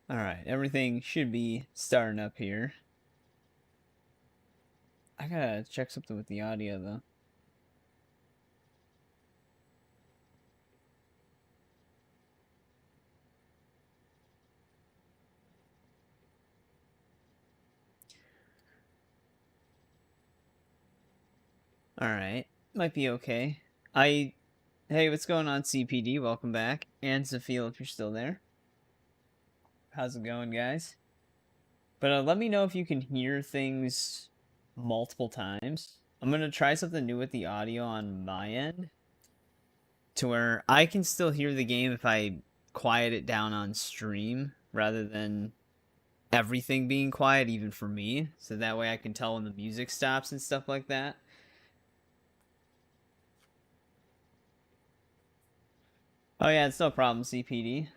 Alright, everything should be starting up here. I gotta check something with the audio, though. Alright, might be okay. Hey, what's going on, CPD? Welcome back. And Sophia, if you're still there. How's it going, guys? But let me know if you can hear things multiple times. I'm gonna try something new with the audio on my end, to where I can still hear the game if I quiet it down on stream, rather than everything being quiet, even for me. So that way I can tell when the music stops and stuff like that. Oh yeah, it's no problem, CPD.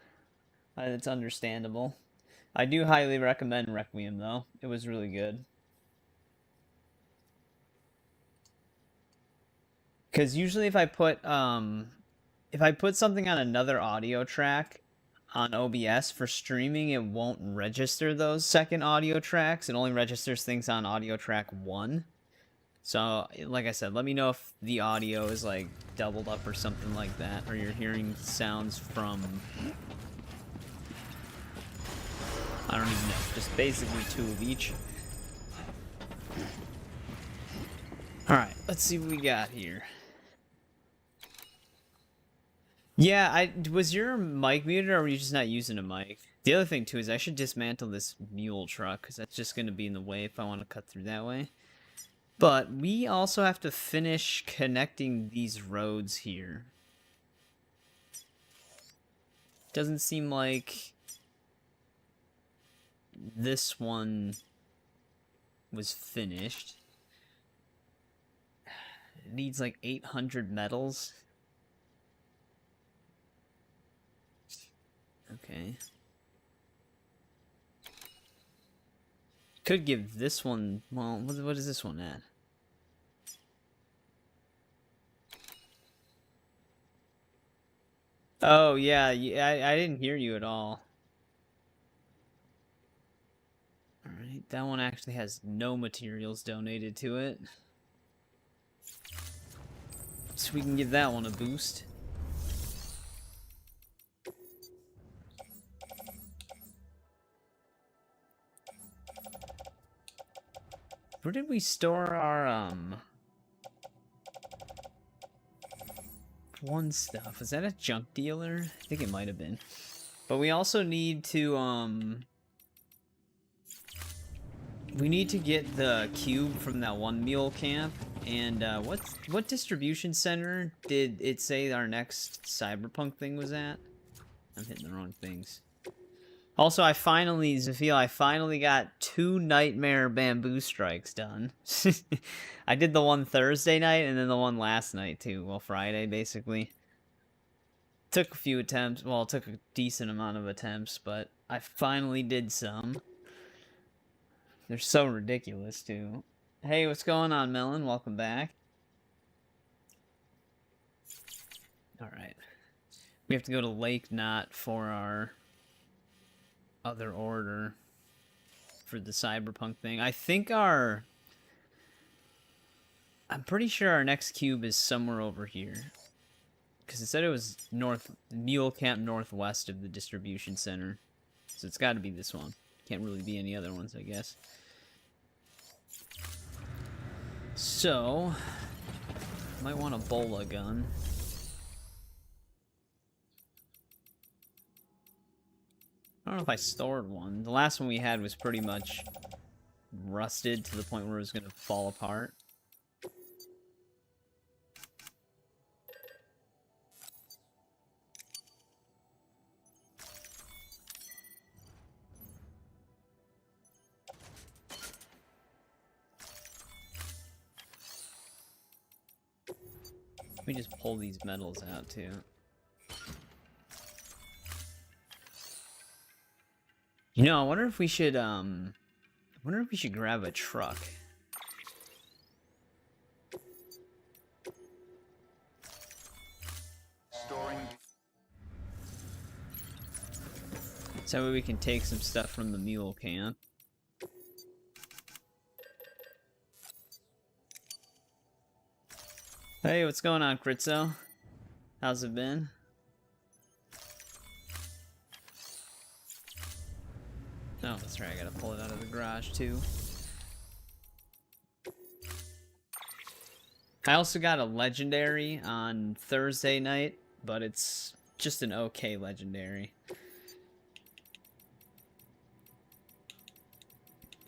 It's understandable. I do highly recommend Requiem, though. It was really good. Because usually if I put something on another audio track on OBS for streaming, it won't register those second audio tracks. It only registers things on audio track 1. So, like I said, let me know if the audio is like doubled up or something like that, or you're hearing sounds from, I don't even know, just basically 2 of each. Alright, let's see what we got here. Yeah, was your mic muted, or were you just not using a mic? The other thing, too, is I should dismantle this mule truck, because that's just going to be in the way if I want to cut through that way. But we also have to finish connecting these roads here. Doesn't seem like this one was finished. It needs like 800 metals. Okay. Could give this one, well, what is this one at? Oh, yeah, I didn't hear you at all. Alright, that one actually has no materials donated to it. So we can give that one a boost. Where did we store our, one stuff? Is that a junk dealer? I think it might have been. But we also need to, we need to get the cube from that one mule camp. And, what distribution center did it say our next cyberpunk thing was at? I'm hitting the wrong things. Also, Zafil, I finally got 2 nightmare bamboo strikes done. I did the one Thursday night and then the one last night too. Well, Friday, basically. Took a few attempts. Well, it took a decent amount of attempts, but I finally did some. They're so ridiculous, too. Hey, what's going on, Melon? Welcome back. Alright. We have to go to Lake Knot for our other order for the cyberpunk thing. I think I'm pretty sure our next cube is somewhere over here. Because it said it was Mule Camp northwest of the distribution center. So it's got to be this one. Can't really be any other ones, I guess. So, might want a bola gun. I don't know if I stored one. The last one we had was pretty much rusted to the point where it was going to fall apart. Let me just pull these metals out too. You know, I wonder if we should grab a truck. So we can take some stuff from the mule camp. Hey, what's going on, Critzo? How's it been? Oh, that's right, I gotta pull it out of the garage, too. I also got a legendary on Thursday night, but it's just an okay legendary.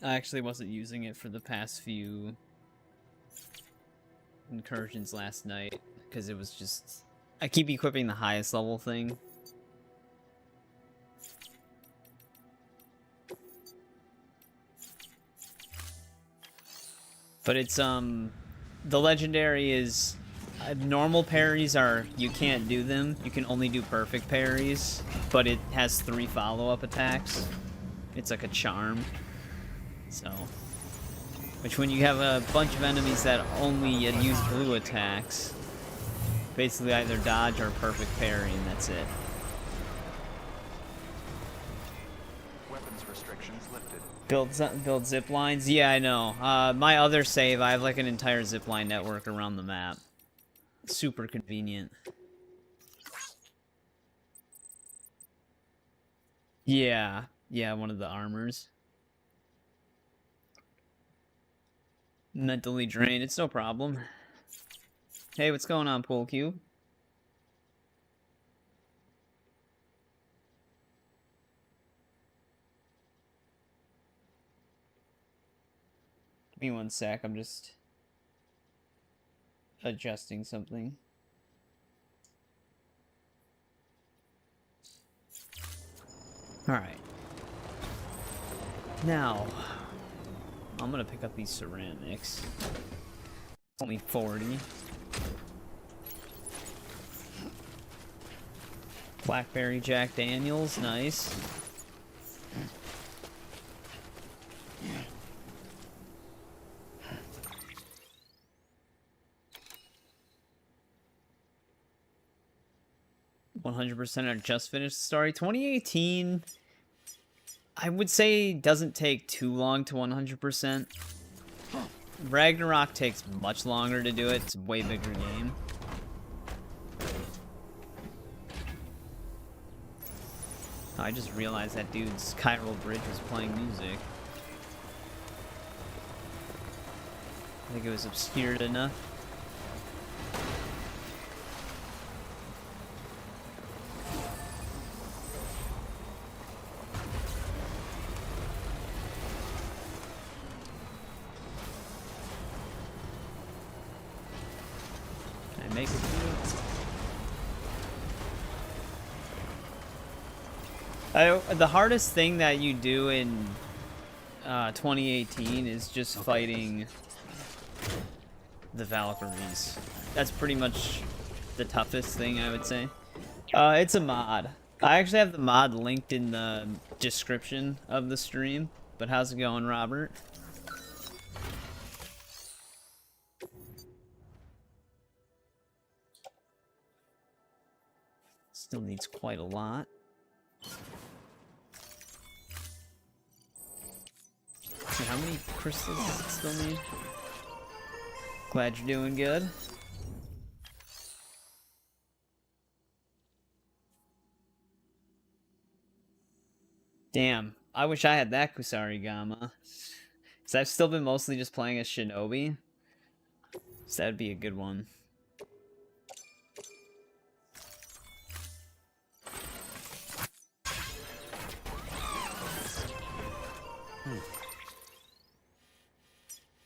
I actually wasn't using it for the past few incursions last night, because it was just... I keep equipping the highest level thing. But it's, the legendary is... normal parries are... you can't do them. You can only do perfect parries. But it has 3 follow-up attacks. It's like a charm. So... which when you have a bunch of enemies that only use blue attacks... basically either dodge or perfect parry, and that's it. Weapons restrictions lifted. Build zip lines? Yeah, I know. My other save, I have like an entire zip line network around the map. Super convenient. Yeah. Yeah, one of the armors. Mentally drained. It's no problem. Hey, what's going on, Pool Cube? Give me one sec, I'm just adjusting something. Alright. Now, I'm gonna pick up these ceramics. It's only 40. Blackberry Jack Daniels, nice. "100% are just finished the story." 2018, I would say, doesn't take too long to 100%. Ragnarok takes much longer to do it. It's a way bigger game. I just realized that dude's chiral bridge was playing music. I think it was obscured enough. Can I make it through? The hardest thing that you do in 2018 is just fighting the Valkyries. That's pretty much the toughest thing, I would say. It's a mod. I actually have the mod linked in the description of the stream. But how's it going, Robert? Still needs quite a lot. How many crystals does it still need? Glad you're doing good. Damn, I wish I had that Kusarigama. Because I've still been mostly just playing as Shinobi. So that'd be a good one.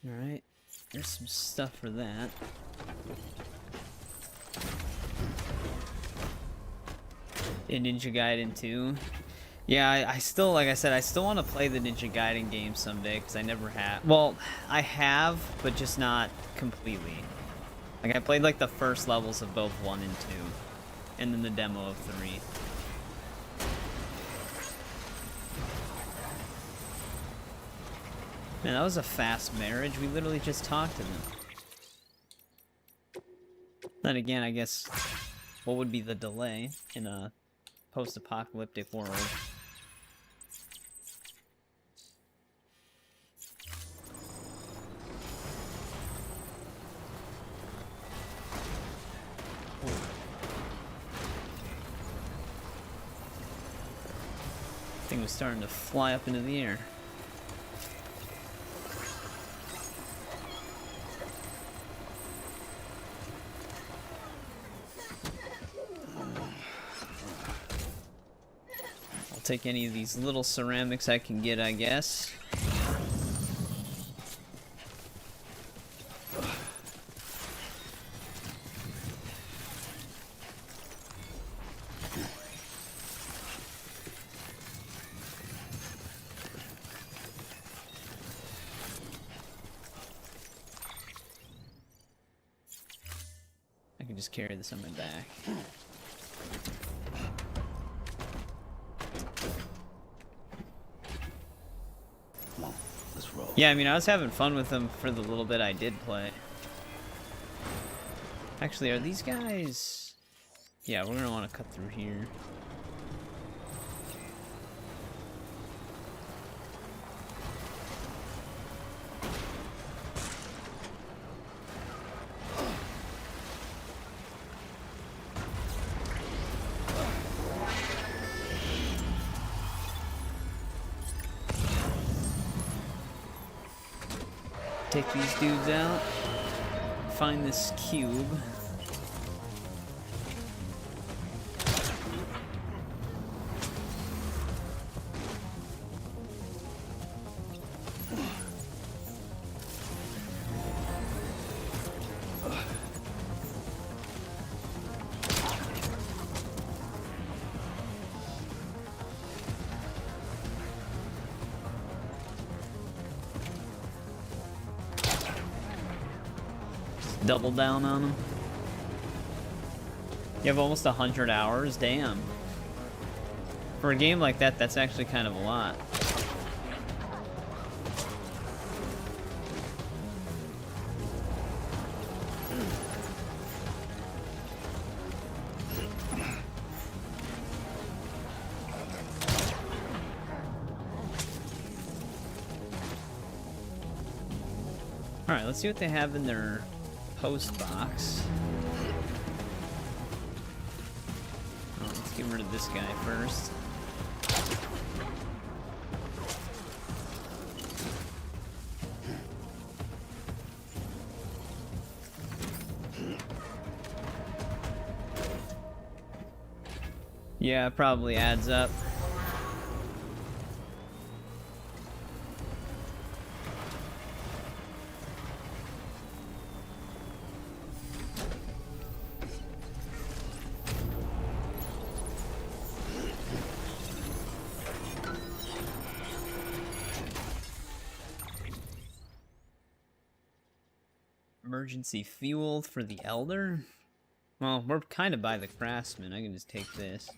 Alright, there's some stuff for that. In Ninja Gaiden 2. Yeah, I still, like I said, I still want to play the Ninja Gaiden game someday, because I never have. Well, I have, but just not completely. Like, I played, like, the first levels of both 1 and 2, and then the demo of 3. Man, that was a fast marriage. We literally just talked to them. Then again, I guess, what would be the delay in a post-apocalyptic world? Thing was starting to fly up into the air. I'll take any of these little ceramics I can get, I guess. I can just carry this on my back. Come on, let's roll. Yeah, I mean, I was having fun with them for the little bit I did play. Actually, are these guys... Yeah, we're gonna want to cut through here. Take these dudes out. Find this cube. Double down on them. You have almost 100 hours? Damn. For a game like that, that's actually kind of a lot. Alright, let's see what they have in their post box. Oh, let's get rid of this guy first. Yeah, it probably adds up. Emergency fuel for the Elder? Well, we're kind of by the Craftsman. I can just take this.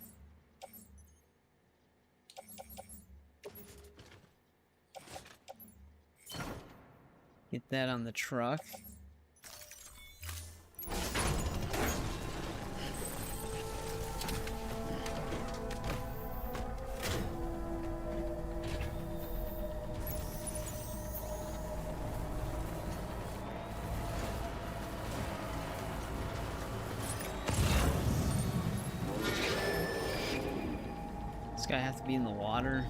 Get that on the truck. This guy have to be in the water.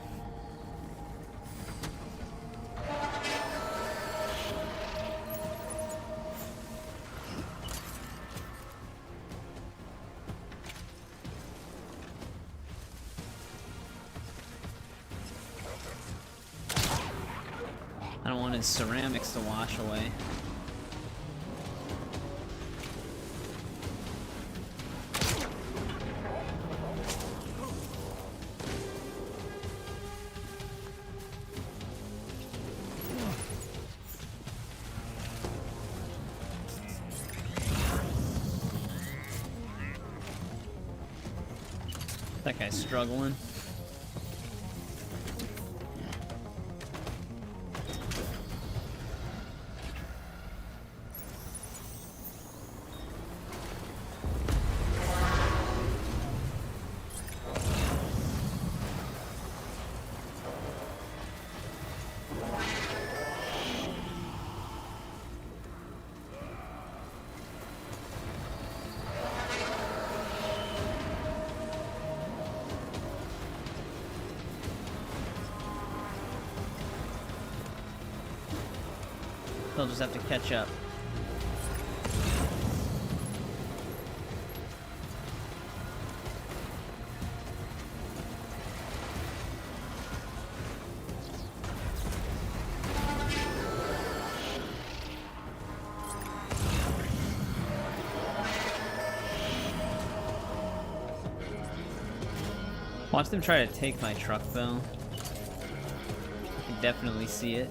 I don't want his ceramics to wash away. That guy's struggling. They'll just have to catch up. Watch them try to take my truck, though. I can definitely see it.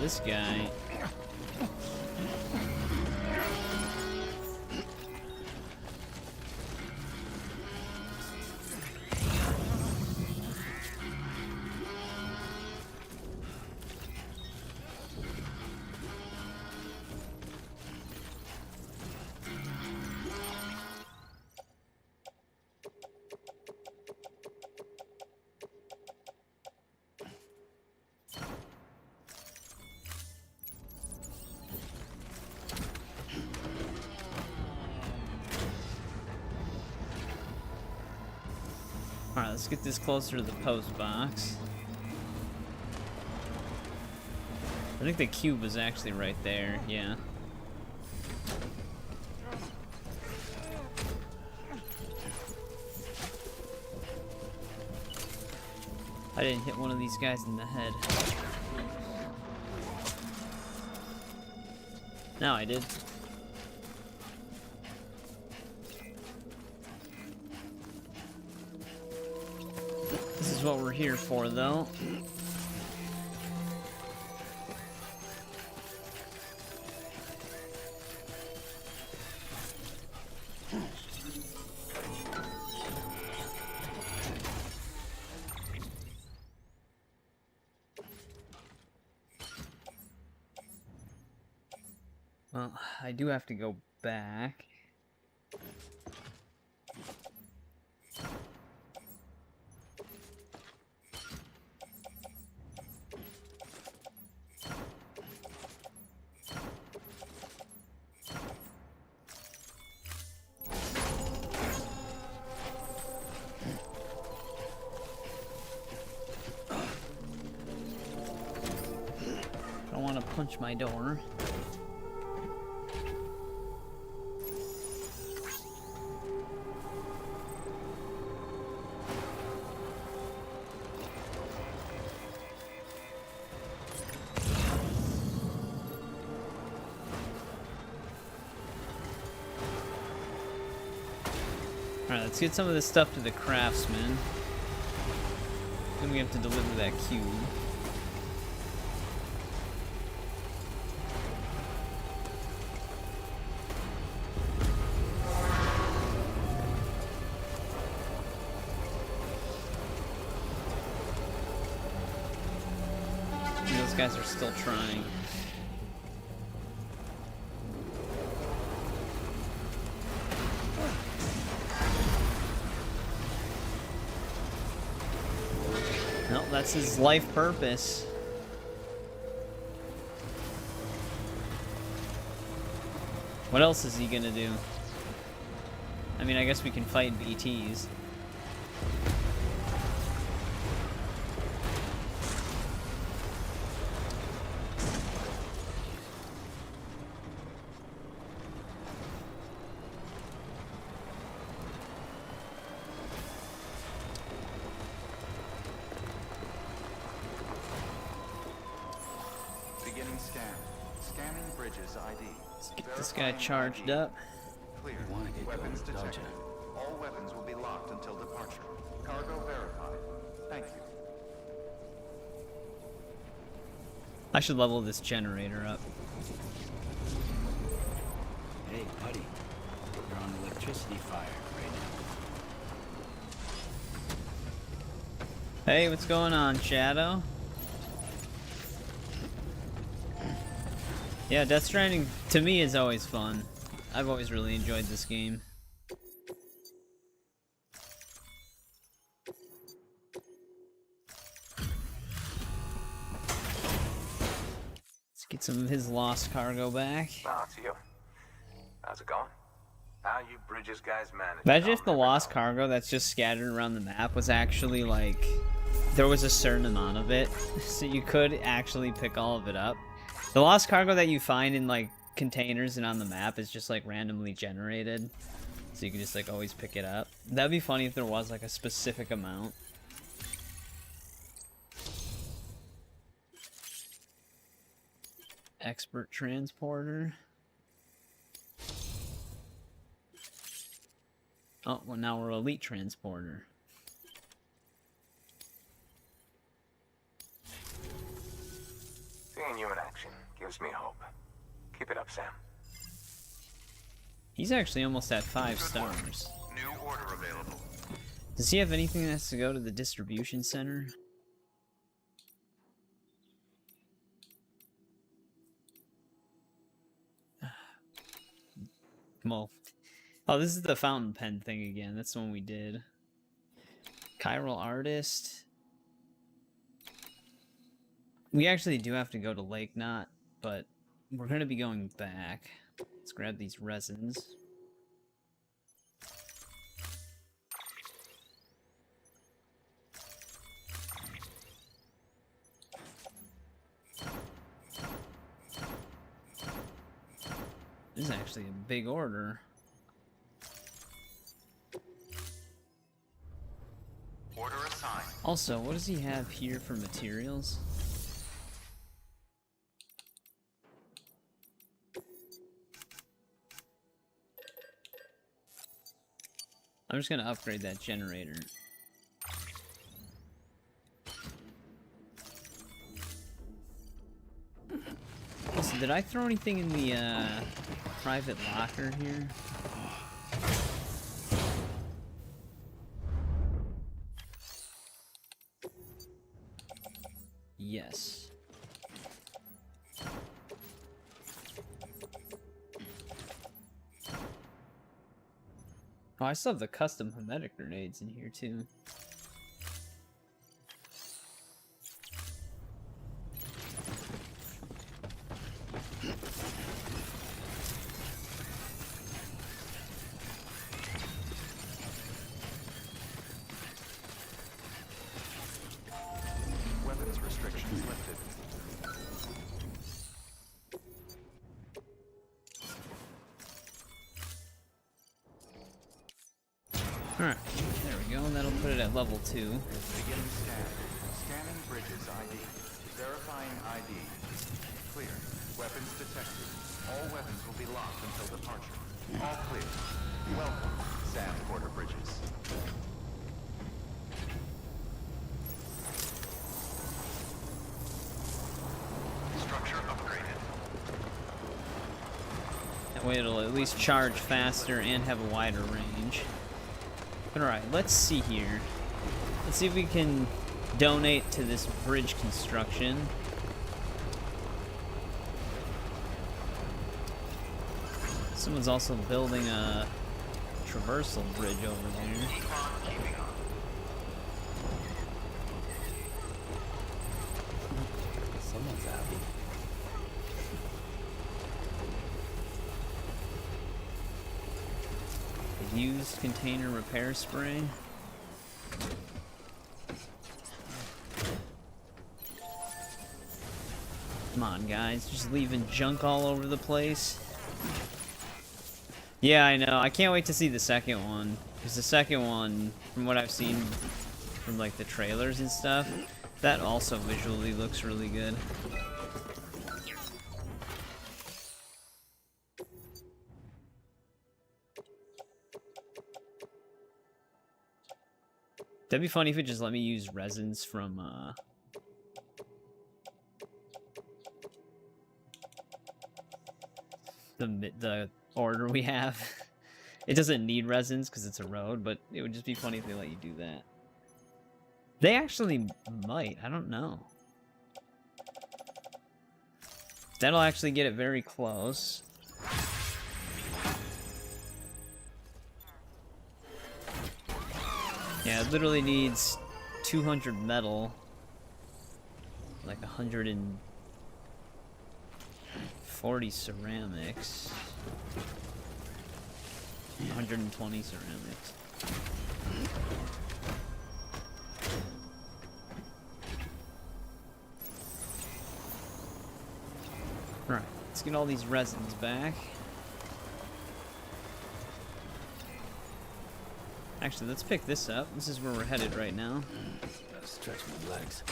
This guy. Alright, let's get this closer to the post box. I think the cube is actually right there, yeah. I didn't hit one of these guys in the head. No, I did. This is what we're here for, though. Well, I do have to go back. I don't want to punch my door. Alright, let's get some of this stuff to the craftsman. Then we have to deliver that cube. And those guys are still trying. No, that's his life purpose. What else is he gonna do? I mean, I guess we can fight BTs. Beginning scan. Scanning bridges ID. Let's get this guy charged up. Clear. You wanna get Weapons going, don't detected. All weapons will be locked until departure. Cargo verified. Thank you. I should level this generator up. Hey, buddy. You're on electricity fire right now. Hey, what's going on, Shadow? Yeah, Death Stranding to me is always fun. I've always really enjoyed this game. Let's get some of his lost cargo back. Ah, it's you. How's it going? How you Bridges guys manage? Imagine if the lost cargo that's just scattered around the map was actually like, there was a certain amount of it, so you could actually pick all of it up. The lost cargo that you find in like containers and on the map is just like randomly generated, so you can just like always pick it up. That'd be funny if there was like a specific amount. Expert transporter. Oh, well now we're elite transporter. Seeing you in action gives me hope. Keep it up, Sam. He's actually almost at 5 stars. New order available. Does he have anything that has to go to the distribution center? Well, oh, this is the fountain pen thing again. That's the one we did. Chiral artist. We actually do have to go to Lake Knot, but we're going to be going back. Let's grab these resins. This is actually a big order. Order assigned. Also, what does he have here for materials? I'm just gonna upgrade that generator. Listen, did I throw anything in the private locker here? Yes. Oh, I still have the custom hermetic grenades in here too. Weapons restrictions lifted. Alright, there we go, and that'll put it at level 2. Beginning scan. Scanning Bridges ID. Verifying ID. Clear. Weapons detected. All weapons will be locked until departure. All clear. Welcome, Sam Porter Bridges. Structure upgraded. That way it'll at least charge faster and have a wider range. But alright, let's see here. Let's see if we can donate to this bridge construction. Someone's also building a traversal bridge over there. Someone's happy. Used container repair spray. Come on, guys. Just leaving junk all over the place. Yeah, I know. I can't wait to see the second one. Because the second one, from what I've seen from like the trailers and stuff, that also visually looks really good. That'd be funny if it just let me use resins from the order we have. It doesn't need resins because it's a road, but it would just be funny if they let you do that. They actually might. I don't know. That'll actually get it very close. Yeah, it literally needs 200 metal, like 140 ceramics, 120 ceramics. Alright, let's get all these resins back. Actually, let's pick this up. This is where we're headed right now. Gotta stretch my legs.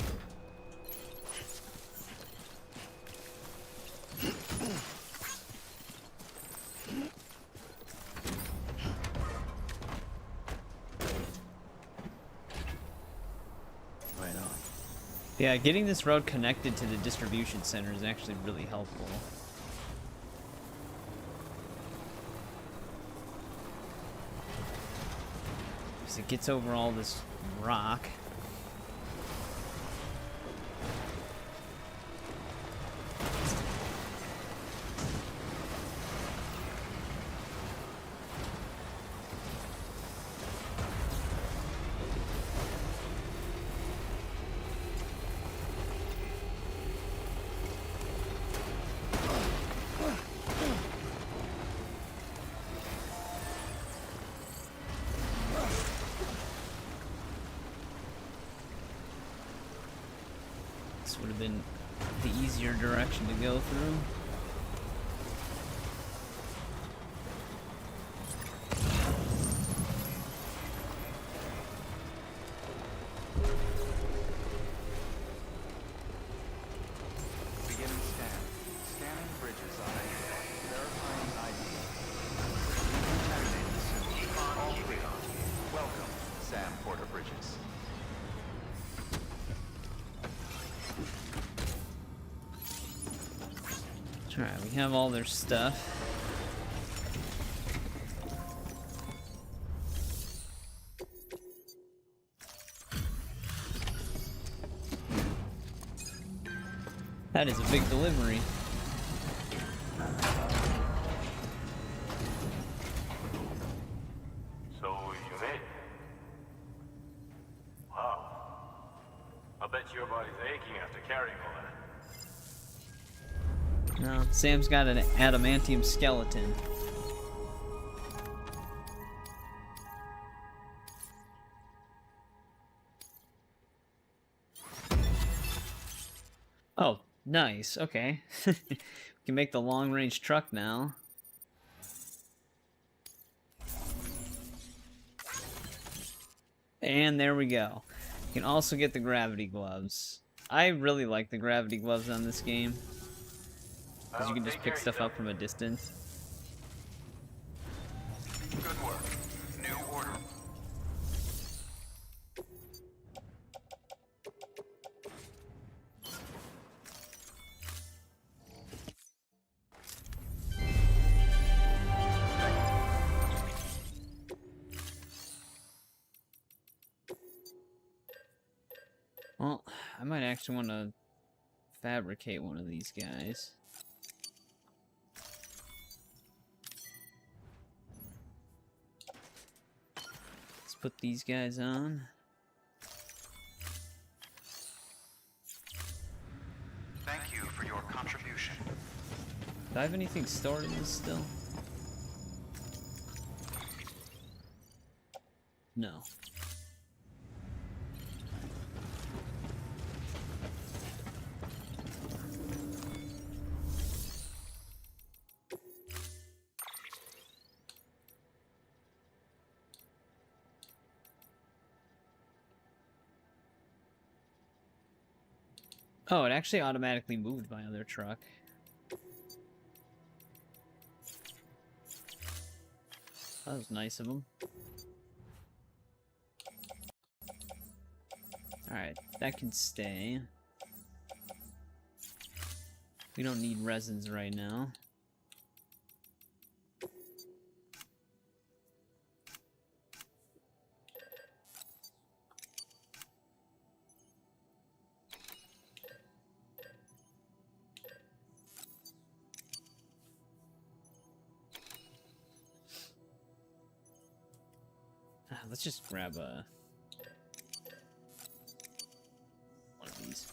Right on. Yeah, getting this road connected to the distribution center is actually really helpful. Because it gets over all this rock. This would have been the easier direction to go through. Beginning scan. Scanning bridges on ID. Verifying ID. Terminating soon. All clear. Welcome, Sam Porter Bridges. Alright, we have all their stuff. That is a big delivery. So you made it? Wow. I bet your body's aching after carrying all that. No, Sam's got an adamantium skeleton. Oh, nice. Okay. We can make the long-range truck now. And there we go. You can also get the gravity gloves. I really like the gravity gloves on this game, because you can just pick stuff up from a distance. Good work. New order. Well, I might actually want to fabricate one of these guys. Let's put these guys on. Thank you for your contribution. Do I have anything stored in this still? No. Oh, it actually automatically moved my other truck. That was nice of them. Alright, that can stay. We don't need resins right now. let's just grab a one of these.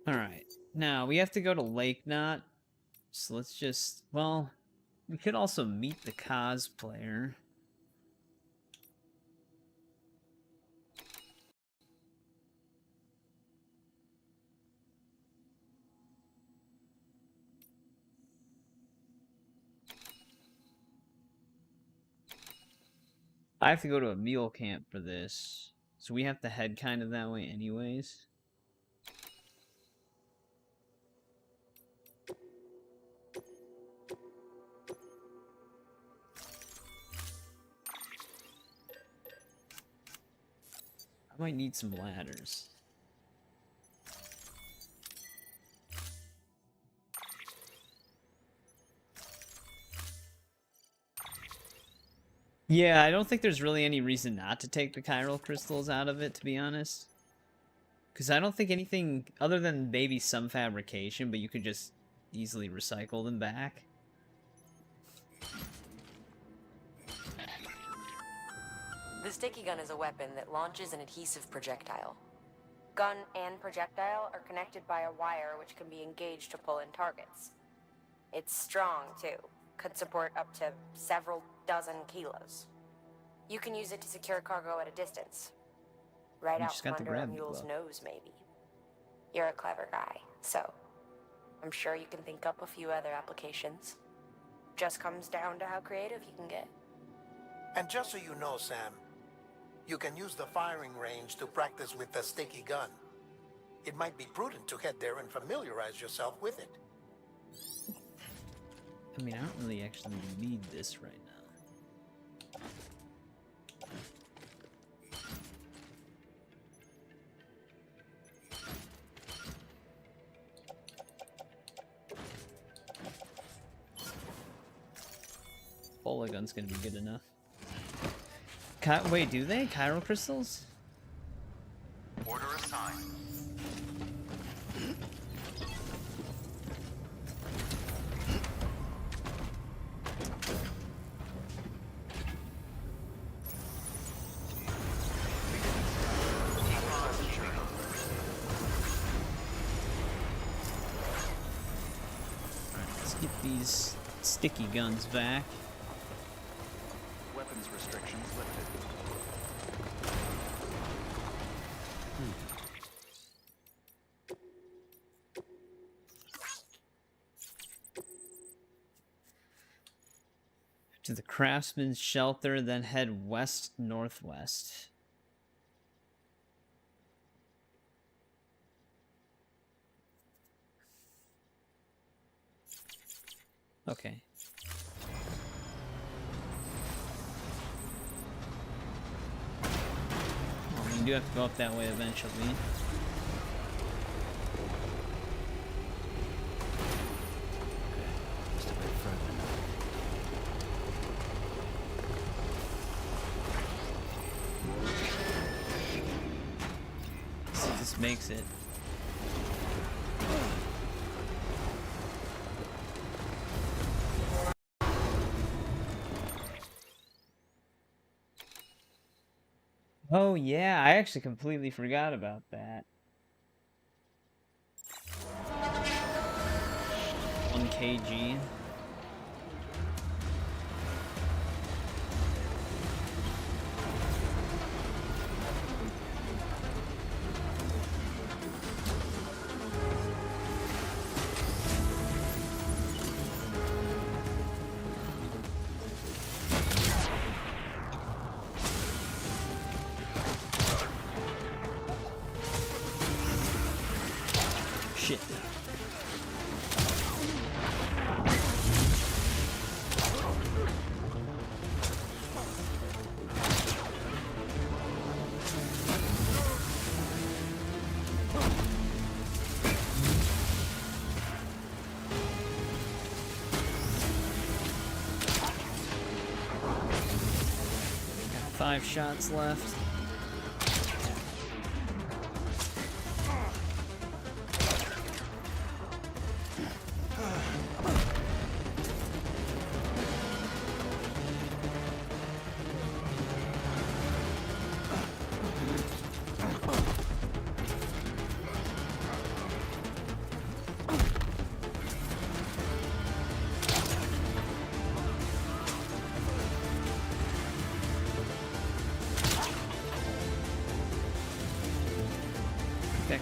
All right, now we have to go to Lake Knot, so let's just, well, we could also meet the cosplayer. I have to go to a mule camp for this, so we have to head kind of that way anyways. I might need some ladders. Yeah, I don't think there's really any reason not to take the chiral crystals out of it, to be honest. Because I don't think anything, other than maybe some fabrication, but you could just easily recycle them back. The sticky gun is a weapon that launches an adhesive projectile. Gun and projectile are connected by a wire which can be engaged to pull in targets. It's strong, too. Could support up to several dozen kilos. You can use it to secure cargo at a distance. Right You out just from got to under a grab the mule's glove. nose, maybe. You're a clever guy, so I'm sure you can think up a few other applications. Just comes down to how creative you can get. And just so you know, Sam, you can use the firing range to practice with the sticky gun. It might be prudent to head there and familiarize yourself with it. I mean, I don't really actually need this right now. Bola gun's gonna be good enough. Wait, do they? Chiral crystals? Order assigned. Let's get these sticky guns back. Weapons restrictions lifted. To the craftsman's shelter, then head west-northwest. Okay. Well, we do have to go up that way eventually. Just a bit further now. See if this makes it. Oh yeah, I actually completely forgot about that. 1 kg. Shit. Got 5 shots left.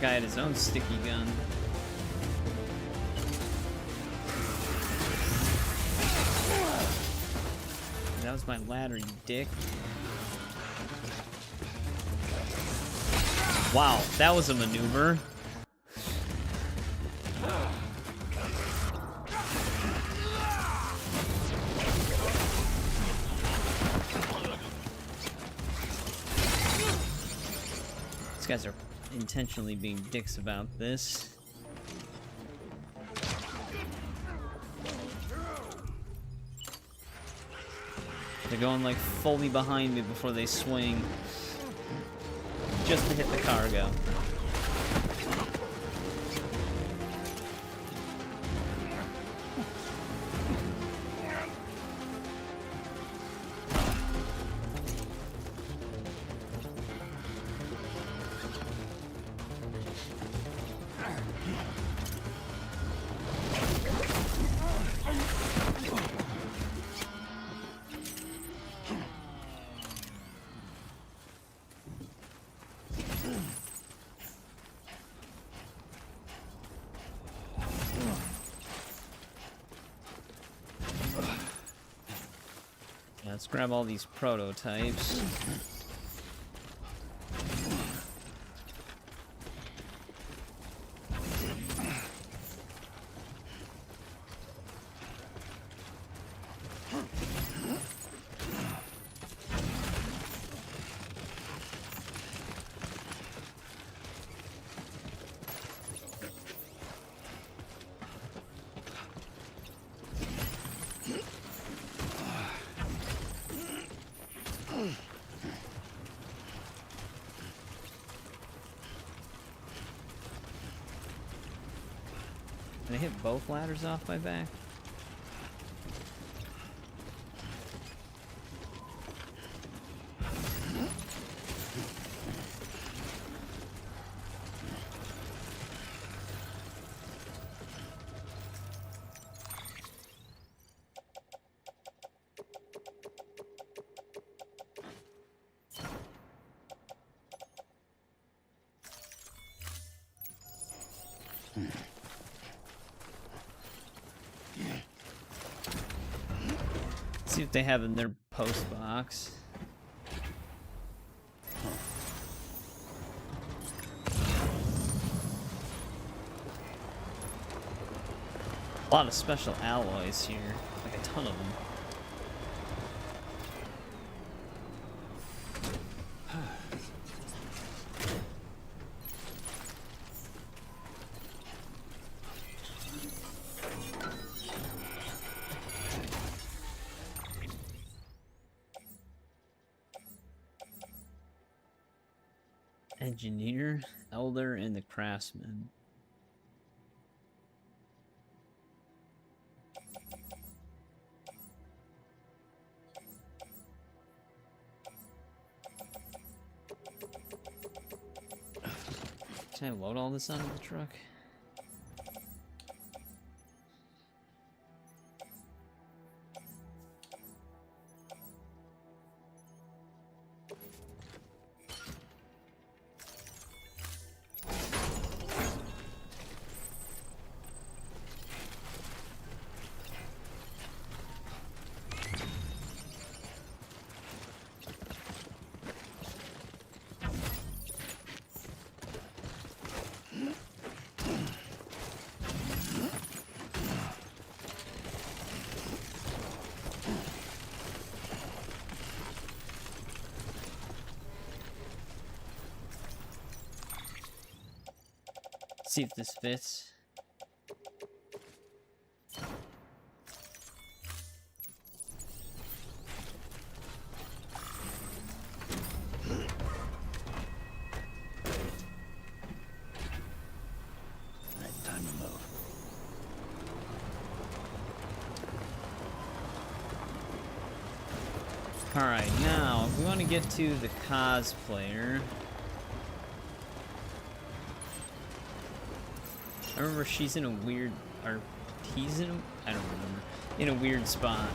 that guy had his own sticky gun. That was my ladder, you dick. Wow, that was a maneuver. These guys are intentionally being dicks about this. They're going like fully behind me before they swing, just to hit the cargo. Let's grab all these prototypes. Can I hit both ladders off my back? See what they have in their post box. A lot of special alloys here, like a ton of them. Engineer, Elder, and the Craftsman. Can I load all this onto the truck? See if this fits. Alright, time to move. Alright, now, if we want to get to the cosplayer... I remember she's in a weird, or he's in a, I don't remember, in a weird spot.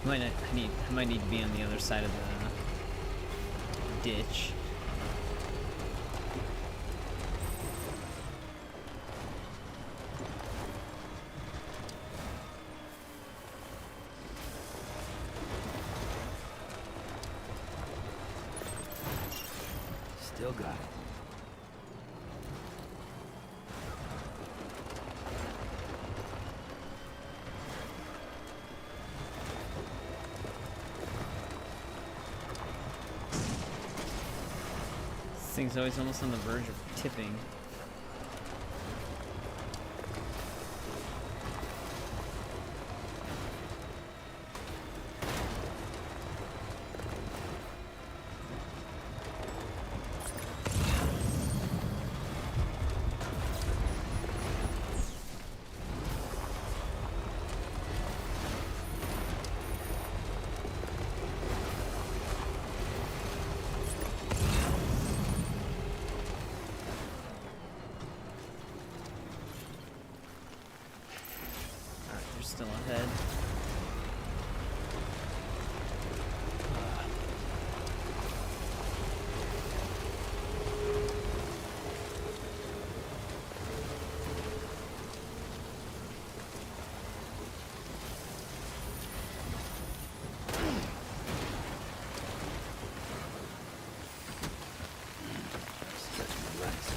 I might need to be on the other side of the ditch. Still got it. This thing's always almost on the verge of tipping. Still ahead. Stretch my legs.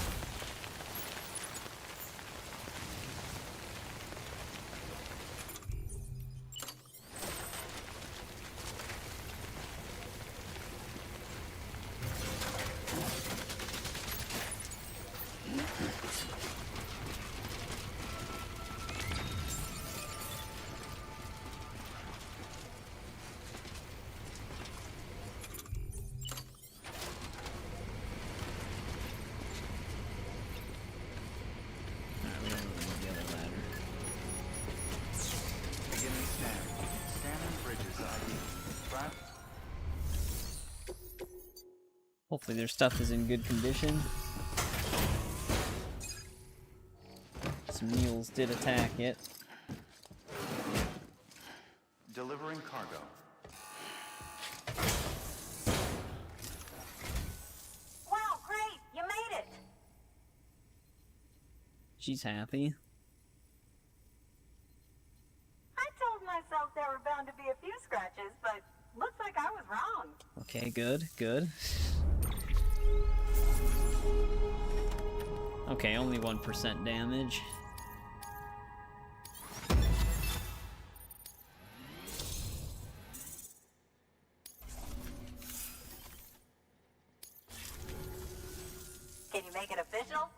Alright, we don't really need the other ladder. Beginning scan. Scanning bridges ID. Brad. Hopefully their stuff is in good condition. Some mules did attack it. Delivering cargo. Wow, great! You made it! She's happy. I told myself there were bound to be a few scratches, but looks like I was wrong. Okay, good, good. Okay, only 1% damage. Can you make it official?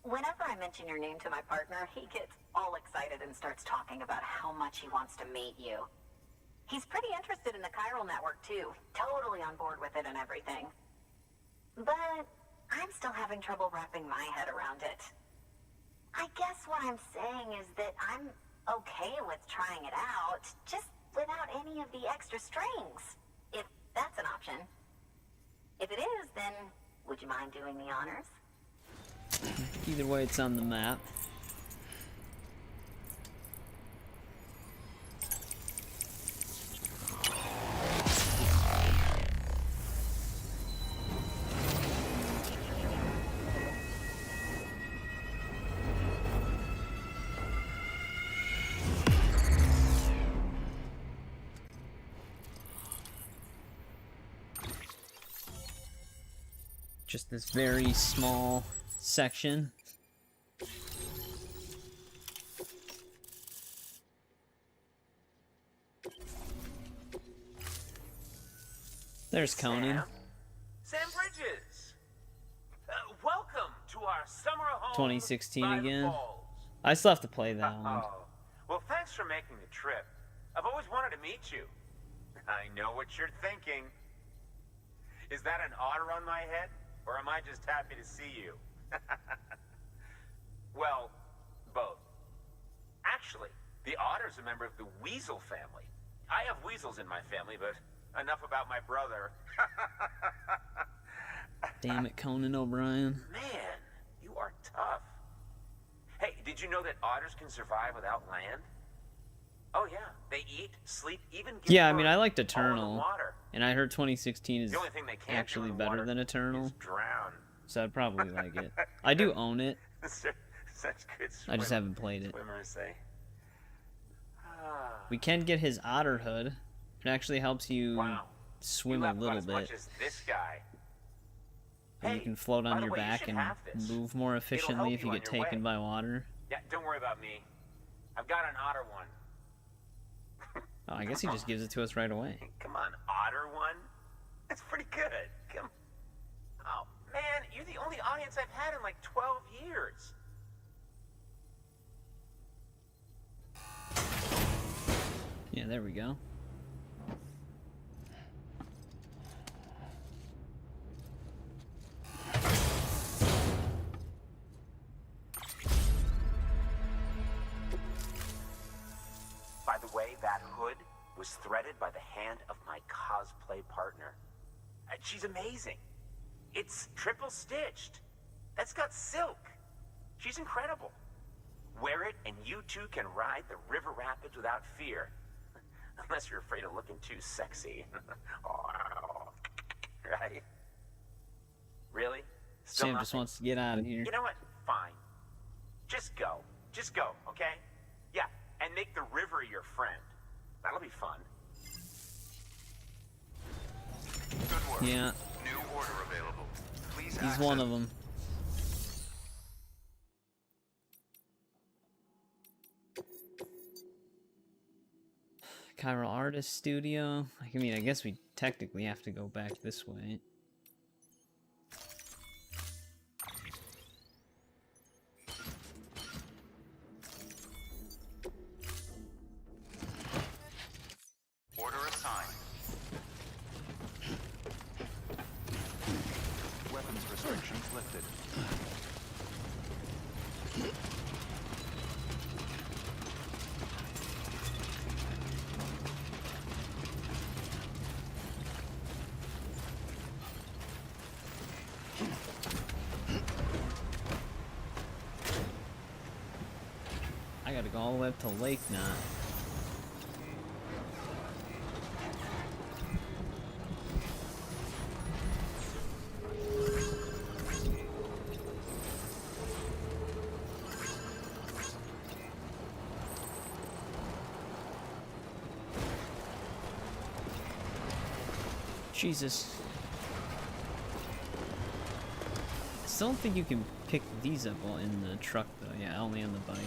Whenever I mention your name to my partner, he gets all excited and starts talking about how much he wants to meet you. He's pretty interested in the chiral network too, totally on board with it and everything. But I'm still having trouble wrapping my head around it. I guess what I'm saying is that I'm okay with trying it out, just without any of the extra strings, if that's an option. If it is, then would you mind doing the honors? Either way, it's on the map. Just this very small section. There's Conan. Sam Bridges! Welcome to our summer home 2016 by the again. falls. I still have to play that one. Oh, well, thanks for making the trip. I've always wanted to meet you. I know what you're thinking. Is that an otter on my head? Or am I just happy to see you? Well, both. Actually, the otter's a member of the weasel family. I have weasels in my family, but enough about my brother. Damn it, Conan O'Brien. Man, you are tough. Hey, did you know that otters can survive without land? Oh yeah, they eat, sleep, even give Yeah, I mean, birth, I liked all in the Eternal, water. and I heard 2016 is The only thing they can't do actually in the better water than Eternal, is drown. so I'd probably like it. I do own it. Such good I just haven't played it. swimmers, they. We can get his otter hood. It actually helps you Wow. swim You a laugh about little as bit. much as this guy. And you Hey, can float by on the your way, you back should and have this. move more help efficiently if you you on get your taken way. by water. Yeah, don't worry about me. I've got an otter one. Oh, I guess he just gives it to us right away. Come on, otter one? That's pretty good. Come. Oh, man, you're the only audience I've had in like 12 years. Yeah, there we go. By the way, that hood was threaded by the hand of my cosplay partner. She's amazing. It's triple stitched. That's got silk. She's incredible. Wear it and you too can ride the river rapids without fear. Unless you're afraid of looking too sexy. Right? Really? Still Sam just nothing? wants to get out of here. You know what? Fine. Just go. Just go, okay? Yeah, and make the river your friend. That'll be fun. Good work. Yeah, New order available. Please he's one access- of them. Chiral Artist Studio. I mean, I guess we technically have to go back this way. Order assigned. Weapons restrictions lifted. I gotta go all the way up to Lake now. Jesus. I still don't think you can pick these up while in the truck though. Yeah, only on the bike.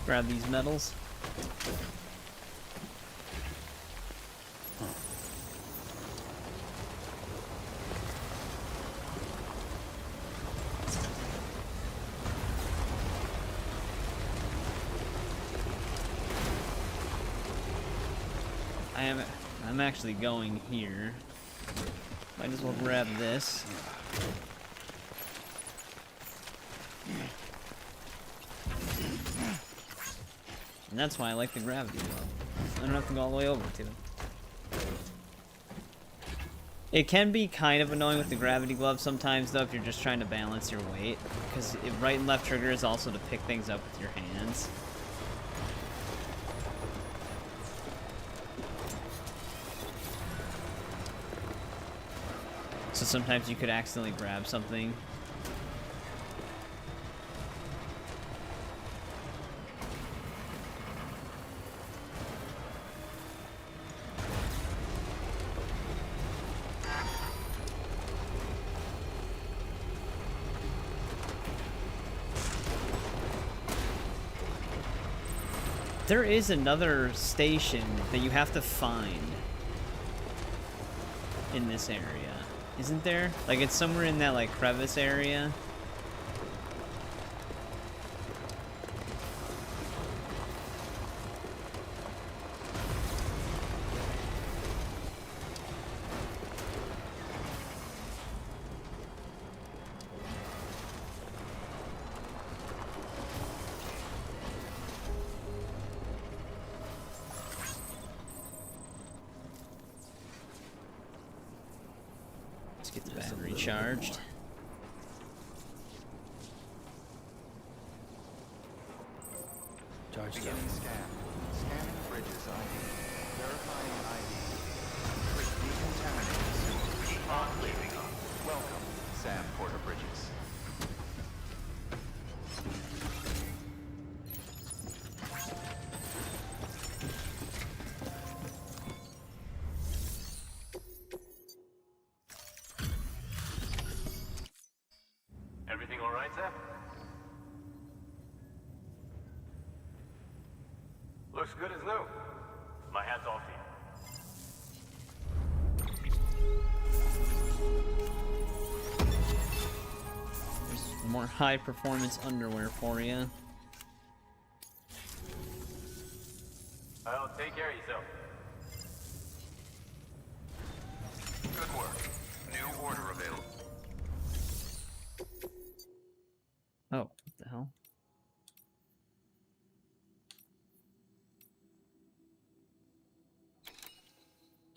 Grab these medals. I'm actually going here. Might as well grab this. And that's why I like the gravity glove. I don't have to go all the way over to it. It can be kind of annoying with the gravity glove sometimes, though, if you're just trying to balance your weight. Because right and left trigger is also to pick things up with your hands. So sometimes you could accidentally grab something. There is another station that you have to find in this area, isn't there? Like, it's somewhere in that, like, crevice area. Get the battery charged. Charged up. Beginning scan. Scanning bridges ID. Verifying ID. Click decontaminate. Keep on leaving on. Welcome, Sam Porter Bridges. Everything all right, Sam? Looks good as new. My hat's off to you. There's more high performance underwear for you. Well, take care of yourself. Good work. New order available. Oh, what the hell?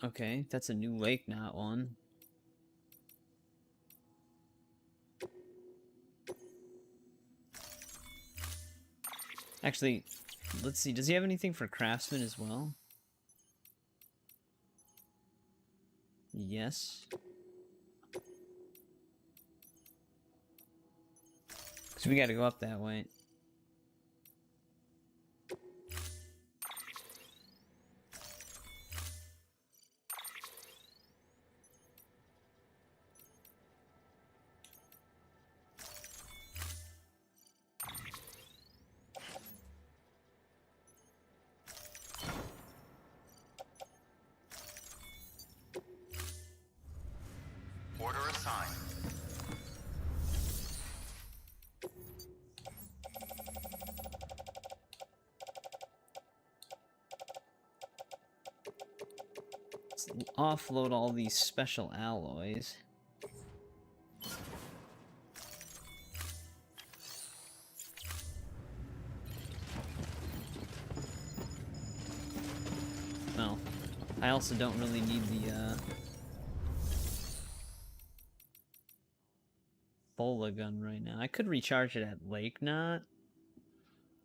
Okay, that's a new lake, not one. Actually, let's see. Does he have anything for craftsman as well? Yes. So we gotta go up that way. Order assigned. Let's offload all these special alloys. Well, I also don't really need the bola gun right now. I could recharge it at Lake Knot.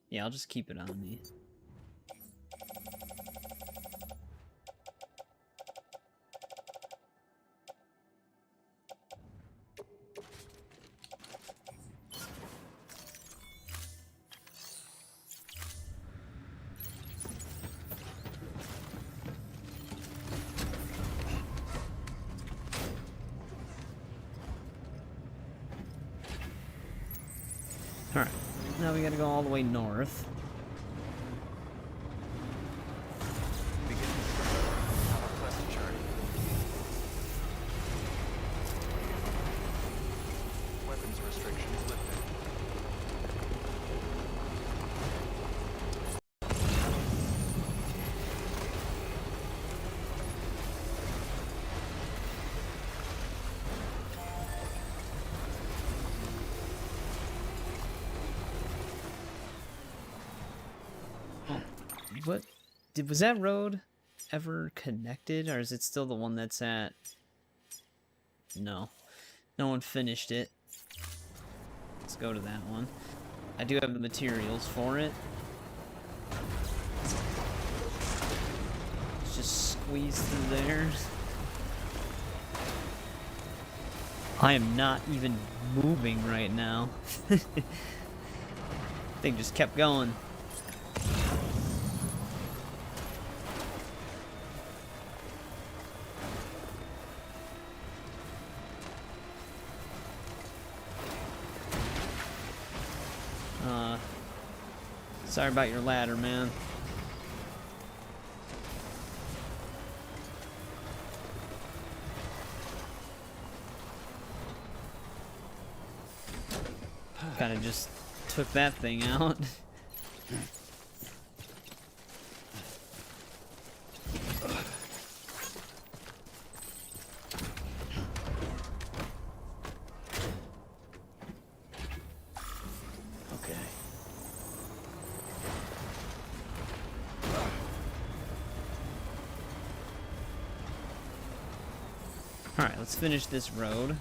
Yeah, I'll just keep it on me. Alright, now we gotta go all the way north. Beginning scan. Have a pleasant journey. Weapons restrictions lifted. What? Was that road ever connected, or is it still the one that's at... No. No one finished it. Let's go to that one. I do have the materials for it. Let's just squeeze through there. I am not even moving right now. Thing just kept going. Sorry about your ladder, man. Kind of just took that thing out. let's finish this road.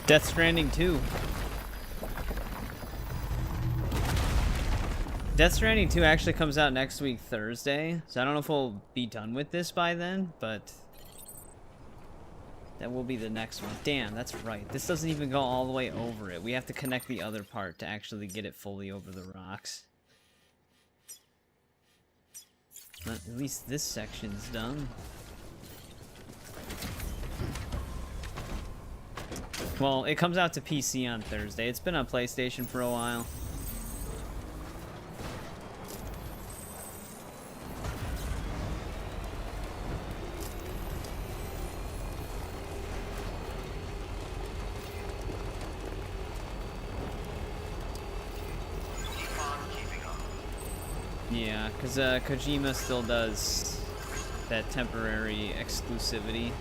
Death Stranding 2. Death Stranding 2 actually comes out next week, Thursday. So I don't know if we'll be done with this by then, but that will be the next one. Damn, that's right. This doesn't even go all the way over it. We have to connect the other part to actually get it fully over the rocks. But at least this section's done. Well, it comes out to PC on Thursday. It's been on PlayStation for a while. Yeah, because Kojima still does that temporary exclusivity.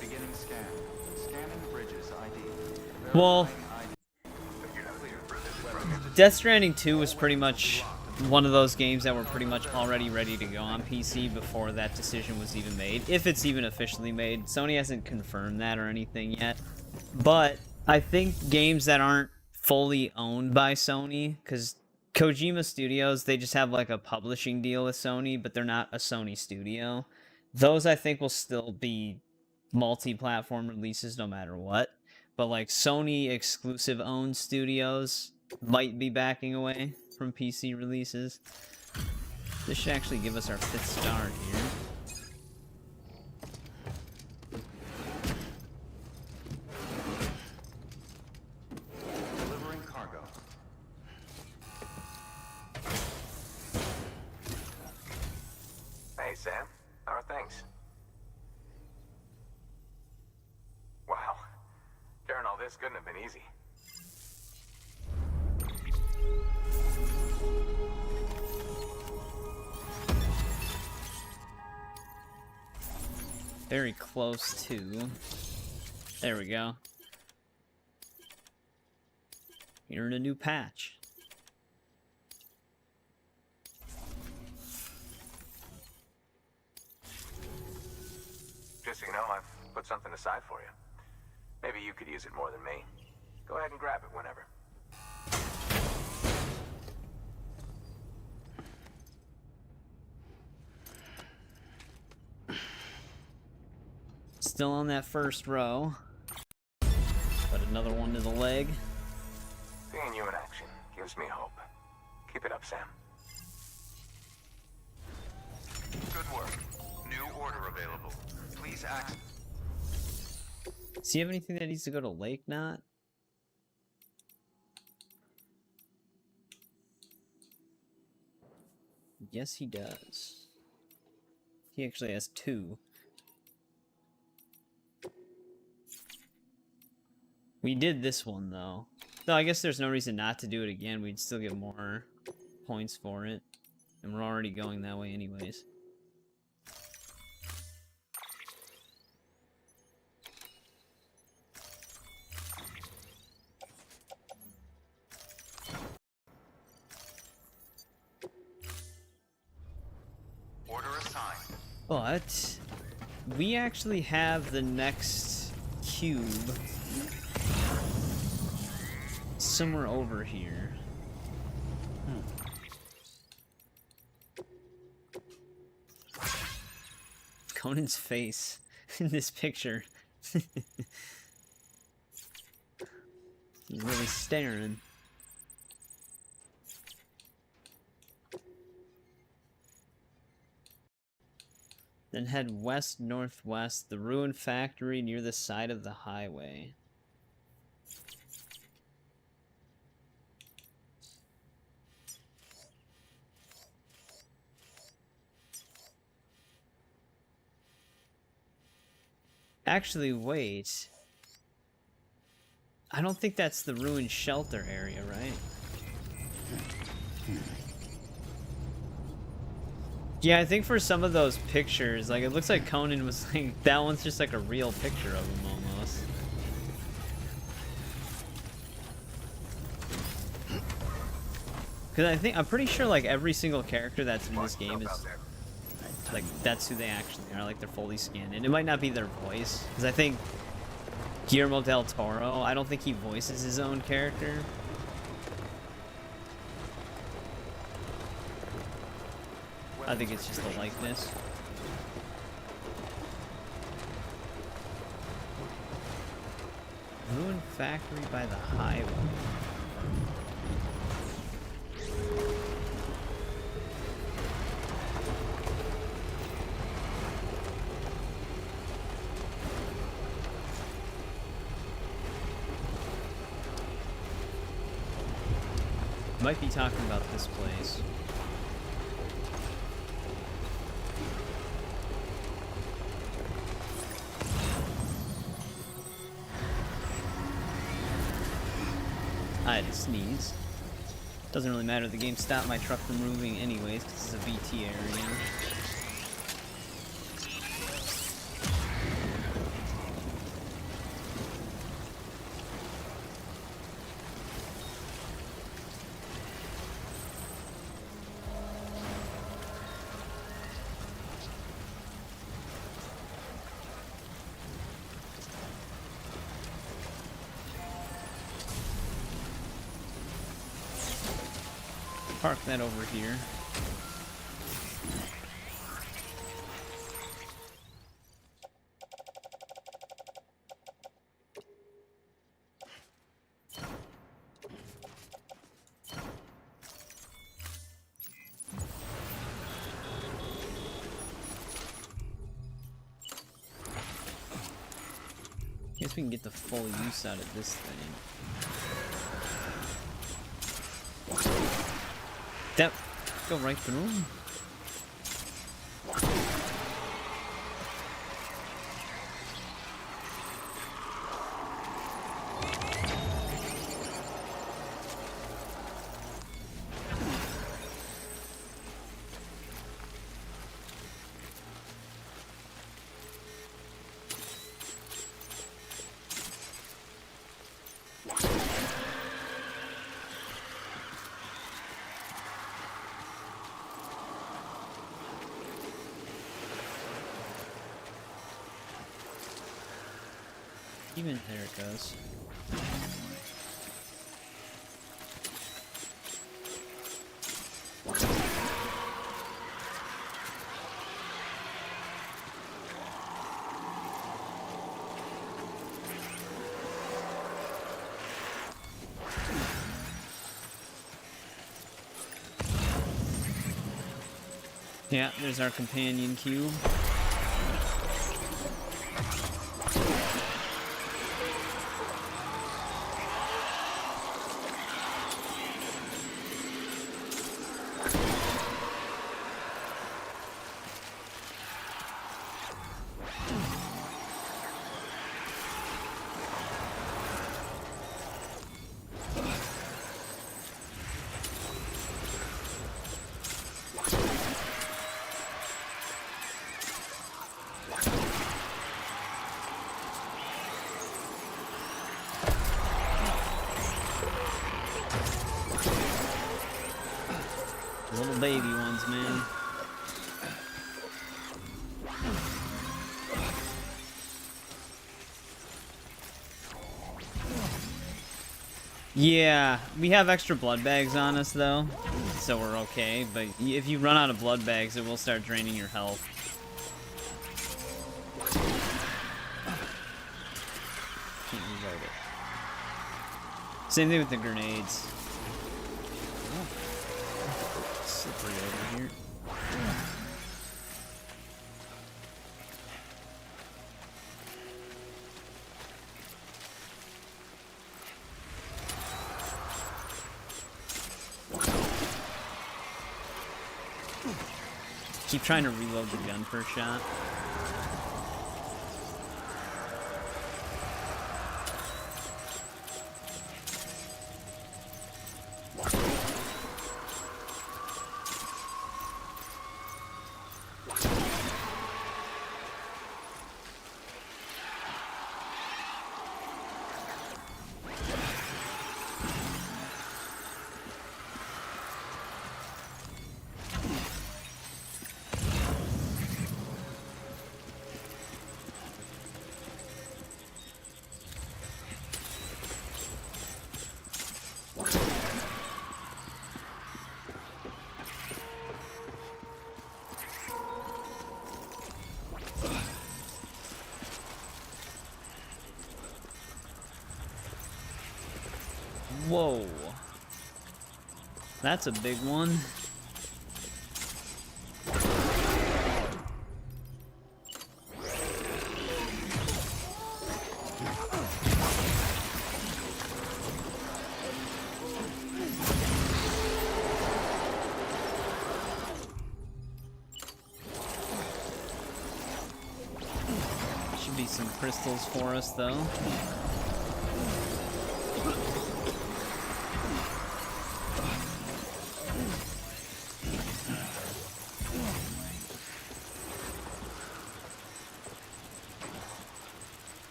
Beginning scan. Scanning bridges ID. Well, Death Stranding 2 was pretty much one of those games that were pretty much already ready to go on PC before that decision was even made, if it's even officially made. Sony hasn't confirmed that or anything yet, but I think games that aren't fully owned by Sony, because Kojima Studios, they just have like a publishing deal with Sony, but they're not a Sony studio. Those I think will still be multi-platform releases no matter what, but like Sony exclusive owned studios might be backing away from PC releases. This should actually give us our 5th star here. Delivering cargo. Hey, Sam. How are things? Wow. Carrying all this couldn't have been easy. Very close to. There we go. You're in a new patch. Just so you know, I've put something aside for you. Maybe you could use it more than me. Go ahead and grab it whenever. Still on that first row. But another one to the leg. Seeing you in action gives me hope. Keep it up, Sam. Good work. New order available. Please access. Does he have anything that needs to go to Lake Knot? Yes, he does. He actually has 2. We did this one, though. So I guess there's no reason not to do it again. We'd still get more points for it. And we're already going that way anyways. Order assigned. But we actually have the next cube somewhere over here. Conan's face in this picture. He's really staring. Then head west-northwest, the ruined factory near the side of the highway. Actually, wait. I don't think that's the ruined shelter area, right? Yeah, I think for some of those pictures, like, it looks like Conan was like, that one's just like a real picture of him almost. Because I'm pretty sure like every single character that's in this game is like, that's who they actually are, like they're fully scanned. And it might not be their voice, because I think Guillermo del Toro, I don't think he voices his own character. I think it's just a likeness. Ruined factory by the highway. Might be talking about this place. I had to sneeze. Doesn't really matter, the game stopped my truck from moving anyways, because it's a VT area. Park that over here. Guess we can get the full use out of this thing. That go right through him. Even there it goes. Yeah, there's our companion cube. Little baby ones, man. Yeah, we have extra blood bags on us though, so we're okay, but if you run out of blood bags, it will start draining your health. Can't reload it. Same thing with the grenades. Slippery over here. Keep trying to reload the gun per shot. Whoa. That's a big one. Should be some crystals for us, though.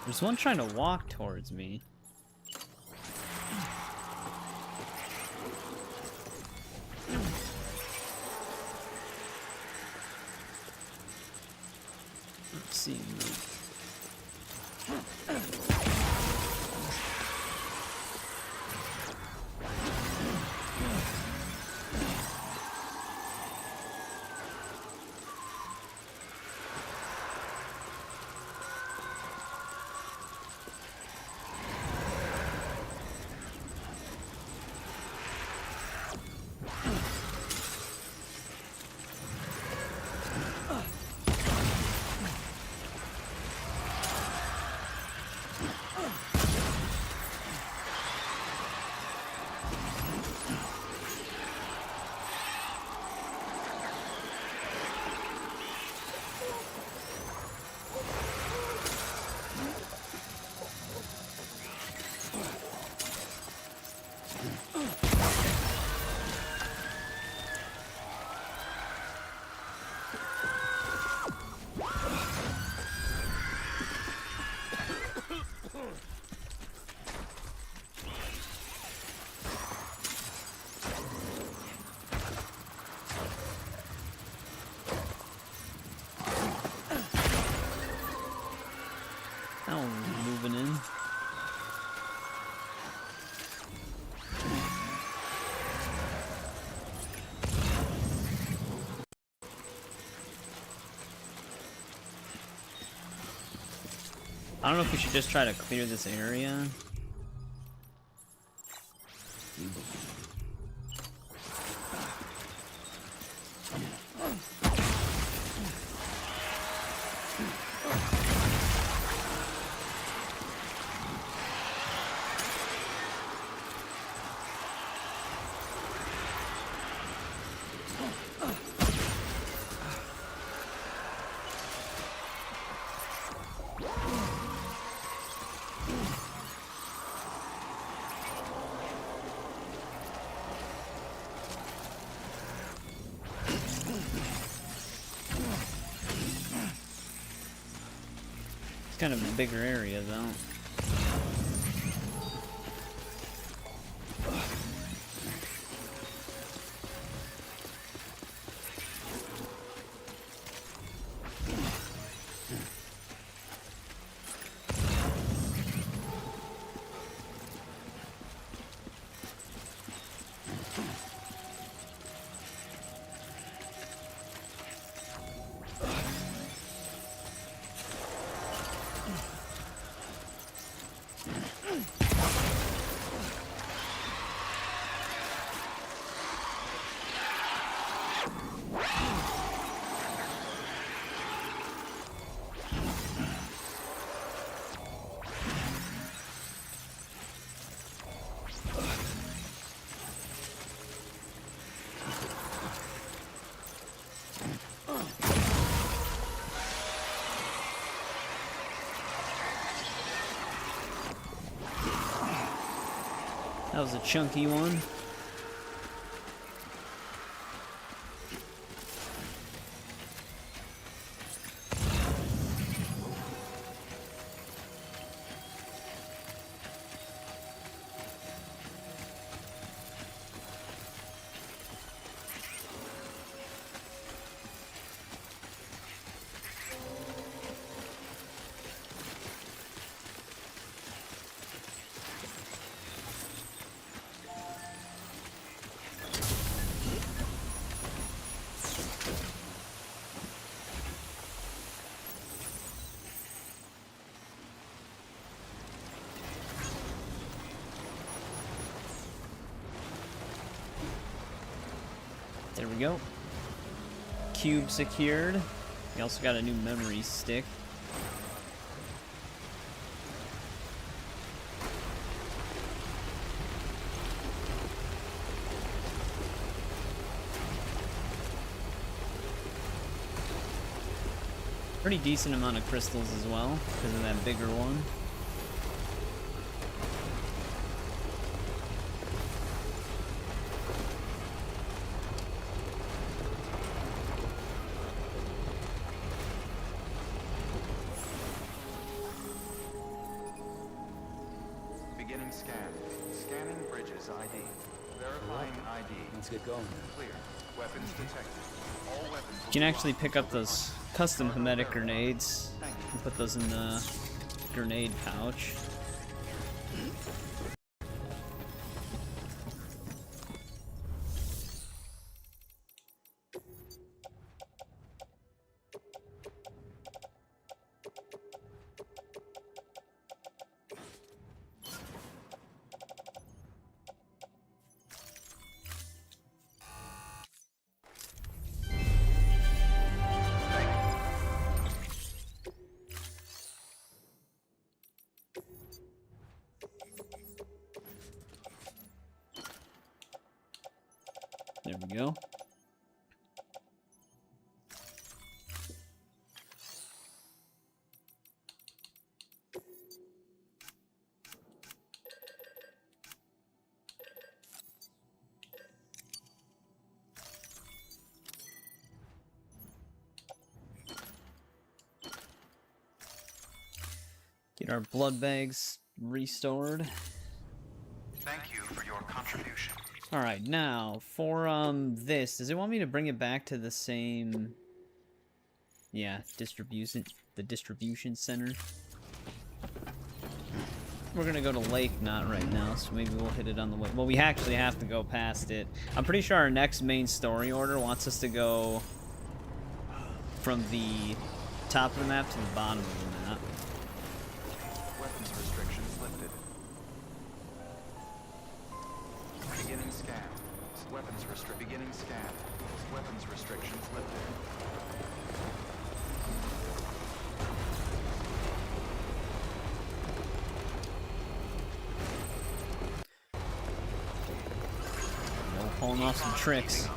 There's one trying to walk towards me. Let's see. That one's moving in. I don't know if we should just try to clear this area. It's kind of a bigger area, though. That was a chunky one. we go. Cube secured. We also got a new memory stick. Pretty decent amount of crystals as well, because of that bigger one. Beginning scan. Scanning bridges ID. Verifying ID. Let's get going. Clear. Weapons detected. All weapons will You can be actually locked pick up those custom hermetic grenades and put those in the grenade pouch. There we go. Get our blood bags restored. Thank you for your contribution. All right, now for this, does it want me to bring it back to the same? Yeah, the distribution center. We're gonna go to Lake Knot right now, so maybe we'll hit it on the way. Well, we actually have to go past it. I'm pretty sure our next main story order wants us to go from the top of the map to the bottom of the map. Weapons restrictions lifted. Beginning scan. Beginning scan. Weapons restrictions lifted. We're pulling off some tricks.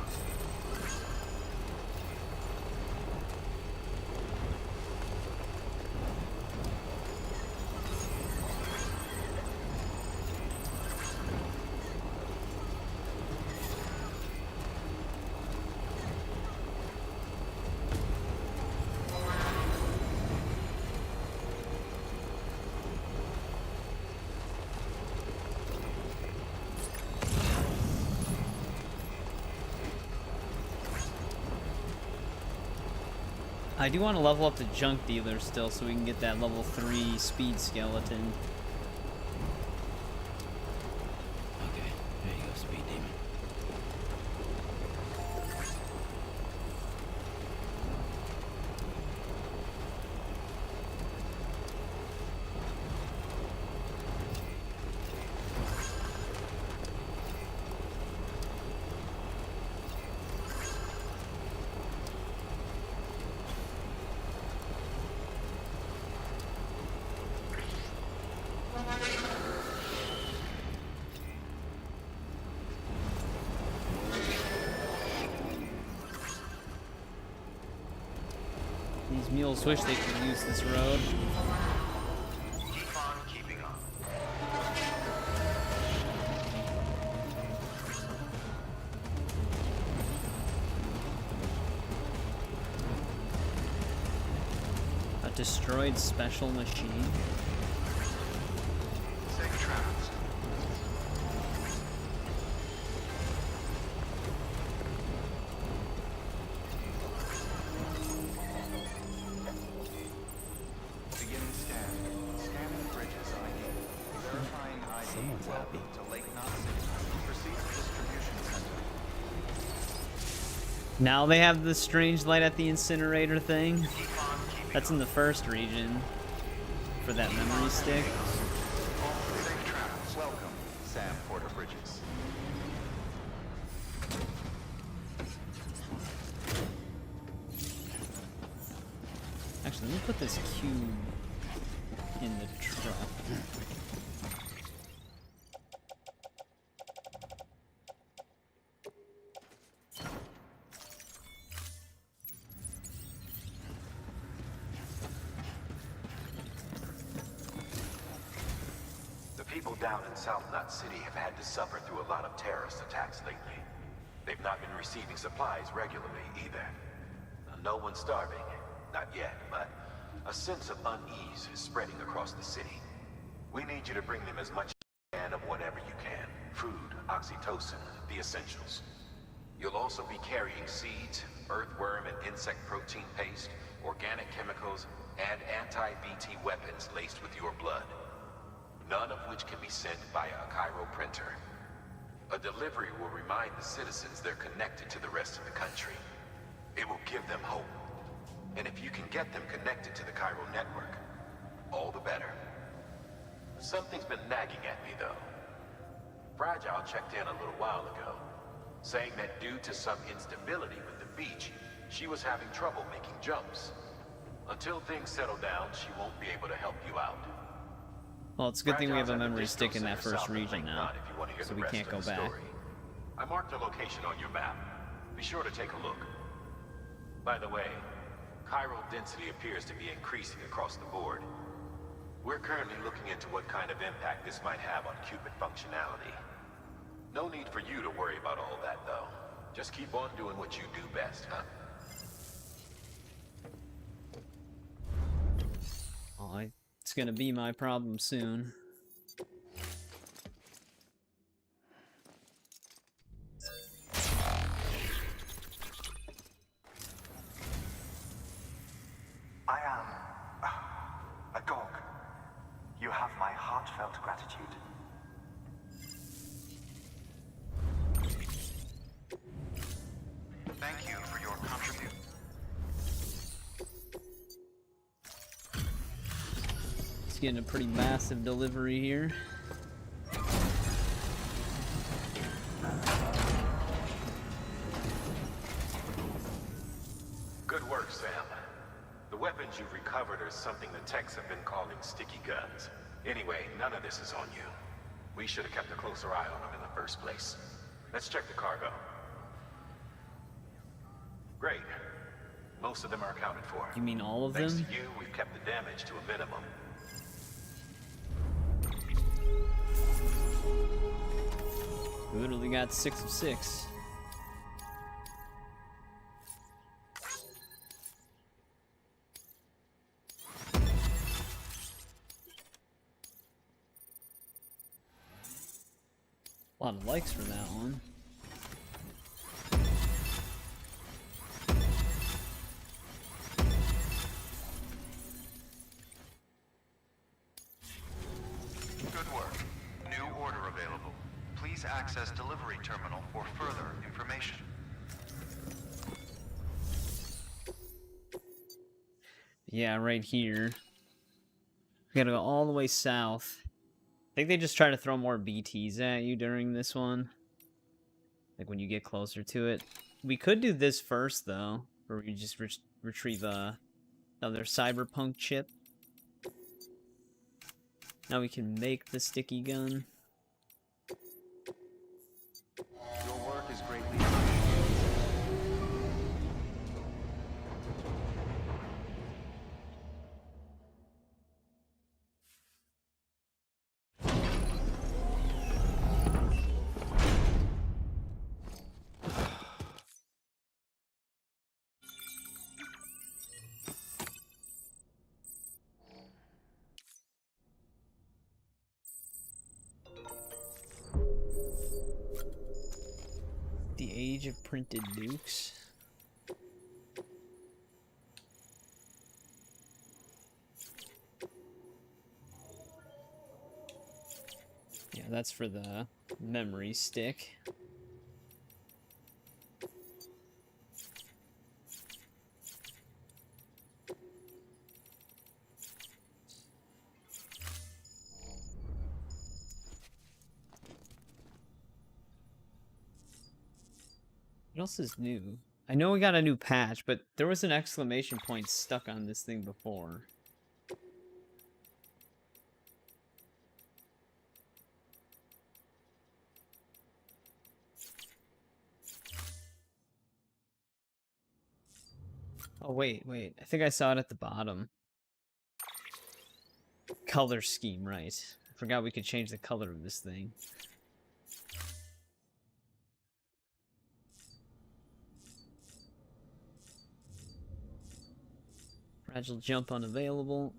I do want to level up the junk dealer still so we can get that level 3 speed skeleton. Okay, there you go, speed demon. These mules wish they could use this road. Keep on keeping on. A destroyed special machine. Safe travels. Beginning scan. Scanning bridges ID. Verifying ID. Someone's happy. To Lake Knot City. Proceed to distribution center. Now they have the strange light at the incinerator thing. Keep on keeping That's in the first region for that memory stick. Safe travels. Welcome, Sam Porter Bridges. So let me put this cube in the truck. The people down in South Knot City have had to suffer through a lot of terrorist attacks lately. They've not been receiving supplies regularly either. No one's starving, not yet, but a sense of unease is spreading across the city. We need you to bring them as much as you can of whatever you can. Food, oxytocin, the essentials. You'll also be carrying seeds, earthworm and insect protein paste, organic chemicals, and anti-BT weapons laced with your blood. None of which can be sent via a Cairo printer. A delivery will remind the citizens they're connected to the rest of the country. It will give them hope. And if you can get them connected to the Cairo network, all the better. Something's been nagging at me, though. Fragile checked in a little while ago, saying that due to some instability with the beach, she was having trouble making jumps. Until things settle down, she won't be able to help you out. Well, it's a good thing we have a Fragile's at the memory distro stick in that center first south of region Lake now, Knot if you want to hear so the we rest can't of go the back. story. I marked a location on your map. Be sure to take a look. By the way, chiral density appears to be increasing across the board. We're currently looking into what kind of impact this might have on Cupid functionality. No need for you to worry about all that, though. Just keep on doing what you do best, huh? Oh, it's gonna be my problem soon. I am a dog. You have my heartfelt gratitude. Thank you for your contribution. It's getting a pretty massive delivery here. Good work, Sam. The weapons you've recovered are something the techs have been calling sticky guns. Anyway, none of this is on you. We should have kept a closer eye on them in the first place. Let's check the cargo. Great. Most of them are accounted for. You mean all of Thanks them? to you, we've kept the damage to a minimum. We literally got 6 of 6. A lot of likes for that one. Good work. New order available. Please access delivery terminal for further information. Yeah, right here. We gotta go all the way south. I think they just try to throw more BTs at you during this one. Like when you get closer to it. We could do this first, though. Where we just retrieve another cyberpunk chip. Now we can make the sticky gun. Your work is greatly appreciated. The age of printed nukes. Yeah, that's for the memory stick. What else is new? I know we got a new patch, but there was an exclamation point stuck on this thing before. Oh, wait. I think I saw it at the bottom. Color scheme, right. I forgot we could change the color of this thing. Fragile jump unavailable.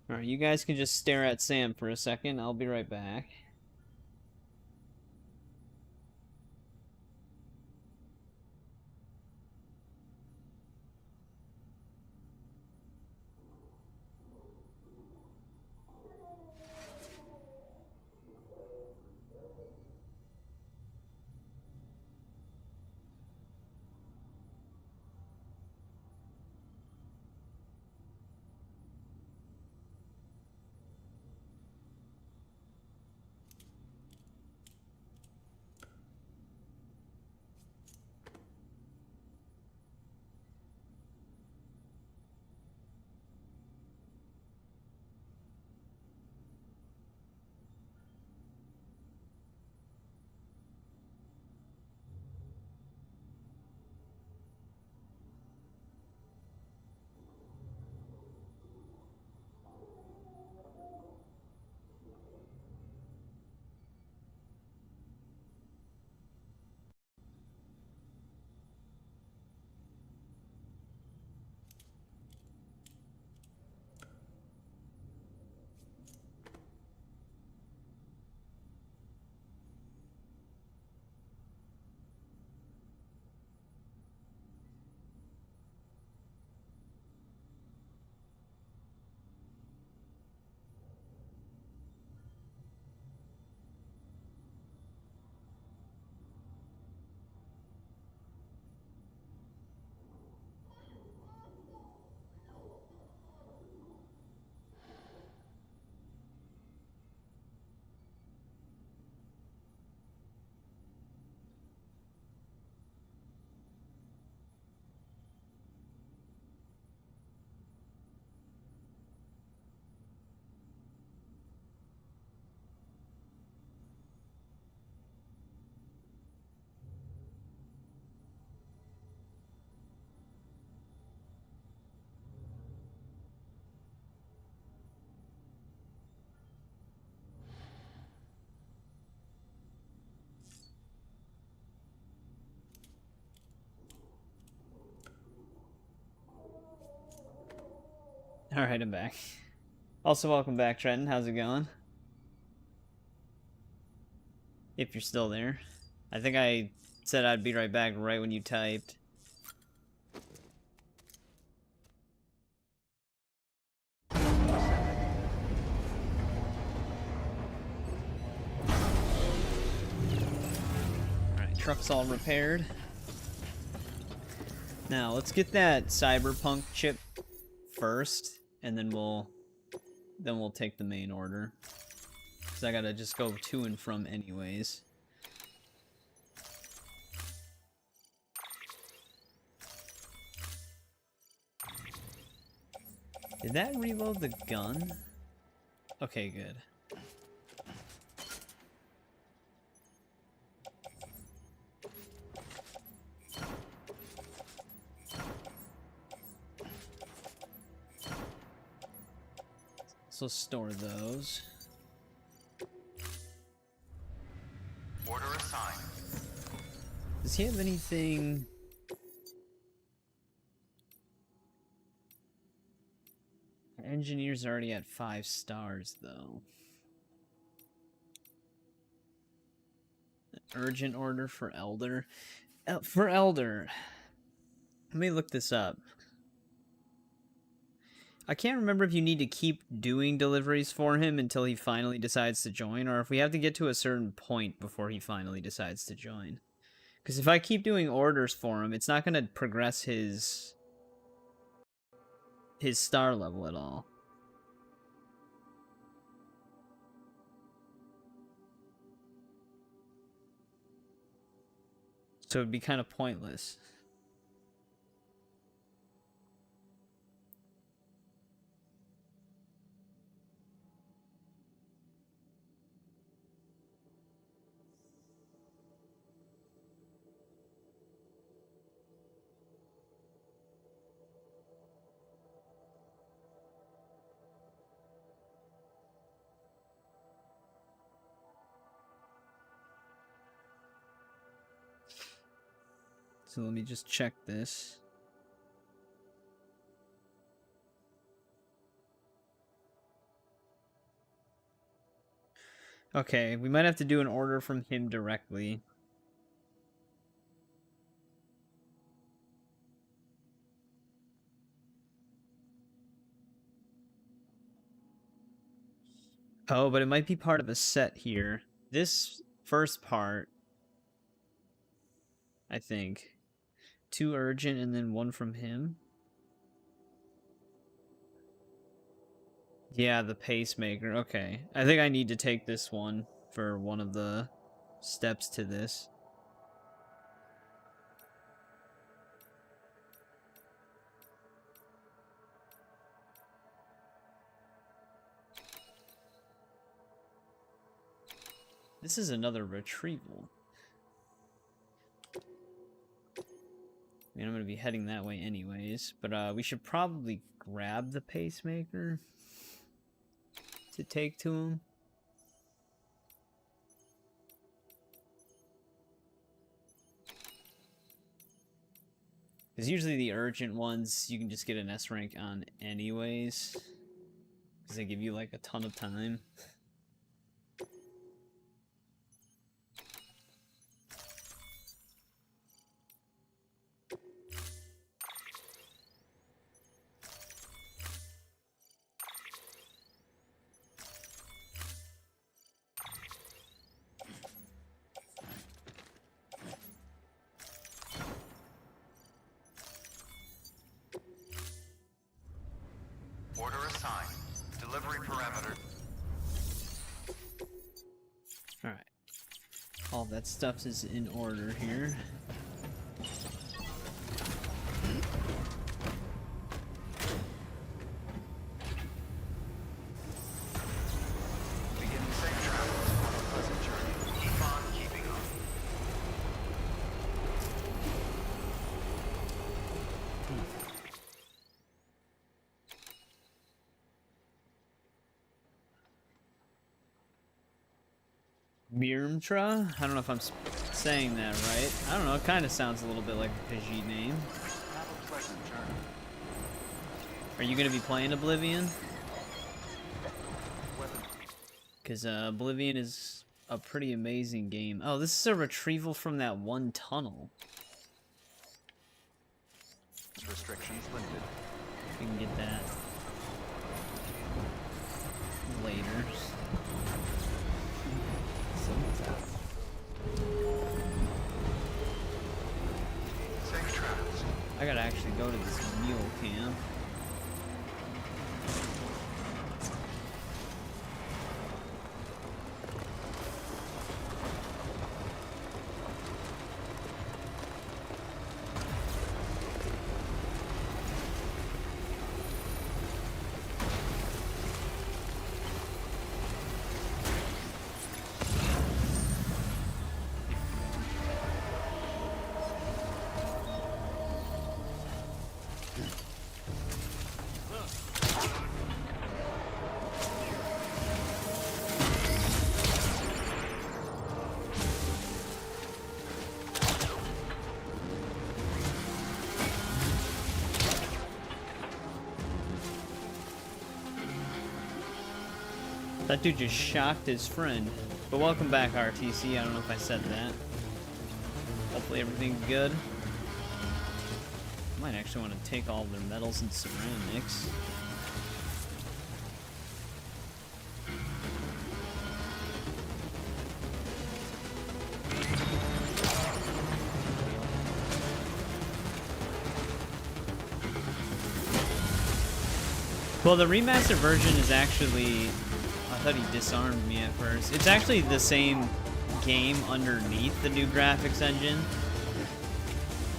Alright, you guys can just stare at Sam for a second. I'll be right back. Alright, I'm back. Also, welcome back, Trenton. How's it going? If you're still there. I think I said I'd be right back right when you typed. Alright, truck's all repaired. Now, let's get that cyberpunk chip first, and then we'll take the main order. Because I gotta just go to and from anyways. Did that reload the gun? Okay, good. So store those. Order assigned. Does he have anything? Our engineer's already at 5 stars, though. An urgent order for Elder. For Elder. Let me look this up. I can't remember if you need to keep doing deliveries for him until he finally decides to join, or if we have to get to a certain point before he finally decides to join. Because if I keep doing orders for him, it's not going to progress his his star level at all. So it'd be kind of pointless. So let me just check this. Okay, we might have to do an order from him directly. Oh, but it might be part of a set here. This first part, I think. 2 urgent and then 1 from him. Yeah, the pacemaker. Okay. I think I need to take this one for one of the steps to this. This is another retrieval. I mean, I'm going to be heading that way anyways, but we should probably grab the pacemaker to take to him. Because usually the urgent ones, you can just get an S rank on anyways. Because they give you like a ton of time. Order assigned. Delivery parameter. Alright. All that stuff is in order here. Begin safe travels on a pleasant journey. Keep on keeping on. Mirmtra? I don't know if I'm saying that right. I don't know, it kind of sounds a little bit like a Khajiit name. Have a pleasant journey. Are you going to be playing Oblivion? Weapon. Because Oblivion is a pretty amazing game. Oh, this is a retrieval from that one tunnel. Restrictions limited. We can get that later. Safe travels. I gotta actually go to this mule camp. That dude just shocked his friend. But welcome back, RTC. I don't know if I said that. Hopefully everything's good. I might actually want to take all their metals and ceramics. Well, the remastered version is actually... I thought he disarmed me at first. It's actually the same game underneath the new graphics engine.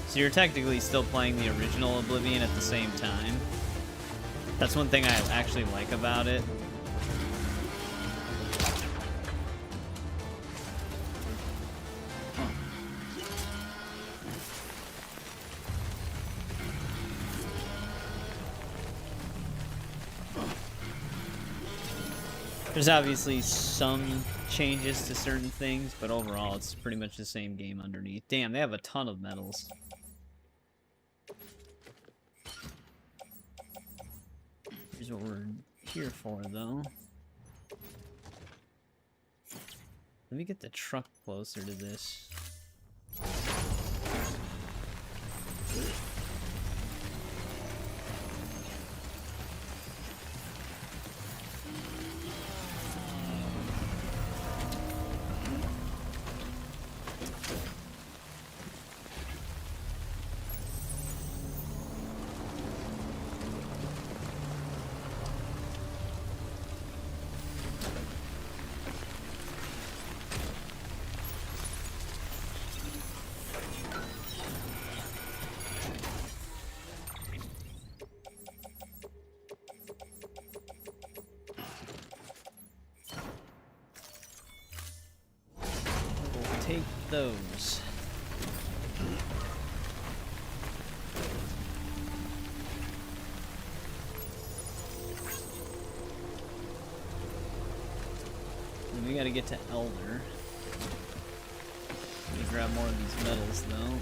So you're technically still playing the original Oblivion at the same time. That's one thing I actually like about it. There's obviously some changes to certain things, but overall it's pretty much the same game underneath. Damn, they have a ton of medals. Here's what we're here for, though. Let me get the truck closer to this. Take those. And we gotta get to Elder. Let me grab more of these medals, though.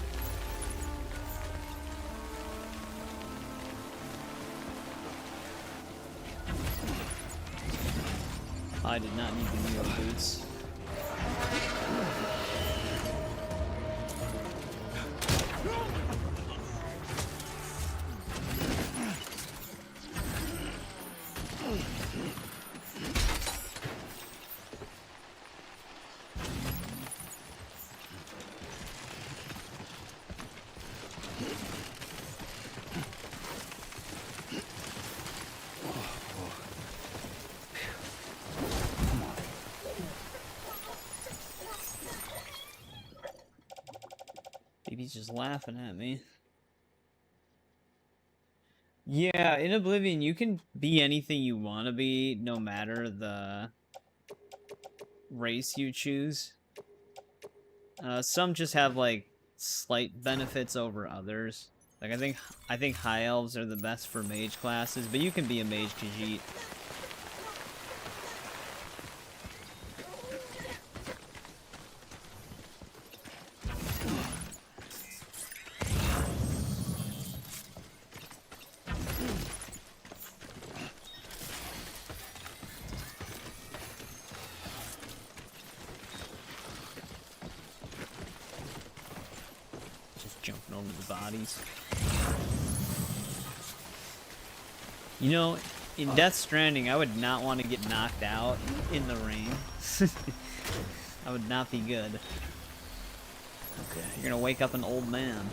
I did not need the Neo boots. He's just laughing at me. Yeah, in Oblivion, you can be anything you want to be, no matter the race you choose. Some just have, like, slight benefits over others. Like, I think High Elves are the best for mage classes, but you can be a mage Khajiit. Jumping over the bodies. You know, in Death Stranding, I would not want to get knocked out in the rain. That would not be good. Okay. You're gonna wake up an old man.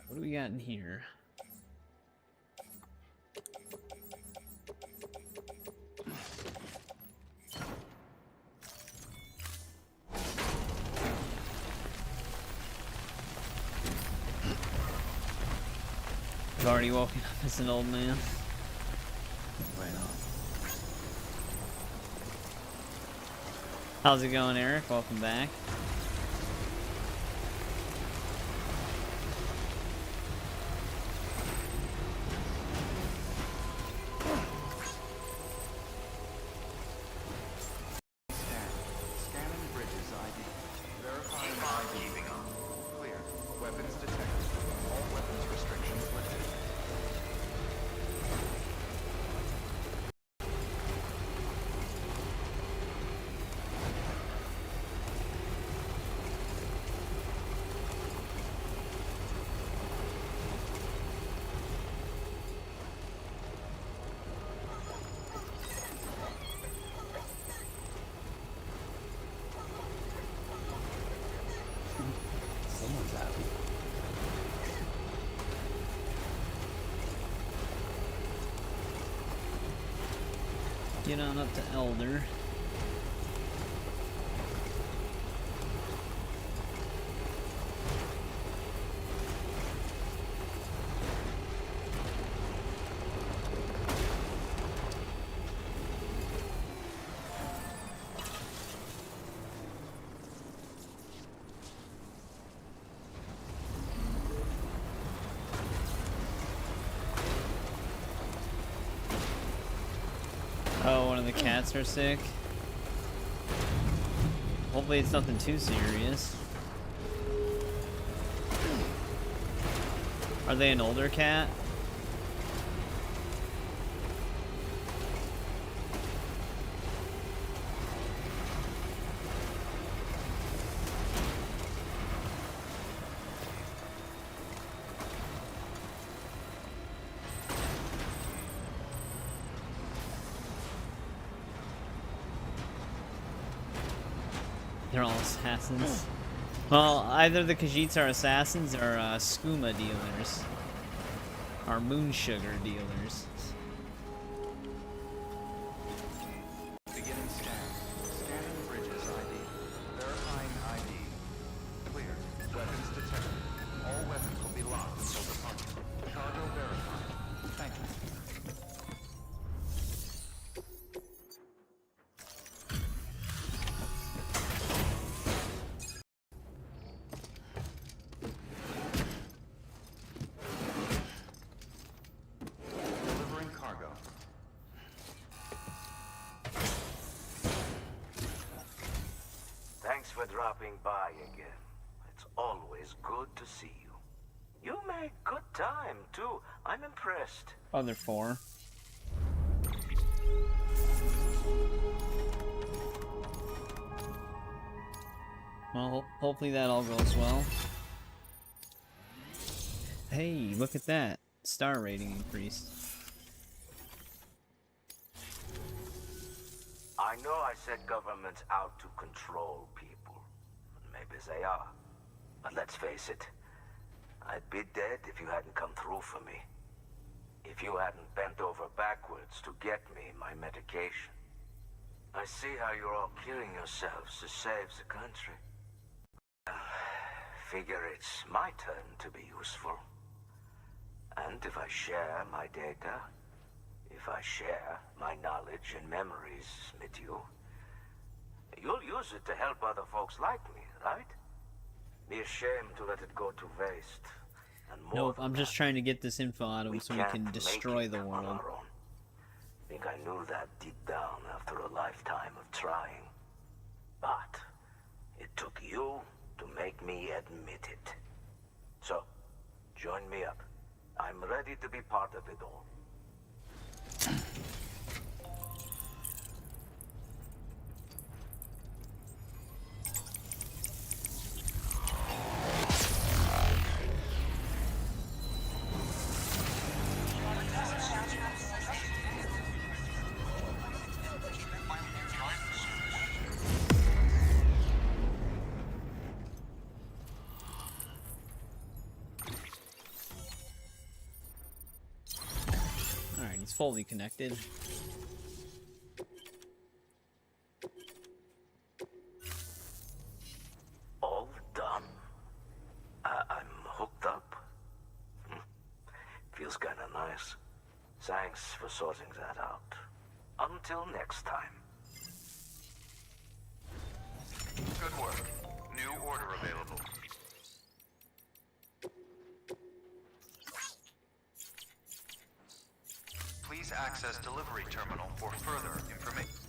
What do we got in here? I've already woken up as an old man. Right on. How's it going, Eric? Welcome back. Scanning bridges ID. Verifying ID. Clear. Weapons detected. All weapons restrictions lifted. get on up to Elder. Oh, one of the cats are sick. Hopefully it's nothing too serious. Are they an older cat? They're all assassins. Well, either the Khajiits are assassins or skooma dealers. Or moon sugar dealers. Beginning scan. Scanning bridges ID. Verifying ID. Clear. Weapons detected. All weapons will be locked until departure. Cargo verified. Thank you. Delivering cargo. Thanks for dropping by again. It's always good to see you. You make good time, too. I'm impressed. Other 4. Well, hopefully that all goes well. Hey, look at that. Star rating increased. I know I set governments out to control people. Maybe they are. But let's face it. I'd be dead if you hadn't come through for me. If you hadn't bent over backwards to get me my medication. I see how you're all killing yourselves to save the country. Figure it's my turn to be useful. And if I share my data, if I share my knowledge and memories with you, you'll use it to help other folks like me, right? Be ashamed to let it go to waste. And more Nope, than I'm just that, trying to get this info out of him so we can't can make destroy it the on world. our own. Think I knew that deep down after a lifetime of trying. But it took you to make me admit it. So, join me up. I'm ready to be part of it all. Alright, he's fully connected. All done. I'm hooked up. Feels kinda nice. Thanks for sorting that out. Until next time. Good work. New order available. Please access delivery terminal for further information.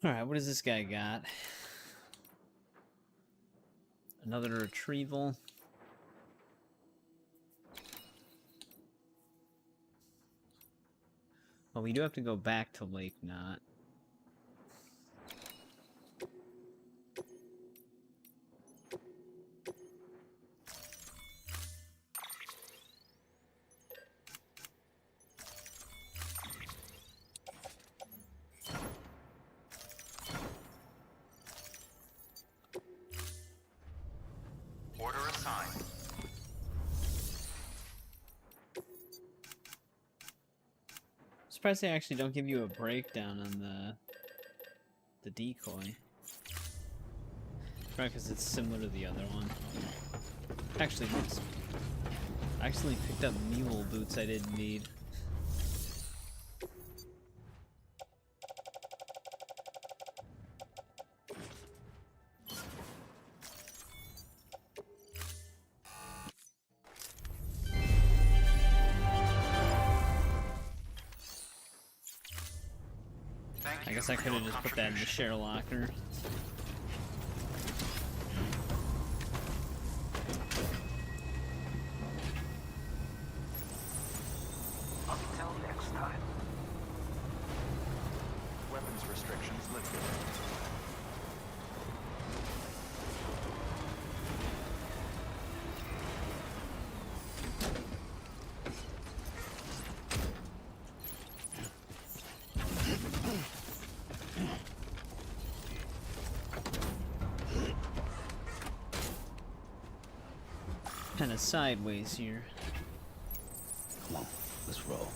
Alright, what does this guy got? Another retrieval. Well, we do have to go back to Lake Knot. Order assigned. surprised they actually don't give you a breakdown on the decoy. Right, because it's similar to the other one. Actually, I actually picked up mule boots I didn't need. I guess I could have just put that in the share locker. Until next time. Weapons restrictions lifted. Kind of sideways here. Come on, let's roll.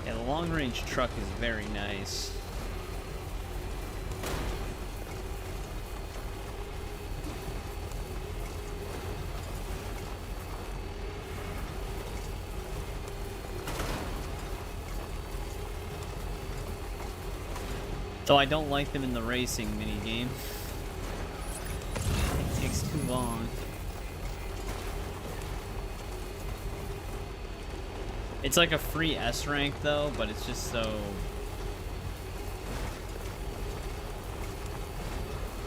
Yeah, the long-range truck is very nice. Though I don't like them in the racing minigame. It takes too long. It's like a free S rank though, but it's just so... I don't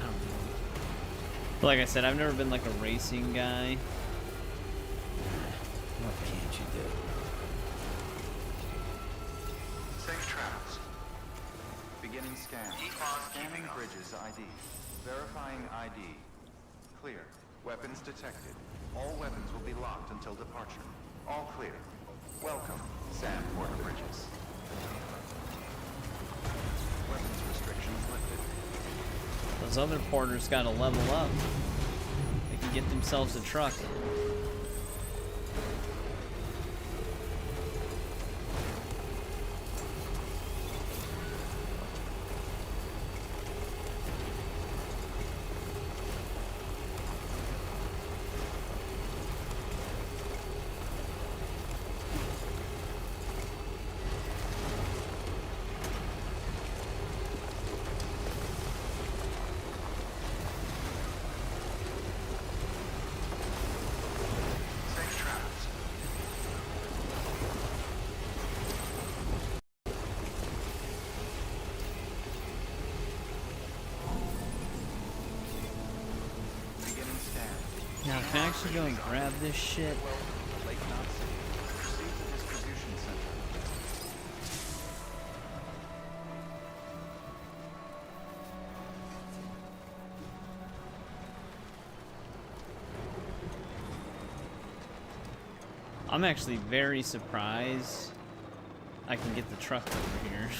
know. But like I said, I've never been like a racing guy. What can't you do? Safe travels. Beginning scan. Scanning bridges ID. Verifying ID. Clear. Weapons detected. All weapons will be locked until departure. All clear. Welcome, Sam Porter Bridges. Weapons restrictions lifted. Those other porters gotta level up. They can get themselves a truck. Safe travels. Beginning scan. Now, can I actually go and grab this shit? Lake Knot City. Proceed to distribution center. I'm actually very surprised I can get the truck over here.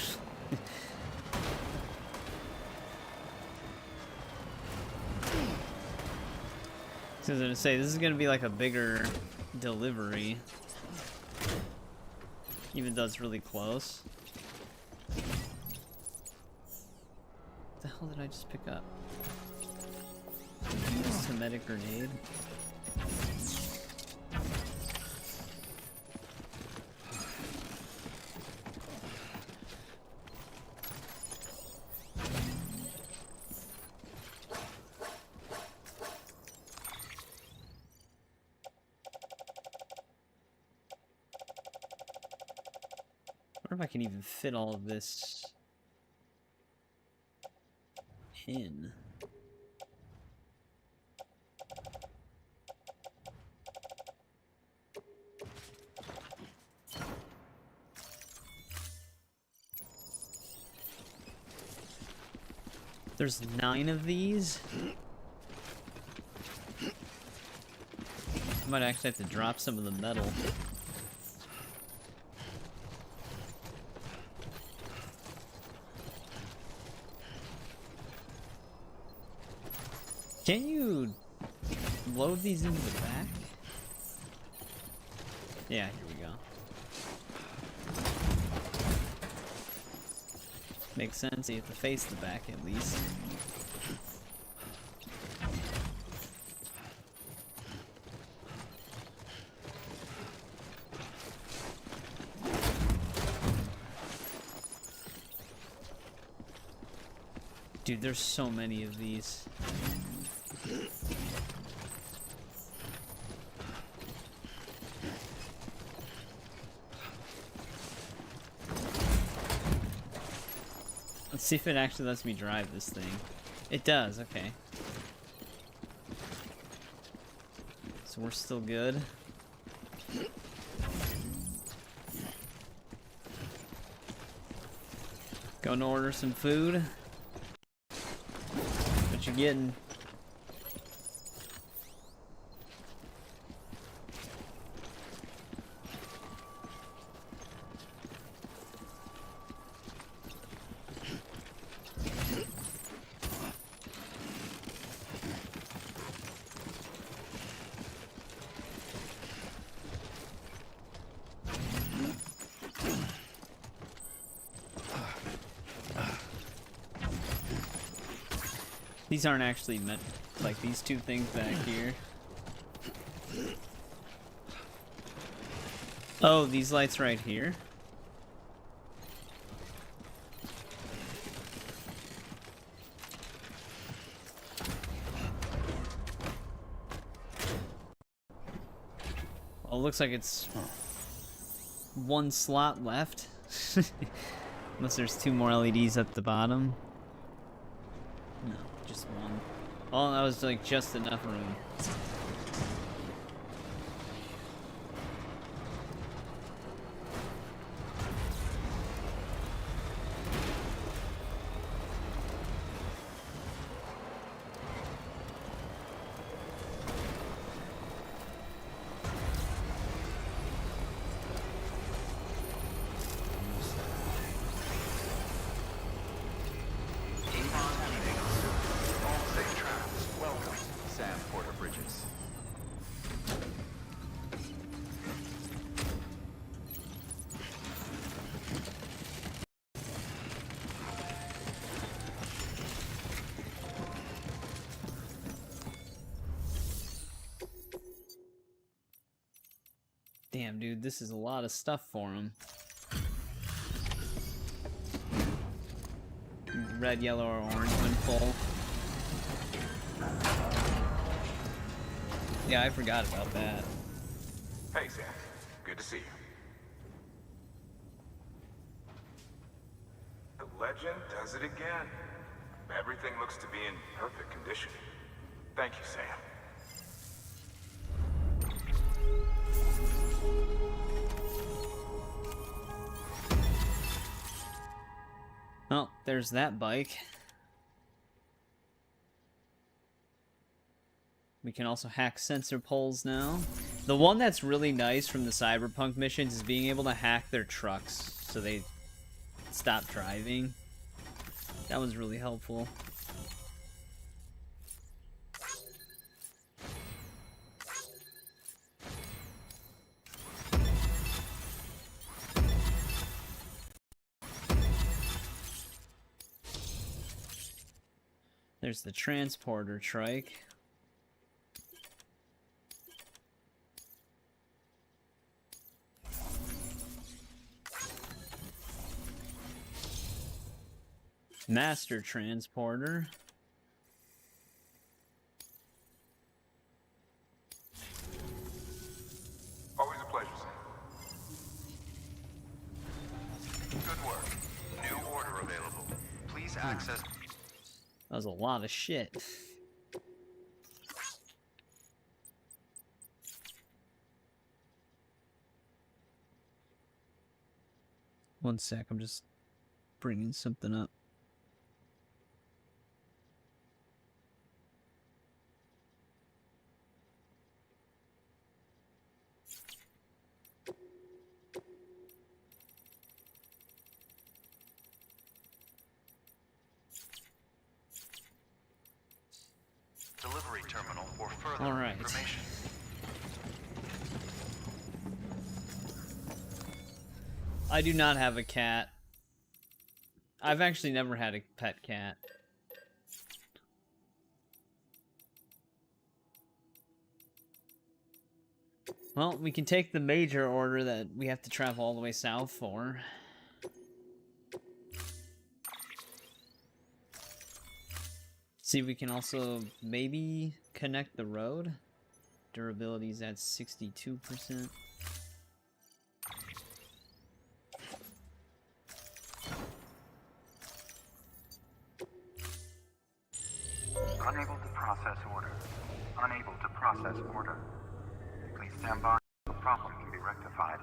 So I was gonna say, this is gonna be like a bigger delivery. Even though it's really close. What the hell did I just pick up? Semitic grenade? if I can even fit all of this in. There's 9 of these. I might actually have to drop some of the metal. Can you load these into the back? Yeah, here we go. Makes sense, you have to face the back at least. Dude, there's so many of these. Let's see if it actually lets me drive this thing. It does, okay. So we're still good. Going to order some food. What you getting? These aren't actually meant, like these 2 things back here. Oh, these lights right here? Well, it looks like it's 1 slot left. Unless there's 2 more LEDs at the bottom. No, just 1. Oh, that was like just enough room. Damn, dude, this is a lot of stuff for him. Red, yellow, or orange when full. Yeah, I forgot about that. Hey, Sam. Good to see you. The legend does it again. Everything looks to be in perfect condition. Thank you, Sam. Oh, there's that bike. We can also hack sensor poles now. The one that's really nice from the Cyberpunk missions is being able to hack their trucks so they stop driving. That was really helpful. There's the transporter trike. Master transporter. Always a pleasure, Sam. to access. That was a lot of shit. One sec, I'm just bringing something up. Delivery terminal for further All right. information. I do not have a cat. I've actually never had a pet cat. Well, we can take the major order that we have to travel all the way south for. See if we can also maybe connect the road. Durability's at 62%. Unable to process order. Unable to process order. Please stand by. The problem can be rectified.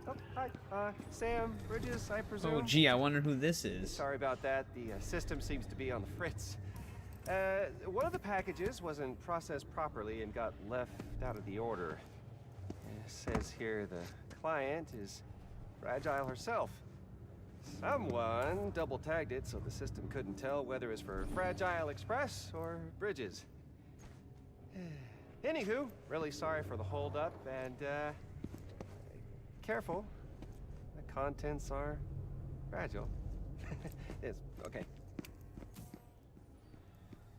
Oh, hi. Sam, Bridges, I presume? Oh, gee, I wonder who this is. Sorry about that. The system seems to be on the fritz. One of the packages wasn't processed properly and got left out of the order. It says here the client is Fragile herself. Someone double-tagged it so the system couldn't tell whether it's for Fragile Express or Bridges. Anywho, really sorry for the holdup, and careful. The contents are fragile. It's okay.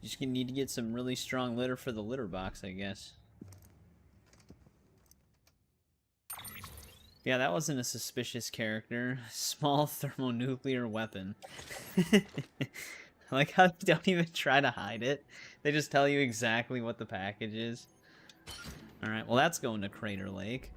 Just gonna need to get some really strong litter for the litter box, I guess. Yeah, that wasn't a suspicious character. Small thermonuclear weapon. Like how they don't even try to hide it. They just tell you exactly what the package is. Alright, well that's going to Crater Lake.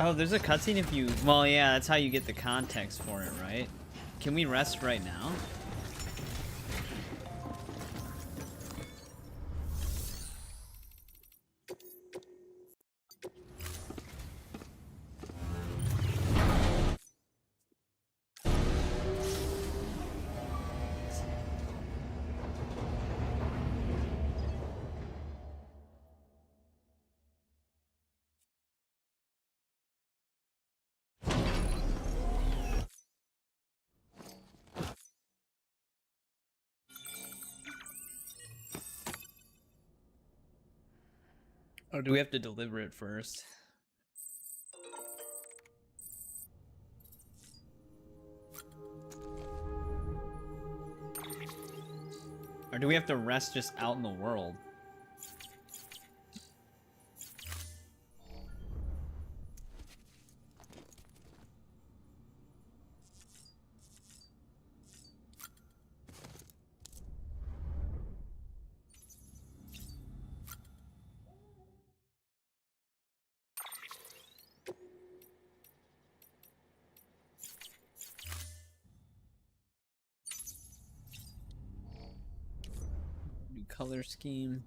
Oh, there's a cutscene if you... Well, yeah, that's how you get the context for it, right? Can we rest right now? Or do we have to deliver it first? Or do we have to rest just out in the world? New color scheme.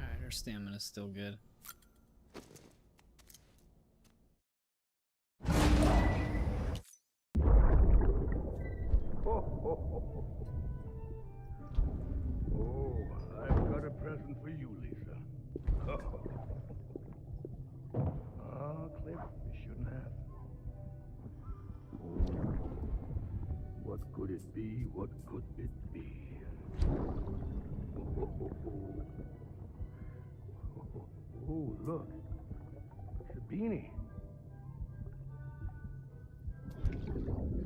Alright, our stamina's still good. Oh, I've got a present for you, Lisa. Cliff, you shouldn't have. Oh, what could it be What could it be? Oh, look. It's a beanie.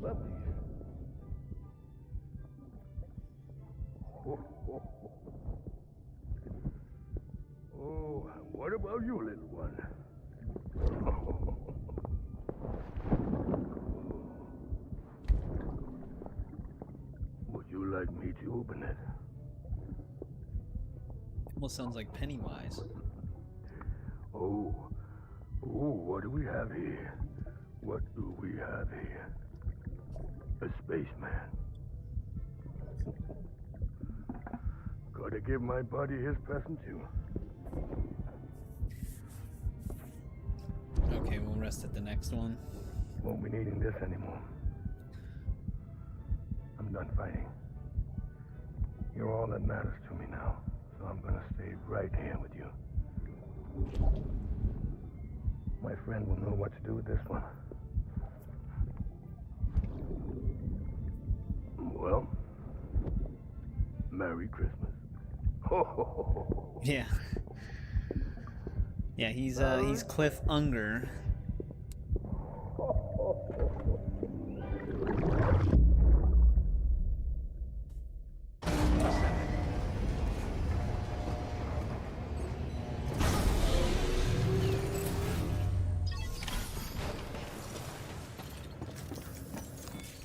Lovely. Oh, what about you, little one? Would you like me to open it? Almost sounds like Pennywise. Oh, what do we have here? What do we have here? A spaceman. Gotta give my buddy his present too. Okay, we'll rest at the next one. Won't be needing this anymore. I'm done fighting. You're all that matters to me now, so I'm gonna stay right here with you. My friend will know what to do with this one. Well, Merry Christmas. Ho, ho, ho, ho. Yeah. Yeah, he's Cliff Unger.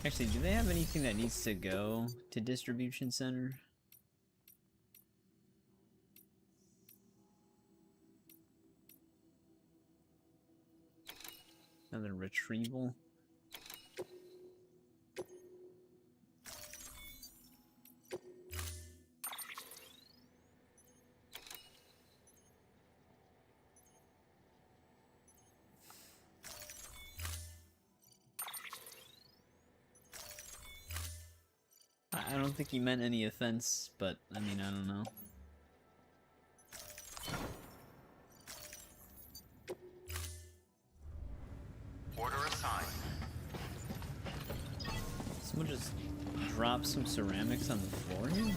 Actually, do they have anything that needs to go to distribution center? Another retrieval. I don't think he meant any offense, but I mean, I don't know. Order assigned. Someone just dropped some ceramics on the floor here?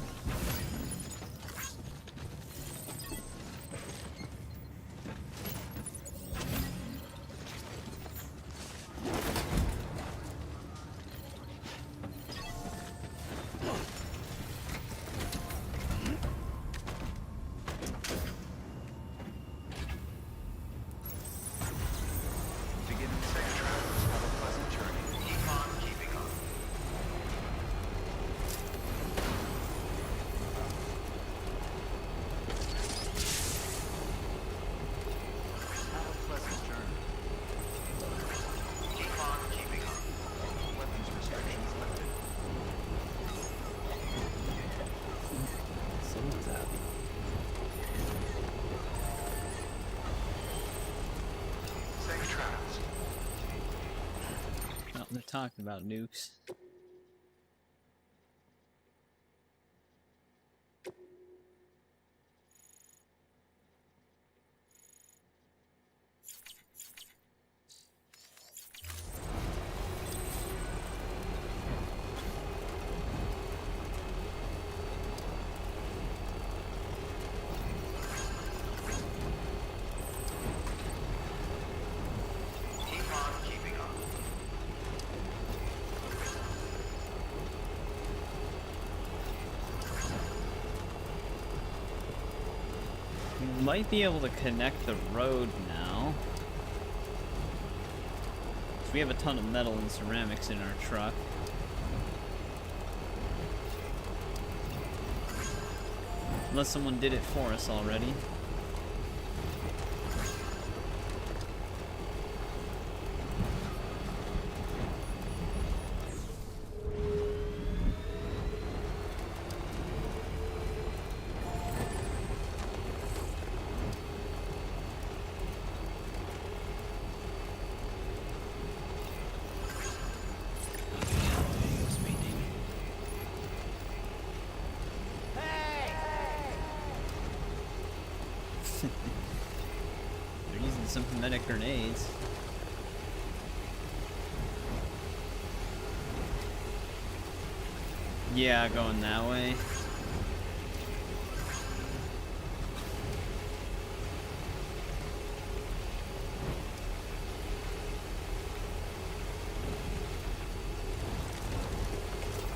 Beginning safe travels. Have a pleasant journey. Keep on keeping on. Have a pleasant journey. Keep on keeping on. Weapons restrictions lifted. Someone's happy. Safe travels. Oh, they're talking about nukes. Keep on keeping on. We might be able to connect the road now. We have a ton of metal and ceramics in our truck. Unless someone did it for us already. They're using some kinetic grenades. Yeah, going that way.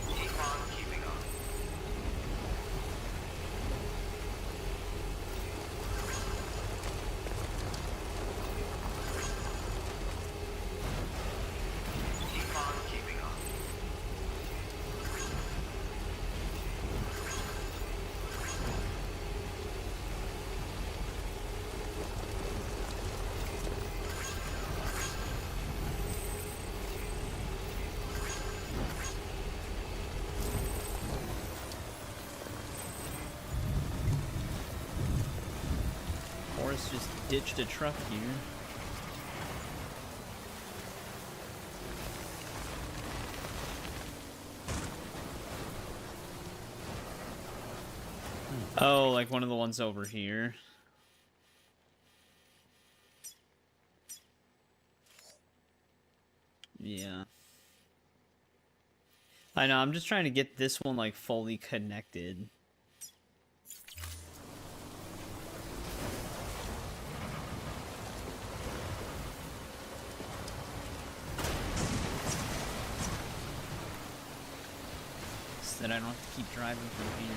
Keep on keeping on. Keep on keeping on. Forrest just ditched a truck here. Oh, like one of the ones over here. Yeah. I know, I'm just trying to get this one like fully connected. So that I don't have to keep driving through here.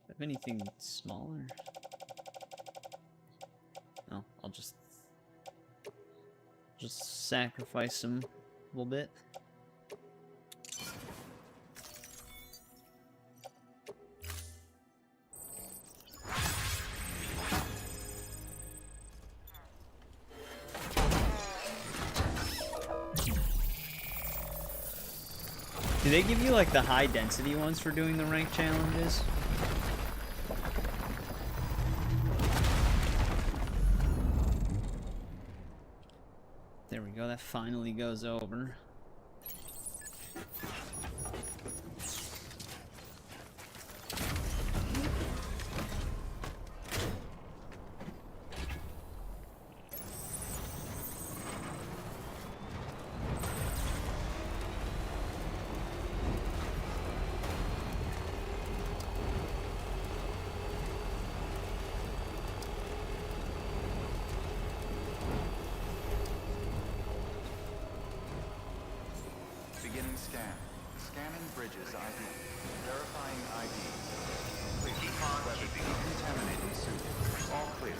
Have anything smaller? No, I'll just sacrifice them a little bit. Do they give you like the high density ones for doing the rank challenges? There we go, that finally goes over. Beginning scan. Scanning bridges ID. Verifying ID. Clear. Keep on keeping on. Contaminating suit. All clear.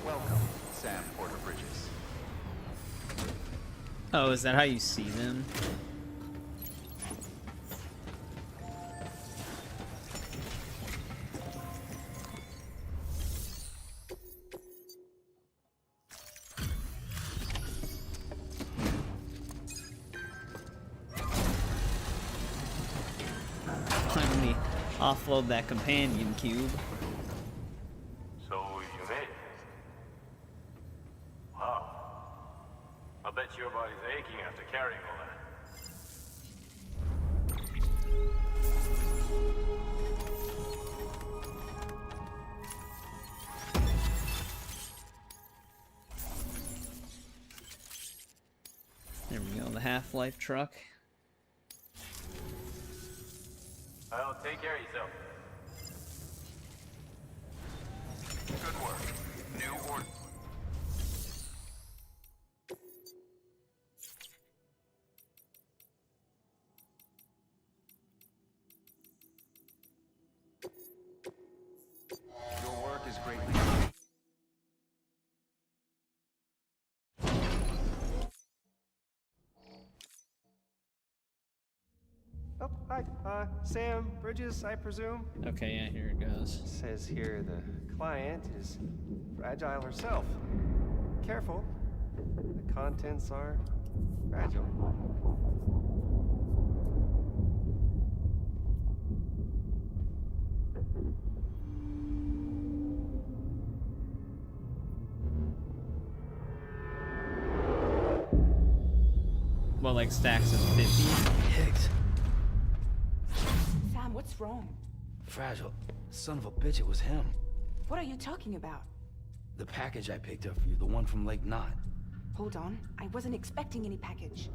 Welcome, Sam Porter Bridges. Oh, is that how you see them? Finally offload that companion cube. So you made it. Wow. I bet your body's aching after carrying all that. There we go, the Half-Life truck. Well, take care of yourself. Good work. New order. Your work is greatly. Oh, hi. Sam Bridges, I presume? Okay, yeah, here it goes. Says here the client is fragile herself. Careful. The contents are Fragile. Well, like stacks of 50. Higgs. Sam, what's wrong? Fragile. Son of a bitch, it was him. What are you talking about? The package I picked up for you, the one from Lake Knot. Hold on, I wasn't expecting any package.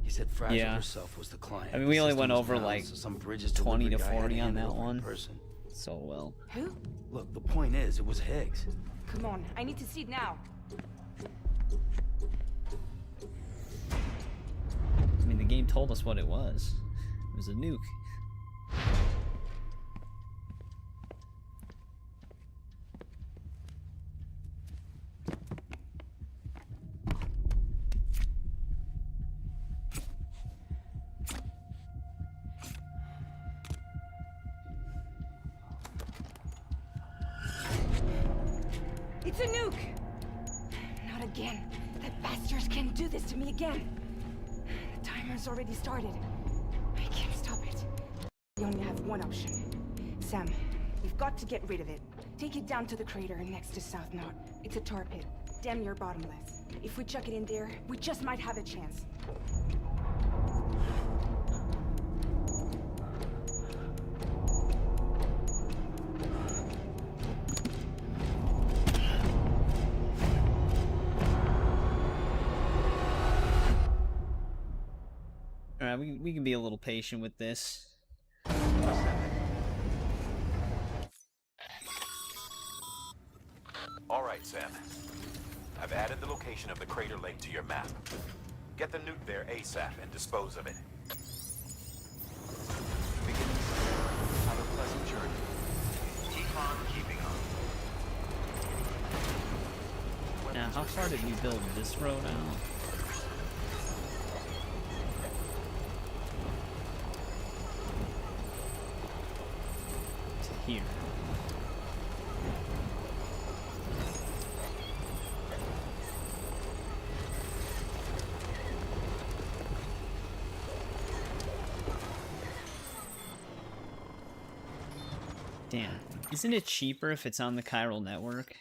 He said Fragile Yeah. herself was the client. I mean, we only System went was over down, like so some bridges 20 to delivery guy had 40 on hand it that over in one. person. So well. Who? Look, the point is, it was Higgs. Come on, I need to see it now. I mean, the game told us what it was. It was a nuke. It's a nuke! Not again. That bastards can't do this to me again. The timer's already started. I can't stop it. We only have one option. Sam, we've got to get rid of it. Take it down to the crater next to South Knot. It's a tar pit, damn near bottomless. If we chuck it in there, we just might have a chance. Alright, we can be a little patient with this. All right, Sam. I've added the location of the crater lake to your map. Get the nuke there ASAP and dispose of it. Beginning. Have a pleasant journey. Keep on keeping on. Now, how far did we build this road out? To here. Damn. Isn't it cheaper if it's on the chiral network?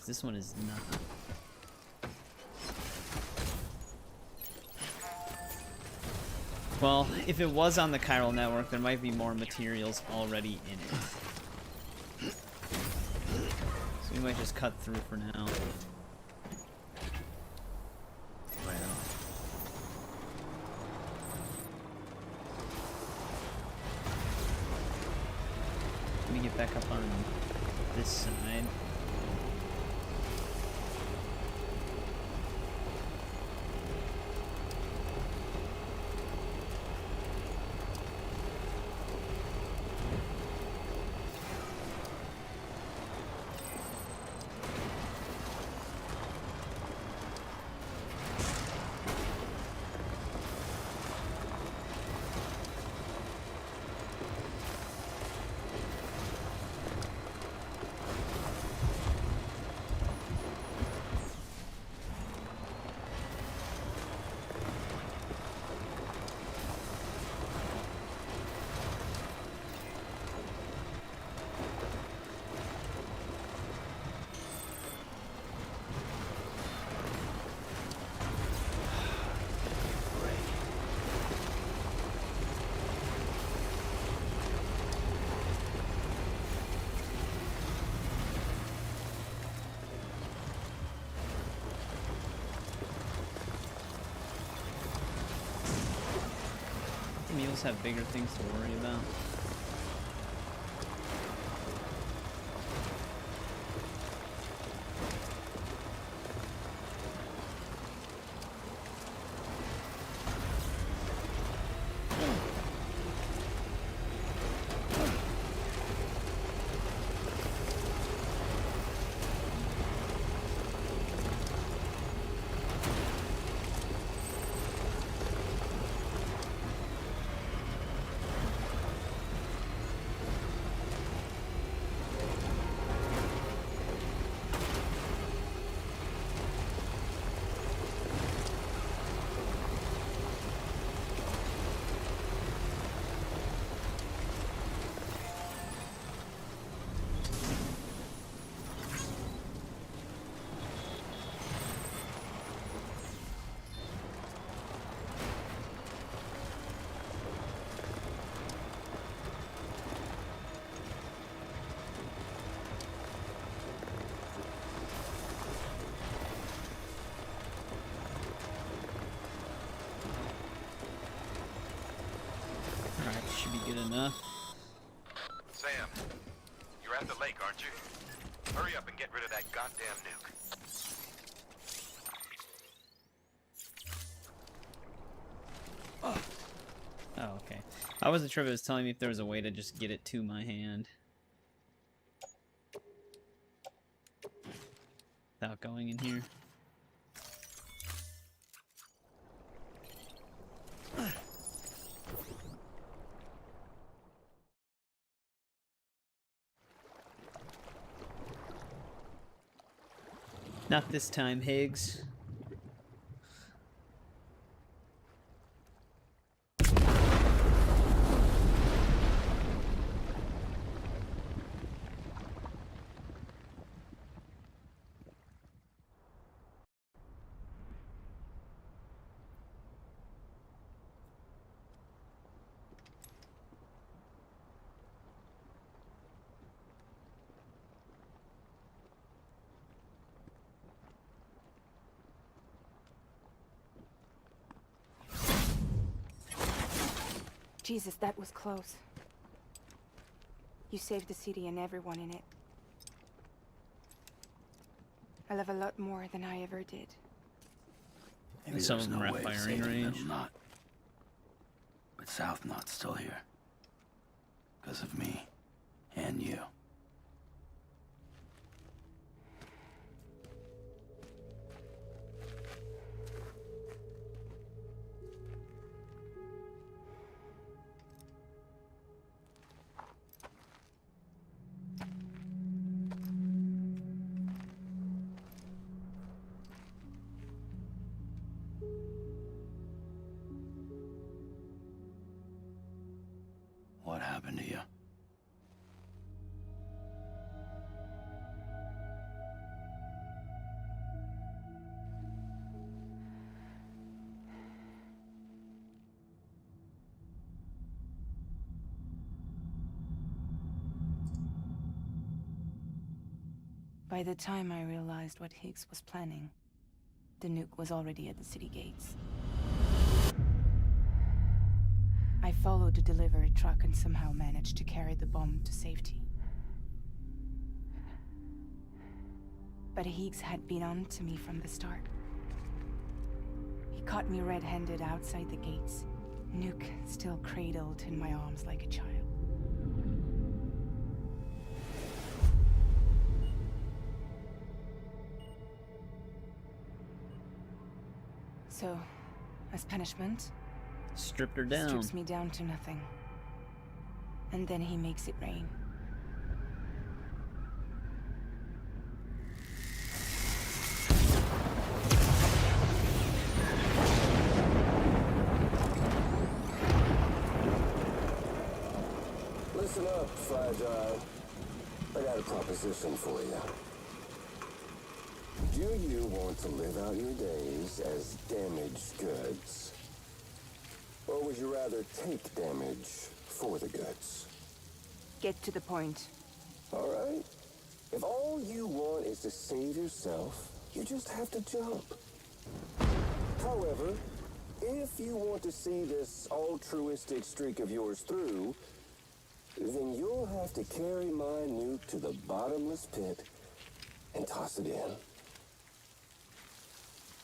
This one is not. Well, if it was on the chiral network, there might be more materials already in it. So we might just cut through for now. Let me get back up on this side. Mules have bigger things to worry about. should be good enough. Sam, you're at the lake, aren't you? Hurry up and get rid of that goddamn nuke. Oh, okay. I wasn't sure if it was telling me if there was a way to just get it to my hand without going in here. Not this time, Higgs. Jesus, that was close. You saved the city and everyone in it. I love a lot more than I ever did. Maybe Some there's of them no are at way of firing saving range. Middle Knot. But South Knot's still here. Because of me. And you. What happened to you? By the time I realized what Higgs was planning, the nuke was already at the city gates. I followed the delivery truck and somehow managed to carry the bomb to safety. But Higgs had been on to me from the start. He caught me red-handed outside the gates, nuke still cradled in my arms like a child. So, as punishment, Stripped her down. strips me down to nothing. And then he makes it rain. Listen up, Fragile. I got a proposition for you. Do you want to live out your days as damaged goods? Or would you rather take damage for the goods? Get to the point. All right. If all you want is to save yourself, you just have to jump. However, if you want to see this altruistic streak of yours through, then you'll have to carry my nuke to the bottomless pit and toss it in.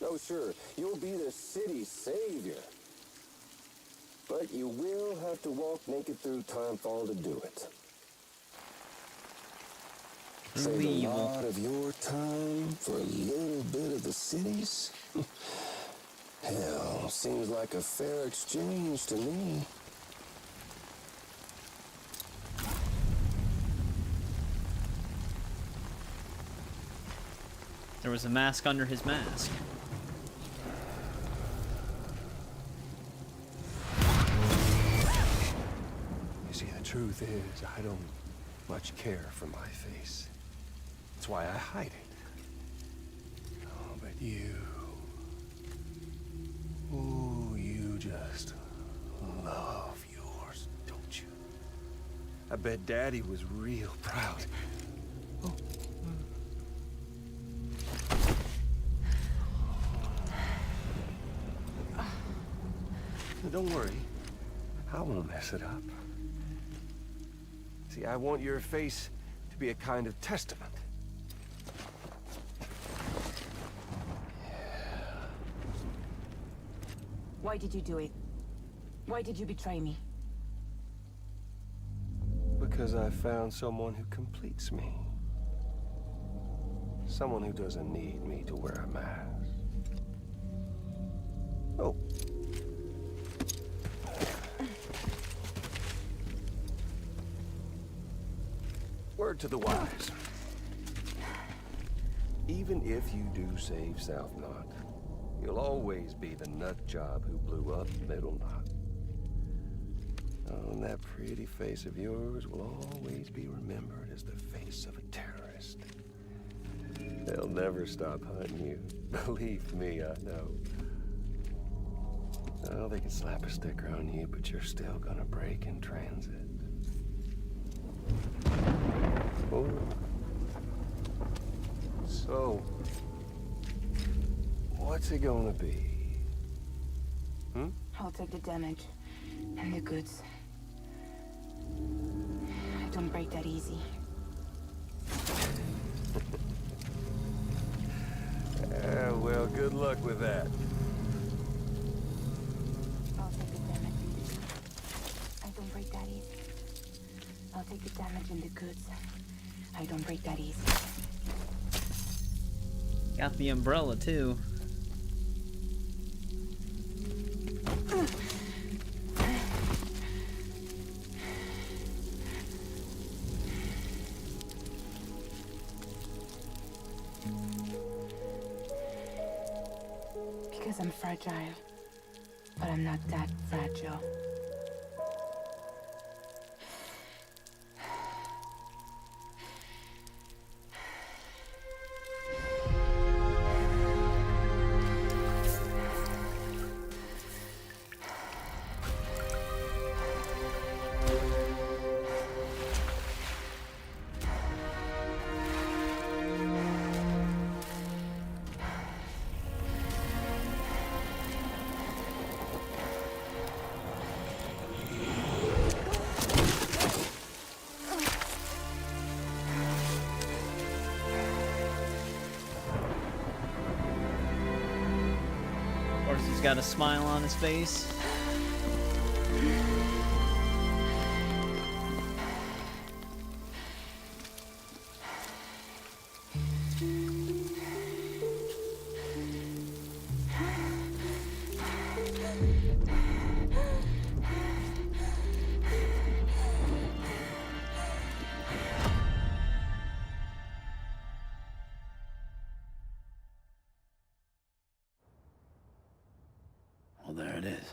Oh, sure, you'll be the city's savior. But you will have to walk naked through Timefall to do it. Save a lot of your time for a little bit of the city's? Hell, seems like a fair exchange to me. There was a mask under his mask. You see, the truth is, I don't much care for my face. That's why I hide it. Oh, but you... Ooh, you just love yours, don't you? I bet Daddy was real proud. Oh. Don't worry. I won't mess it up. See, I want your face to be a kind of testament. Why did you do it? Why did you betray me? Because I found someone who completes me. Someone who doesn't need me to wear a mask. Oh. Word to the wise. Even if you do save South Knot, you'll always be the nut job who blew up Middle Knot. Oh, and that pretty face of yours will always be remembered as the face of a terrorist. They'll never stop hunting you. Believe me, I know. Oh, they can slap a sticker on you, but you're still gonna break in transit. Oh. So, what's it gonna be? Hmm? I'll take the damage and the goods. I don't break that easy. Well, good luck with that. I'll take the damage and the goods. I don't break that easy. I'll take the damage and the goods. I don't break that easy. Got the umbrella too. Because I'm fragile. But I'm not that fragile. Of course, he's got a smile on his face. Well, there it is.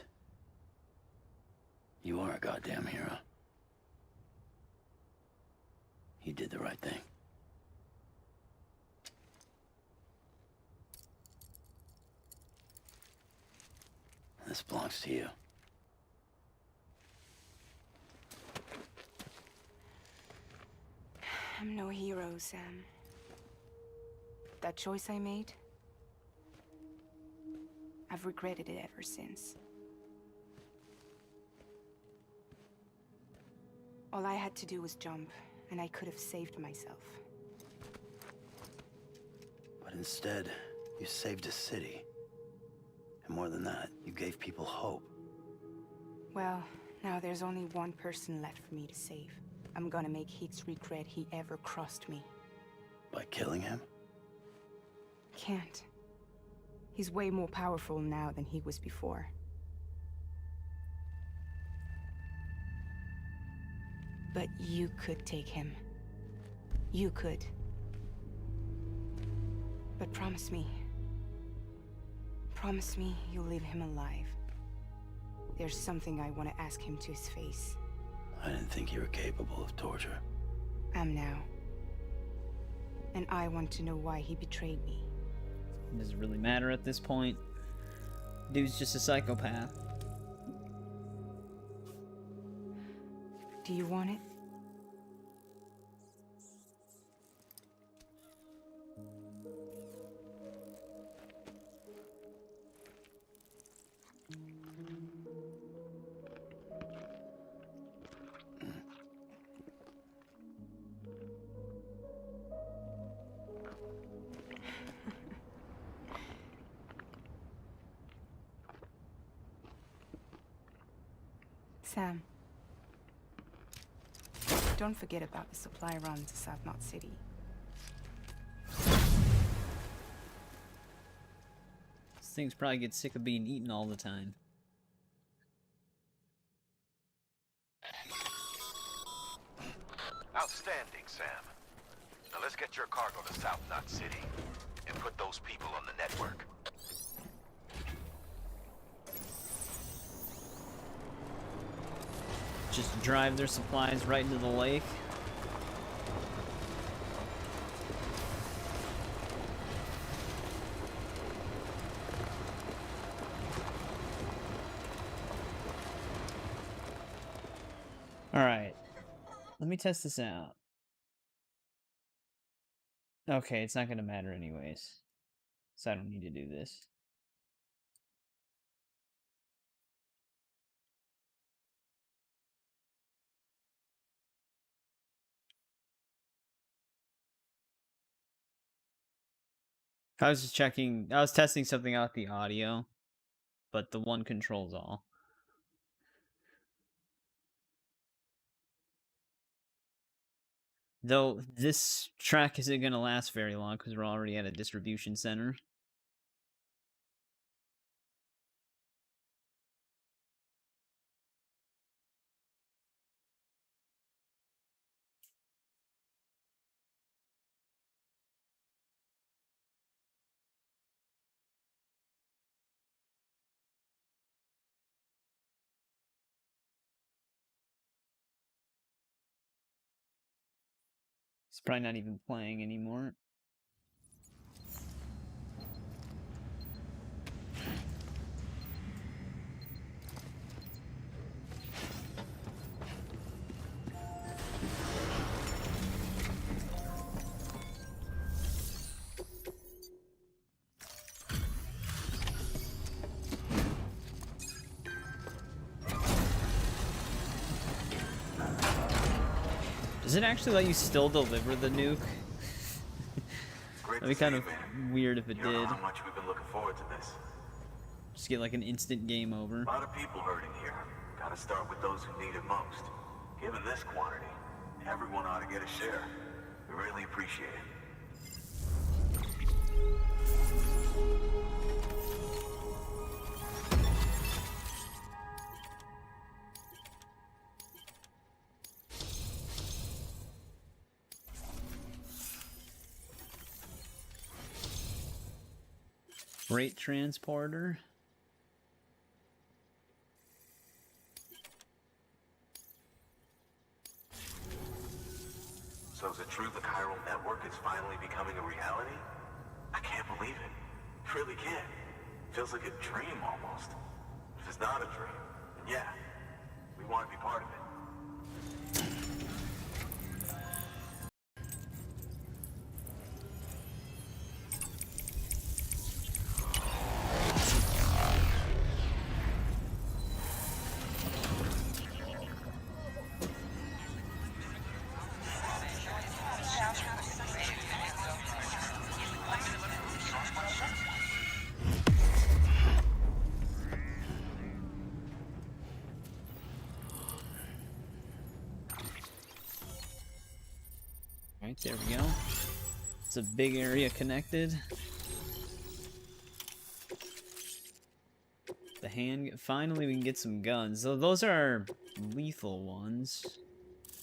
You are a goddamn hero. You did the right thing. This belongs to you. I'm no hero, Sam. That choice I made, I've regretted it ever since. All I had to do was jump, and I could have saved myself. But instead, you saved a city. And more than that, you gave people hope. Well, now there's only one person left for me to save. I'm gonna make Hicks regret he ever crossed me. By killing him? Can't. He's way more powerful now than he was before. But you could take him. You could. But promise me. Promise me you'll leave him alive. There's something I want to ask him to his face. I didn't think you were capable of torture. Am now. And I want to know why he betrayed me. It doesn't really matter at this point. Dude's just a psychopath. Do you want it? Sam. Don't forget about the supply run to South Knot City. These things probably get sick of being eaten all the time. Outstanding, Sam. Now let's get your cargo to South Knot City and put those people on the network. Just drive their supplies right into the lake. Alright. Let me test this out. Okay, it's not gonna matter anyways. So I don't need to do this. I was just checking, I was testing something out the audio, but the one controls all. Though this track isn't going to last very long because we're already at a distribution center. It's probably not even playing anymore. Does it actually let you still deliver the nuke? That'd be kind of weird if it did. You don't know how much we've been looking forward to this. Just get like an instant game over. A lot of people hurting here. Gotta start with those who need it most. Given this quantity, everyone ought to get a share. We really appreciate it. Freight transporter. So is it true the chiral network is finally becoming a reality? I can't believe it. Really can't. Feels like a dream almost. If it's not a dream, then yeah, we want to be part of it. Right, there we go. It's a big area connected. The hand, finally we can get some guns. So those are lethal ones,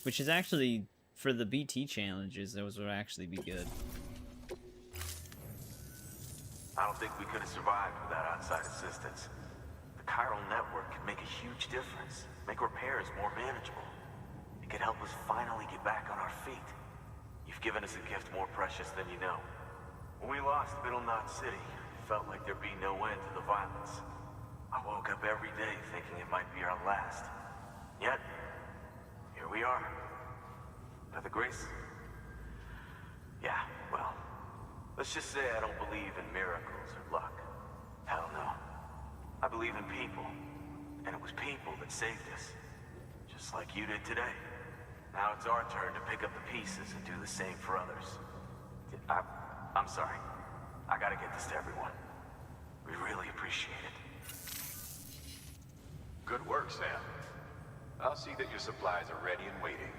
which is actually, for the BT challenges, those would actually be good. I don't think we could have survived without outside assistance. The chiral network could make a huge difference, make repairs more manageable. It could help us finally get back on our feet. You've given us a gift more precious than you know. When we lost Middle Knot City, it felt like there'd be no end to the violence. I woke up every day thinking it might be our last. Yet, here we are. By the grace... Yeah, well, let's just say I don't believe in miracles or luck. Hell no. I believe in people. And it was people that saved us. Just like you did today. Now it's our turn to pick up the pieces and do the same for others. I'm sorry. I gotta get this to everyone. We really appreciate it. Good work, Sam. I'll see that your supplies are ready and waiting.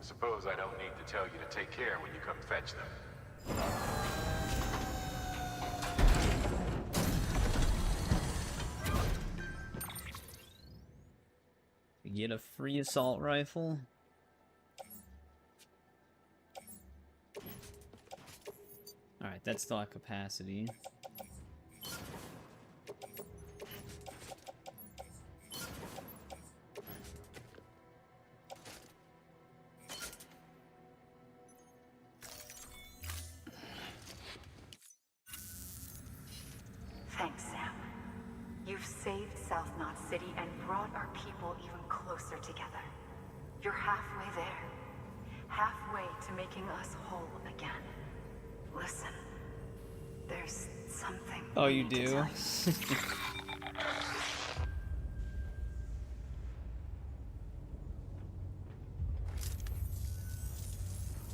I suppose I don't need to tell you to take care when you come fetch them. We get a free assault rifle. Alright, that's still at capacity. Thanks, Sam. You've saved South Knot City and brought our people even closer together. You're halfway there. Halfway to making us whole again. Listen, there's something. Oh, you do?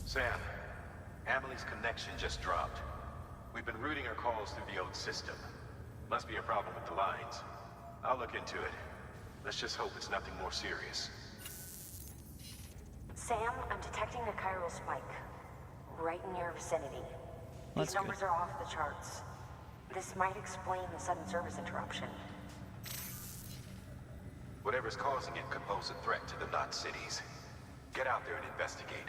Sam, Amelie's connection just dropped. We've been routing her calls through the old system. Must be a problem with the lines. I'll look into it. Let's just hope it's nothing more serious. Sam, I'm detecting a chiral spike. Right in your vicinity. These numbers are off the charts. This might explain the sudden service interruption. Whatever's causing it could pose a threat to the Knot cities. Get out there and investigate.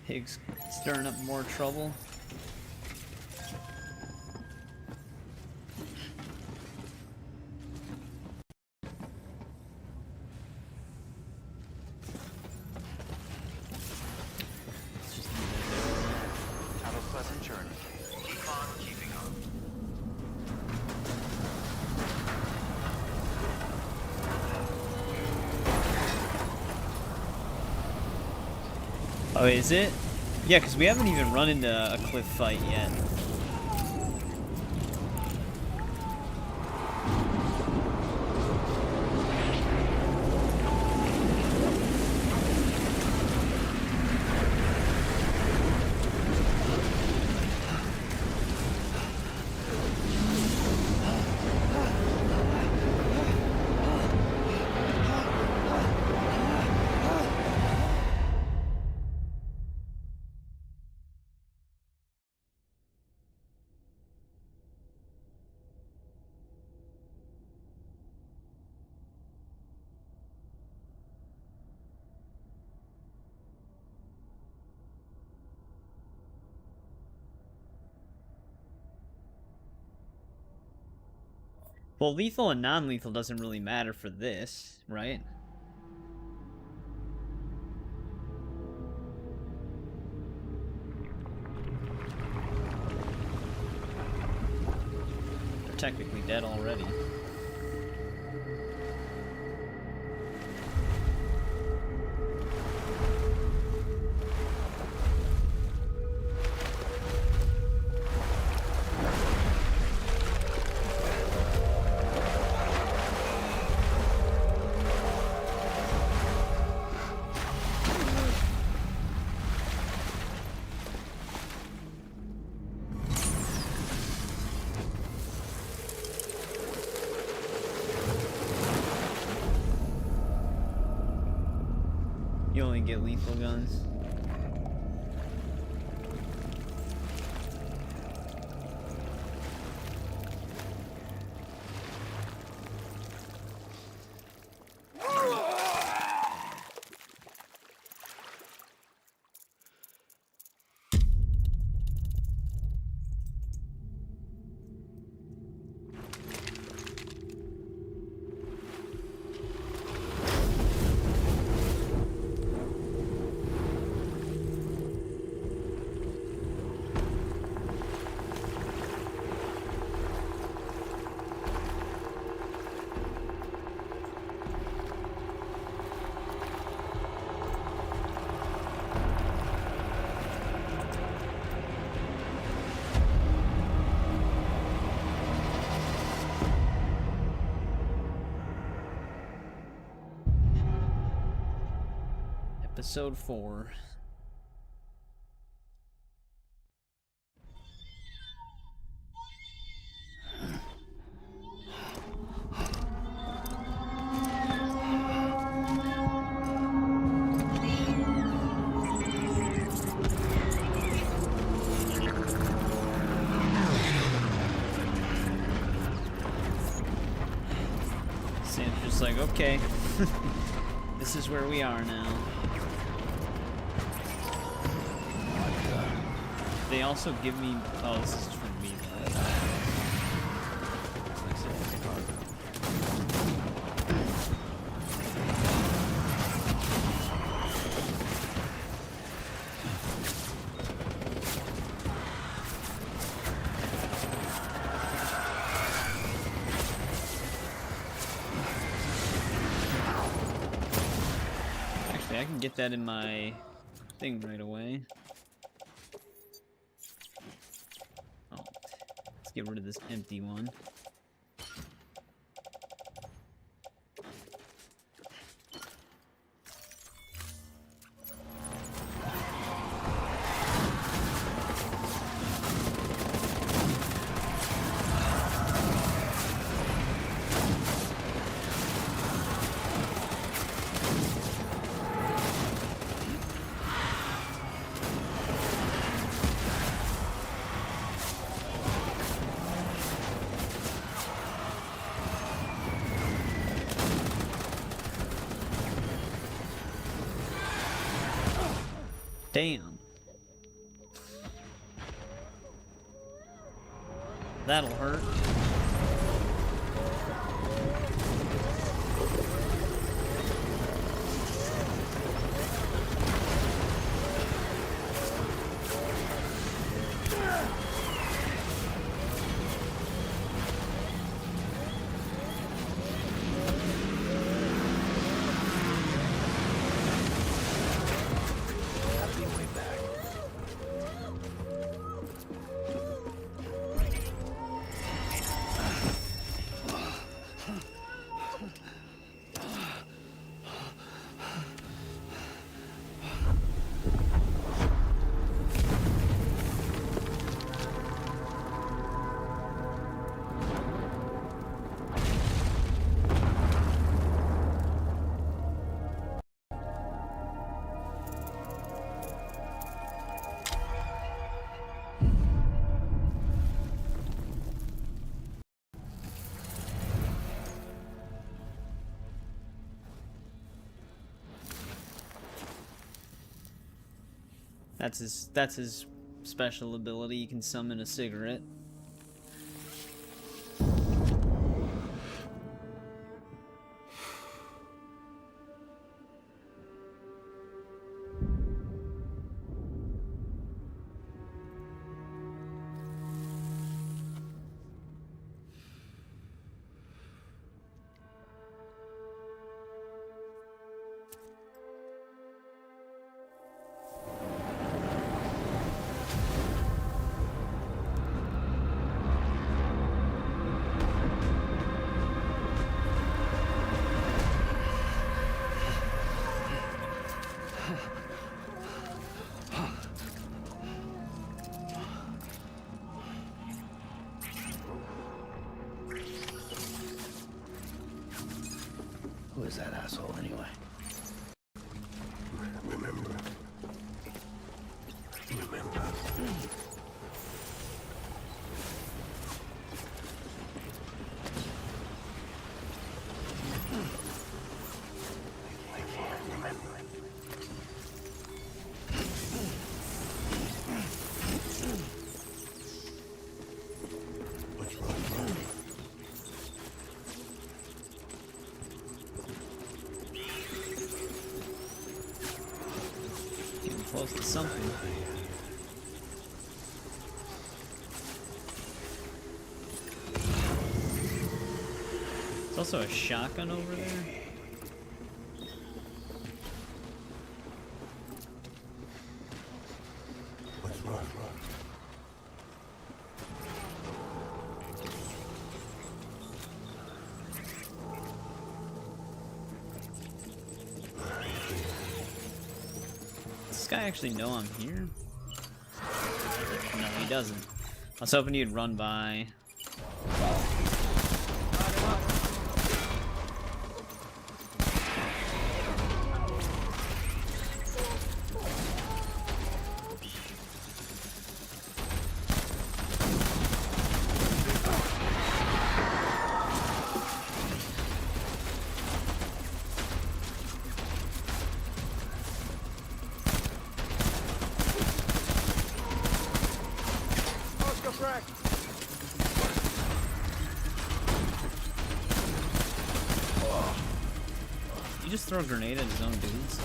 Higgs stirring up more trouble. Have a pleasant journey. Keep on keeping on. Oh, is it? Yeah, because we haven't even run into a cliff fight yet. Well, lethal and non-lethal doesn't really matter for this, right? They're technically dead already. You only get lethal guns. Episode 4. it's just like, okay, this is where we are now. They also give me, oh, this is for me though. I can get that in my thing right away. Oh, let's get rid of this empty one. Damn. That'll hurt. That's his special ability. You can summon a cigarette. Who is that asshole anyway? Remember. Remember. Close to something. There's also a shotgun over there. What's wrong? Does this guy actually know I'm here? No, he doesn't. I was hoping he'd run by. he just throw a grenade at his own dudes?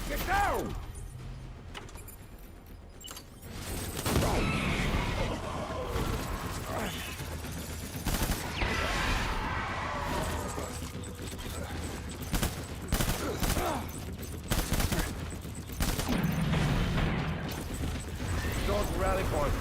Get down! Don't rally point.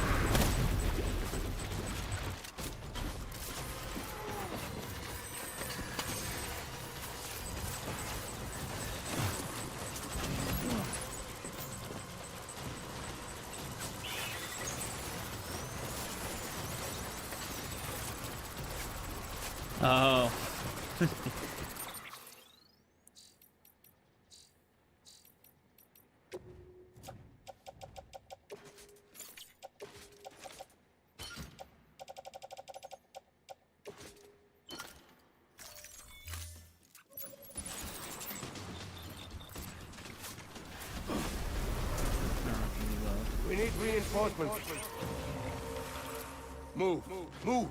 Oh. We need reinforcements. Move. Move.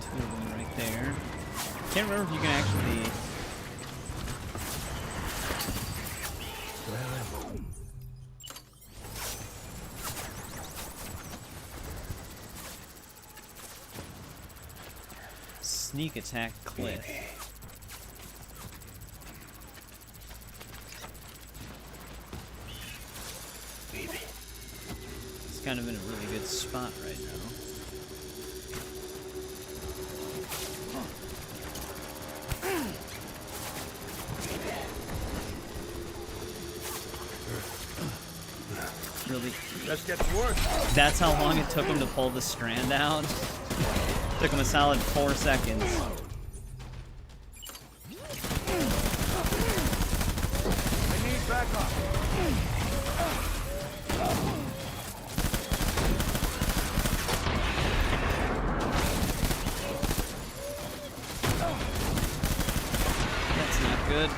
Two of them right there. Can't remember if you can actually. Sneak attack cliff. It's kind of in a really good spot right now. Really? Let's get to work. That's how long it took him to pull the strand out. Took him a solid 4 seconds. I need backup. That's not good.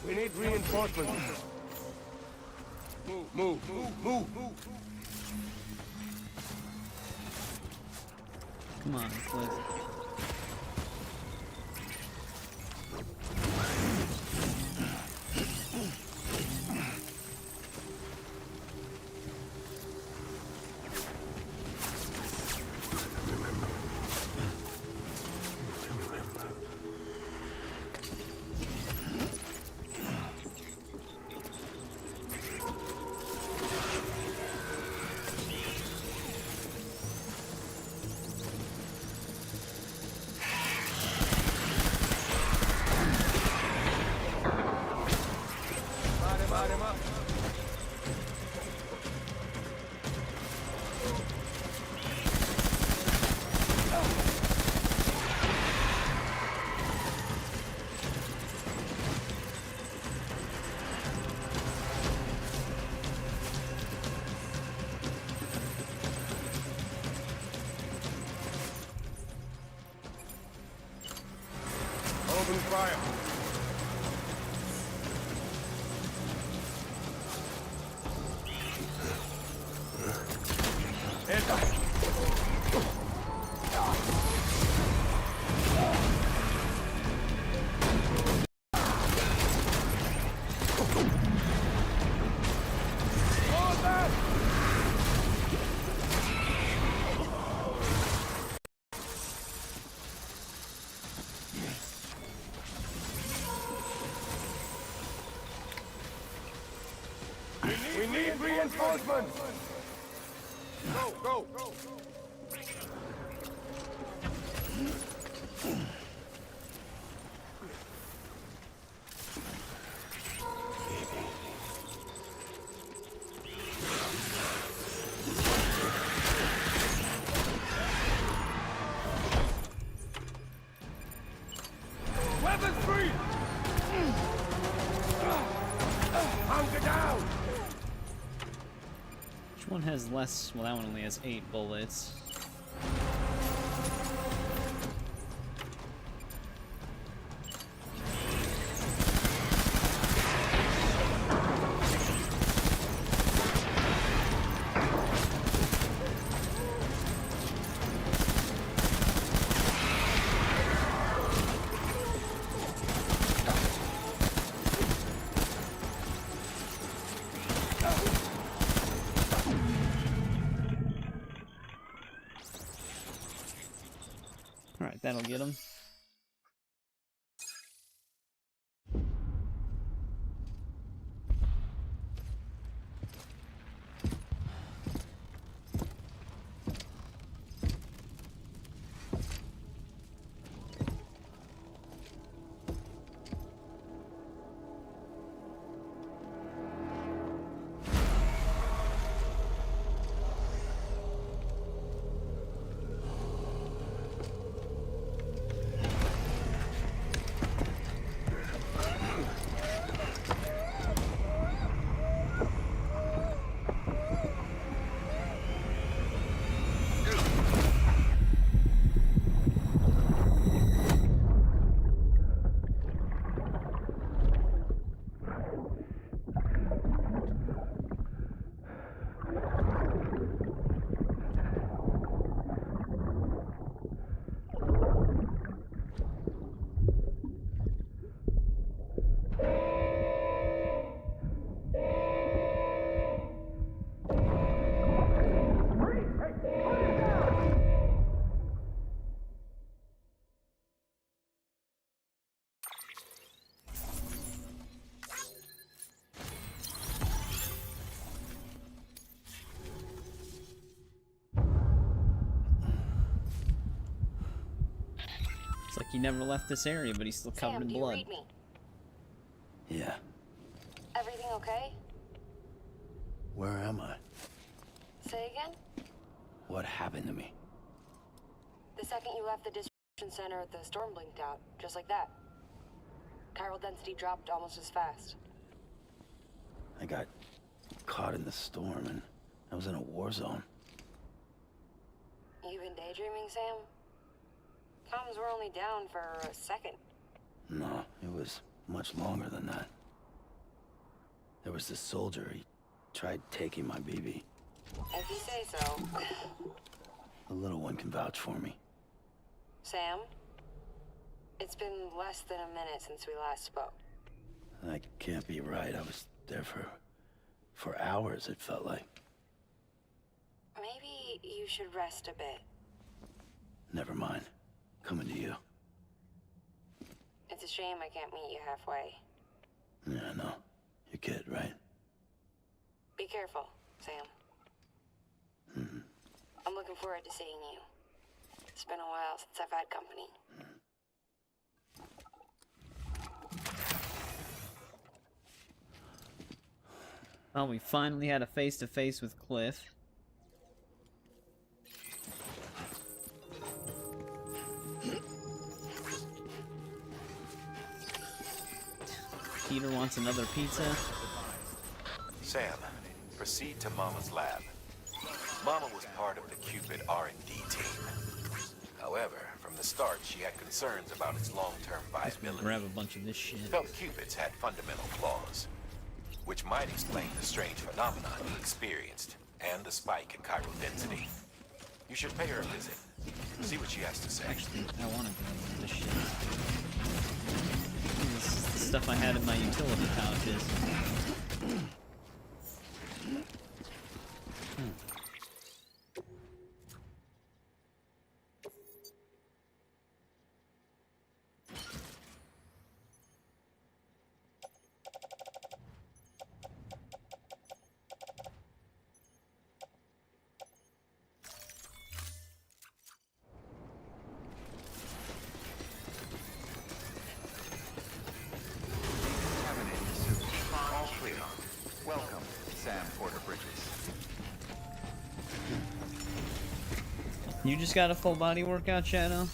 We need reinforcements. Move. Move. Come on, please. Open fire. Heads up. Reinforcements! Go, go! Weapons free! Hunker down! Which one has less? Well, that one only has 8 bullets. Alright, that'll get him. It's like he never left this area, but he's still covered in do you blood. read me? Yeah. Everything okay? Where am I? Say again? What happened to me? The second you left the distribution center, the storm blinked out, just like that. Chiral density dropped almost as fast. I got caught in the storm and I was in a war zone. You been daydreaming, Sam? Comms were only down for a second. No, it was much longer than that. There was this soldier, he tried taking my BB. If you say so. The little one can vouch for me. Sam? It's been less than a minute since we last spoke. That can't be right. I was there for hours, it felt like. Maybe you should rest a bit. Never mind. Coming to you. It's a shame I can't meet you halfway. Yeah, I know. Your kid, right? Be careful, Sam. I'm looking forward to seeing you. It's been a while since I've had company. Well, we finally had a face-to-face with Cliff. Peter wants another pizza. Sam, proceed to Mama's lab. Mama was part of the Cupid R&D team. However, from the start, she had concerns about its long-term viability. Grab a bunch of this shit. Felt Cupids had fundamental flaws, which might explain the strange phenomenon you experienced and the spike in chiral density. You should pay her a visit. See what she has to say. Actually, I want to grab this shit. This is the stuff I had in my utility pouches. You just got a full body workout, Shadow?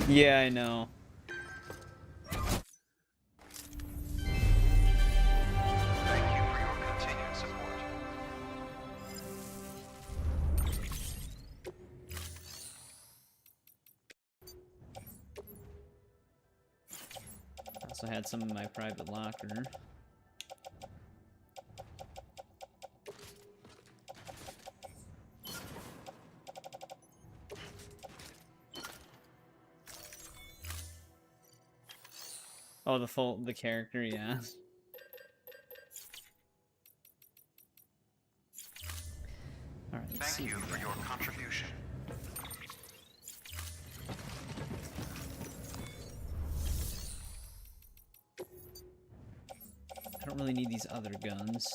Yeah, I know. Thank you for your continued support. Also had some in my private locker. Oh, the character, yeah. Alright, let's see. Thank you for your contribution. I don't really need these other guns.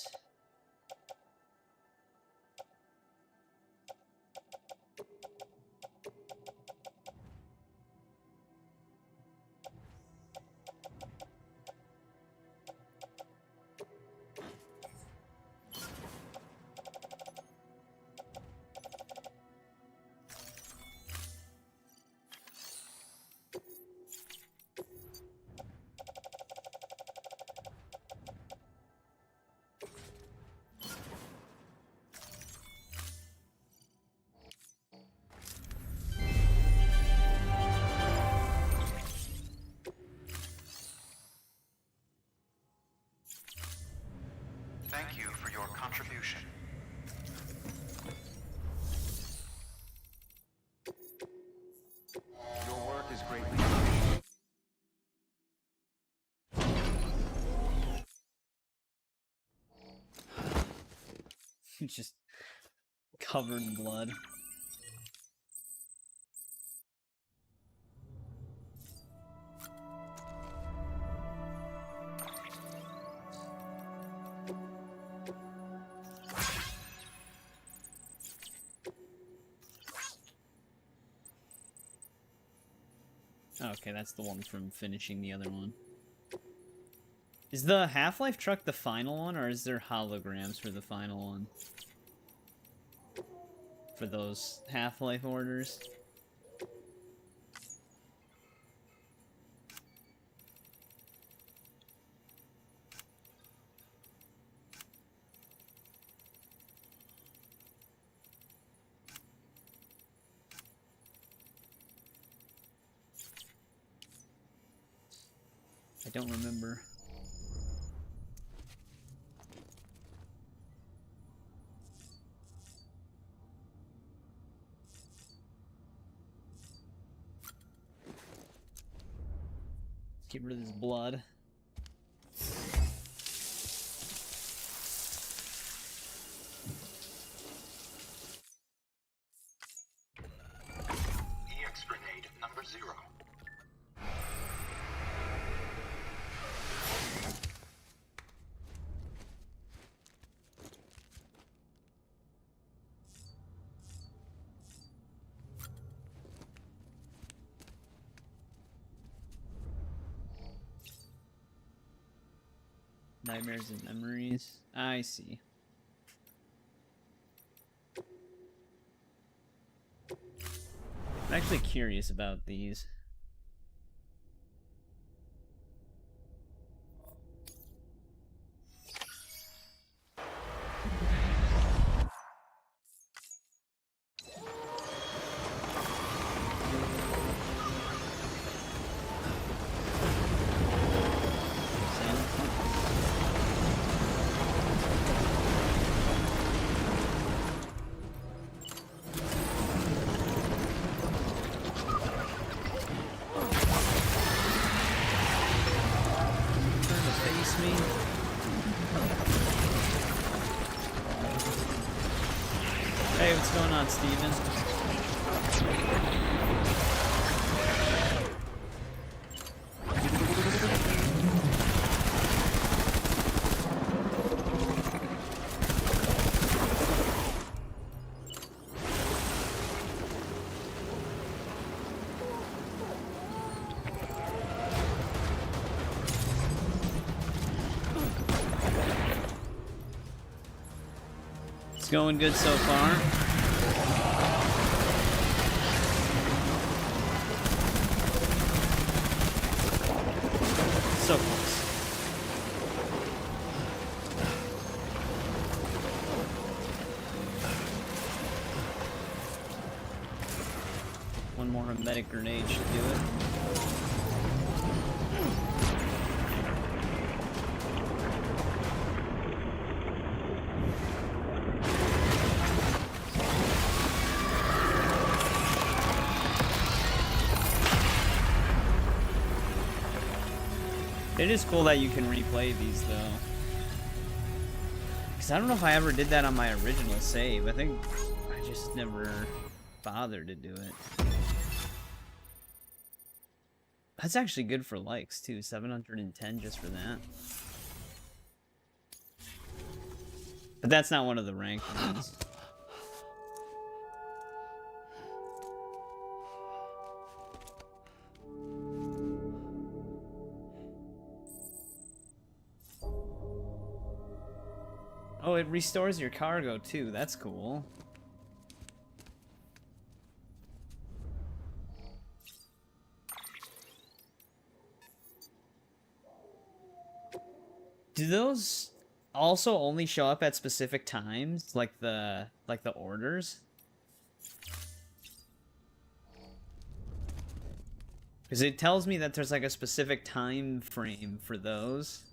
Thank you for your contribution. Your work is greatly appreciated. Just covered in blood. Okay, that's the one from finishing the other one. Is the Half-Life truck the final one, or is there holograms for the final one? For those Half-Life orders? I don't remember. Get rid of this blood. EX grenade number 0. Nightmares and memories. I see. I'm actually curious about these. Hey, what's going on, Steven? It's going good so far. So close. One more hermetic grenade should do it. It is cool that you can replay these, though. Because I don't know if I ever did that on my original save. I think I just never bothered to do it. That's actually good for likes, too. 710 just for that. But that's not one of the ranked ones. Oh, it restores your cargo too. That's cool. Do those also only show up at specific times, like the orders? Because it tells me that there's like a specific time frame for those.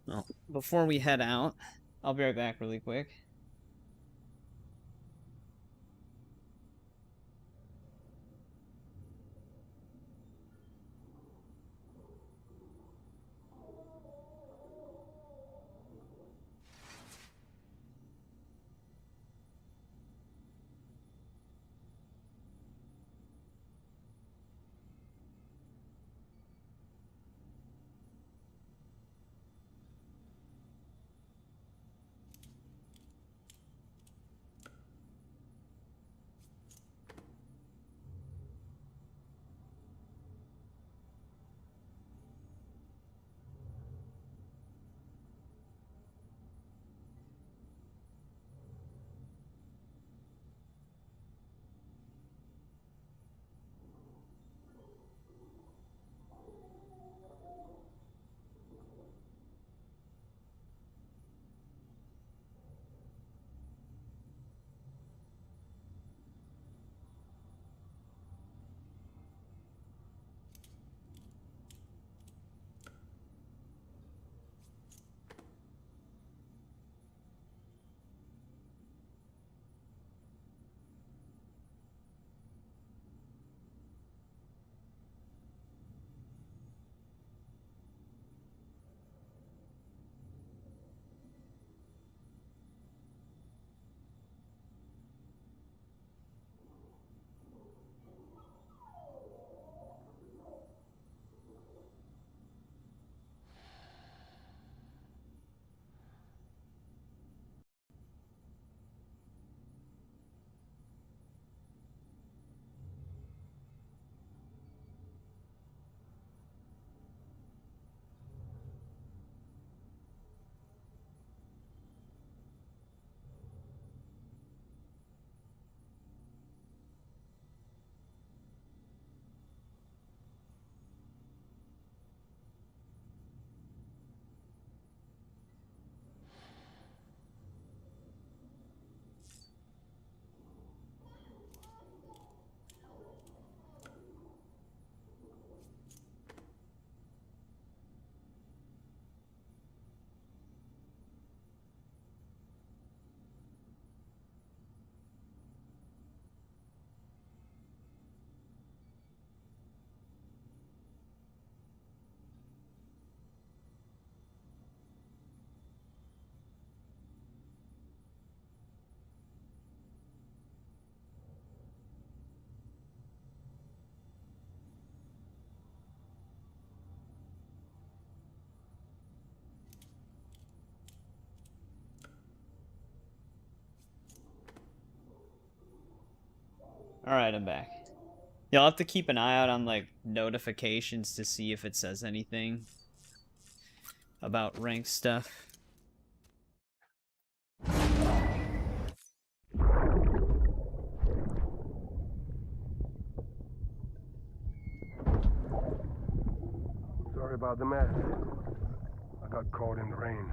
Well, before we head out, I'll be right back really quick. Alright, I'm back. You'll have to keep an eye out on, like, notifications to see if it says anything about rank stuff. Sorry about the mess. I got caught in the rain.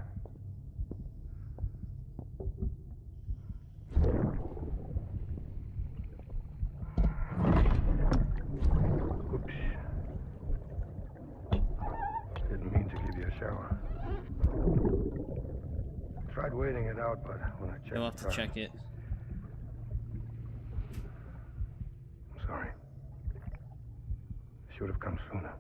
Oops. Didn't mean to give you a shower. Tried waiting it out, but when I checked You'll have to check it. I'm sorry. Should have come sooner.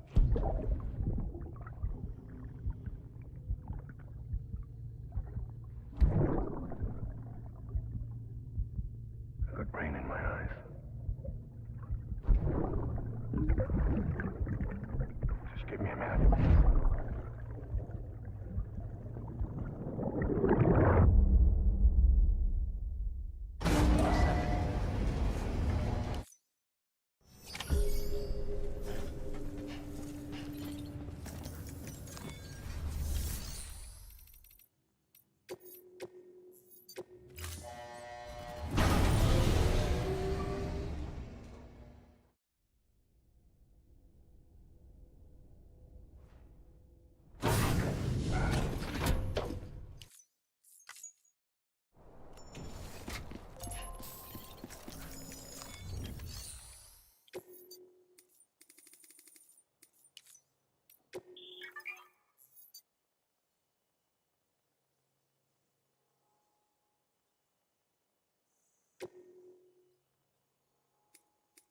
I got rain in my eyes. Just give me a minute.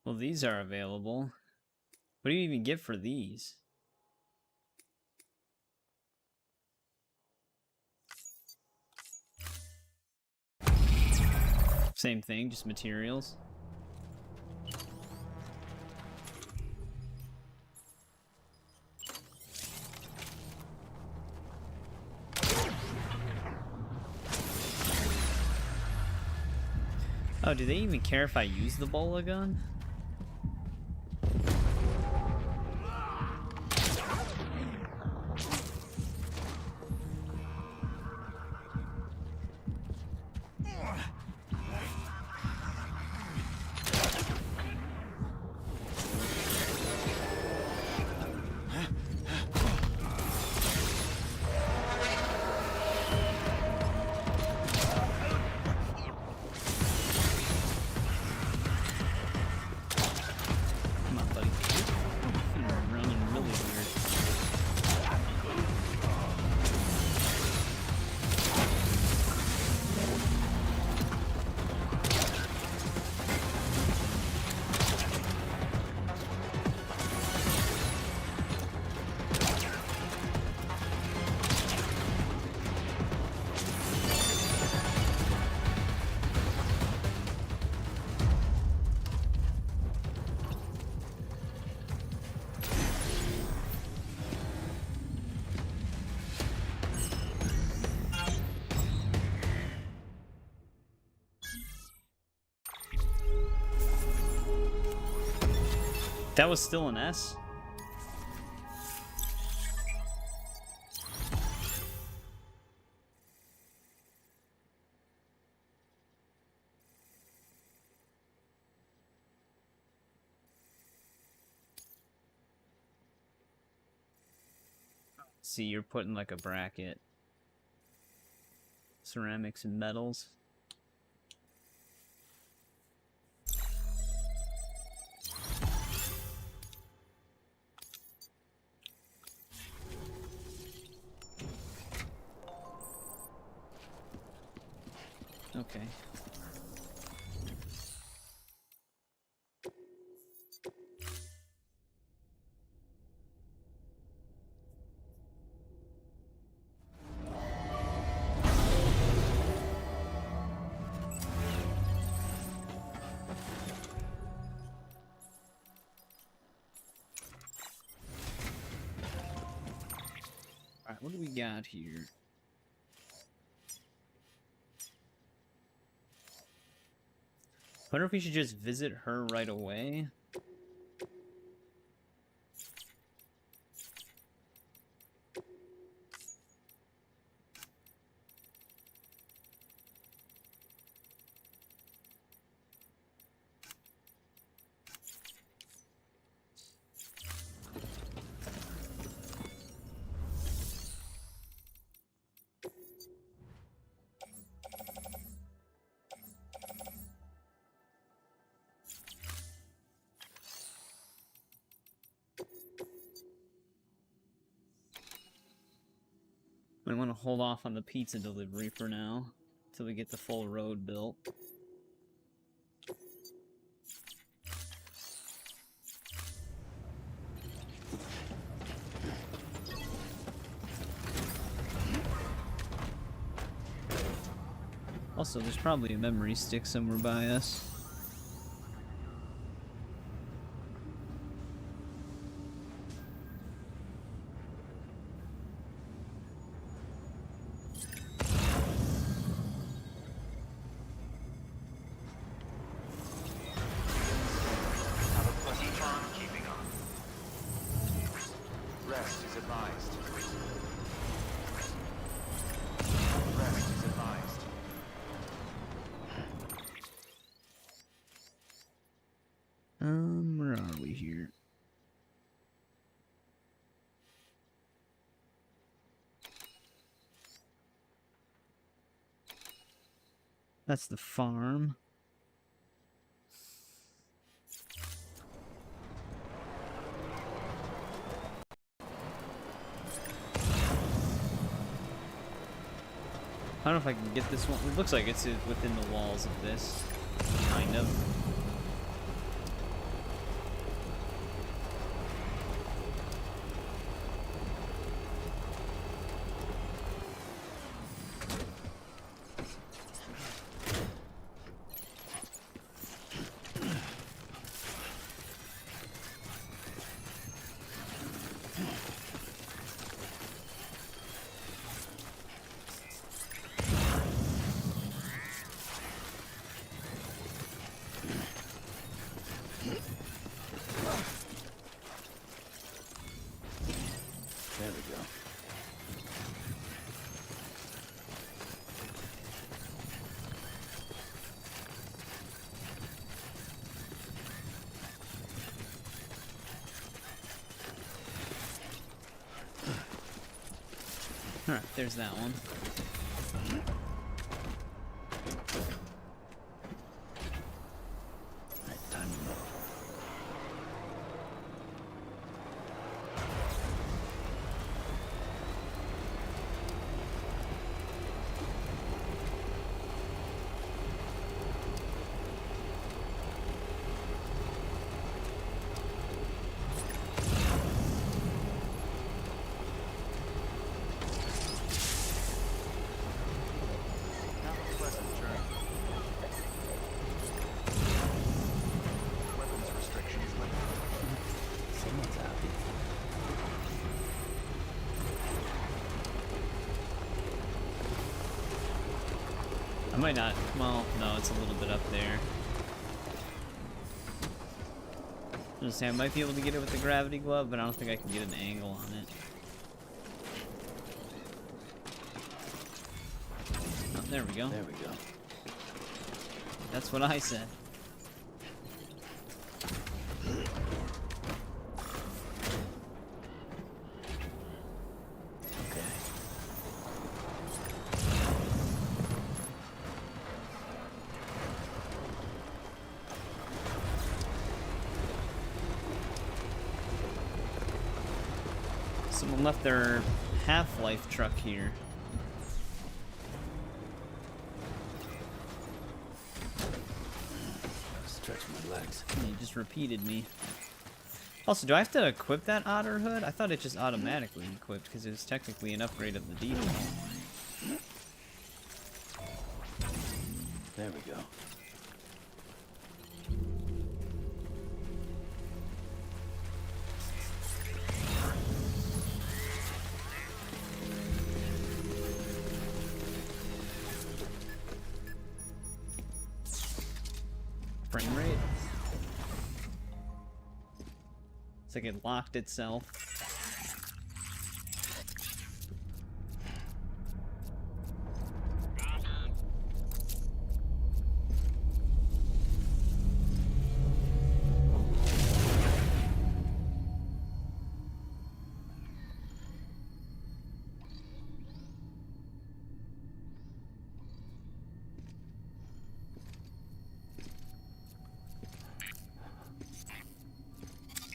Well, these are available. What do you even get for these? Same thing, just materials. Oh, do they even care if I use the bola gun? That was still an S? See, you're putting like a bracket. Ceramics and metals. Okay. Alright, what do we got here? wonder if we should just visit her right away. I want to hold off on the pizza delivery for now, until we get the full road built. Also, there's probably a memory stick somewhere by us. Have a pleasant time keeping on. Rest is advised. Rest is advised. Where are we here? That's the farm. I don't know if I can get this one. It looks like it's within the walls of this. Kind of. There we go. Alright, there's that one. Alright, time to move. Have a pleasant journey. Weapons restrictions lifted. Someone's happy. I might not. Well, no, it's a little bit up there. I was saying I might be able to get it with the gravity glove, but I don't think I can get an angle on it. Oh, there we go. There we go. That's what I said. Okay. Someone left their Half-Life truck here. Stretch my legs. He just repeated me. Also, do I have to equip that otter hood? I thought it just automatically equipped because it was technically an upgrade of the default. There we go. frame rate. It's like it locked itself.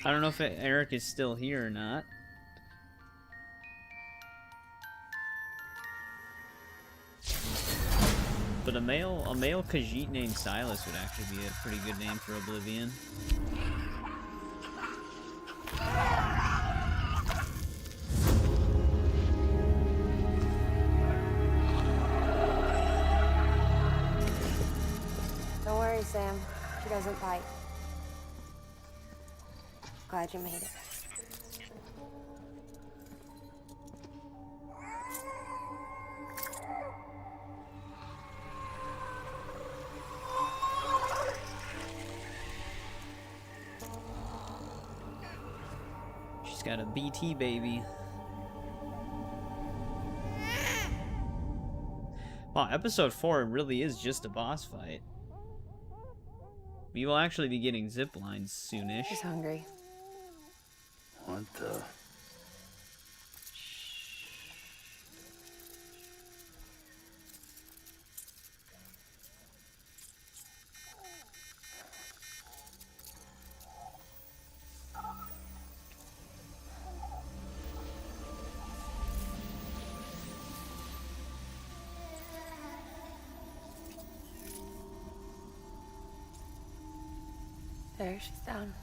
I don't know if Eric is still here or not. But a male Khajiit named Silas would actually be a pretty good name for Oblivion. Don't worry, Sam. She doesn't bite. Glad you made it. She's got a BT baby. Wow, episode 4 really is just a boss fight. We will actually be getting zip lines soonish. She's hungry. What the? There, she's down.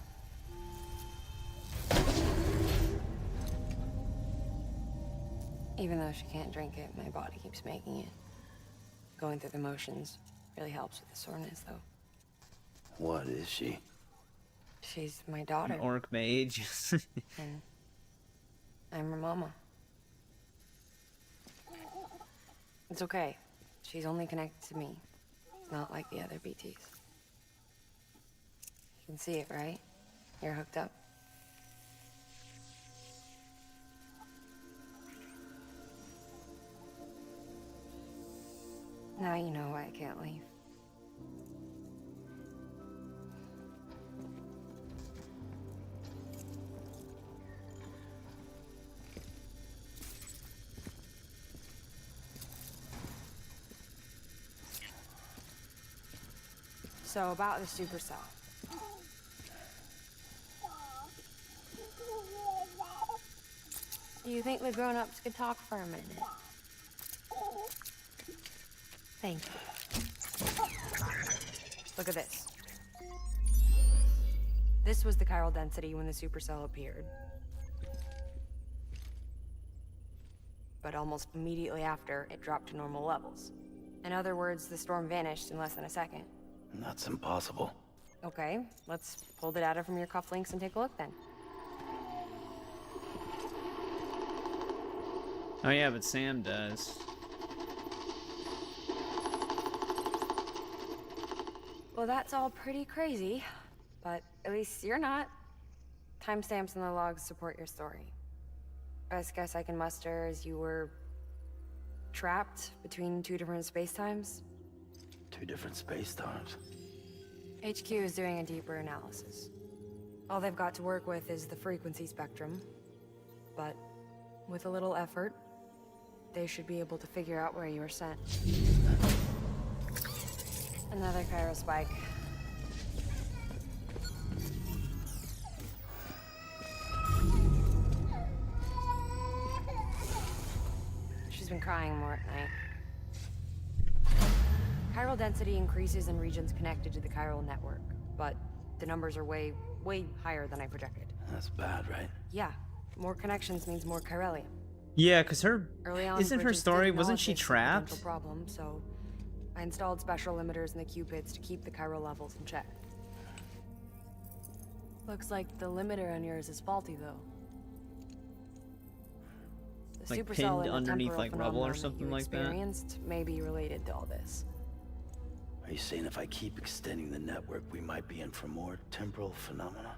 Even though she can't drink it, my body keeps making it. Going through the motions really helps with the soreness, though. What is she? She's my daughter. An orc mage. And I'm her mama. It's okay. She's only connected to me. Not like the other BTs. You can see it, right? You're hooked up. Now you know why I can't leave. So about the supercell. Do you think the grown-ups could talk for a minute? Thank you. Look at this. This was the chiral density when the supercell appeared. But almost immediately after, it dropped to normal levels. In other words, the storm vanished in less than a second. That's impossible. Okay, let's pull the data from your cufflinks and take a look then. Oh yeah, but Sam does. Well, that's all pretty crazy, but at least you're not. Timestamps in the logs support your story. Best guess I can muster is you were trapped between two different spacetimes. Two different space times. HQ is doing a deeper analysis. All they've got to work with is the frequency spectrum, but with a little effort, they should be able to figure out where you were sent. Another chiral spike. She's been crying more at night. Chiral density increases in regions connected to the chiral network, but the numbers are way higher than I projected. That's bad, right? Yeah, more connections means more chiralium. Yeah, because her... Early on, Isn't her Bridges story... didn't Wasn't she acknowledge this as a trapped? potential problem, so I installed special limiters in the Q-pits to keep the chiral levels in check. Looks like the limiter on yours is faulty, though. The Like supercell pinned and the underneath, temporal like, rubble or phenomenon something you like that? experienced may be related to all this. Are you saying if I keep extending the network, we might be in for more temporal phenomena?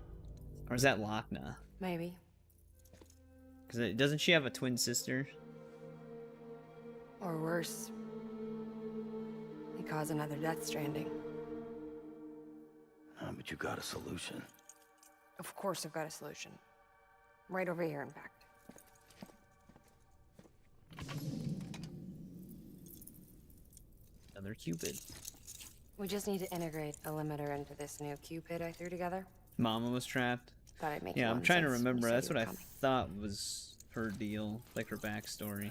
Or is that Lochna? Maybe. Because doesn't she have a twin sister? Or worse. They cause another Death Stranding. But you got a solution. Of course I've got a solution. Right over here, in fact. Another Cupid. We just need to integrate a limiter into this new Cupid I threw together. Mama was trapped. Thought I'd make Yeah, it I'm one trying to since you remember. said That's you what were I coming. thought was her deal, like her backstory.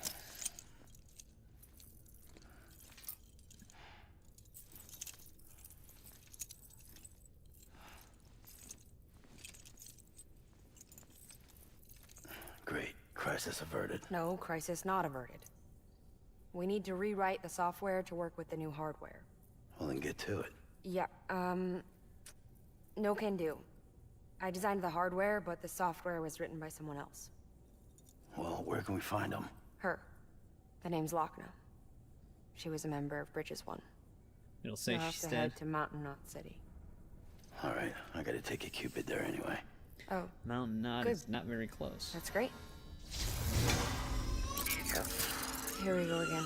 Great. Crisis averted. No, crisis not averted. We need to rewrite the software to work with the new hardware. Well, then get to it. Yeah, no can do. I designed the hardware, but the software was written by someone else. Well, where can we find them? Her. The name's Lochna. She was a member of Bridges 1. It'll say You'll have she's to dead. head to Mountain Knot City. All right, I gotta take a Cupid there anyway. Oh. Mountain Knot Good. is not very close. That's great. Here we go again.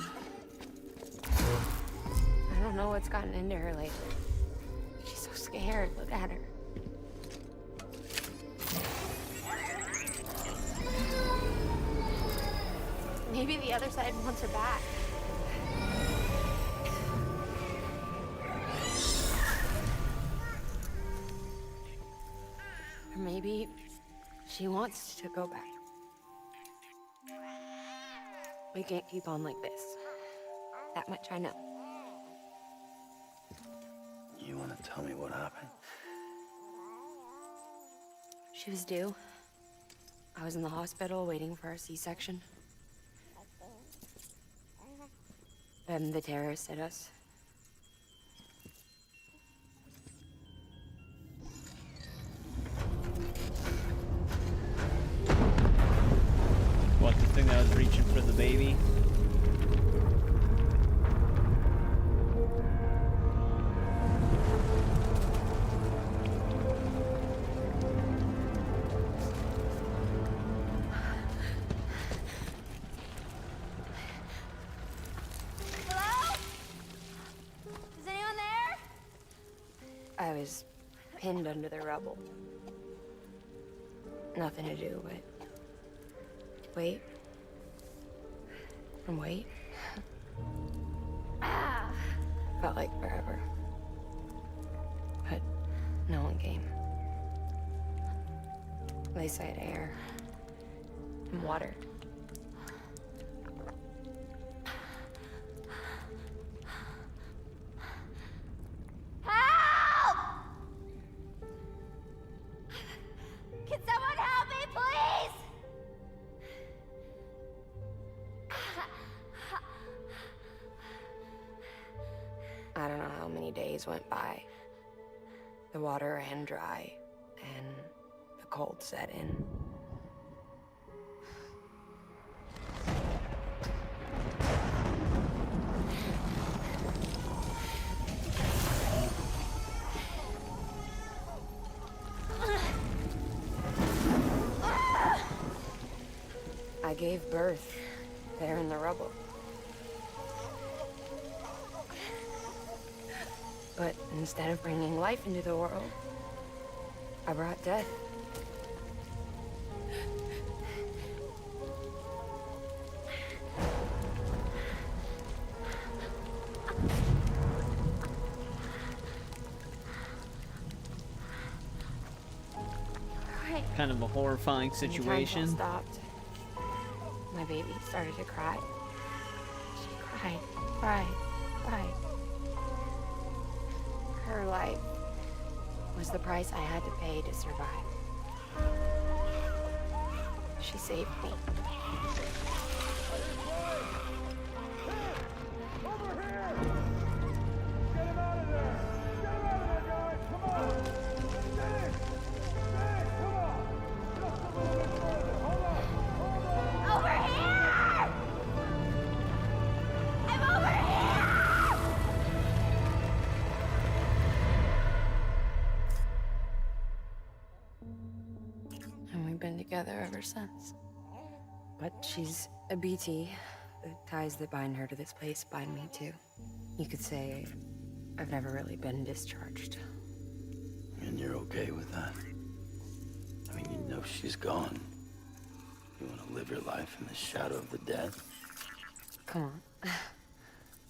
I don't know what's gotten into her lately. She's so scared. Look at her. Maybe the other side wants her back. Or maybe she wants to go back. We can't keep on like this. That much I know. You wanna tell me what happened? She was due. I was in the hospital waiting for a C-section. Then the terrorists hit us. What, the thing that was reaching for the baby? Hello? Is anyone there? I was pinned under the rubble. Nothing to do but wait. And wait. Felt like forever. But no one came. They said air and water. Help! Can someone help me, please? I don't know how many days went by. The water ran dry, and the cold set in. I gave birth there in the rubble. But instead of bringing life into the world, I brought death. Kind of a horrifying When the time situation. stopped. My baby started to cry. She cried, cried, cried. Her life was the price I had to pay to survive. She saved me. Over here! I'm over here! together ever since. But she's a BT. The ties that bind her to this place bind me too. You could say I've never really been discharged. And you're okay with that? I mean, you know she's gone. You want to live your life in the shadow of the dead? Come on.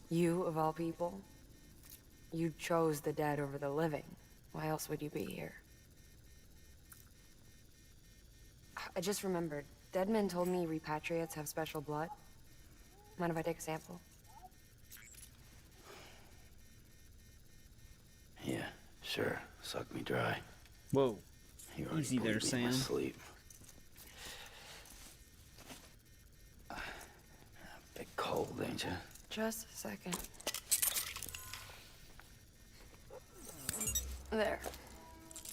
You, of all people, you chose the dead over the living. Why else would you be here? I just remembered. Dead men told me repatriates have special blood. Mind if I take a sample? Yeah, sure. Suck me dry. Whoa. You already Easy there, put me in my Sam. sleep. Bit cold, ain't you? Just a second. There.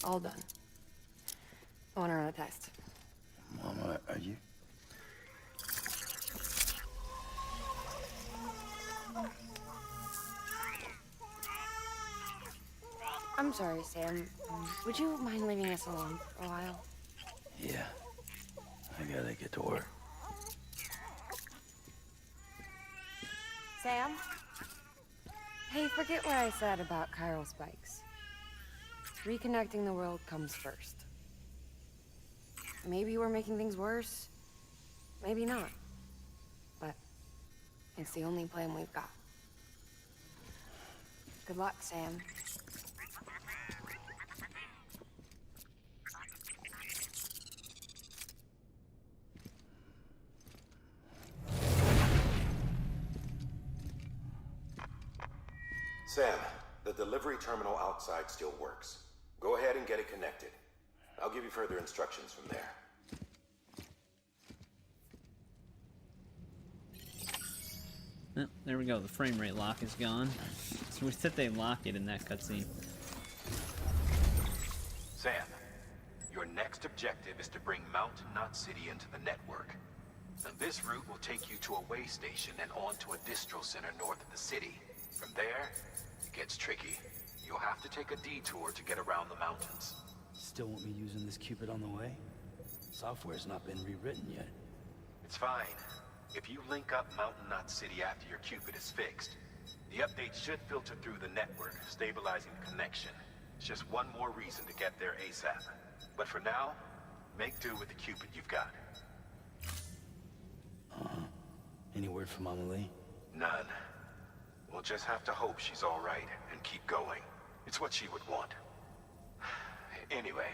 All done. I want to run a test. Mama, are you? I'm sorry, Sam. Would you mind leaving us alone for a while? Yeah. I gotta get to work. Sam? Hey, forget what I said about chiral spikes. Reconnecting the world comes first. Maybe we're making things worse. Maybe not. But it's the only plan we've got. Good luck, Sam. Sam, the delivery terminal outside still works. Go ahead and get it connected. I'll give you further instructions from there. Oh, there we go. The frame rate lock is gone. So we said they lock it in that cutscene. Sam, your next objective is to bring Mountain Knot City into the network. Now, this route will take you to a way station and on to a distro center north of the city. From there, it gets tricky. You'll have to take a detour to get around the mountains. Still want me using this Cupid on the way? Software's not been rewritten yet. It's fine. If you link up Mountain Knot City after your Cupid is fixed, the update should filter through the network, stabilizing the connection. It's just one more reason to get there ASAP. But for now, make do with the Cupid you've got. Any word from Mama Lee? None. We'll just have to hope she's all right and keep going. It's what she would want. Anyway,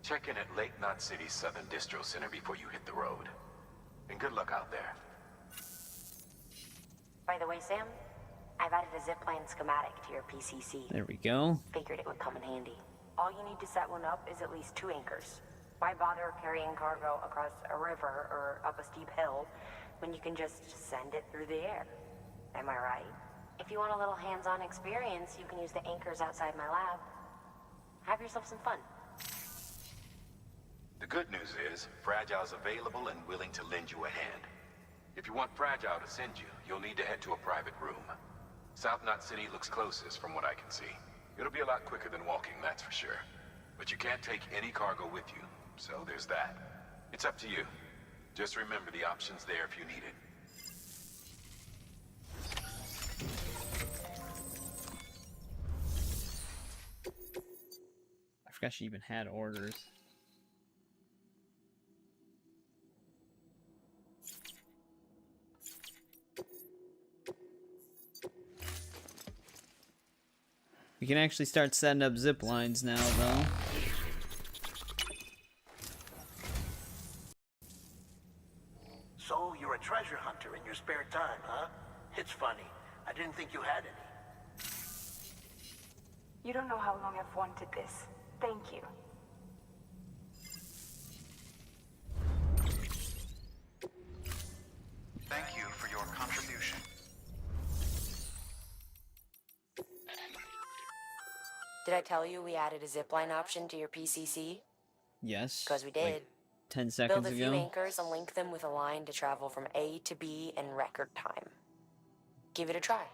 check in at Lake Knot City's Southern Distro Center before you hit the road. And good luck out there. By the way, Sam, I've added a zipline schematic to your PCC. There we go. Figured it would come in handy. All you need to set one up is at least 2 anchors. Why bother carrying cargo across a river or up a steep hill when you can just send it through the air? Am I right? If you want a little hands-on experience, you can use the anchors outside my lab. Have yourself some fun. The good news is, Fragile's available and willing to lend you a hand. If you want Fragile to send you, you'll need to head to a private room. South Knot City looks closest from what I can see. It'll be a lot quicker than walking, that's for sure. But you can't take any cargo with you, so there's that. It's up to you. Just remember the option's there if you need it. I forgot she even had orders. We can actually start setting up zip lines now, though. So, you're a treasure hunter in your spare time, huh? It's funny. I didn't think you had any. You don't know how long I've wanted this. Thank you. Thank you for your contribution. Did I tell you we added a zipline option to your PCC? Yes. Because we did. Like 10 seconds Build a ago. few anchors and link them with a line to travel from A to B in record time. Give it a try.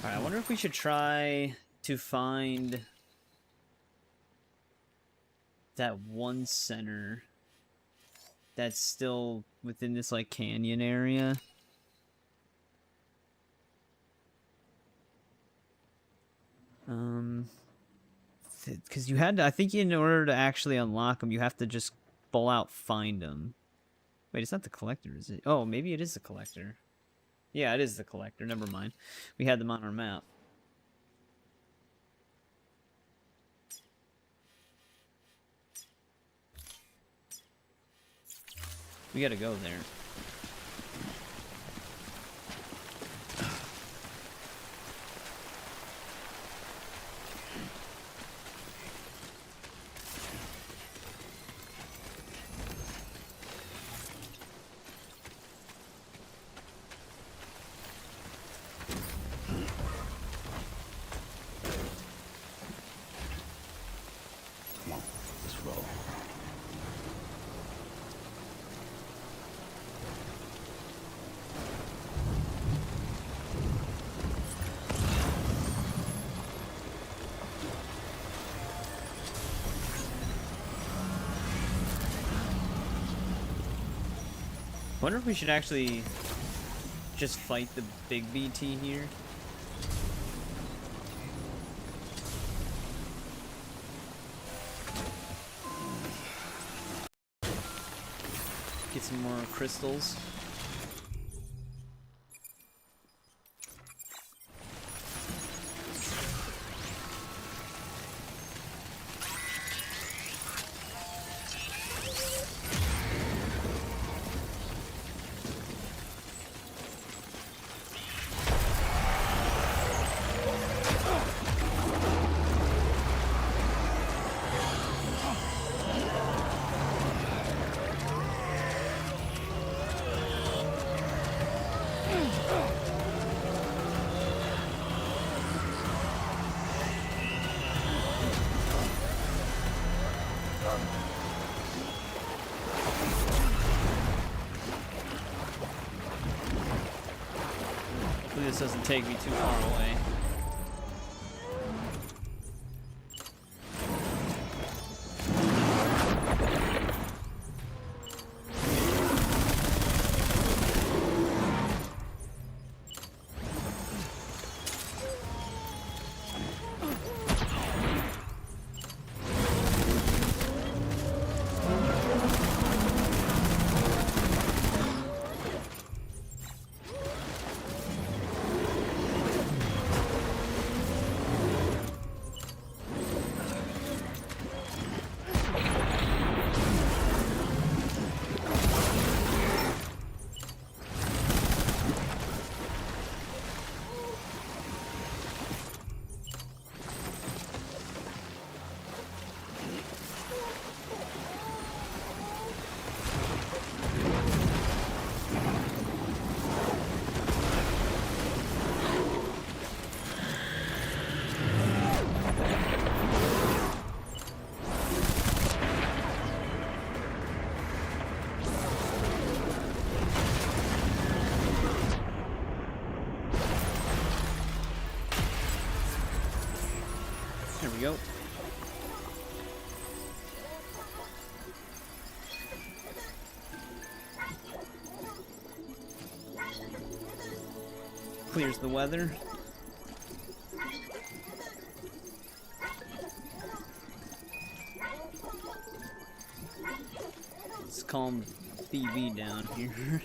Alright, I wonder if we should try to find that one center that's still within this, like, canyon area. Because you had to, I think in order to actually unlock them, you have to just full out find them. Wait, it's not the collector, is it? Oh, maybe it is the collector. Yeah, it is the collector. Never mind. We had them on our map. We gotta go there. Wonder if we should actually just fight the big BT here. Get some more crystals. Hopefully this doesn't take me too far away. There we go. Clears the weather. Let's calm BB down here.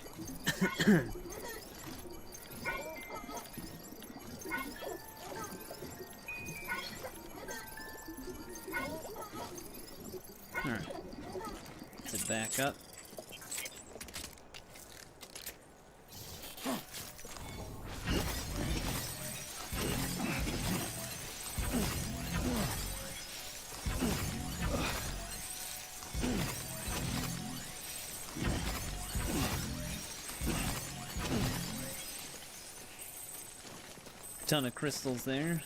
Alright. Let's back up. Ton of crystals there.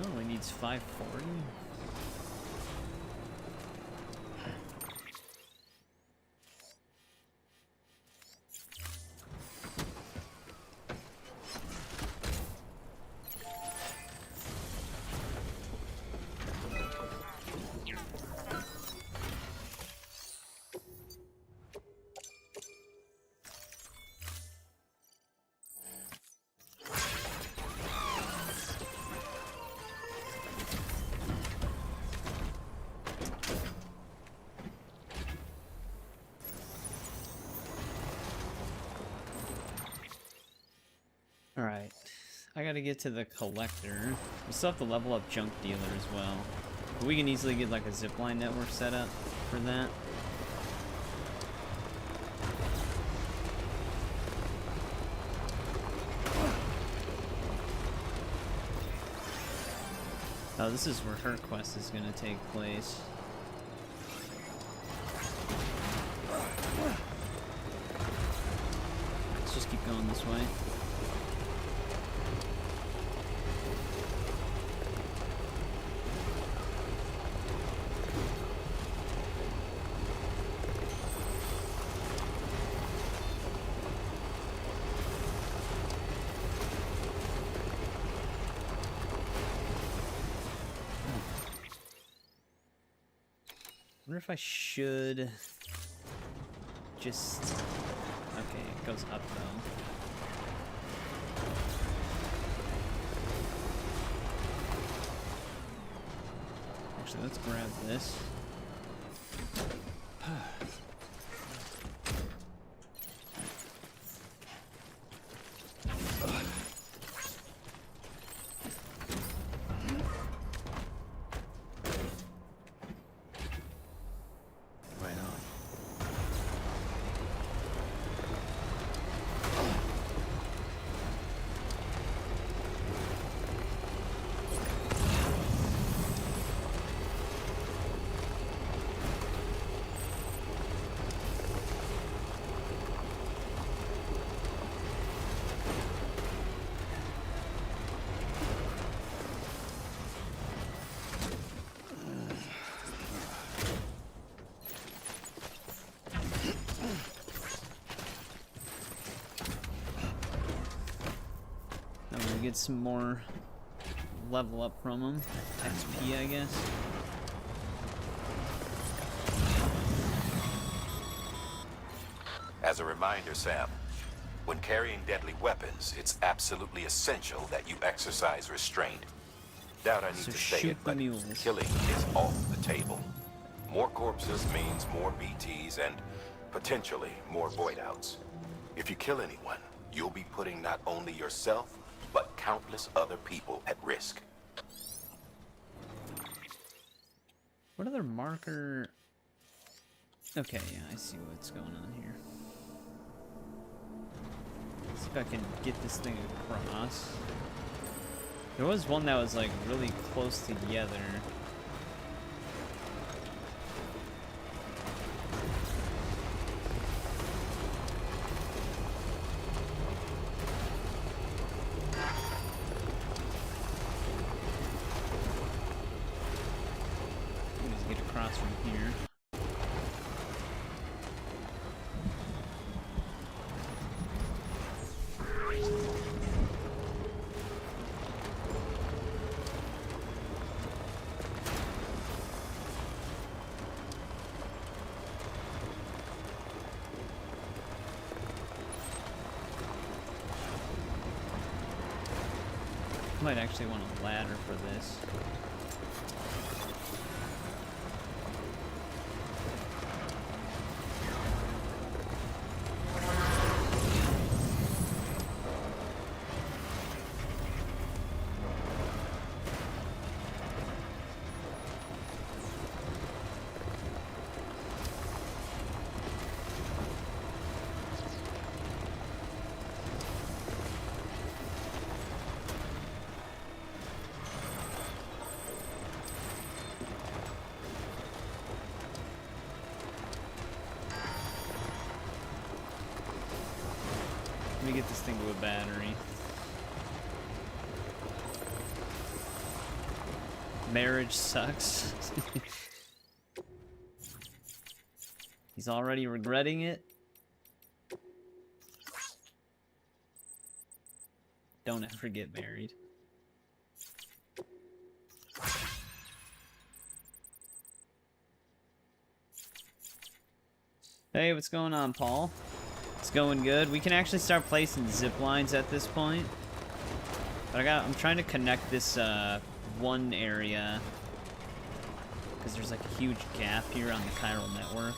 only needs 540. Alright, I gotta get to the collector. We still have to level up junk dealer as well. But we can easily get like a zipline network set up for that. Oh, this is where her quest is gonna take place. Let's just keep going this way. I wonder if I should just... Okay, it goes up though. Actually, let's grab this. Get some more level up from them. XP, I guess. As a reminder, Sam, when carrying deadly weapons, it's absolutely essential that you exercise restraint. Doubt I need to say it, but killing is off the table. More corpses means more BTs and potentially more void outs. If you kill anyone, you'll be putting not only yourself, but countless other people at risk. What other marker? Okay, yeah, I see what's going on here. Let's see if I can get this thing across. There was one that was like really close together. From here. Might actually want a ladder for this. Let me get this thing to a battery. Marriage sucks. He's already regretting it. Don't ever get married. Hey, what's going on, Paul? It's going good. We can actually start placing zip lines at this point. But I'm trying to connect this one area because there's like a huge gap here on the chiral network.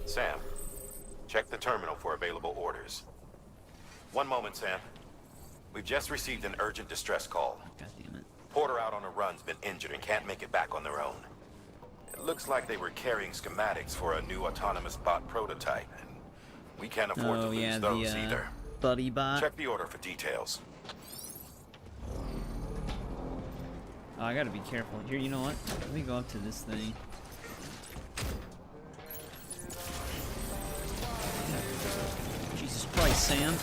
Sam, check the terminal for available orders. One moment, Sam. We've just received an urgent distress call. God damn it. Porter out on a run's been injured and can't make it back on their own. It looks like they were carrying schematics for a new autonomous bot prototype, and we can't afford to lose those either. Buddy bot. Check the order for details. Oh, I gotta be careful. Here, you know what? Let me go up to this thing. Jesus Christ, Sam.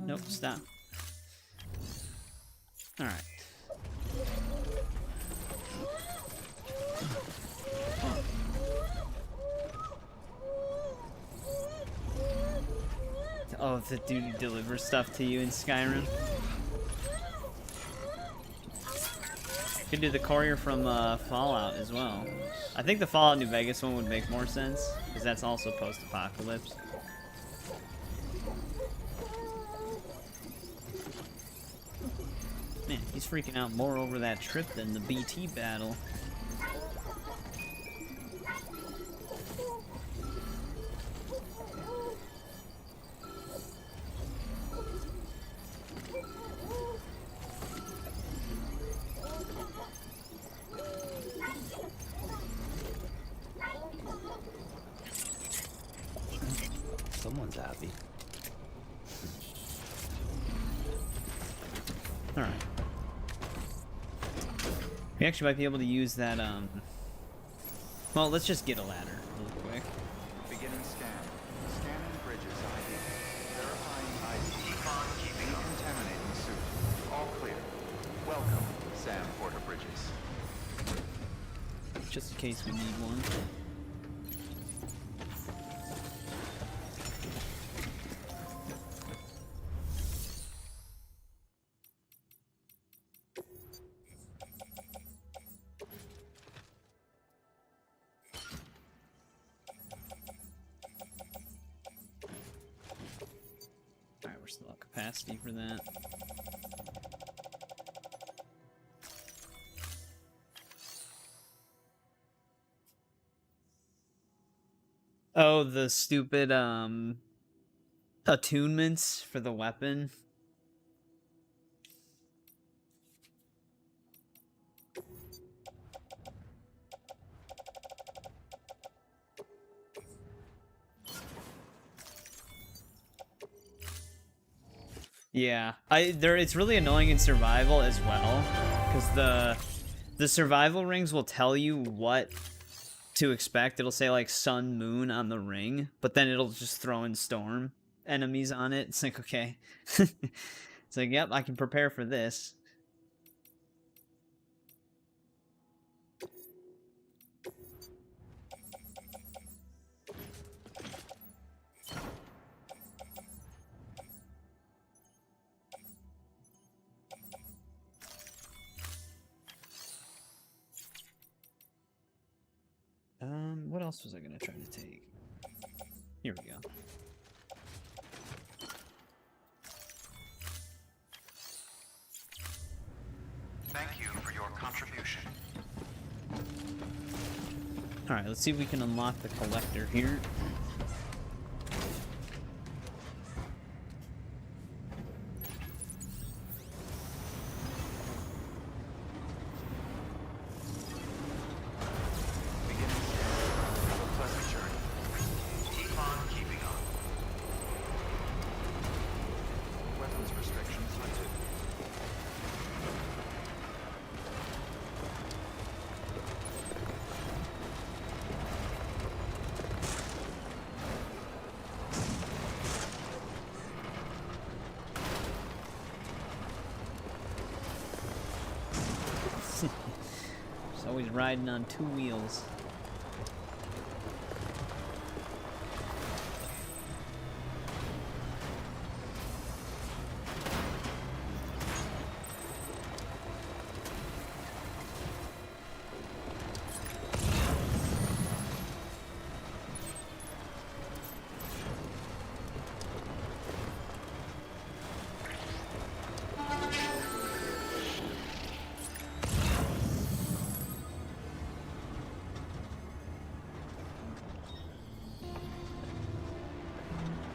Nope, stop. Alright. Oh, the dude who delivers stuff to you in Skyrim. Could do the courier from Fallout as well. I think the Fallout New Vegas one would make more sense, because that's also post-apocalypse. Man, he's freaking out more over that trip than the BT battle. Someone's happy. Alright. We actually might be able to use that, well, let's just get a ladder real quick. Beginning scan. Scanning bridges ID. Verifying ID. Decontaminating suit. All clear. Welcome, Sam Porter Bridges. Just in case we need one. Still have capacity for that. Oh, the stupid attunements for the weapon. Yeah, it's really annoying in survival as well, because the survival rings will tell you what to expect. It'll say like sun, moon on the ring, but then it'll just throw in storm enemies on it. It's like, okay. It's like, yep, I can prepare for this. What else was I gonna try to take? Here we go. Thank you for your contribution. Alright, let's see if we can unlock the collector here. Always riding on two wheels.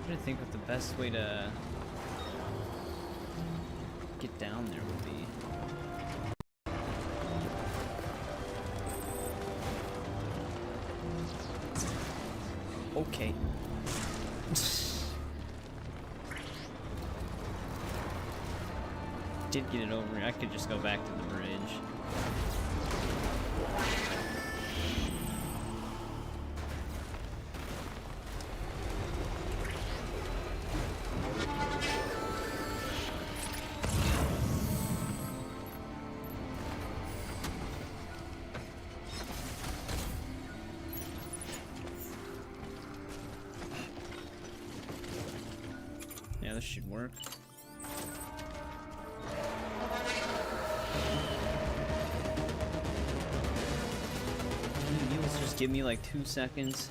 I think what the best way to get down there would be. Okay. Did get it over. I could just go back to the bridge. Yeah, this should work. Can you just give me like 2 seconds?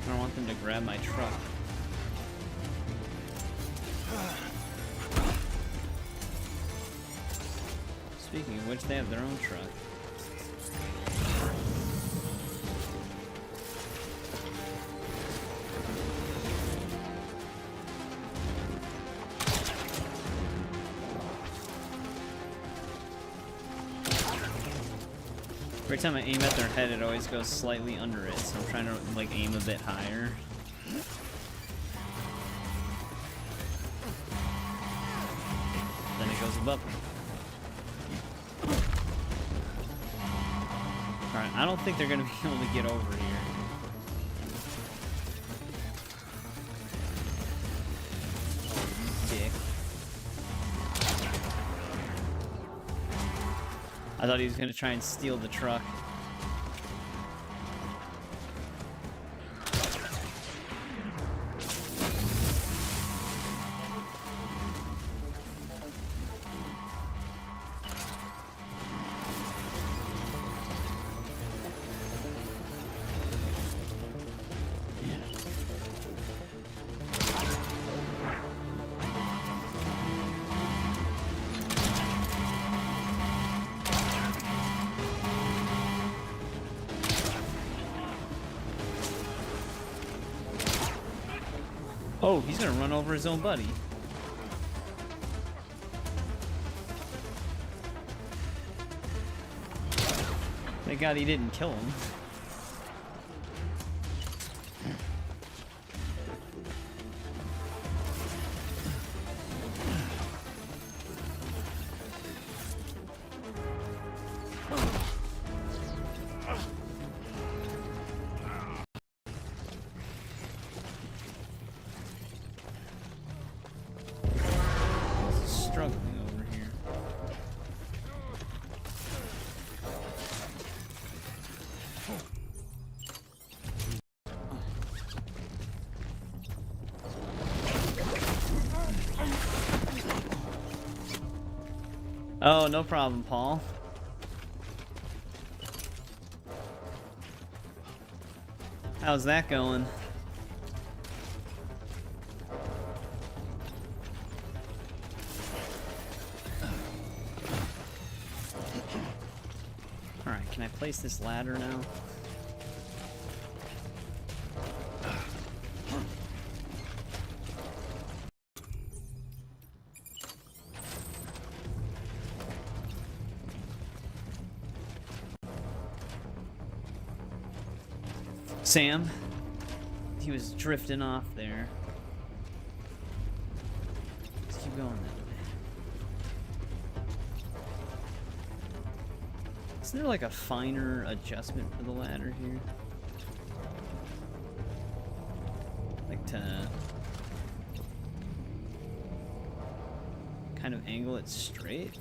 I don't want them to grab my truck. Speaking of which, they have their own truck. Every time I aim at their head, it always goes slightly under it, so I'm trying to like aim a bit higher. Then it goes above them. Alright, I don't think they're gonna be able to get over here. Dick. I thought he was gonna try and steal the truck. Oh, he's gonna run over his own buddy. Thank God he didn't kill him. Struggling over here. Oh, no problem, Paul. How's that going? Alright, can I place this ladder now? Sam? He was drifting off there. Let's keep going then. Isn't there like a finer adjustment for the ladder here? Like to kind of angle it straight?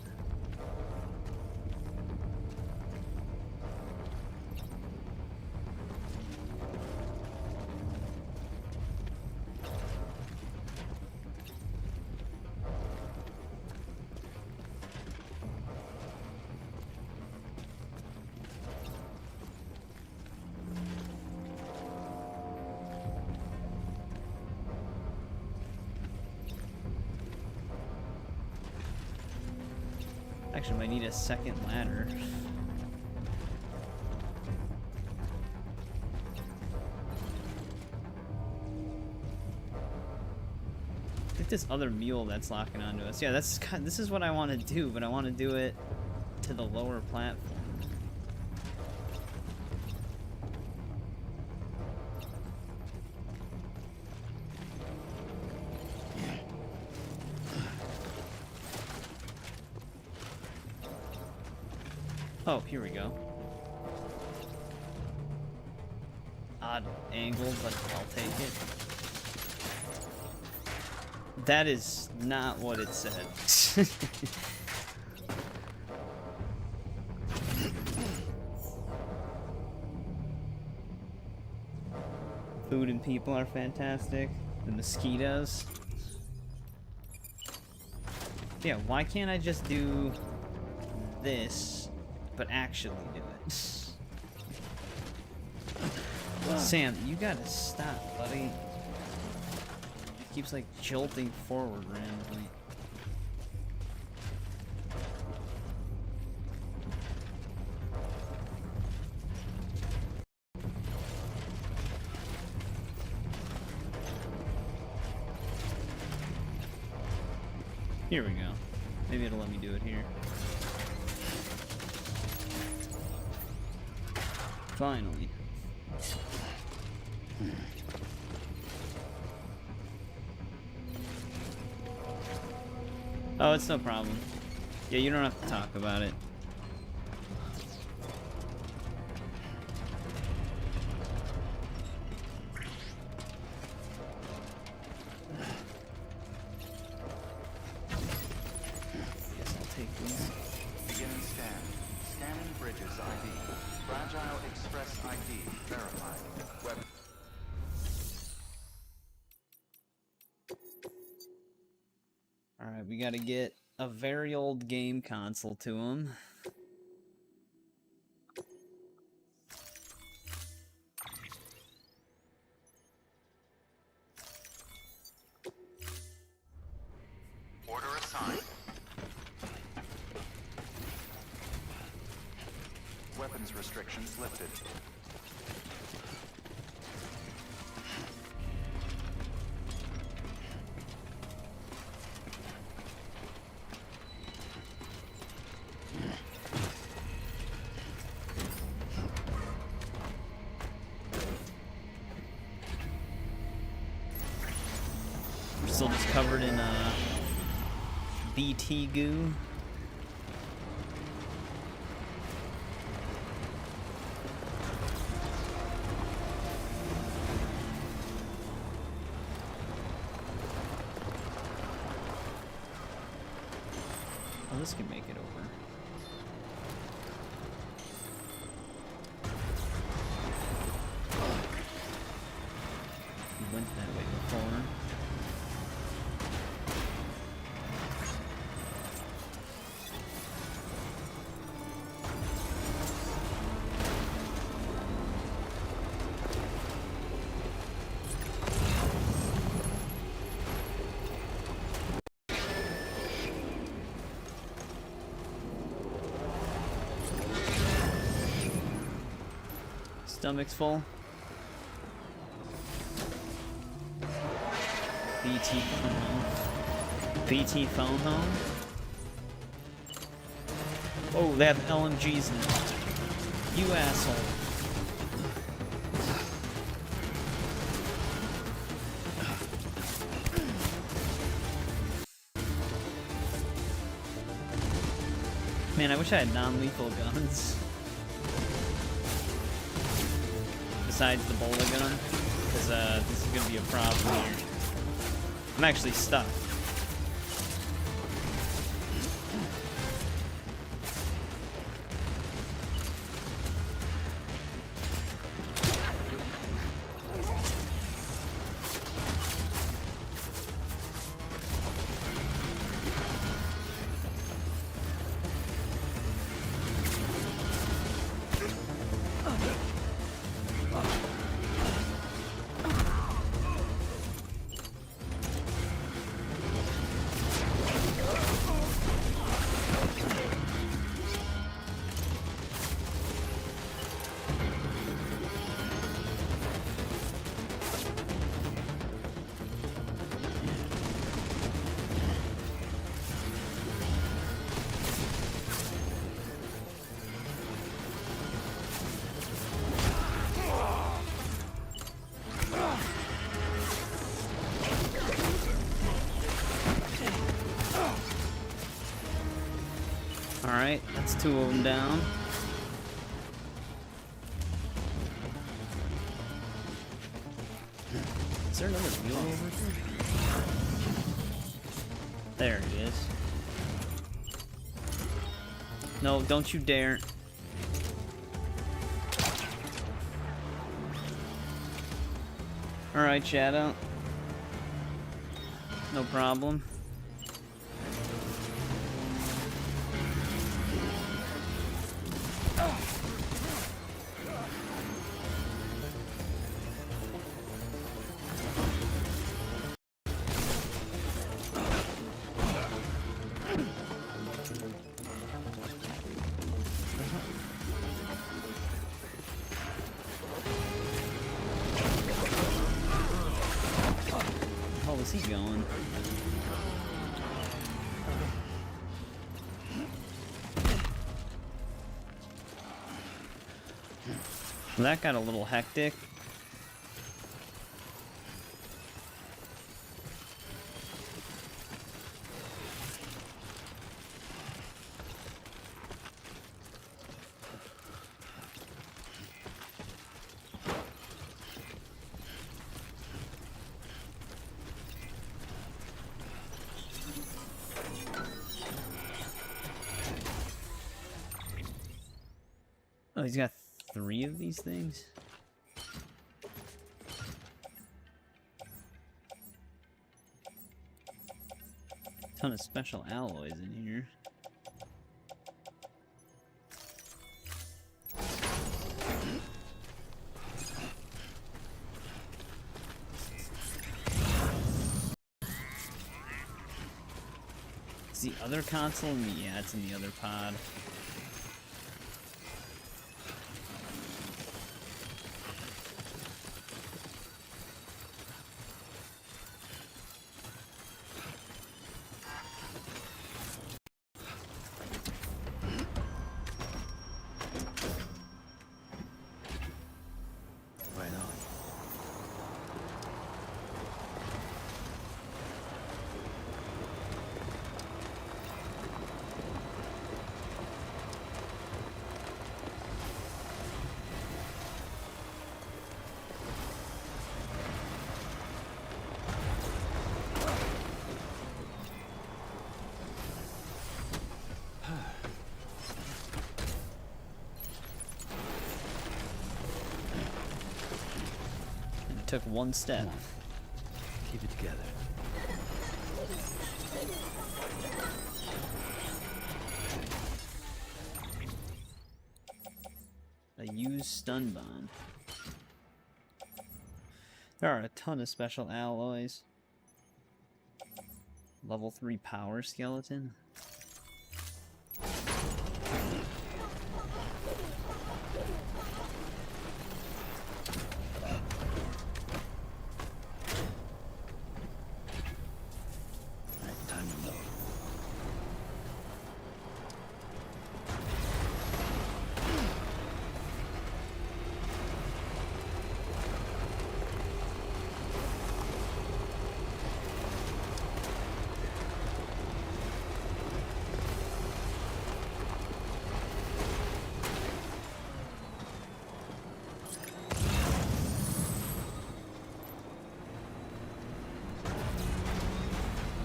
Actually, might need a second ladder. I think this other mule that's locking onto us. Yeah, this is what I want to do, but I want to do it to the lower platform. Oh, here we go. Odd angle, but I'll take it. That is not what it said. Food and people are fantastic. The mosquitoes. Yeah, why can't I just do this, but actually do it? Sam, you gotta stop, buddy. It keeps like jolting forward randomly. Here we go. Maybe it'll let me do it here. Finally. Oh, it's no problem. Yeah, you don't have to talk about it. Guess I'll take these. Beginning scan. Scanning bridges ID. Fragile Express ID verified. Web. Alright, we gotta get a very old game console to him. Order assigned. Weapons restrictions lifted. We're still just covered in BT goo. Oh, this can make it over. We went that way before. Stomach's full. BT phone home. BT phone home. Oh, they have LMGs now. You asshole. Man, I wish I had non-lethal guns. besides the bola gun, because this is gonna be a problem here. I'm actually stuck. Alright, that's 2 of them down. Is there another wheel over here? There it is. No, don't you dare. Alright, Shadow. No problem. Where's he going? Well, that got a little hectic. Oh, he's got 3 of these things? Ton of special alloys in here. Is the other console in the... yeah, it's in the other pod. Took 1 step. Keep it together. A used stun bomb. There are a ton of special alloys. Level 3 power skeleton.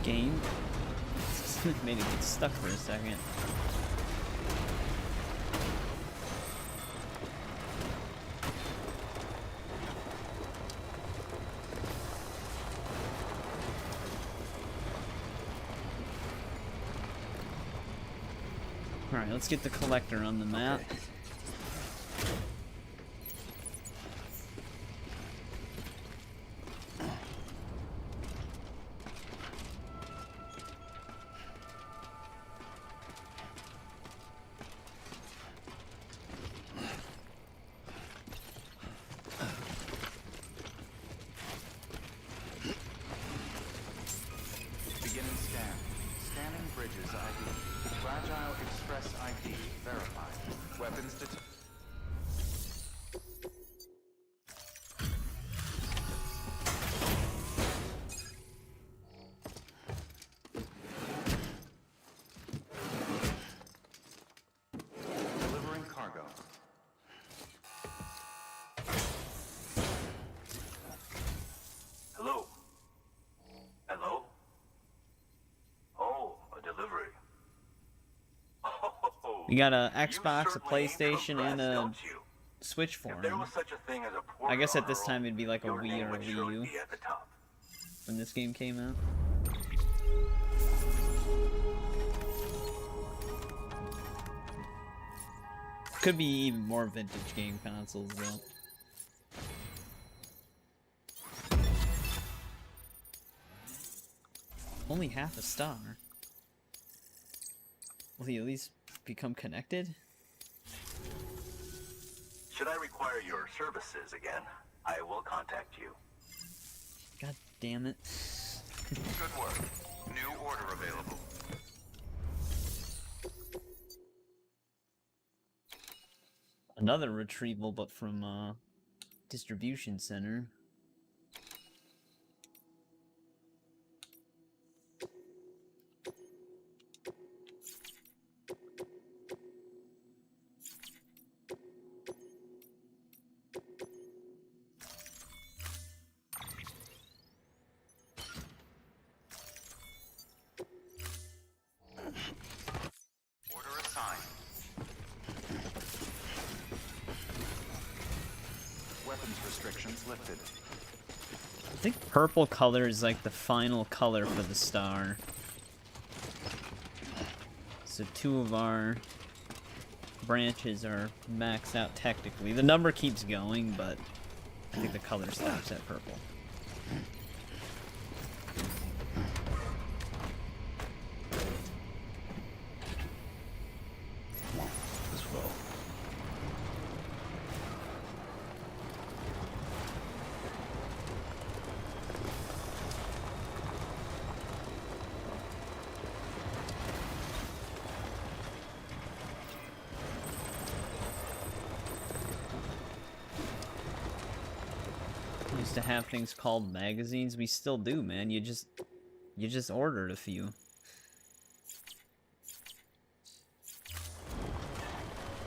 Game. Made it get stuck for a second. Alright, let's get the collector on the map. Okay. Beginning scan. Scanning bridges ID. Fragile Express ID verified. Weapons detected. Delivering cargo. Hello? Hello? Oh, a delivery. Oh, We got a Xbox, a PlayStation, and a Switch for if there him. was such a thing as a porter I guess at on this a time it'd be like a your Wii name or a would Wii surely U be at the top. when this game came out. Could be even more vintage game consoles though. Only half a star. Will he at least become connected? Should I require your services again, I will contact you. God damn it. Good work. New order available. Another retrieval, but from distribution center. Order assigned. Weapons restrictions lifted. I think purple color is like the final color for the star. So 2 of our branches are maxed out technically. The number keeps going, but I think the color stops at purple. Let's roll. We used to have things called magazines. We still do, man. You just ordered a few.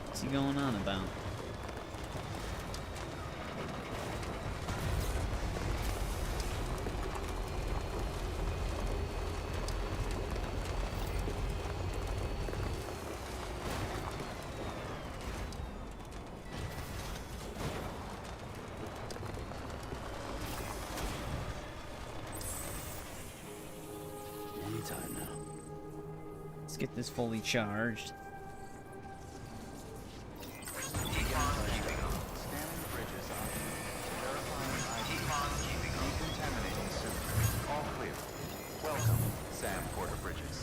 What's he going on about? Anytime now. Let's get this fully charged. Scanning bridges ID. Verifying ID. Decontaminating suit. All clear. Welcome, Sam Porter Bridges.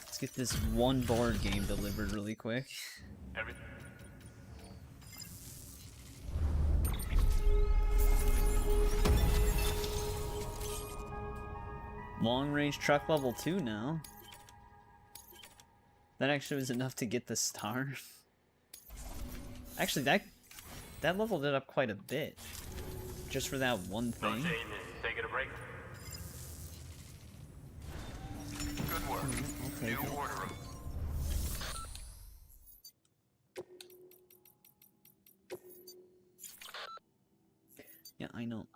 Let's get this one board game delivered really quick. Long range truck level 2 now. That actually was enough to get the star. Actually, that leveled it up quite a bit. Just for that one thing. Taking a break. I know.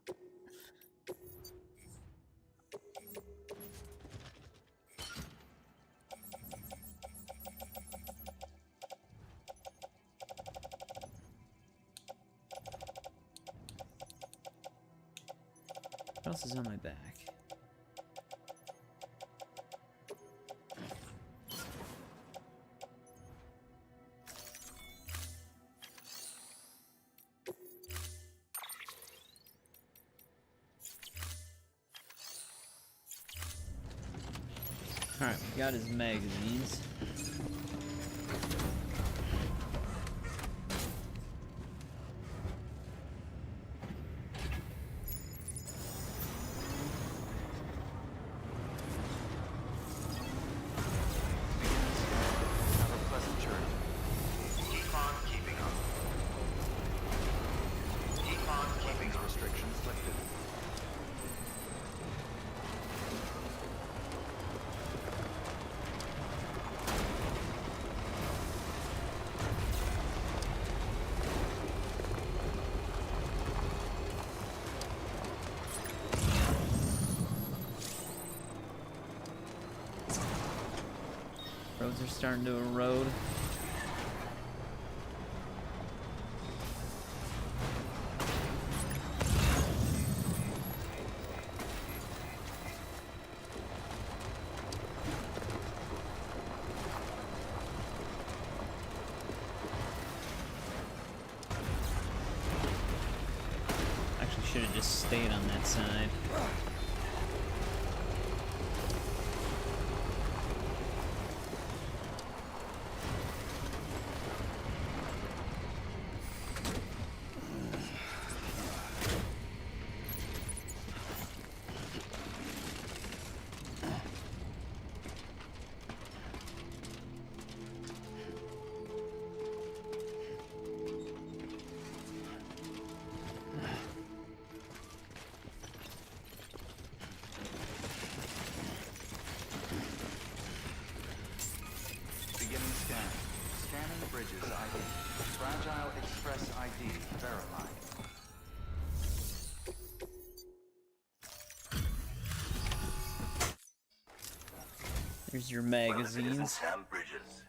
What else is on my back? Alright, we got his magazines. Have a pleasant journey. Keep on keeping up. Keep on keeping the restrictions lifted. Roads are starting to erode. Actually, should have just stayed on that side. Beginning scan. Scanning bridges ID. Fragile Express ID verified. There's your Well, if it magazines. isn't Sam Bridges.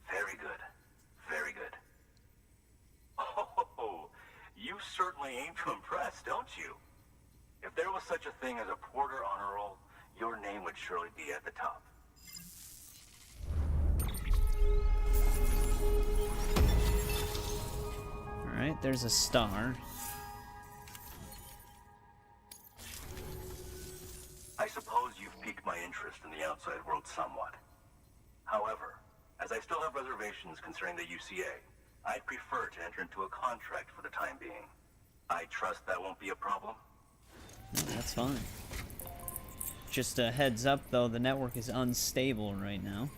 Very good. Very good. Oh, you certainly aim to impress, don't you? If there was such a thing as a Porter honor roll, your name would surely be at the top. Alright, there's a star. I suppose you've piqued my interest in the outside world somewhat. However, as I still have reservations concerning the UCA, I'd prefer to enter into a contract for the time being. I trust that won't be a problem? That's fine. Just a heads up though, the network is unstable right now.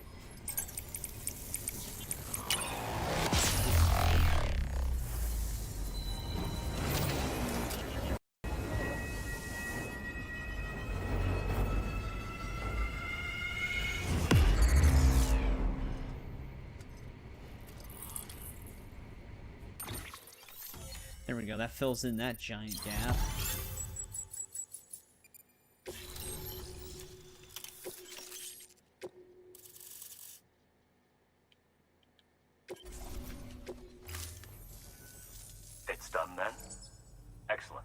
There we go, that fills in that giant gap. It's done then? Excellent.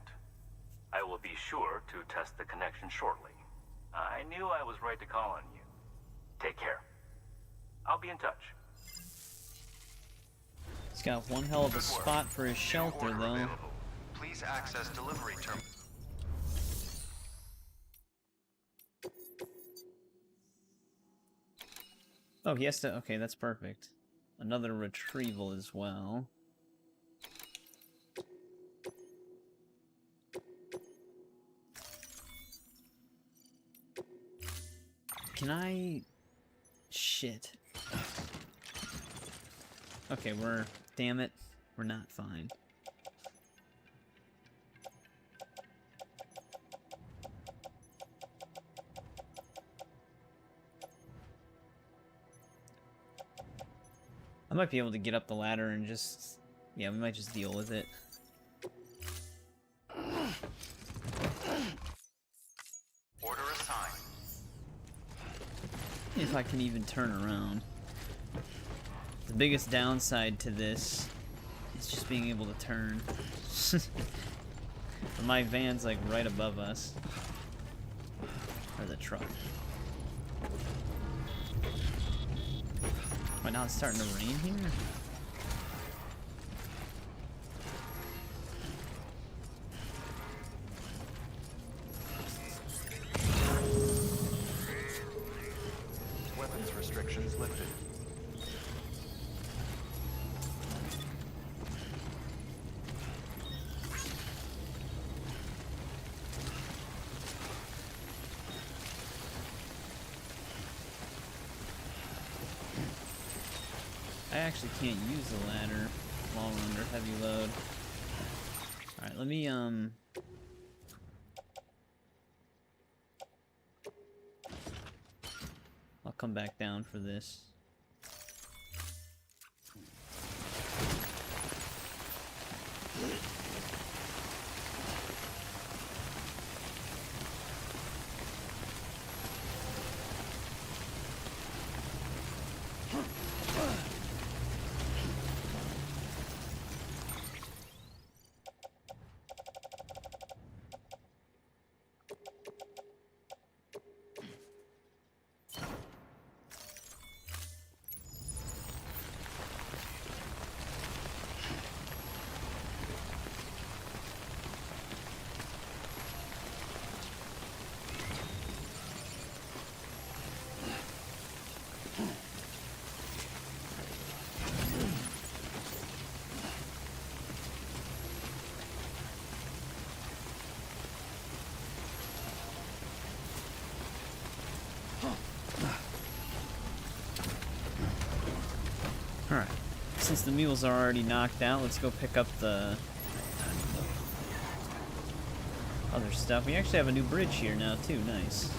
I will be sure to test the connection shortly. I knew I was right to call on you. Take care. I'll be in touch. He's got one hell of a spot for his shelter though. Please access delivery terminal. Oh, he has to... Okay, that's perfect. Another retrieval as well. Can I... Shit. Okay, we're... Damn it. We're not fine. I might be able to get up the ladder and just... Yeah, we might just deal with it. time. If I can even turn around. The biggest downside to this is just being able to turn. My van's like right above us. Or the truck. But now it's starting to rain here? Weapons restrictions lifted. I actually can't use the ladder while we're under heavy load. Alright, let me, I'll come back down for this. Alright, since the mules are already knocked out, let's go pick up the other stuff. We actually have a new bridge here now too, nice.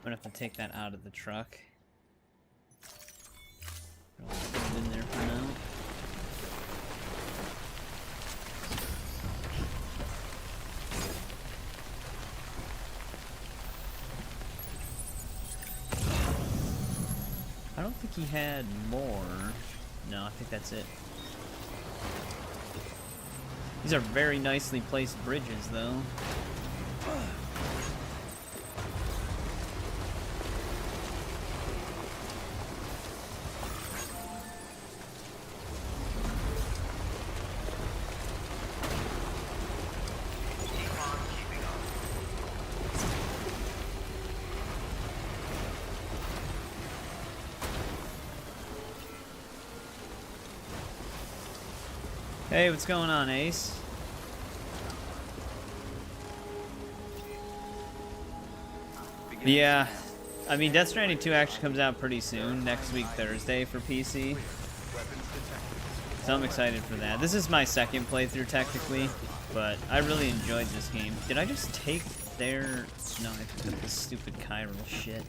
I'm gonna have to take that out of the truck. I'll put it in there for now. I don't think he had more. No, I think that's it. These are very nicely placed bridges, though. Hey, what's going on, Ace? Yeah, I mean, Death Stranding 2 actually comes out pretty soon, next week, Thursday, for PC. So I'm excited for that. This is my second playthrough, technically, but I really enjoyed this game. Did I just take their... No, I took this stupid chiral shit.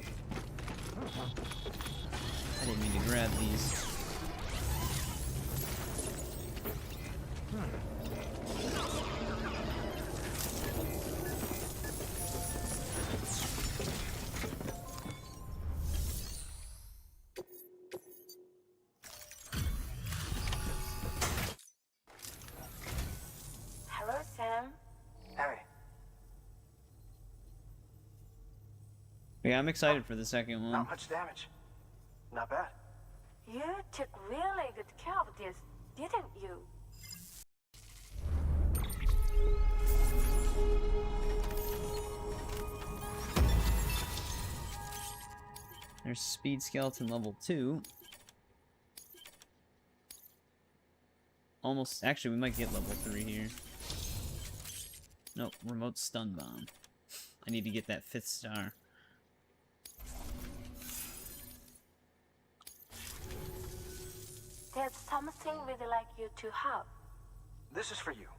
I didn't mean to grab these. Yeah, I'm excited for the second one. Not much damage. Not bad. You took really good care of this, didn't you? There's Speed Skeleton level 2. Almost, actually, we might get level 3 here. Nope, Remote Stun Bomb. I need to get that 5th star. There's something we'd like you to have. This is for you.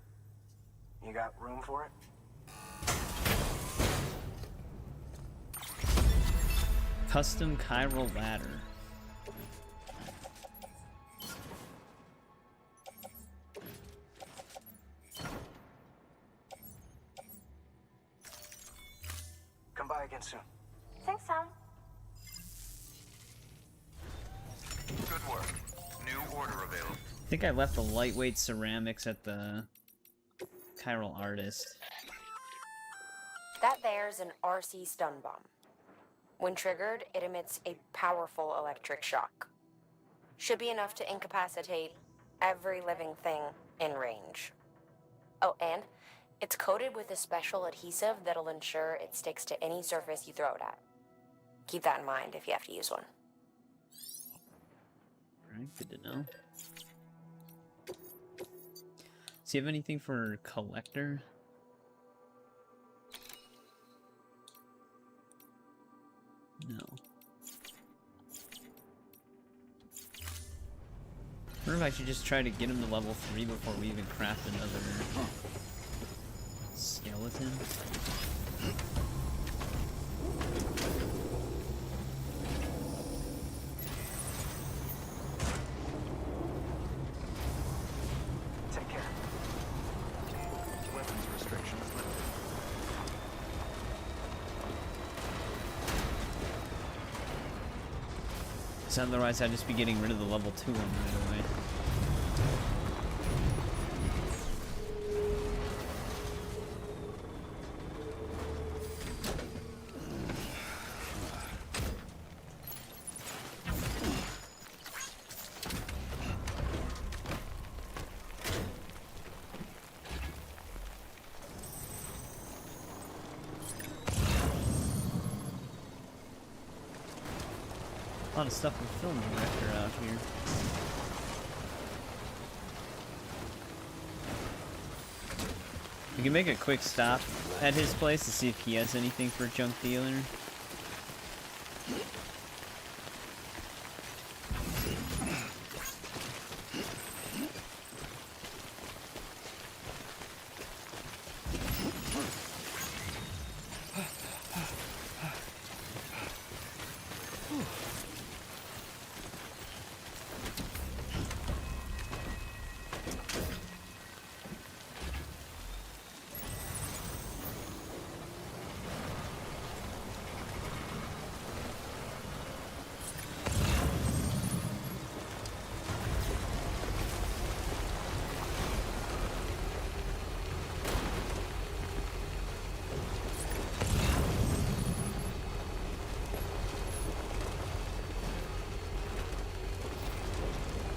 You got room for it? Custom chiral ladder. Come by again soon. Thanks, Sam. Good work. New order available. I think I left the lightweight ceramics at the chiral artist. That there's an RC stun bomb. When triggered, it emits a powerful electric shock. Should be enough to incapacitate every living thing in range. Oh, and it's coated with a special adhesive that'll ensure it sticks to any surface you throw it at. Keep that in mind if you have to use one. Alright, good to know. Does he have anything for collector? No. I wonder if I should just try to get him to level 3 before we even craft another skeleton. Take care. Weapons restrictions lifted. So otherwise I'd just be getting rid of the level 2 one right away. A lot of stuff with film director out here. We can make a quick stop at his place to see if he has anything for junk dealer.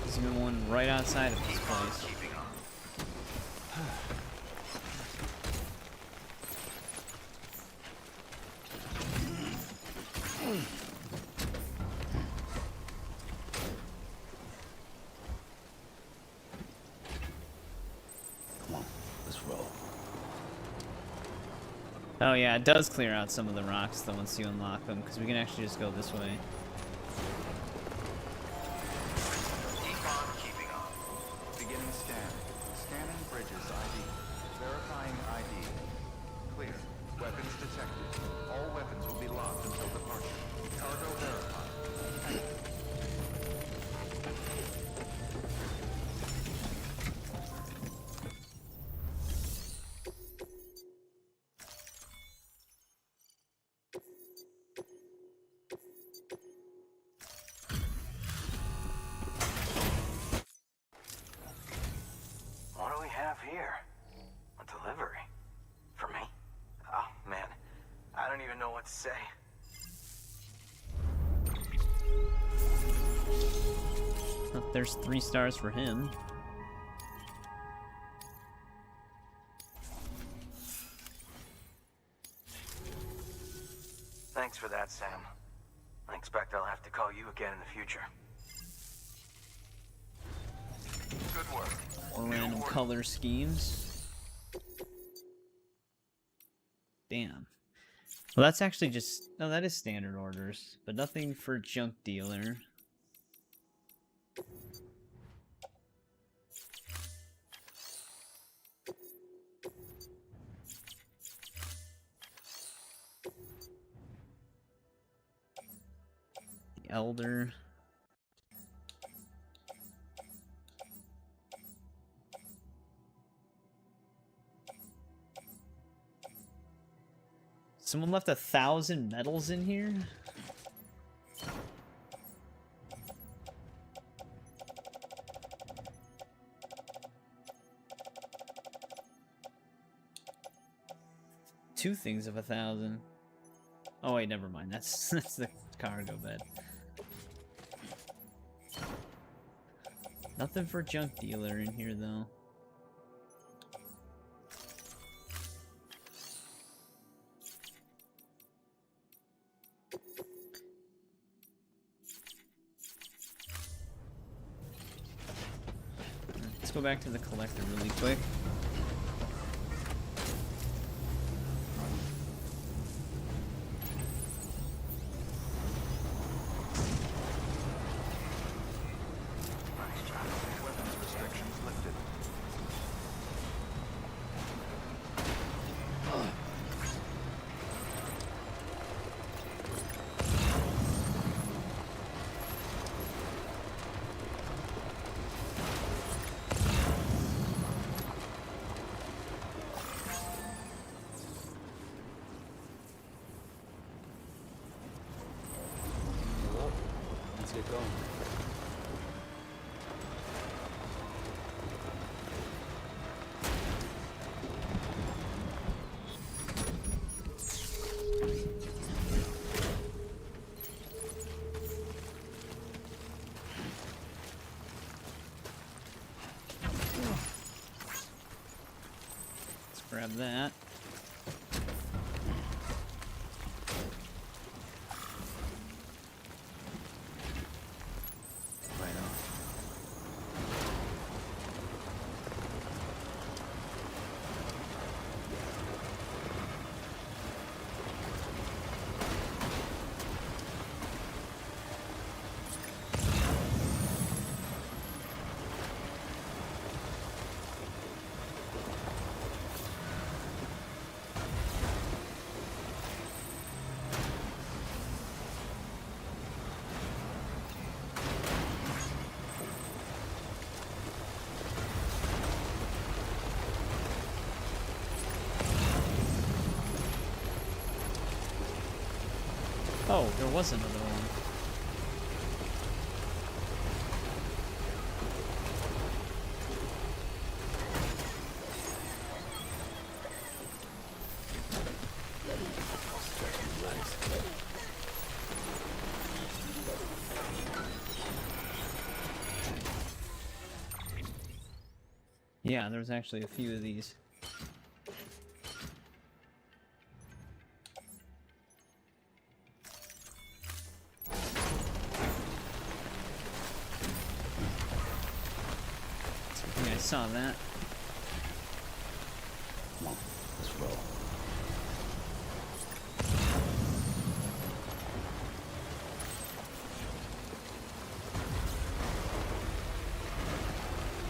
There's even one right outside of this place. Come on, let's roll. Oh yeah, it does clear out some of the rocks though once you unlock them, because we can actually just go this way. Keep on keeping on. Beginning scan. Scanning bridges ID. Verifying ID. Clear. Weapons detected. All weapons will be locked until departure. Cargo verified. Thank you. What do we have here? A delivery? For me? Oh, man. I don't even know what to say. there's 3 stars for him. Thanks for that, Sam. I expect I'll have to call you again in the future. Good work. Or random color schemes. Damn. Well, that's actually just... No, that is standard orders. But nothing for junk dealer. The Elder. Someone left 1,000 medals in here? Two things of 1,000. Oh wait, never mind. That's the cargo bed. Nothing for junk dealer in here though. Let's go back to the collector really quick. Let's get going. Let's grab that. Oh, there was another one. Yeah, there's actually a few of these. Yeah, I saw that. Come on, let's roll.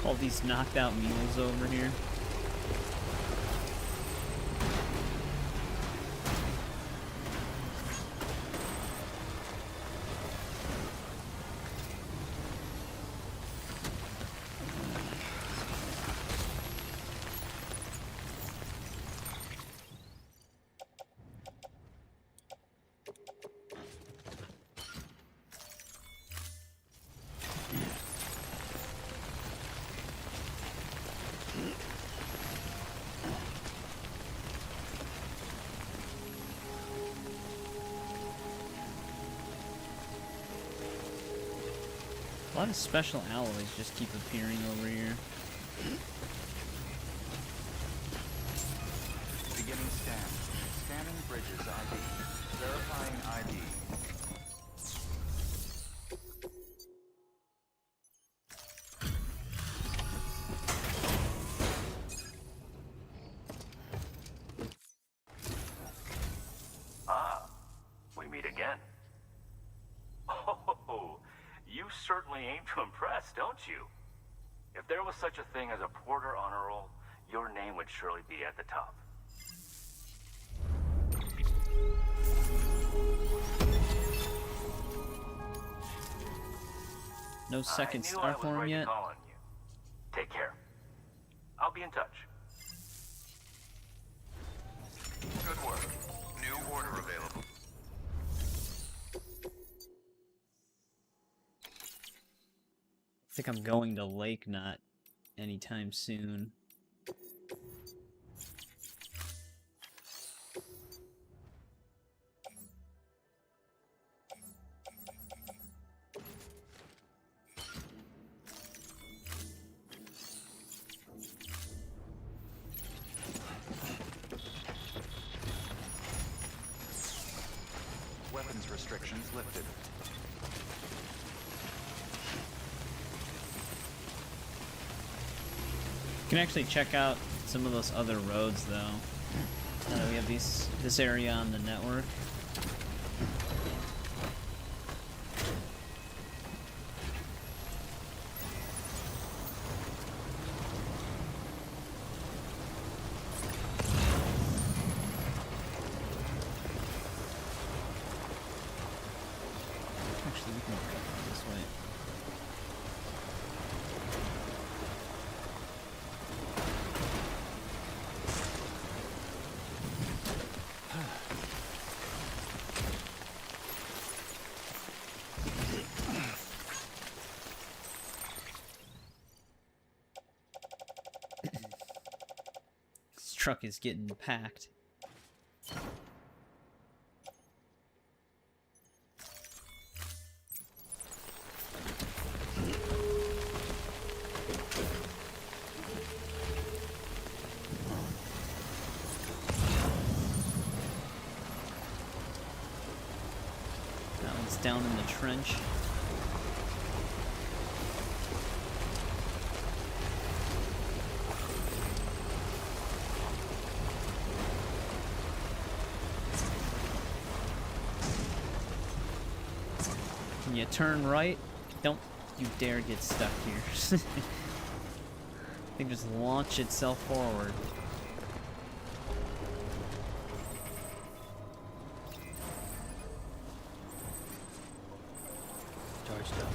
All these knocked out mules over here. A lot of special alloys just keep appearing over here. Beginning scan. Scanning bridges ID. Verifying ID. Ah, we meet again. Oh, you certainly aim to impress, don't you? If there was such a thing as a Porter honor roll, your name would surely be at the top. No second star for him yet? Take care. I'll be in touch. Good work. New order available. I think I'm going to Lake Knot anytime soon. Weapons restrictions lifted. You can actually check out some of those other roads, though. Now that we have this area on the network. Actually, we can go this way. This truck is getting packed. That one's down in the trench. Can you turn right? Don't you dare get stuck here. I think just launch itself forward. Charged up.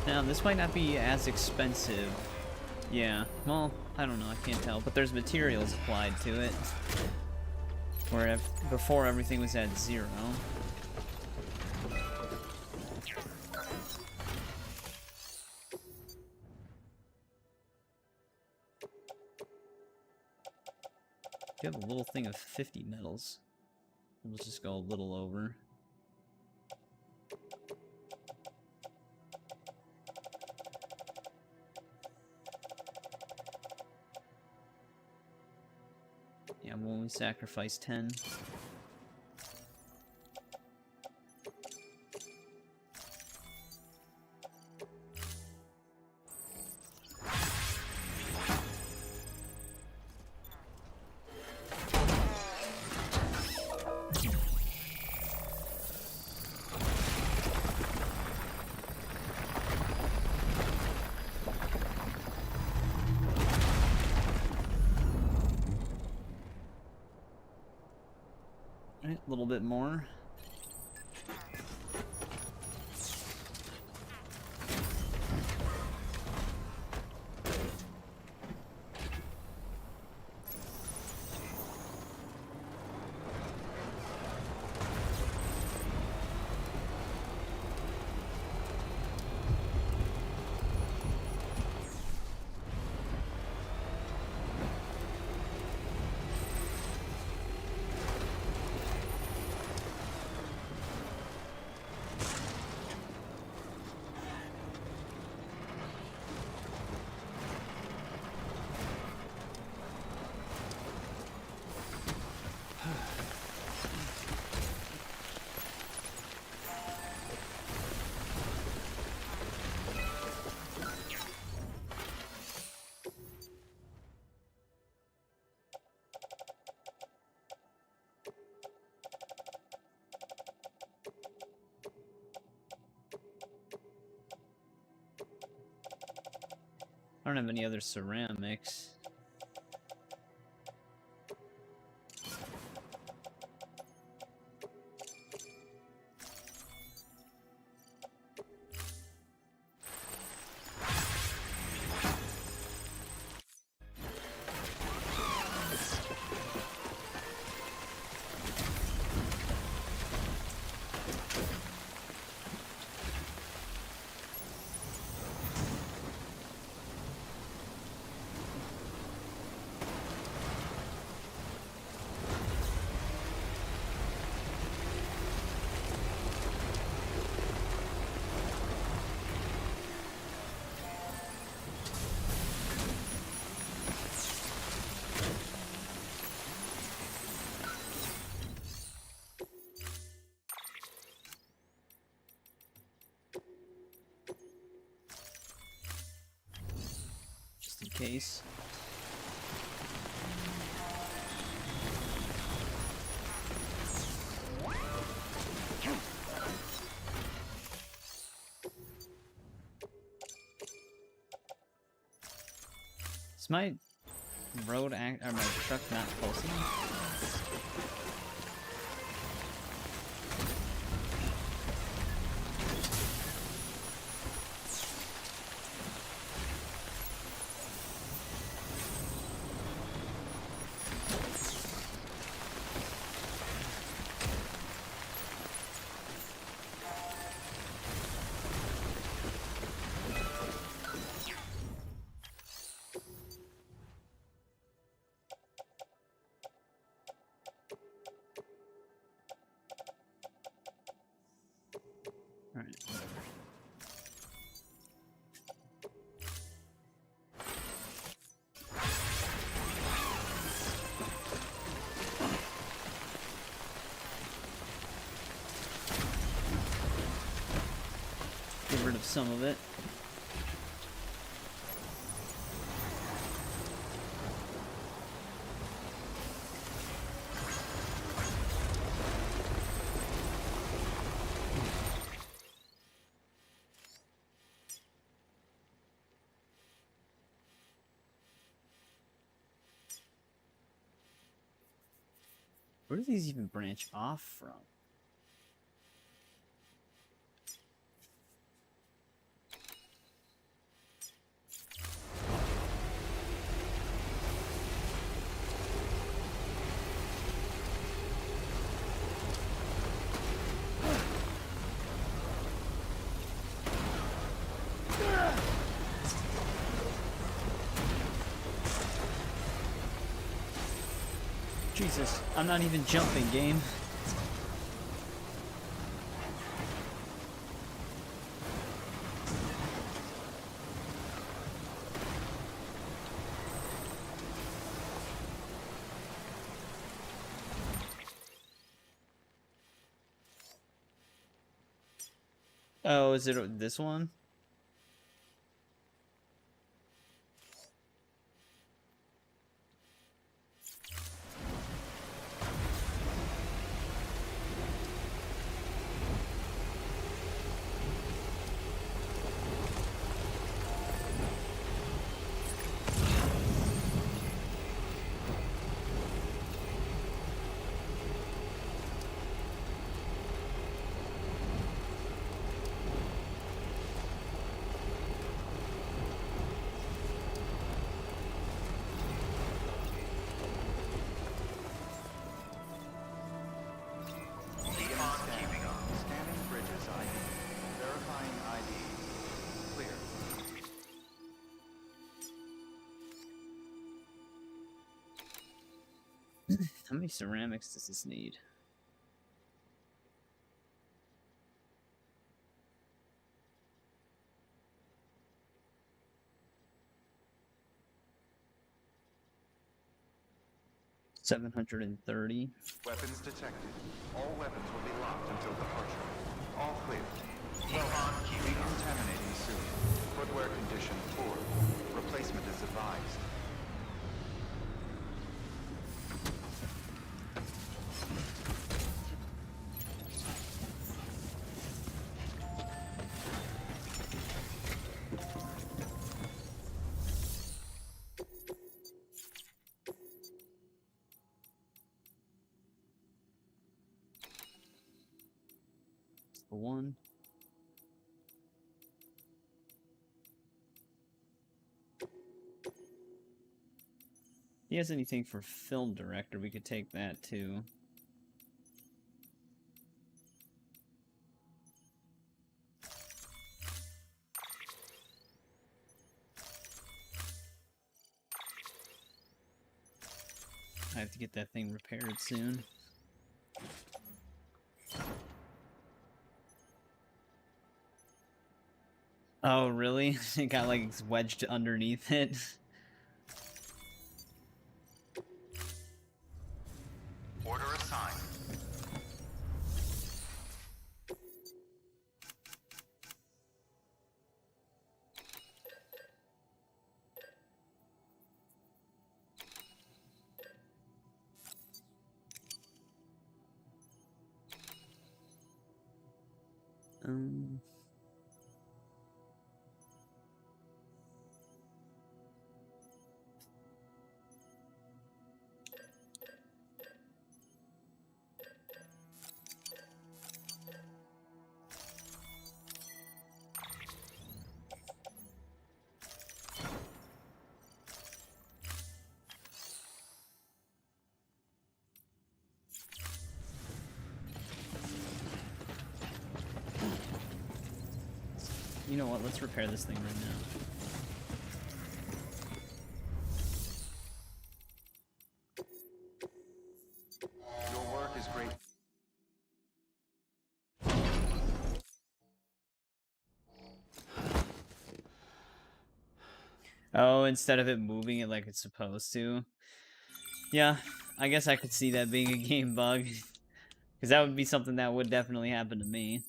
Now, this might not be as expensive. Yeah, well, I don't know, I can't tell. But there's materials applied to it. Where before everything was at 0. You have a little thing of 50 metals. We'll just go a little over. Yeah, we'll only sacrifice 10. Alright, a little bit more. I don't have any other ceramics. In case. Is my road or my truck not close enough? Alright, whatever. Get rid of some of it. Where do these even branch off from? Jesus, I'm not even jumping, game. Oh, is it this one? How many ceramics does this need? $730. Weapons detected. All weapons will be locked until departure. All clear. Decontaminating soon. Footwear condition poor. Replacement is advised. for one. If he has anything for film director, we could take that too. I have to get that thing repaired soon. Oh, really? It got like wedged underneath it. Order assigned. Um... You know what? Let's repair this thing right now. Your work is great. Oh, instead of it moving it like it's supposed to. Yeah, I guess I could see that being a game bug. Because that would be something that would definitely happen to me.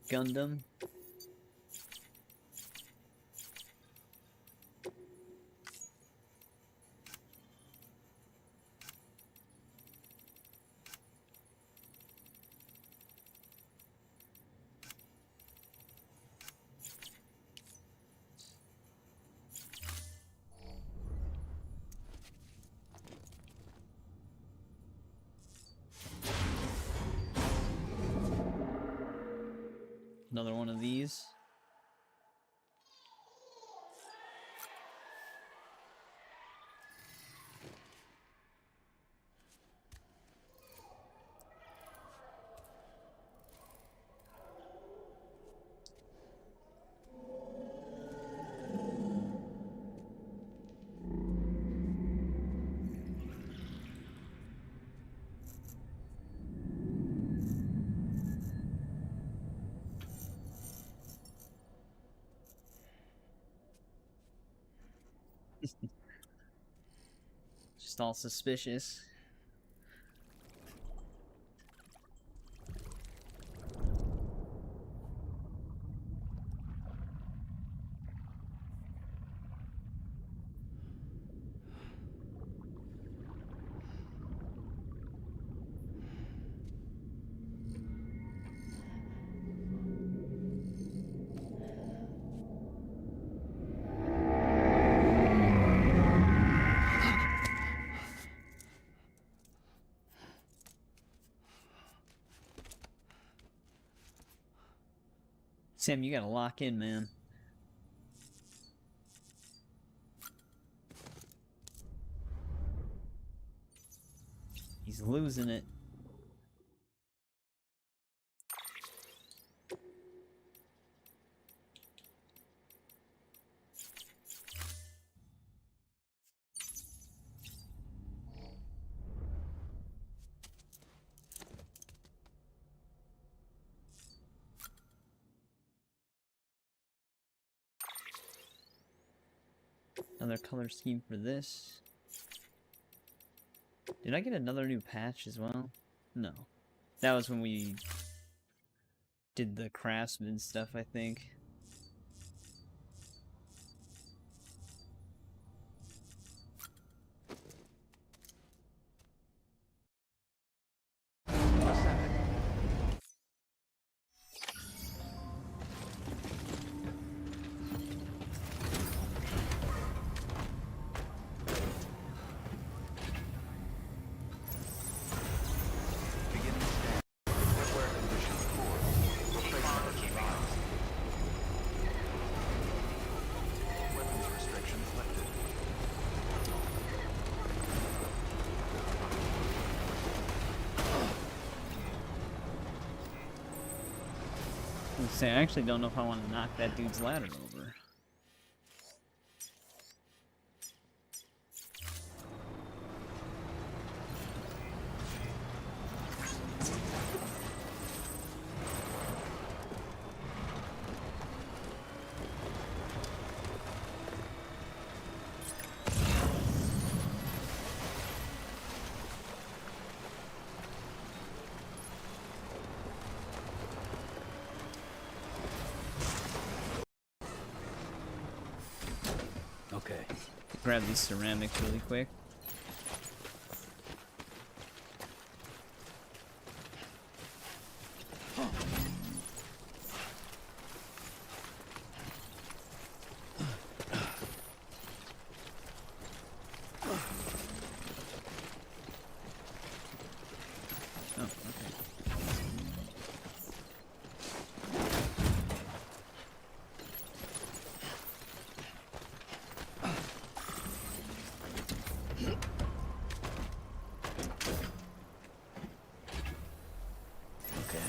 Gundam. Another one of these. Just all suspicious. Sam, you gotta lock in, man. He's losing it. Another color scheme for this. Did I get another new patch as well? No. That was when we did the craftsman stuff, I think. Say, I actually don't know if I want to knock that dude's ladder over. Okay. Grab these ceramics really quick. Oh, okay. Okay.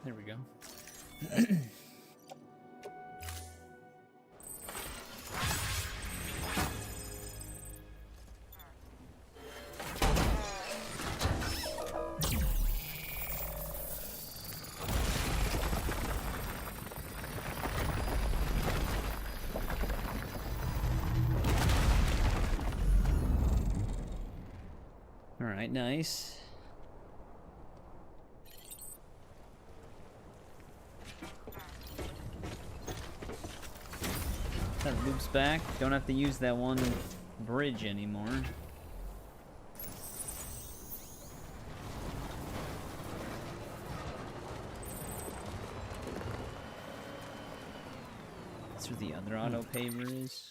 There we go. All right, nice. That loops back. Don't have to use that one bridge anymore. That's where the other auto paver is.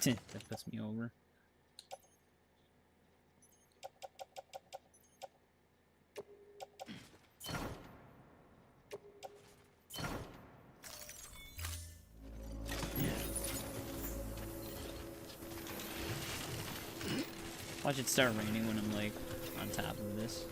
That puts me over. Watch it start raining when I'm like on top of this.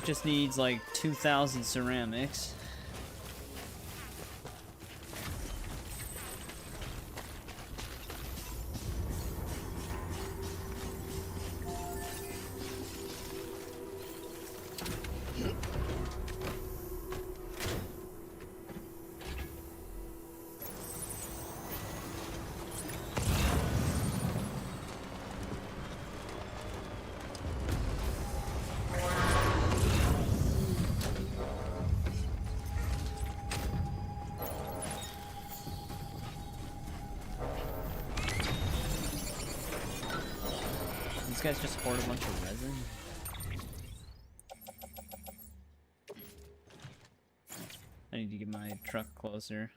just needs like 2,000 ceramics. These guys just hoard a bunch of resin. I need to get my truck closer.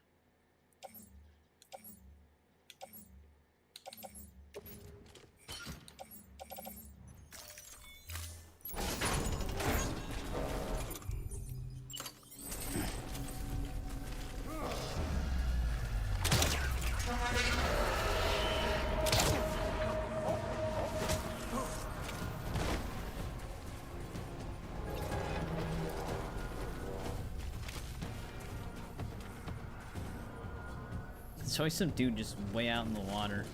There's always some dude just way out in the water.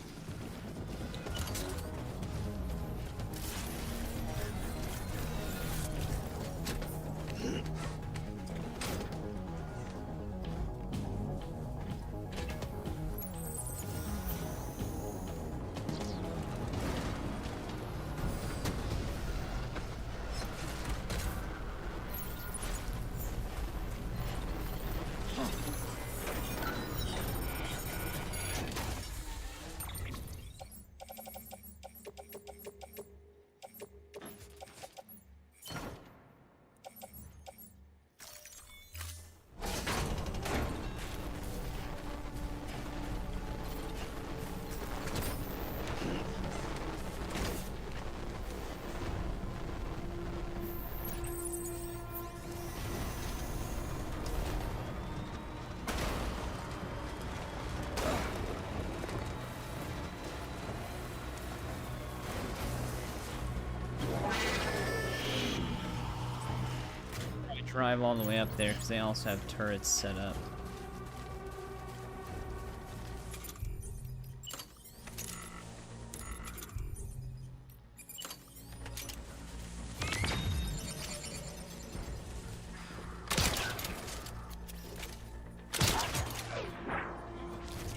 Drive all the way up there because they also have turrets set up.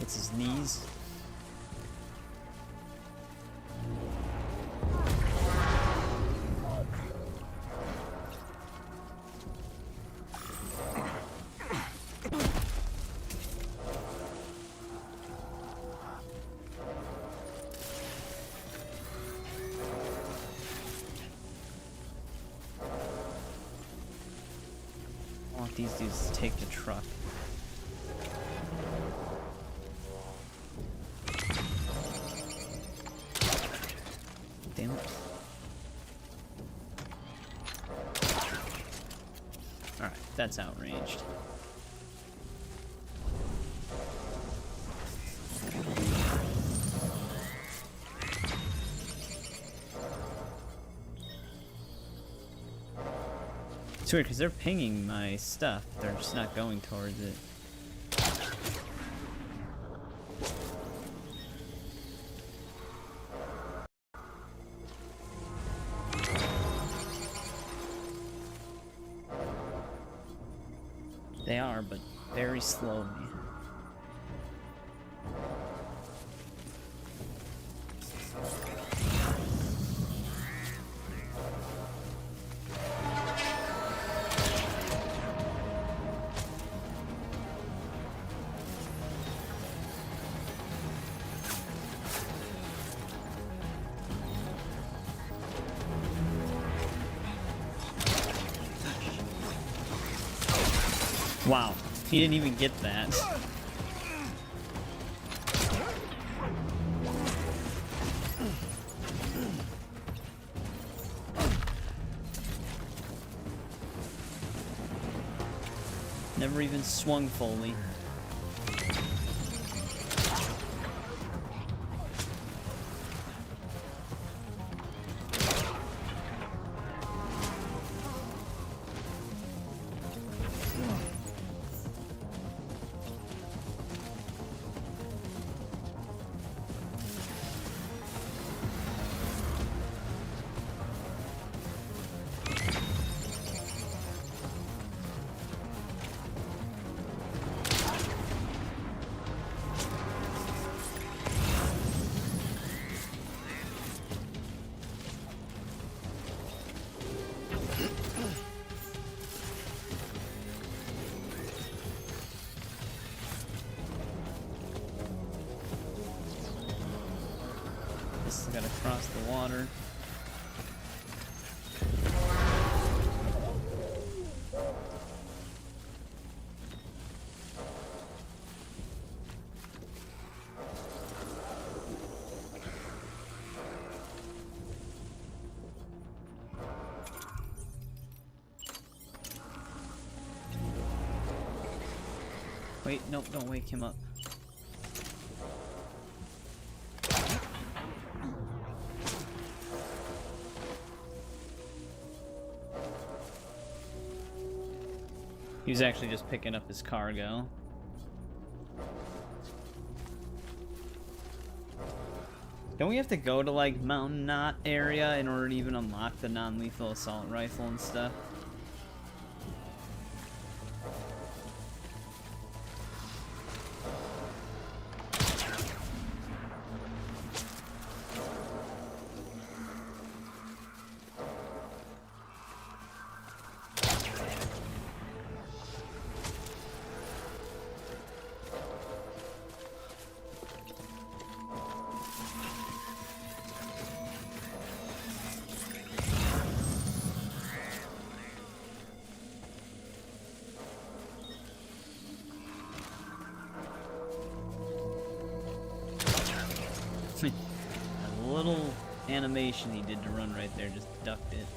It's his knees. These dudes take the truck. Damn it. Alright, that's outranged. It's weird because they're pinging my stuff, they're just not going towards it. They are, but very slowly. Wow, he didn't even get that. Never even swung fully. This has got to cross the water. Wait, nope, don't wake him up. He was actually just picking up his cargo. Don't we have to go to like Mountain Knot area in order to even unlock the non-lethal assault rifle and stuff? A little animation he did to run right there, just ducked it.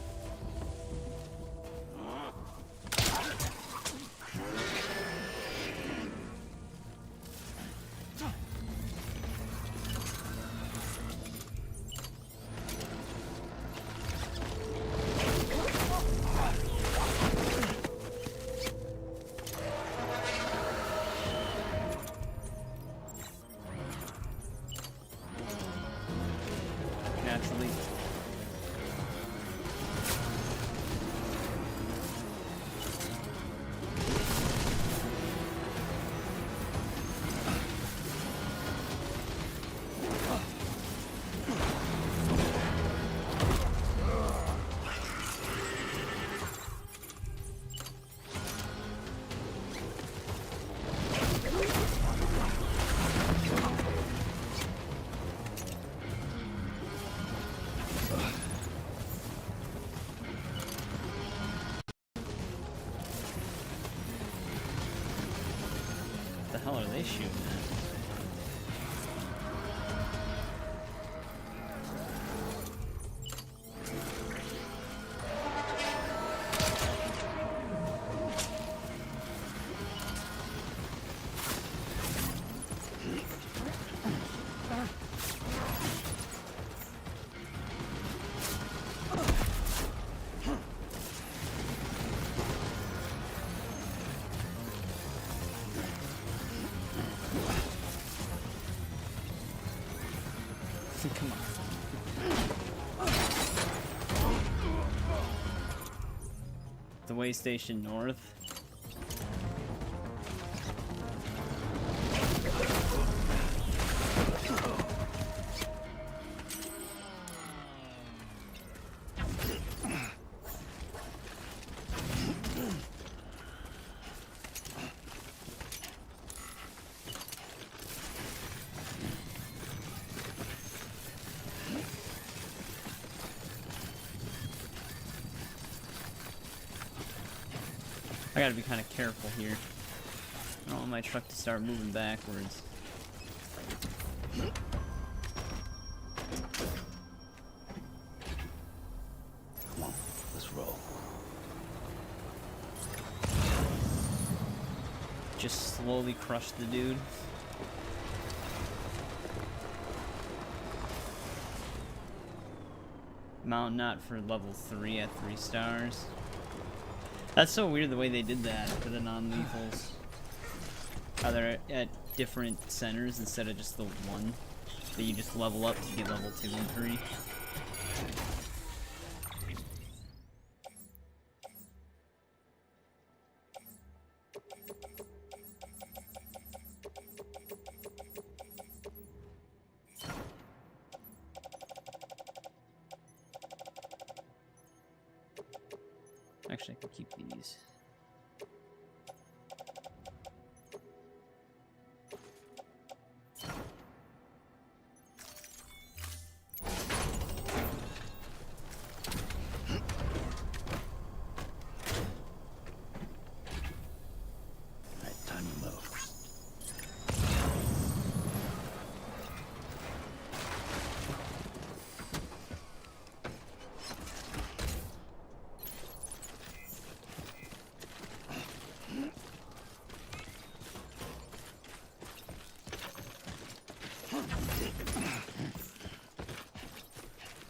Naturally. What the hell are they shooting at? Come on. The way station north. I gotta be kind of careful here. I don't want my truck to start moving backwards. Come on, let's roll. Just slowly crush the dude. Mount Knot for level 3 at 3 stars. That's so weird the way they did that for the non-lethals. How they're at different centers instead of just the one that you just level up to get level 2 and 3. Actually, I can keep these.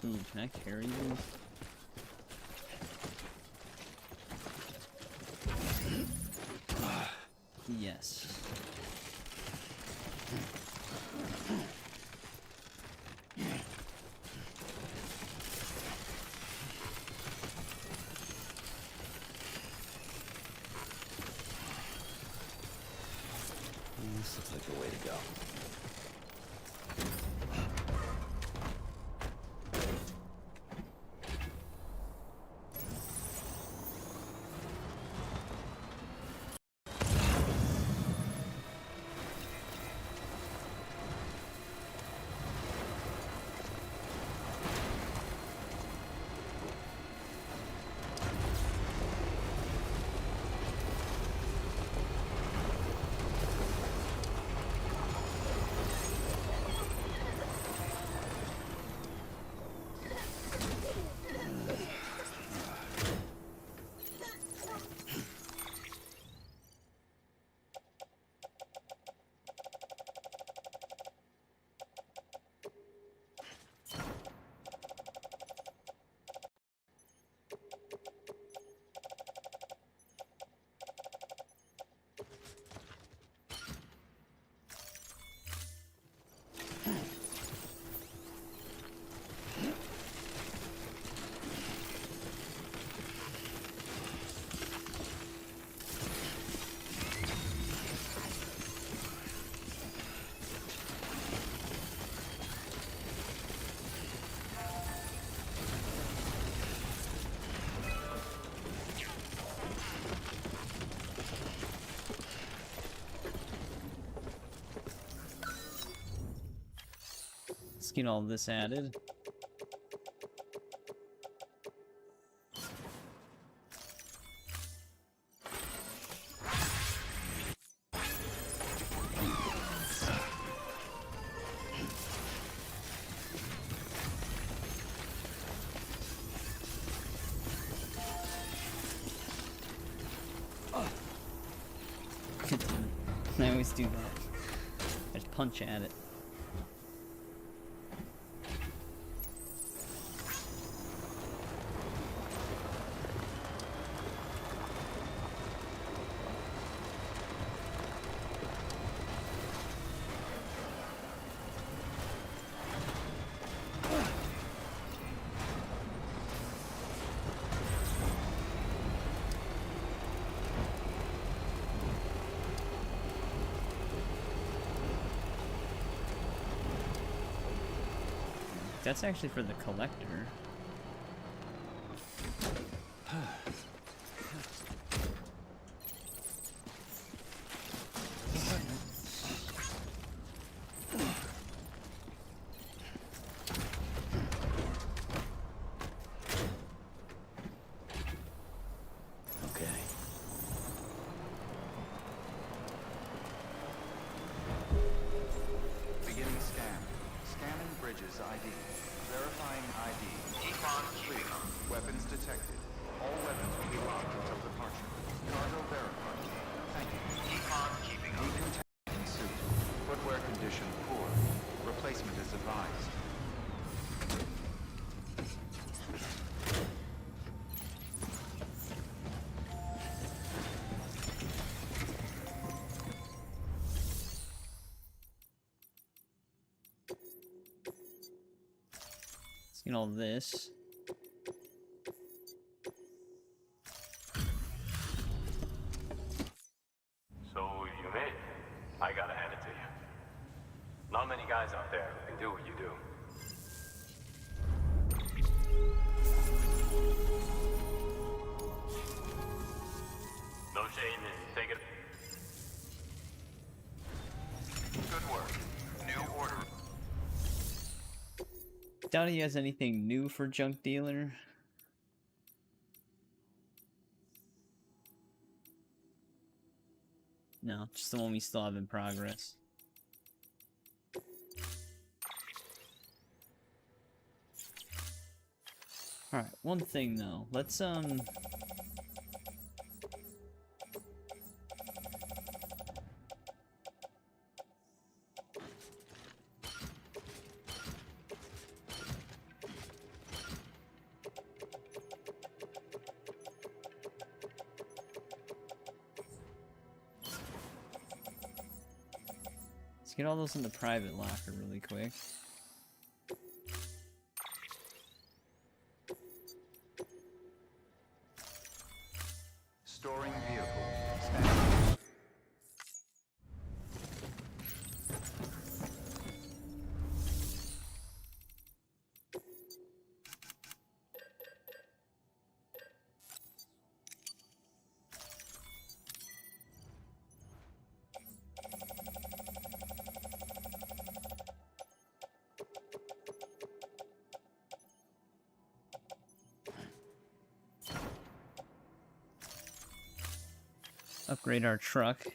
Ooh, can I carry these? Yes. This looks like the way to go. Let's get all this added. I always do that. I just punch at it. That's actually for the collector. Beginning scan. Scanning bridges ID. Verifying ID. Keep on keeping them. Weapons detected. All weapons will be locked until departure. Cargo verified. Thank you. Keep on keeping them. Need intact in suit. Footwear condition poor. Replacement is advised. Let's get all this. So you made it. I gotta hand it to you. Not many guys out there who can do what you do. No shame in taking it. Good work. New order. Doubt he has anything new for junk dealer. No, just the one we still have in progress. Alright, one thing though. Let's get all those in the private locker really quick. Storing vehicle. Standing. Upgrade our truck.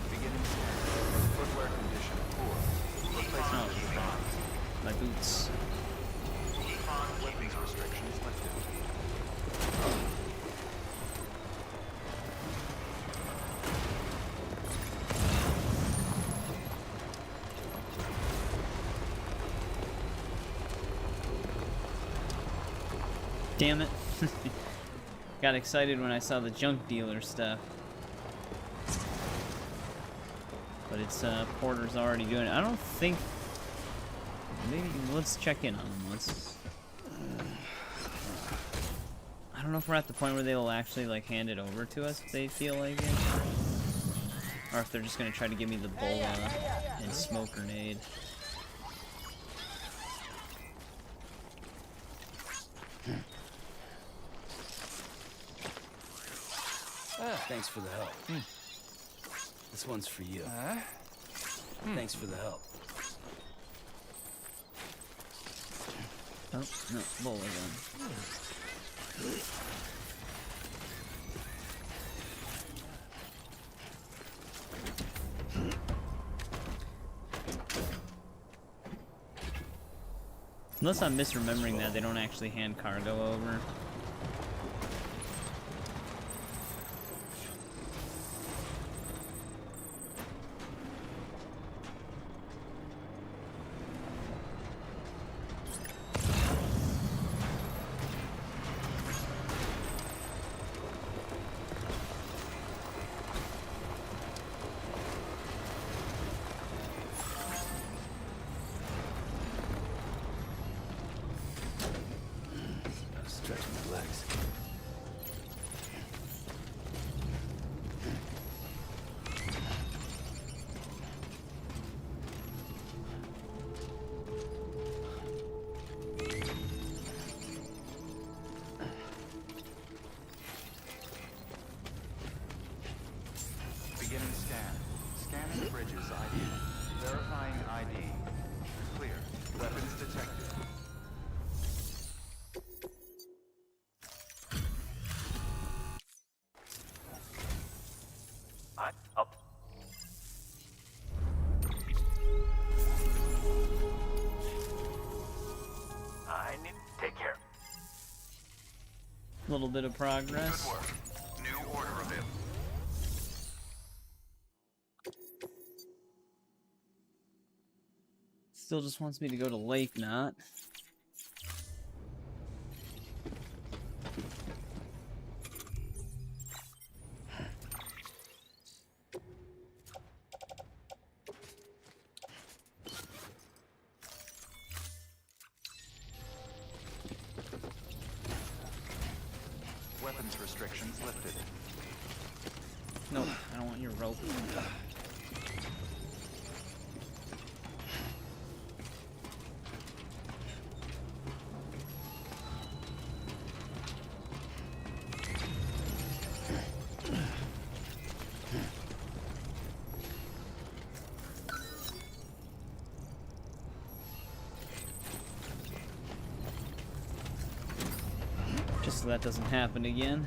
Beginning scan. Footwear condition poor. Replacement with bonds. My boots. Weapons restrictions lifted. Damn it. Got excited when I saw the junk dealer stuff. But it's Porter's already doing it. I don't think. Maybe let's check in on them. I don't know if we're at the point where they'll actually like hand it over to us if they feel like it, or if they're just gonna try to give me the bola and smoke grenade. Thanks for the help. This one's for you. Thanks for the help. Oh, no, bola gun. Unless I'm misremembering that, they don't actually hand cargo over. Stretching my legs. Beginning scan. Scanning bridges ID. Verifying ID. Clear. Weapons detected. Up. I need to take care. A little bit of progress. Good work. New order available. Still just wants me to go to Lake Knot. Weapons restrictions lifted. No, I don't want your rope. Just so that doesn't happen again.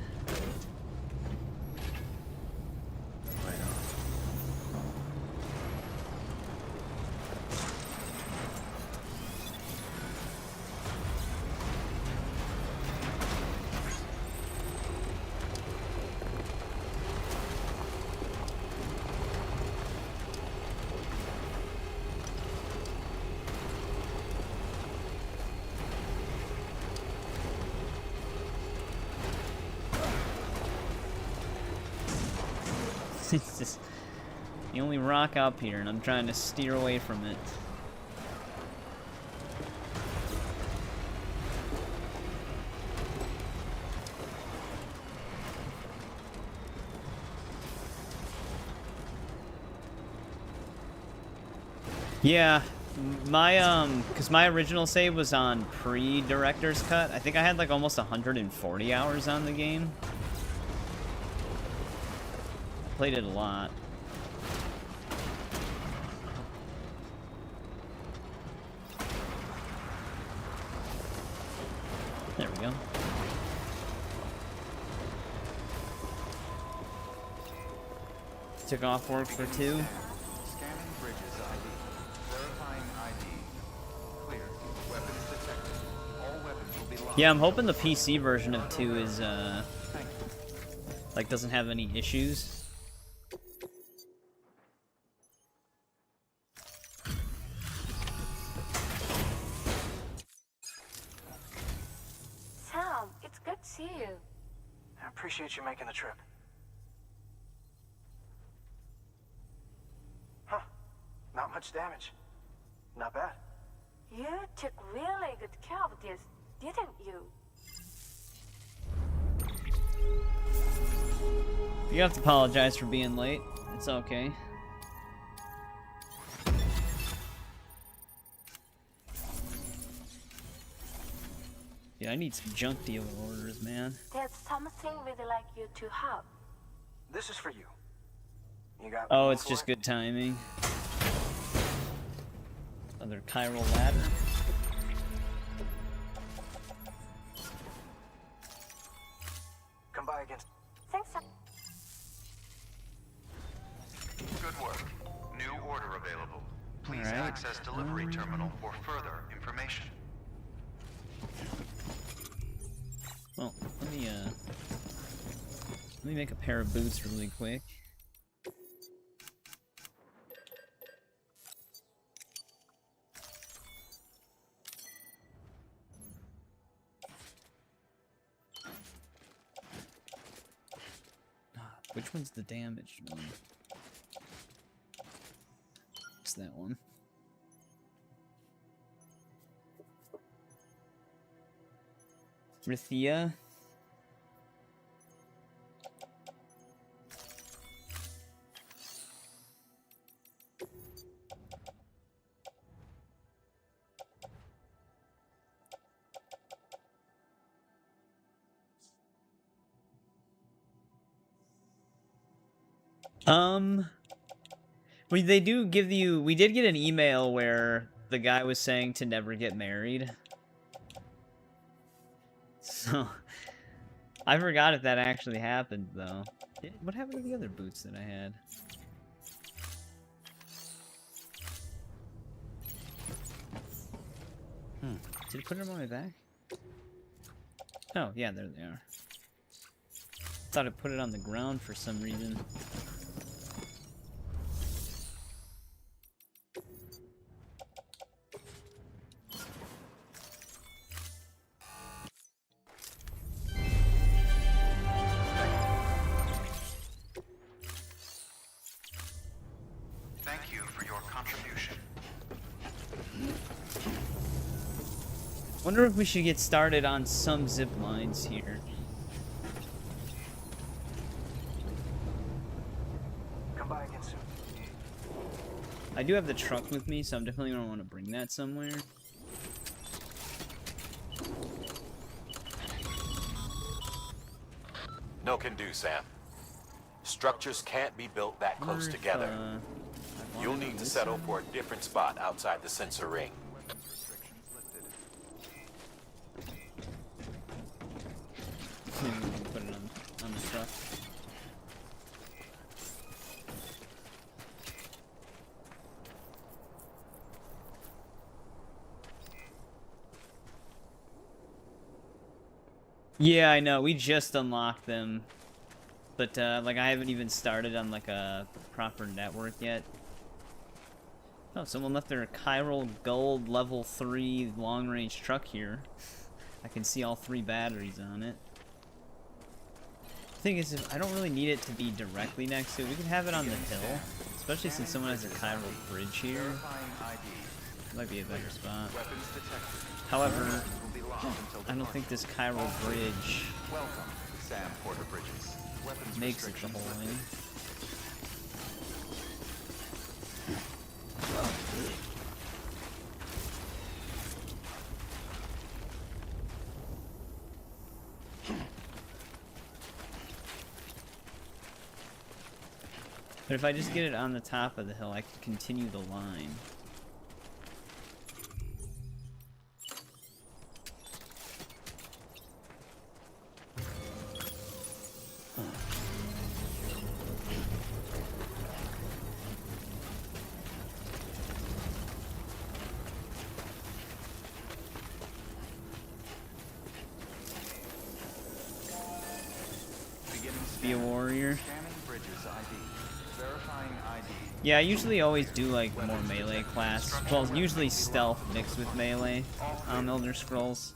It's just the only rock up here, and I'm trying to steer away from it. Yeah, cause my original save was on pre-director's cut. I think I had like almost 140 hours on the game. I played it a lot. There we go. Took off work for 2. Yeah, I'm hoping the PC version of 2 is, like, doesn't have any issues. Sam, it's good to see you. I appreciate you making the trip. Huh. Not much damage. Not bad. You took really good care of this, didn't you? You have to apologize for being late. It's okay. Yeah, I need some junk dealer orders, man. There's something we'd like you to have. This is for you. You got Oh, it's just good timing. Another chiral ladder. Come by again. Thanks, Sam. Good work. New order available. Please All right. access delivery terminal for further information. Well, let me make a pair of boots really quick. Which one's the damaged one? It's that one. Rithia. Well, they do give you... We did get an email where the guy was saying to never get married. So... I forgot if that actually happened, though. What happened to the other boots that I had? Did it put them on my back? Oh, yeah, there they are. Thought it put it on the ground for some reason. Thank you for your contribution. Wonder if we should get started on some zip lines here. Come by again soon. I do have the truck with me, so I'm definitely gonna want to bring that somewhere. No can do, Sam. Structures can't be built that close together. You'll need to settle for a different spot outside the sensor ring. Maybe we can put it on the truck. Yeah, I know. We just unlocked them. But, like, I haven't even started on, like, a proper network yet. Oh, someone left their chiral gold level 3 long-range truck here. I can see all 3 batteries on it. thing is, if I don't really need it to be directly next to it. We can have it on the hill, especially since someone has a chiral bridge here. Might be a better spot. However, I don't think this chiral bridge makes it the whole way. But if I just get it on the top of the hill, I can continue the line. Be a warrior. Yeah, I usually always do like more melee class. Well, usually stealth mixed with melee on Elder Scrolls.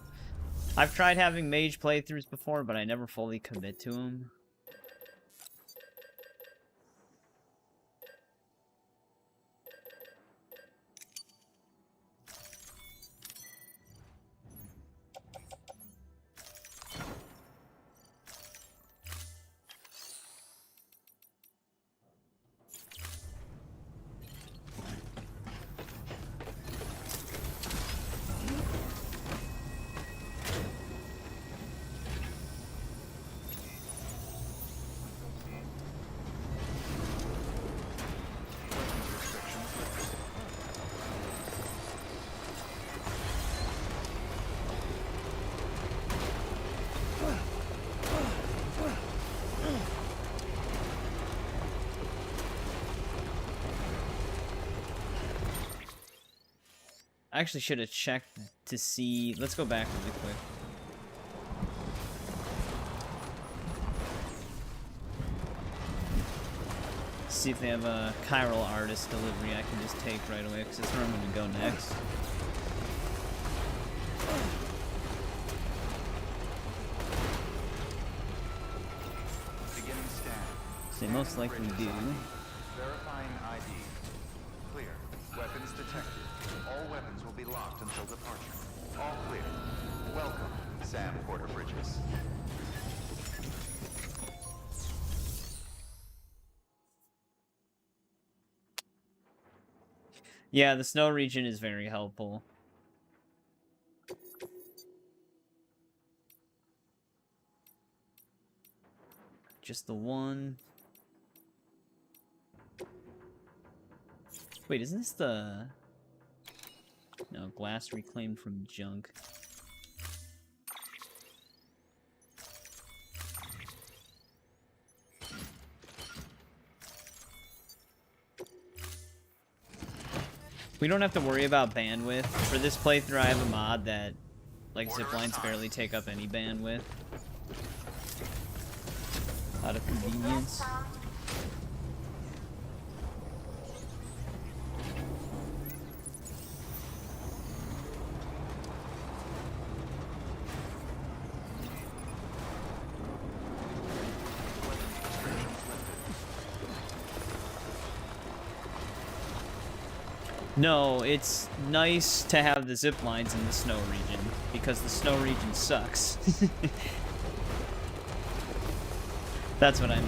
I've tried having mage playthroughs before, but I never fully commit to them. I actually should have checked to see. Let's go back really quick. See if they have a chiral artist delivery I can just take right away, because that's where I'm going to go next. They most likely do. Verifying ID. Clear. Weapons detected. All weapons will be locked until departure. All clear. Welcome, Sam Porter Bridges. Yeah, the snow region is very helpful. Just the one. Wait, isn't this the... No, glass reclaimed from junk. We don't have to worry about bandwidth. For this playthrough, I have a mod that, like, ziplines barely take up any bandwidth. Out of convenience. No, it's nice to have the zip lines in the snow region, because the snow region sucks. That's what I meant.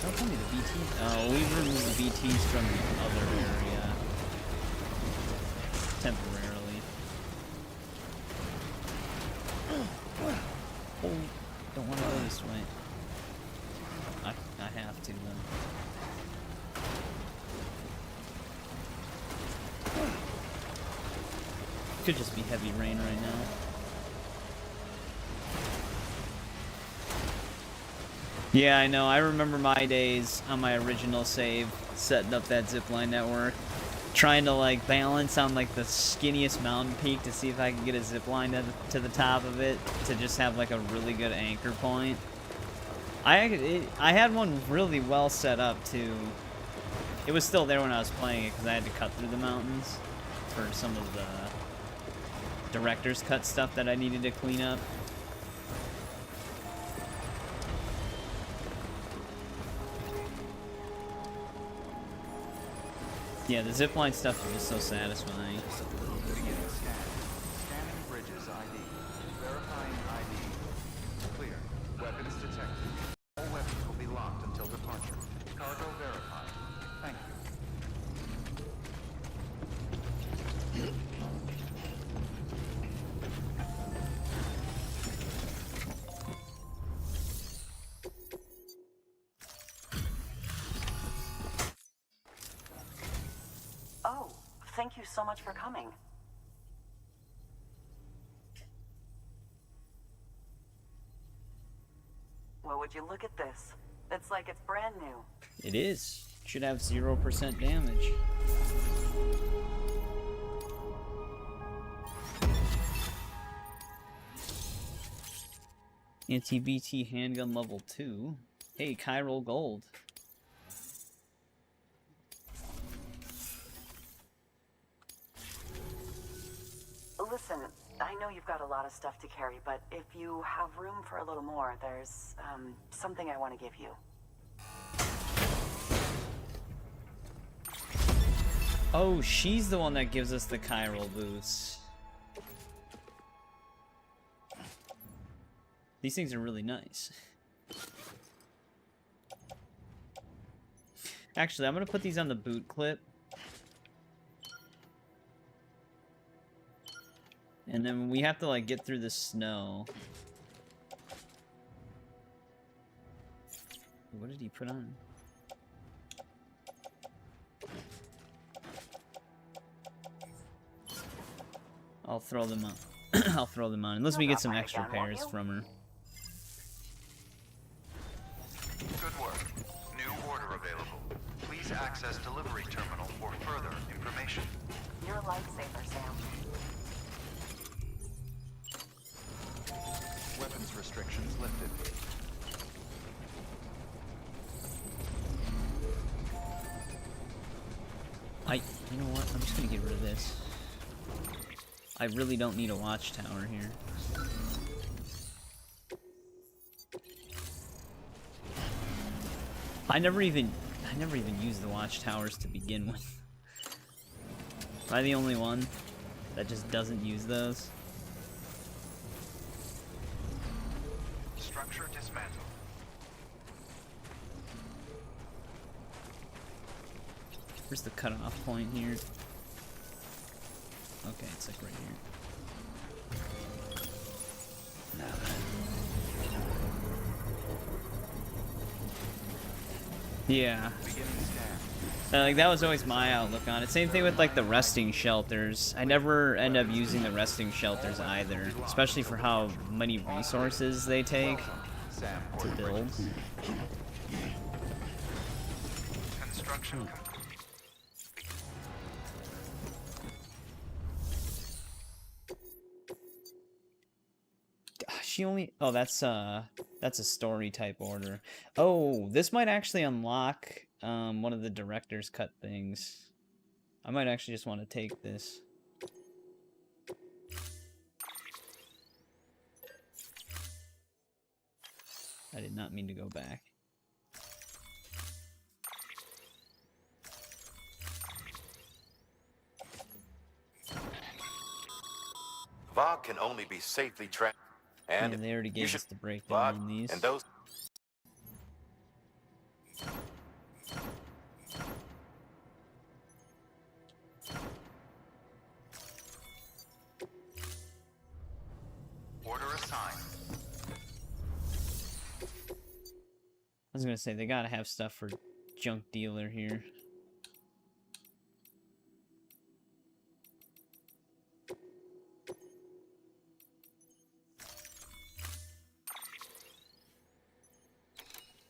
Don't tell me the BT. Oh, we've removed the BTs from the other area. Temporarily. Oh. Don't want to go this way. I have to then. Could just be heavy rain right now. Yeah, I know. I remember my days on my original save setting up that zipline network. Trying to like balance on like the skinniest mountain peak to see if I could get a zip line to the top of it to just have like a really good anchor point. I had one really well set up too. It was still there when I was playing it because I had to cut through the mountains. for some of the director's cut stuff that I needed to clean up. Yeah, the zipline stuff is just so satisfying. Beginning scan. Scanning bridges ID. Verifying ID. Clear. Weapons detected. All weapons will be locked until departure. Cargo verified. Thank you. Oh, thank you so much for coming. Well, would you look at this? It's like it's brand new. It is. Should have 0% damage. Anti-BT handgun level 2. Hey, Chiral Gold. Listen, I know you've got a lot of stuff to carry, but if you have room for a little more, there's, something I want to give you. Oh, she's the one that gives us the chiral boots. These things are really nice. Actually, I'm gonna put these on the boot clip. And then we have to, like, get through the snow. What did he put on? I'll throw them on. I'll throw them on. Unless we get some extra pairs from her. Good work. New order available. Please access delivery terminal for further information. You're a lifesaver, Sam. Weapons restrictions lifted. You know what? I'm just gonna get rid of this. I really don't need a watchtower here. I never even used the watchtowers to begin with. Am I the only one that just doesn't use those? Structure dismantled. Where's the cutoff point here? Okay, it's like right here. Now yeah. Like, that was always my outlook on it. Same thing with, like, the resting shelters. I never end up using the resting shelters either, especially for how many resources they take to build. Construction She only... Oh, that's a story type order. Oh, this might actually unlock one of the director's cut things. I might actually just want to take this. I did not mean to go back. VOG can only be safely tracked. And yeah, they already gave us the breakdown on these. And those order assigned. I was gonna say, they gotta have stuff for junk dealer here.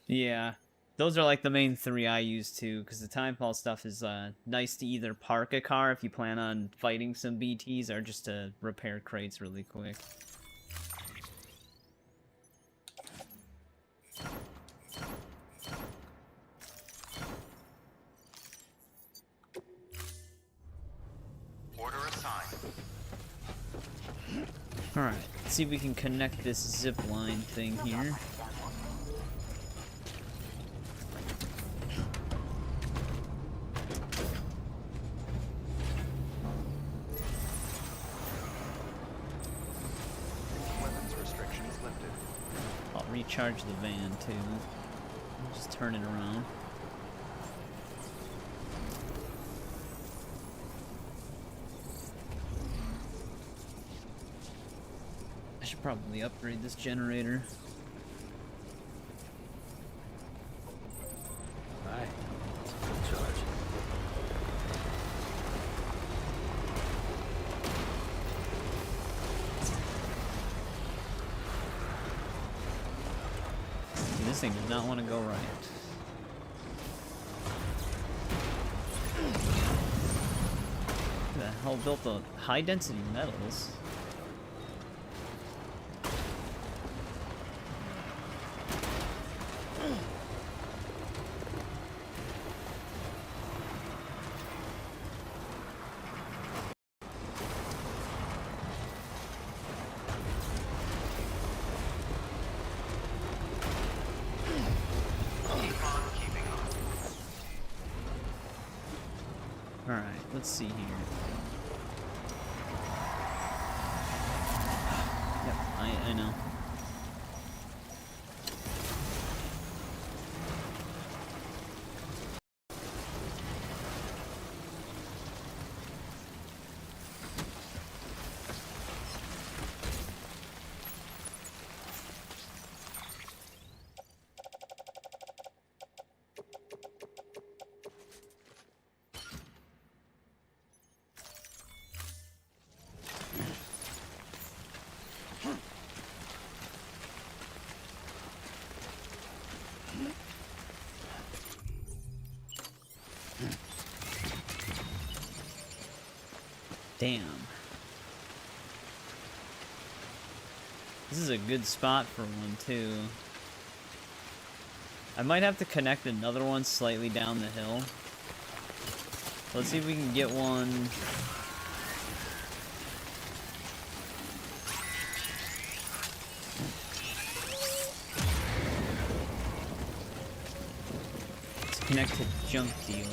Yeah, those are like the main three I use too, because the time pulse stuff is nice to either park a car if you plan on fighting some BTs, or just to repair crates really quick. Order Alright, let's see if we can connect this zip line thing here. Weapons restrictions lifted. I'll recharge the van too. Just turn it around. I should probably upgrade this generator. Alright, it's a full charge. See, this thing does not want to go right. Who the hell built the high density metals? Alright, let's see here. Yep, I know. Damn. This is a good spot for one, too. I might have to connect another one slightly down the hill. Let's see if we can get one. Let's connect to junk dealer.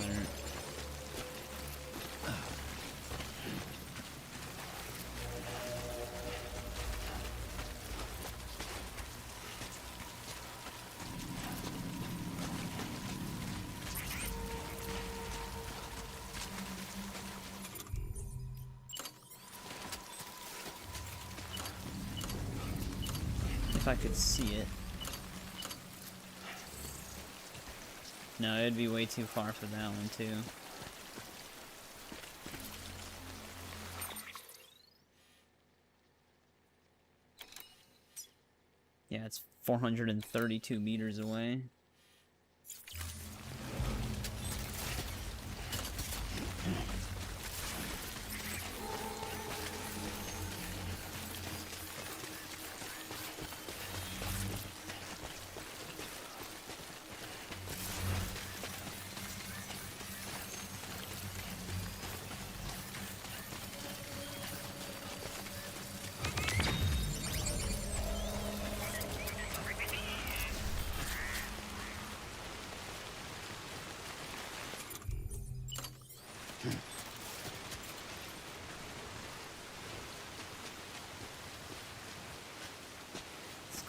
If I could see it. No, it'd be way too far for that one, too. Yeah, it's 432 meters away.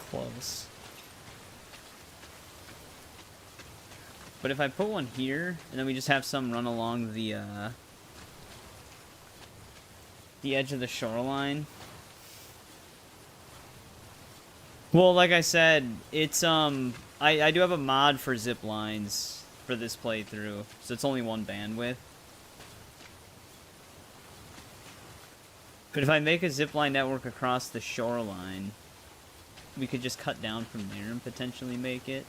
Close. But if I put one here, and then we just have some run along the edge of the shoreline. Well, like I said, it's I do have a mod for zip lines for this playthrough, so it's only one bandwidth. But if I make a zipline network across the shoreline, we could just cut down from there and potentially make it.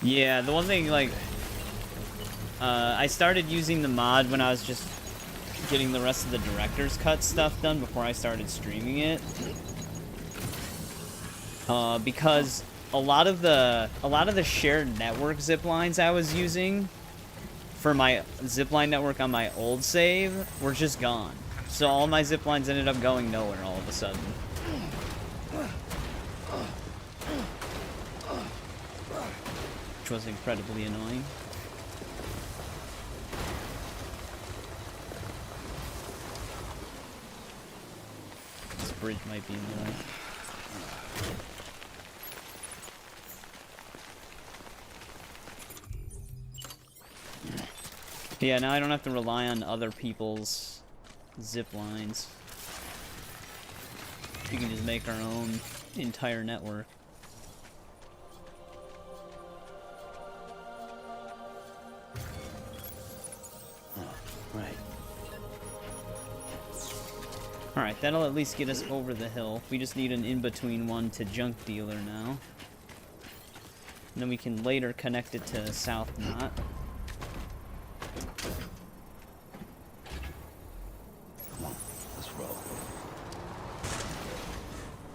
Yeah, the one thing, like, I started using the mod when I was just getting the rest of the director's cut stuff done before I started streaming it. Because a lot of the shared network zip lines I was using for my zipline network on my old save were just gone. So all my zip lines ended up going nowhere all of a sudden. Which was incredibly annoying. This bridge might be in the way. Yeah, now I don't have to rely on other people's zip lines. We can just make our own entire network. Right. Alright, that'll at least get us over the hill. We just need an in-between one to junk dealer now. And then we can later connect it to South Knot. Come on, let's roll.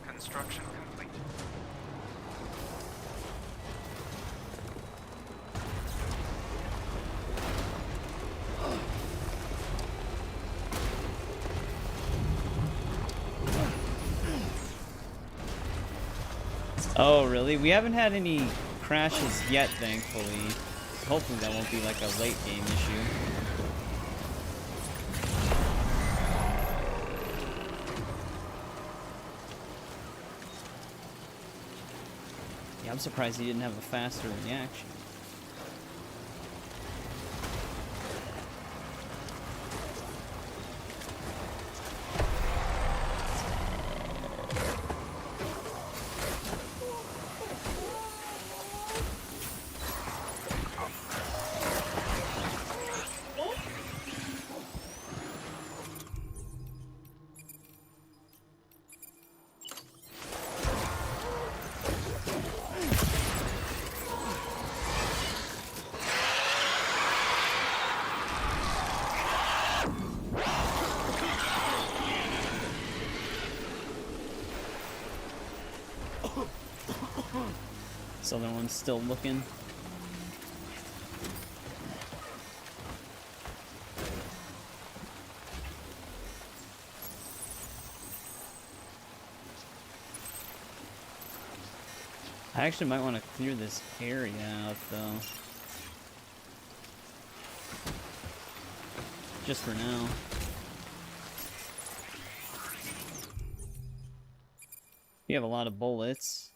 Construction complete. Oh, really? We haven't had any crashes yet, thankfully. Hopefully that won't be like a late game issue. Yeah, I'm surprised he didn't have a faster reaction. This other one's still looking. I actually might want to clear this area out, though. Just for now. You have a lot of bullets.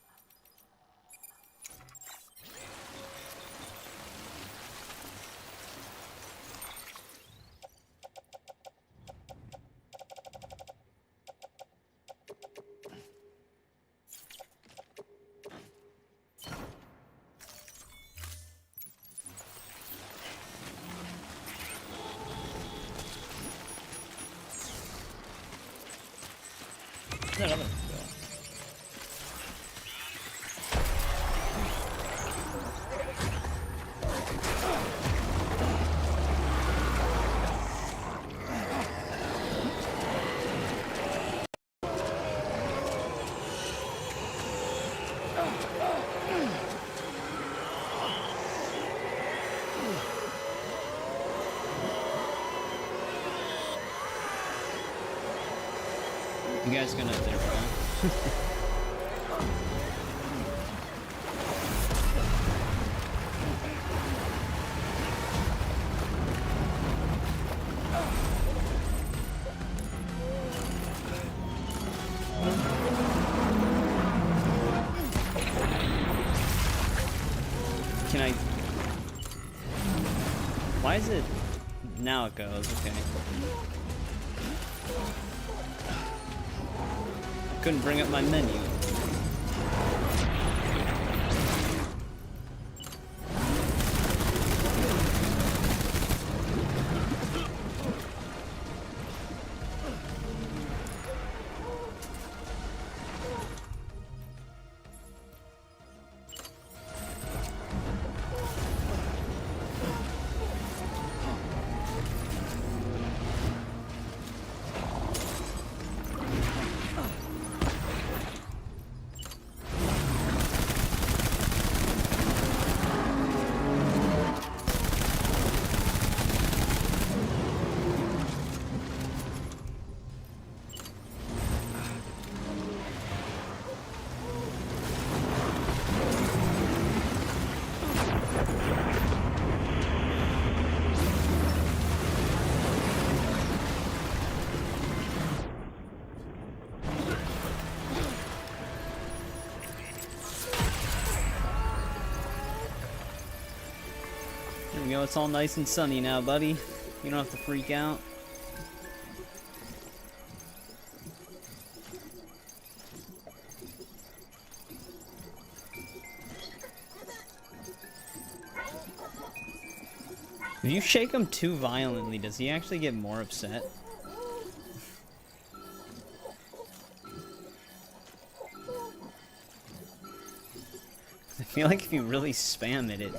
You guys gonna there we go. Can I? Why is it? Now it goes. Okay. Couldn't bring up my menu. You know, it's all nice and sunny now, buddy. You don't have to freak out. If you shake him too violently, does he actually get more upset? I feel like if you really spam it,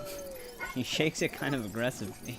he shakes it kind of aggressively.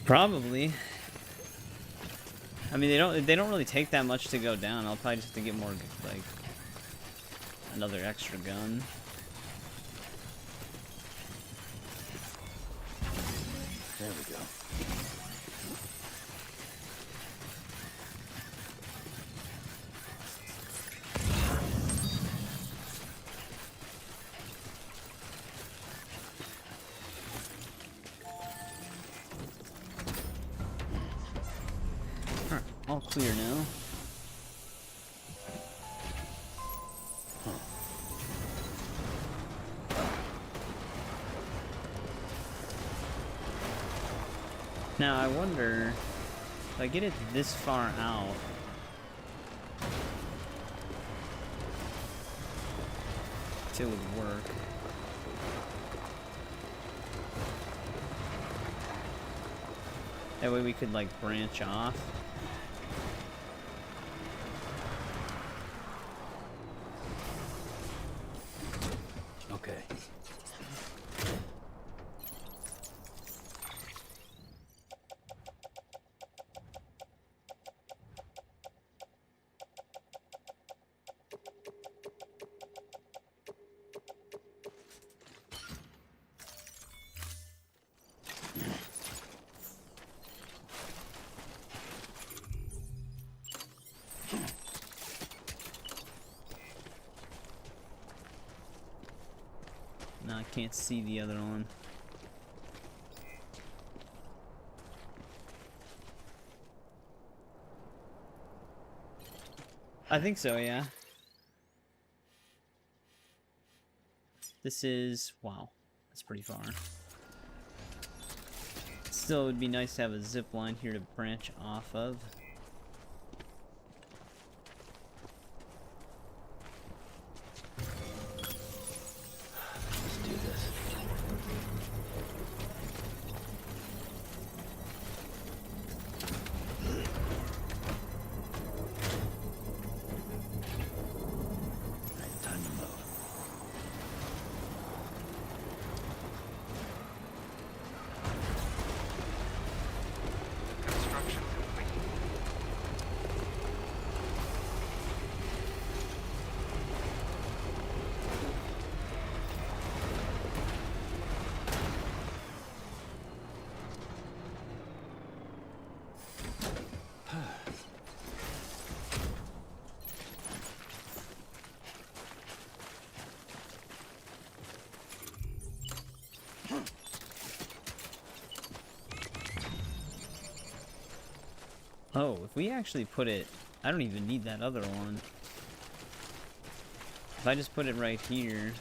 Probably. I mean, they don't really take that much to go down. I'll probably just have to get more, like, another extra gun. There we go. All clear now. Now I wonder if I get it this far out. If it would work. That way we could like branch off. Okay. No, I can't see the other one. I think so, yeah. This is... wow. That's pretty far. Still, it would be nice to have a zip line here to branch off of. Let's do this. Right, time to move. Construction complete. Oh, if we actually put it... I don't even need that other one. If I just put it right here...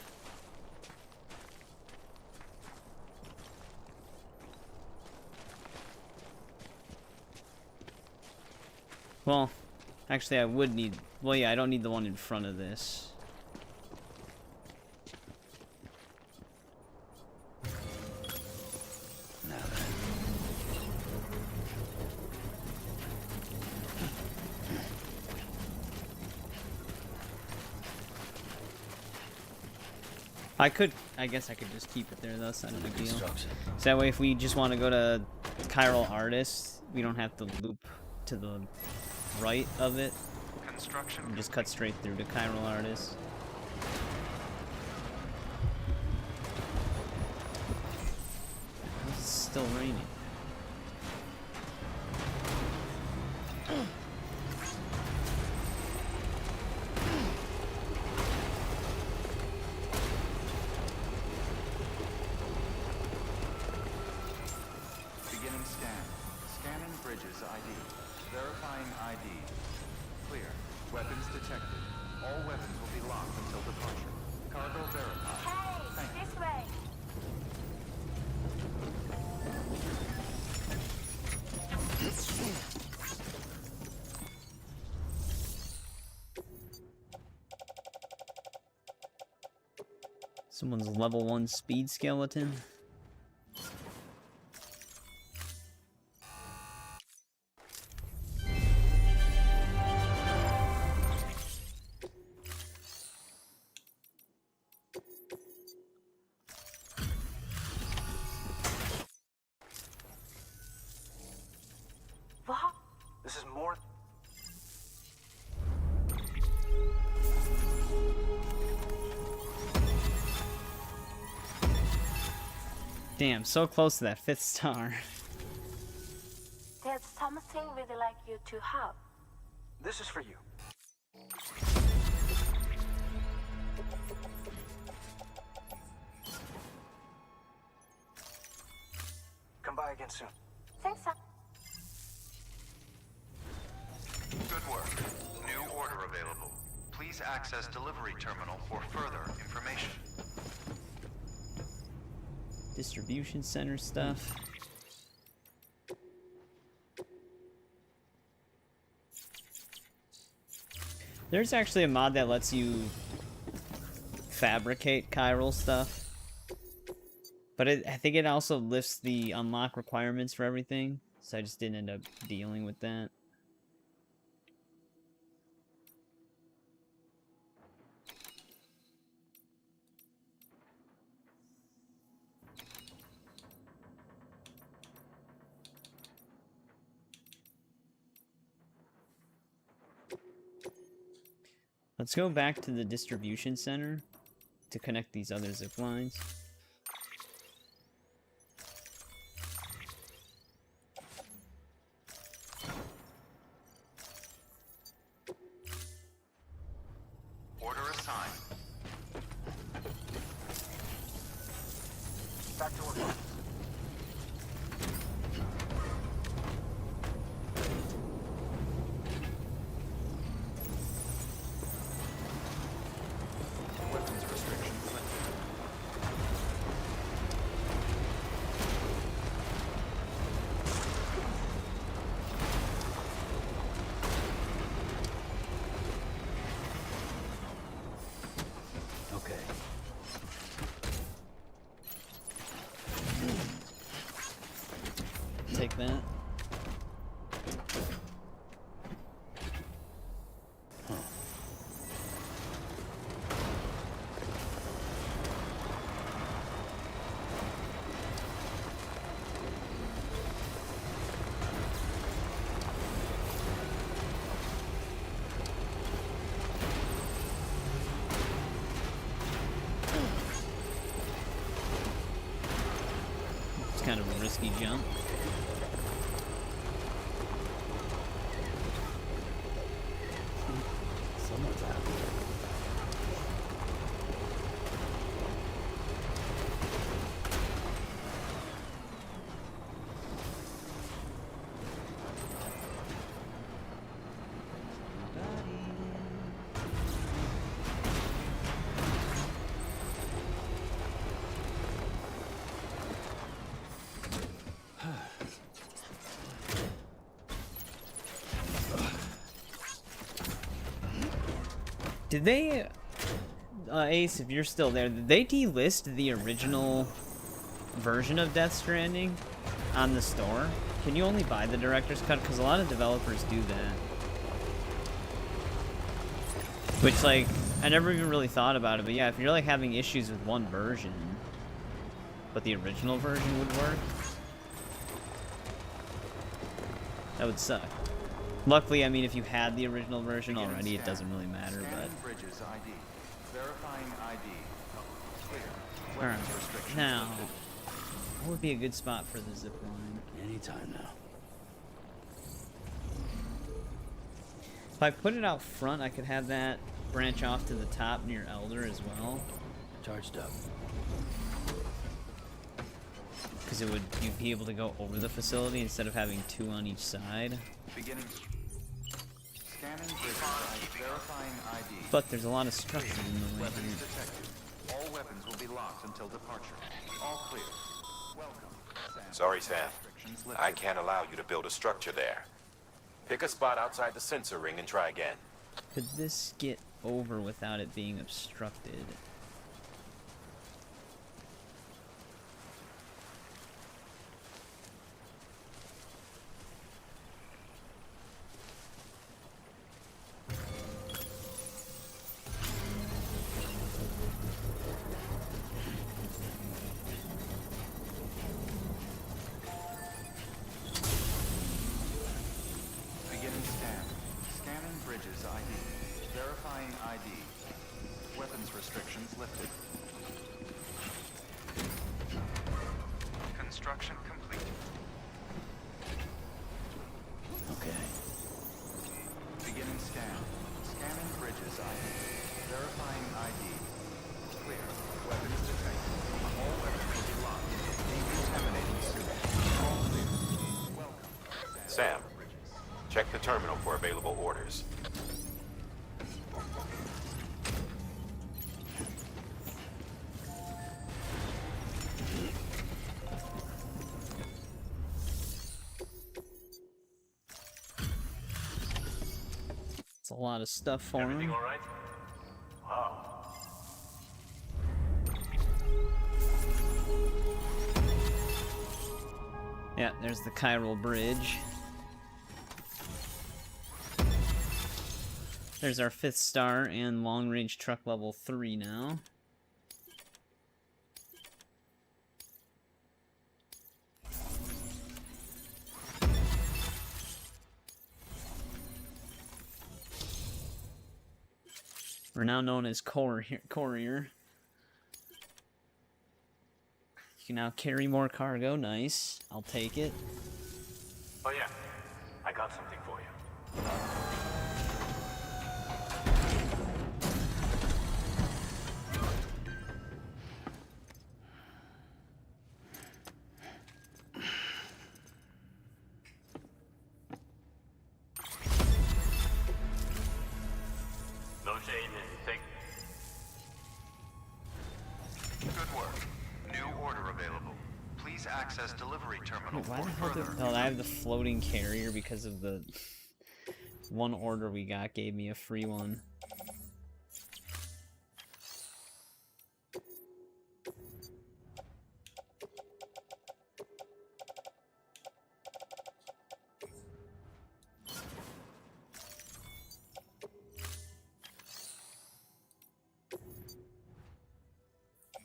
Well, actually I would need... well, yeah, I don't need the one in front of this. Now then. I guess I could just keep it there though, it's not a big deal. So that way if we just want to go to Chiral Artist, we don't have to loop to the right of it. Construction. And just cut straight through to Chiral Artist. It's still raining. Beginning scan. Scanning bridges ID. Verifying ID. Clear. Weapons detected. All weapons will be locked until departure. Cargo verified. Thank you. This way. Someone's level 1 speed skeleton. What? This is more. Damn, so close to that 5th star. There's something we'd like you to have. This is for you. Come by again soon. Thanks, Sam. Good work. New order available. Please access delivery terminal for further information. Distribution center stuff. There's actually a mod that lets you fabricate chiral stuff. But I think it also lifts the unlock requirements for everything. So I just didn't end up dealing with that. Let's go back to the distribution center to connect these other zip lines. Order assigned. Back to work. Weapons restrictions lifted. Okay. Take that. It's kind of a risky jump. Someone's happy. Did they, Ace, if you're still there, did they delist the original version of Death Stranding on the store? Can you only buy the director's cut? Because a lot of developers do that. Which, like, I never even really thought about it, but yeah, if you're like having issues with one version, but the original version would work, that would suck. Luckily, I mean, if you had the original version already, it doesn't really matter, but... Bridges ID. Verifying ID. Clear. Alright, Weapons restrictions now, lifted. what would be a good spot for the zip line? Anytime now. If I put it out front, I could have that branch off to the top near Elder as well. Charged up. Because it would, you'd be able to go over the facility instead of having two on each side. Beginning. Scanning bridges ID. Verifying ID. But there's a lot of structure in the way Weapons here. detected. All weapons will be locked until departure. All clear. Welcome. Sorry, Sam. I can't allow you to build a structure there. Pick a spot outside the sensor ring and try again. Could this get over without it being obstructed? Beginning scan. Scanning bridges ID. Verifying ID. Weapons restrictions lifted. Construction complete. Okay. Beginning scan. Scanning bridges ID. Verifying ID. Clear. Weapons detected. All weapons will be locked. Decontaminating suit. All clear. Welcome. Sam, check the terminal for available orders. It's a lot of stuff for him. Everything all right? Wow. Yeah, there's the chiral bridge. There's our 5th star and long-range truck level 3 now. We're now known as Courier. You can now carry more cargo. Nice. I'll take it. Oh yeah, I got something for you. No shame in take. Good work. New order available. Please access delivery terminal Why the for hell did further. I have the floating carrier because of the one order we got gave me a free one.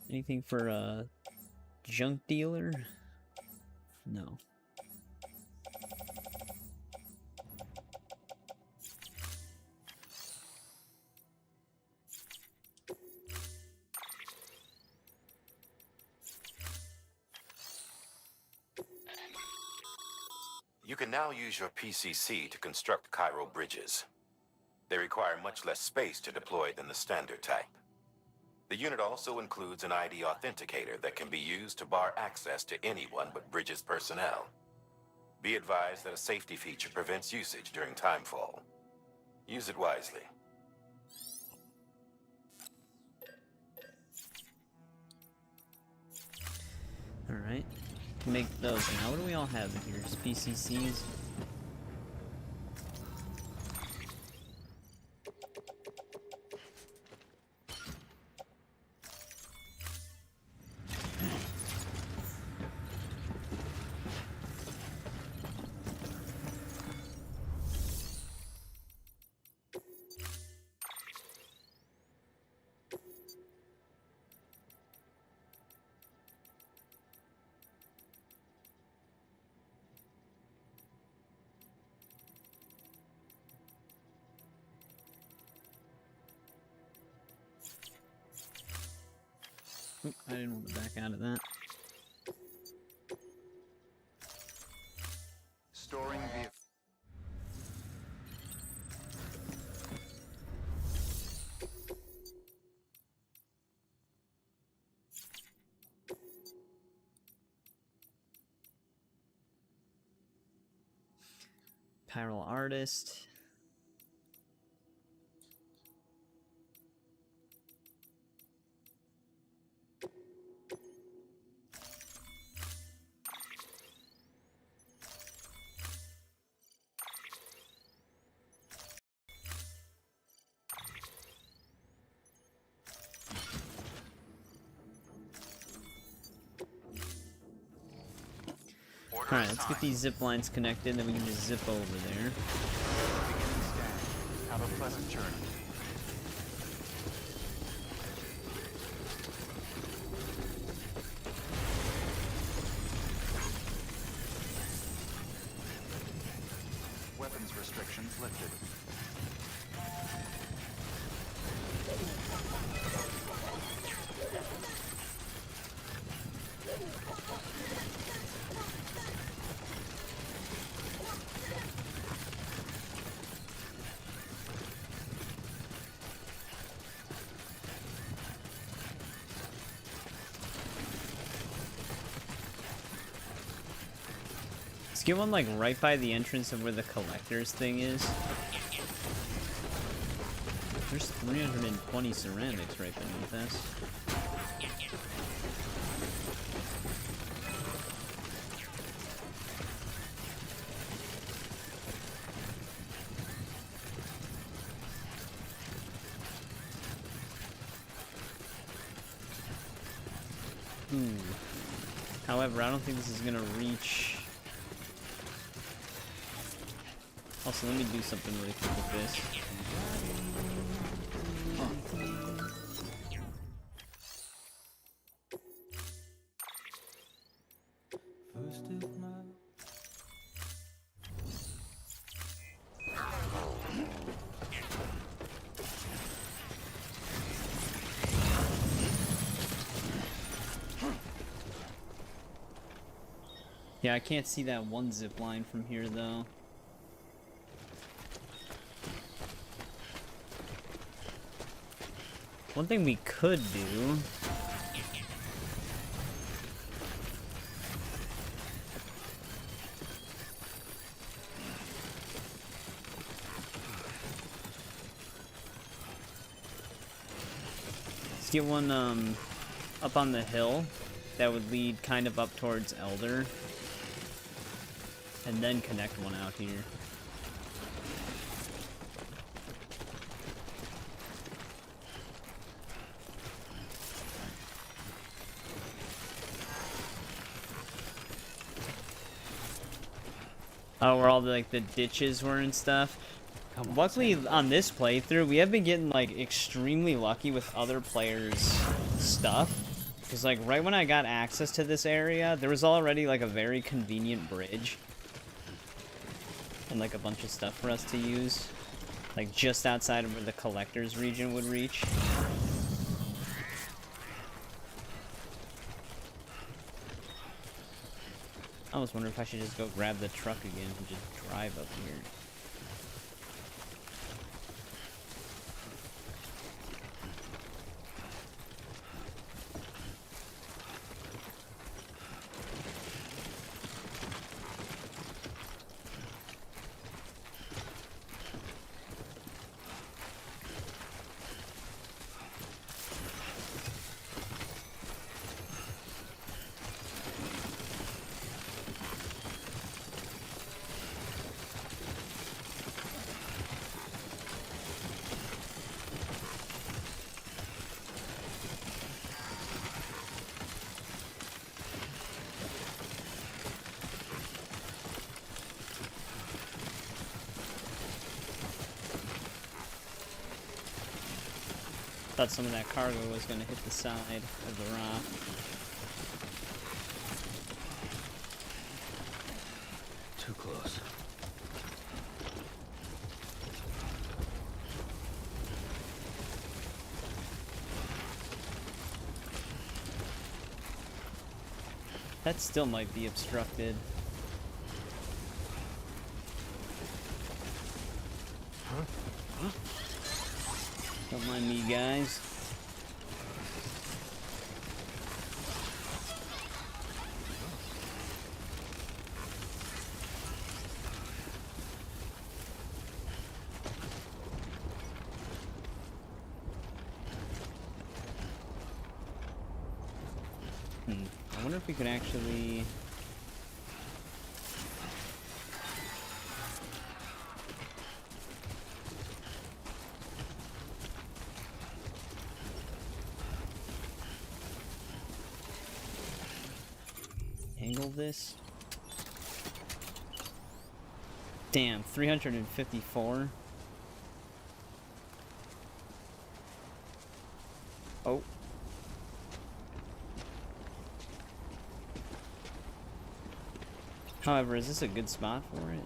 Anything for a junk dealer? No. You can now use your PCC to construct chiral bridges. They require much less space to deploy than the standard type. The unit also includes an ID authenticator that can be used to bar access to anyone but Bridges personnel. Be advised that a safety feature prevents usage during timefall. Use it wisely. Alright. Make those. Now, what do we all have in here? Just PCCs? Oop, I didn't want to back out of that. Storing vehicle. Pyral artist. Alright, let's get these zip lines connected, then we can just zip over there. Beginning scan. Have a pleasant journey. Weapons restrictions lifted. Let's get one like right by the entrance of where the collector's thing is. There's 320 ceramics right beneath us. However, I don't think this is gonna reach. Also, let me do something really quick with this. Yeah, I can't see that one zip line from here, though. One thing we could do... Let's get one, up on the hill that would lead kind of up towards Elder. And then connect one out here. Oh, where all the, like, the ditches were and stuff. Luckily, on this playthrough, we have been getting, like, extremely lucky with other players' stuff. Because, like, right when I got access to this area, there was already, like, a very convenient bridge. And, like, a bunch of stuff for us to use. Like, just outside of where the collector's region would reach. I was wondering if I should just go grab the truck again and just drive up here. Thought some of that cargo was going to hit the side of the rock. Too close. That still might be obstructed. Don't mind me, guys. I wonder if we could actually... angle this? Damn, 354. Oh. However, is this a good spot for it?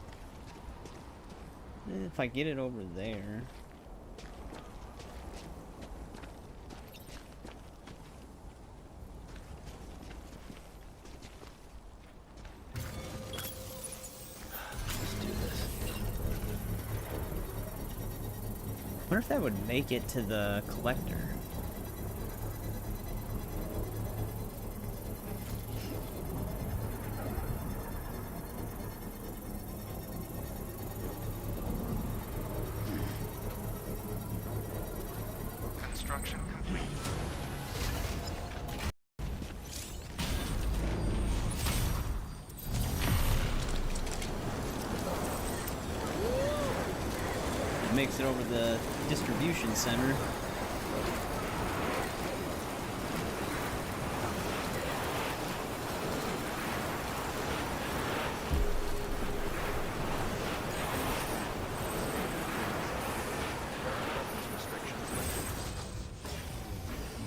If I get it over there... I wonder if that would make it to the collector. Construction complete. It makes it over the distribution center.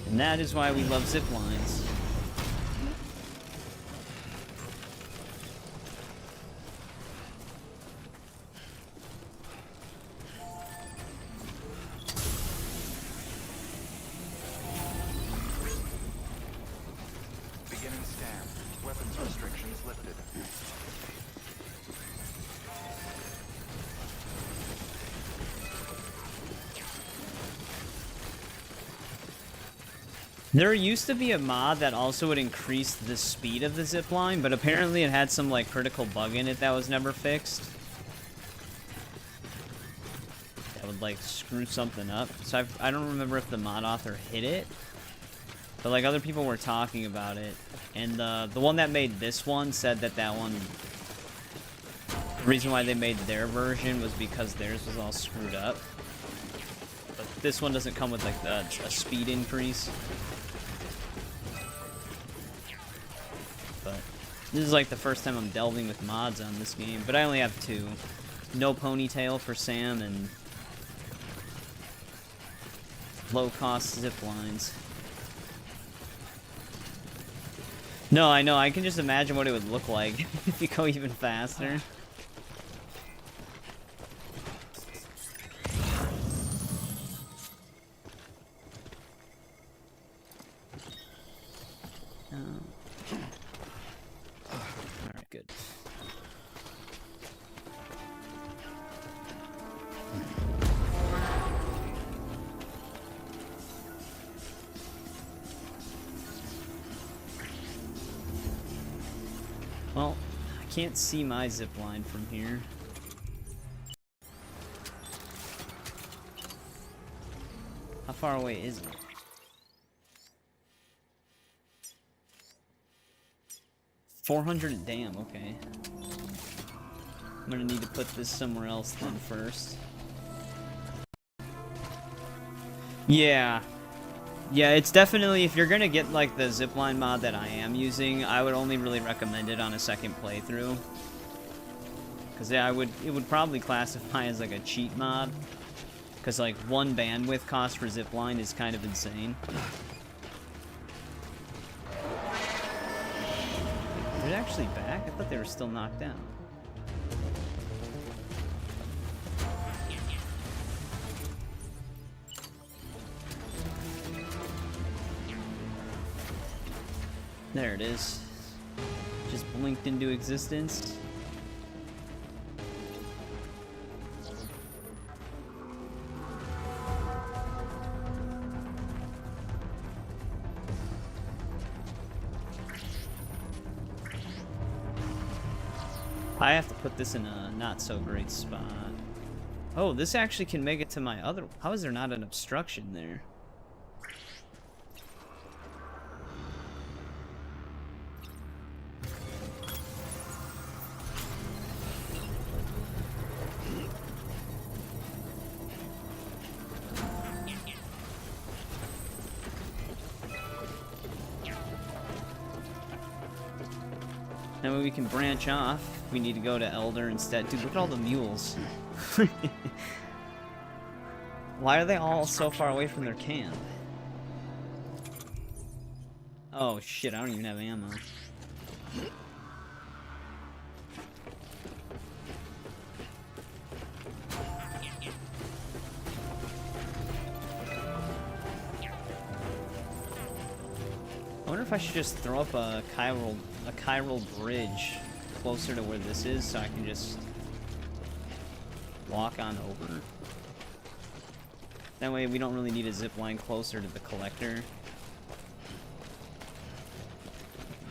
And that is why we love zip lines. Beginning scan. Weapons restrictions lifted. There used to be a mod that also would increase the speed of the zipline, but apparently it had some like critical bug in it that was never fixed. That would like screw something up. So I don't remember if the mod author hit it, but like other people were talking about it. And the one that made this one said that one, the reason why they made their version was because theirs was all screwed up. But this one doesn't come with like a speed increase. But this is like the first time I'm delving with mods on this game. But I only have 2. No ponytail for Sam and low-cost zip lines. No, I know. I can just imagine what it would look like if you go even faster. Alright, good. Well, I can't see my zip line from here. How far away is it? $400, damn, okay. I'm gonna need to put this somewhere else then first. Yeah. Yeah, it's definitely, if you're gonna get like the zipline mod that I am using, I would only really recommend it on a second playthrough. Cause yeah, it would probably classify as like a cheat mod. Cause like 1 bandwidth cost for zipline is kind of insane. They're actually back? I thought they were still knocked down. There it is. blinked into existence. I have to put this in a not so great spot. Oh, this actually can make it to my other... How is there not an obstruction there? That way we can branch off. We need to go to Elder instead. Dude, look at all the mules. Why are they all so far away from their camp? Oh shit, I don't even have ammo. I wonder if I should just throw up a chiral bridge closer to where this is so I can just walk on over. That way we don't really need a zip line closer to the collector.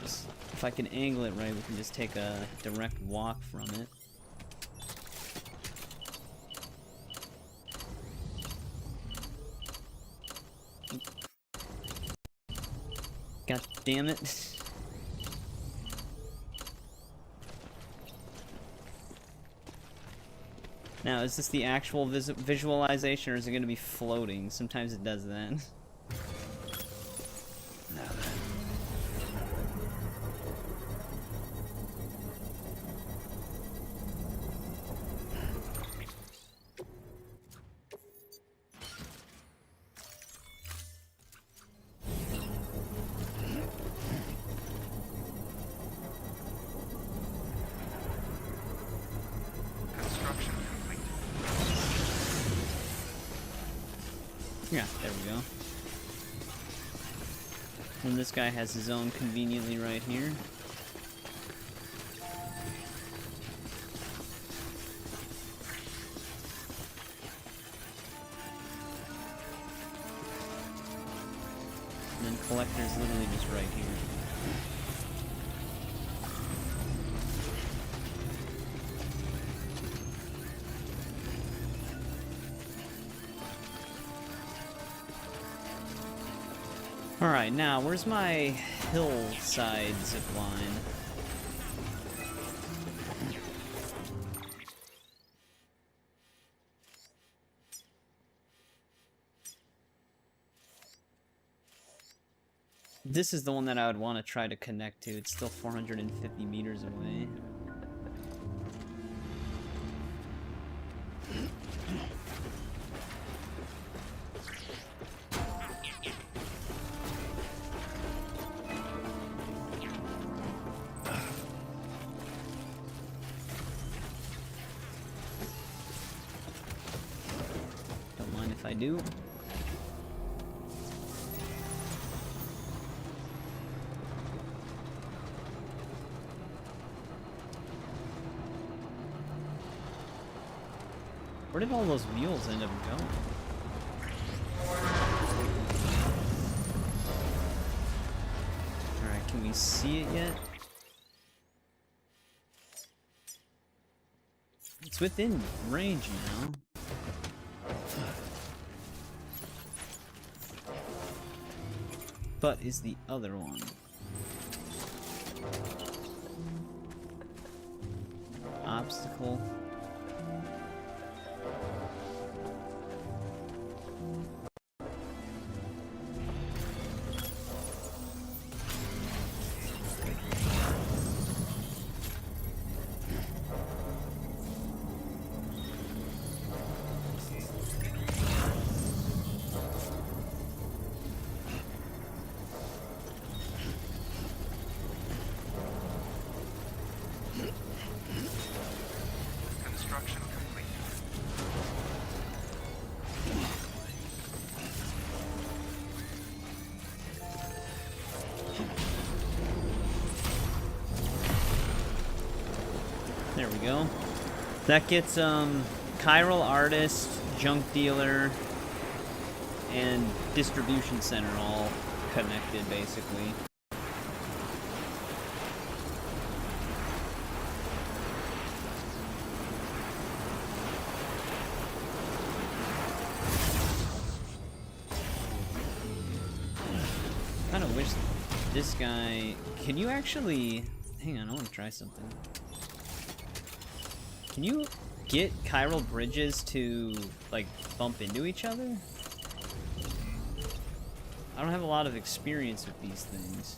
If I can angle it right, we can just take a direct walk from it. God damn it. Now, is this the actual visualization, or is it going to be floating? Sometimes it does that. Now then. Yeah, there we go. And this guy has his own conveniently right here. And then collector's literally just right here. Alright, now, where's my hillside zipline? This is the one that I would want to try to connect to. It's still 450 meters away. I do. Where did all those mules end up going? Alright, can we see it yet? It's within range now. But is the other one? Obstacle. go. That gets chiral artist, junk dealer, and distribution center all connected basically. Kind of wish this guy. Can you actually? Hang on, I want to try something. Can you get chiral bridges to like bump into each other? I don't have a lot of experience with these things.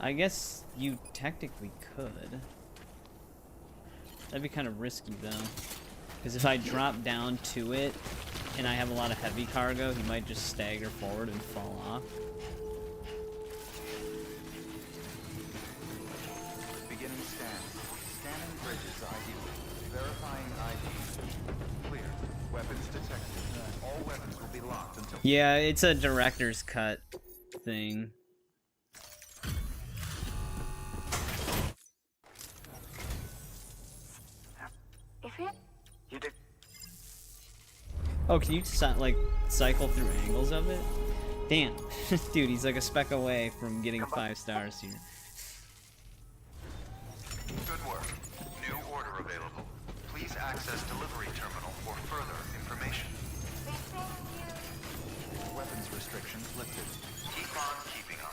I guess you technically could. That'd be kind of risky though. Because if I drop down to it and I have a lot of heavy cargo, he might just stagger forward and fall off. Beginning scan. Scanning bridges ID. Verifying ID. Clear. Weapons detected. All weapons will be locked until... Yeah, it's a director's cut thing. You did. Oh, can you like cycle through angles of it? Damn, dude, he's like a speck away from getting 5 stars here. Good work. New order available. Please access delivery terminal for further information. Weapons restrictions lifted. Keep on keeping on.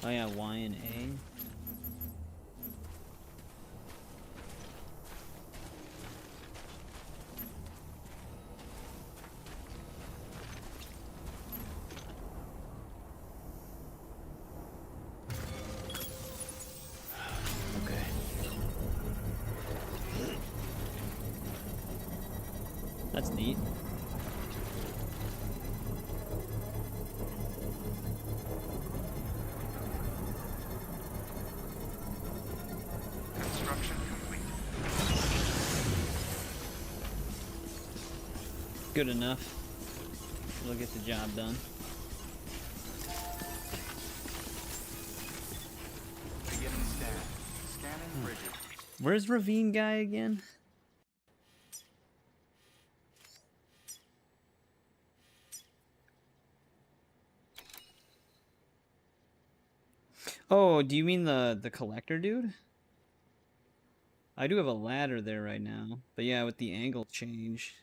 Oh yeah, Y and A. Okay. That's neat. Construction complete. Good enough. We'll get the job done. Beginning scan. Scanning bridges. Where's Ravine guy again? Oh, do you mean the collector dude? I do have a ladder there right now, but yeah, with the angle change,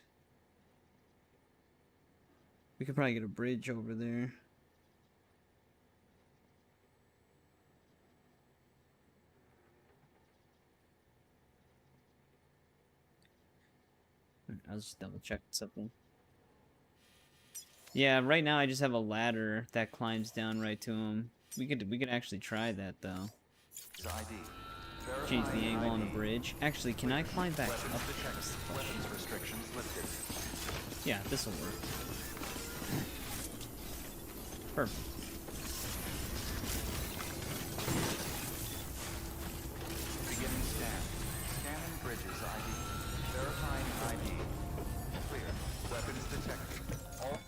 we could probably get a bridge over there. I'll just double check something. Yeah, right now I just have a ladder that climbs down right to him. We could actually try that though. Change the angle on a bridge. Actually, can I climb back up? Weapons restrictions lifted. Yeah, this will work. Perfect. Beginning scan. Scanning bridges ID. Verifying ID. Clear. Weapons detected. All...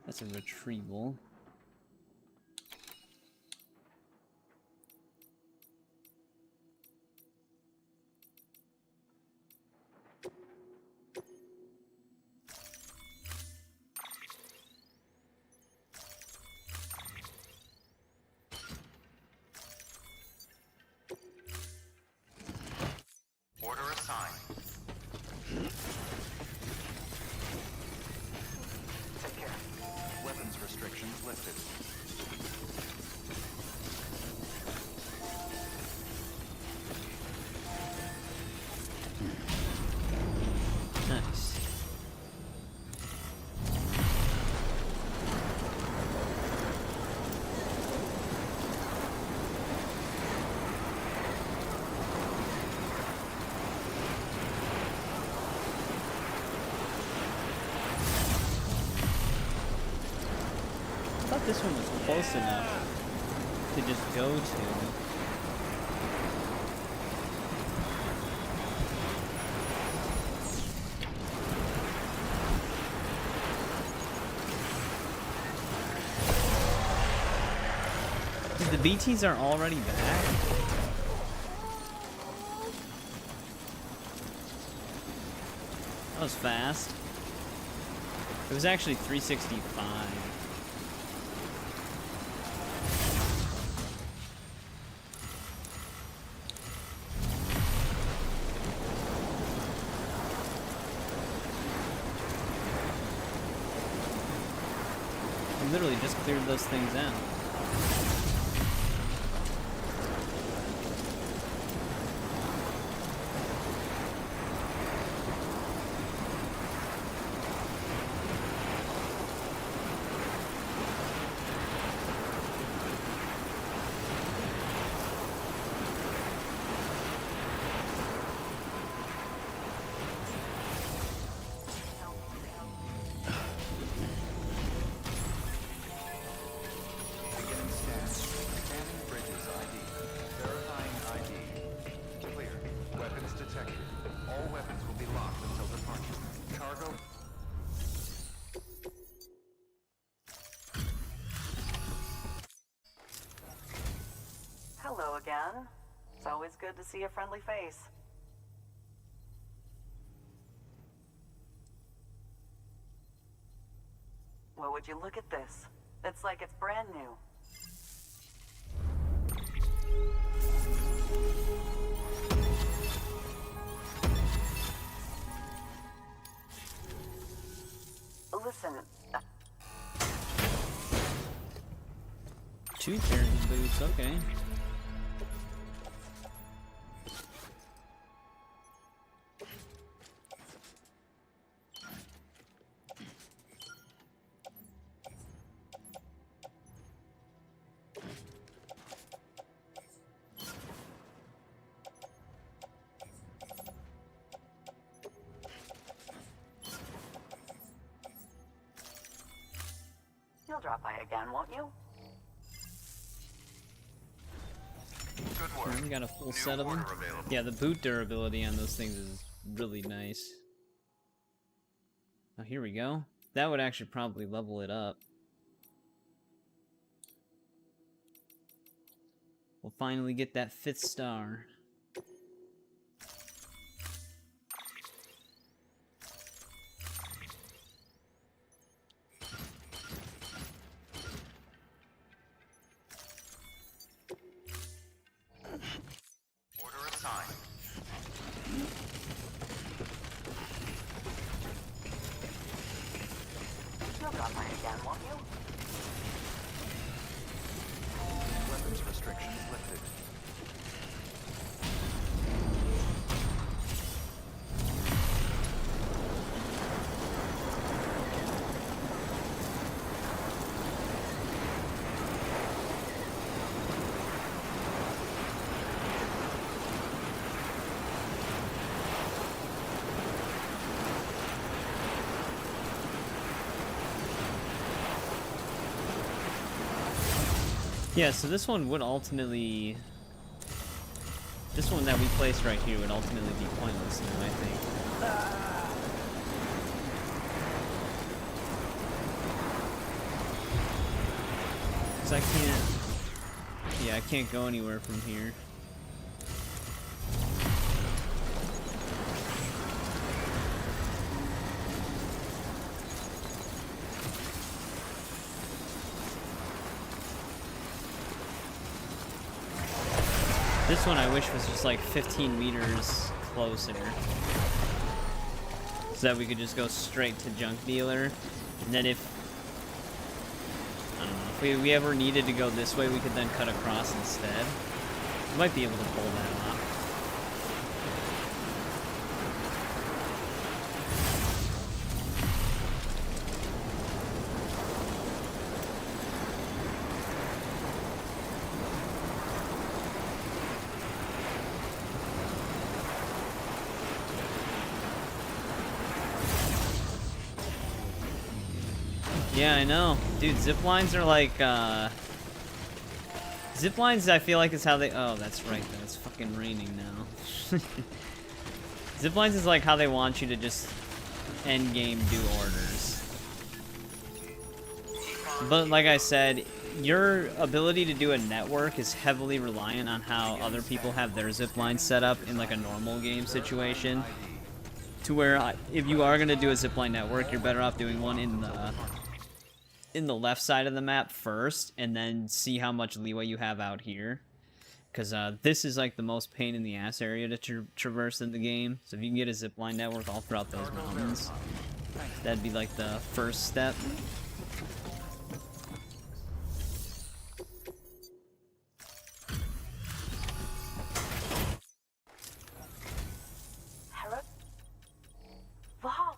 That's a retrieval. Order assigned. Take care. Weapons restrictions lifted. this one was close enough to just go to. The BTs are already back? That was fast. It was actually 365. I literally just cleared those things out. Hello again. It's always good to see a friendly face. Well, would you look at this? It's like it's brand new. Listen. Two pairs of boots, okay. You'll drop by again, won't you? Good work. We got a full set of them. Yeah, the boot durability on those things is really nice. Oh, here we go. That would actually probably level it up. We'll finally get that 5th star. Order assigned. You'll drop by again, won't you? Weapons restrictions lifted. Yeah, so this one would ultimately... This one that we placed right here would ultimately be pointless now, I think. Because I can't... Yeah, I can't go anywhere from here. This one I wish was just like 15 meters closer. So that we could just go straight to junk dealer. And then if, I don't know, if we ever needed to go this way, we could then cut across instead. We might be able to pull that off. Yeah, I know. Dude, zip lines are like, zip lines, I feel like, is how they... Oh, that's right, though. It's fucking raining now. Zip lines is like how they want you to just end game do orders. But like I said, your ability to do a network is heavily reliant on how other people have their zip lines set up in like a normal game situation. To where if you are going to do a zipline network, you're better off doing one in the left side of the map first, and then see how much leeway you have out here. Because this is like the most pain in the ass area to traverse in the game. So if you can get a zipline network all throughout those mountains, that'd be like the first step. Wow.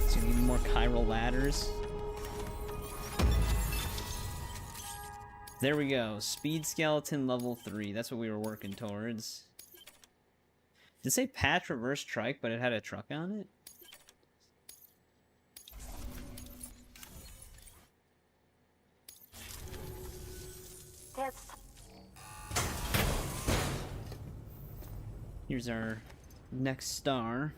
So you need more chiral ladders. There we go. Speed skeleton level 3. That's what we were working towards. Did it say patch reverse trike, but it had a truck on it? Here's our next star.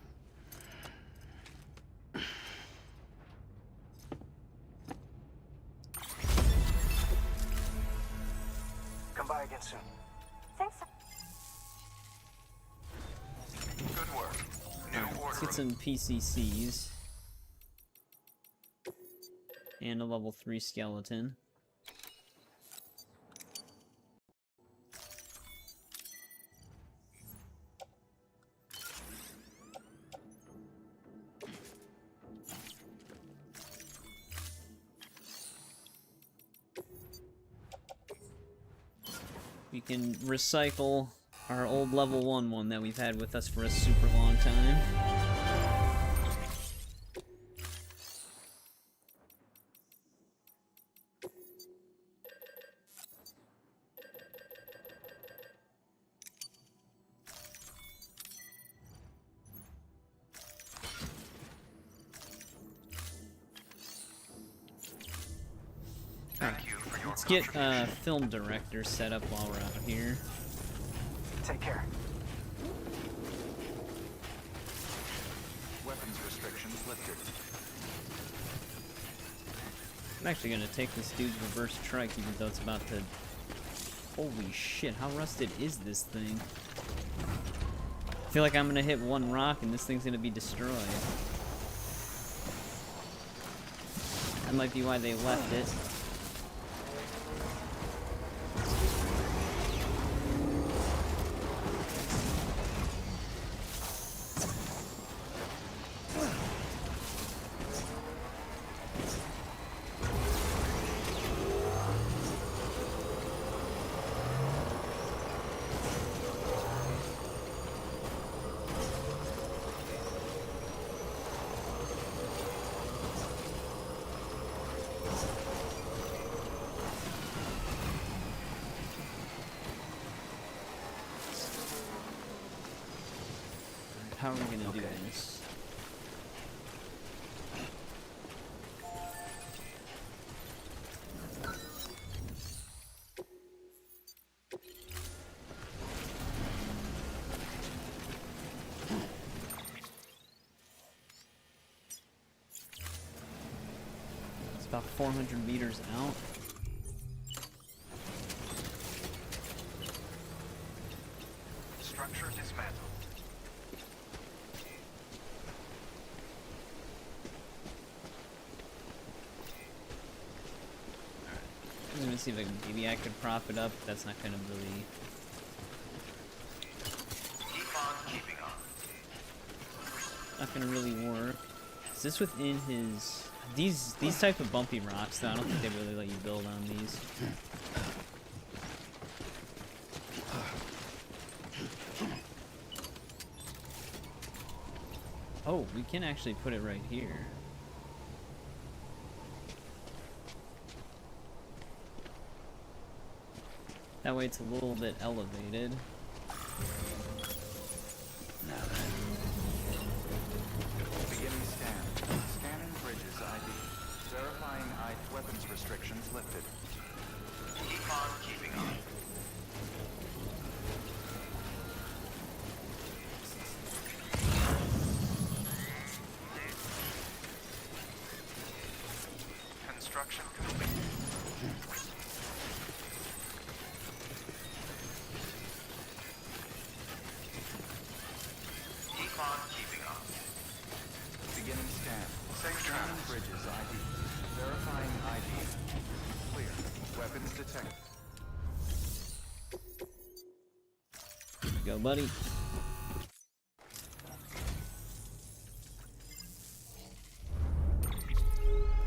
Come by again soon. Thanks. Good work. Let's get some PCCs. And a level 3 skeleton. We can recycle our old level 1 one that we've had with us for a super long time. Let's get film director set up while we're out here. Take care. Weapons restrictions lifted. I'm actually gonna take this dude's reverse trike even though it's about to... Holy shit, how rusted is this thing? I feel like I'm gonna hit one rock and this thing's gonna be destroyed. That might be why they left it. How are we gonna do this? It's about 400 meters out. Structure dismantled. I'm gonna see if maybe I could prop it up. That's not gonna really. Keep on keeping on. Not gonna really work. Is this within his? These type of bumpy rocks though, I don't think they really let you build on these. Oh, we can actually put it right here. That way it's a little bit elevated. Beginning scan. restrictions lifted. Keep on keeping on. Construction complete. Keep on keeping on. Beginning scan. Scanning bridges ID. Verifying ID. Clear. Weapons detected. Go, buddy.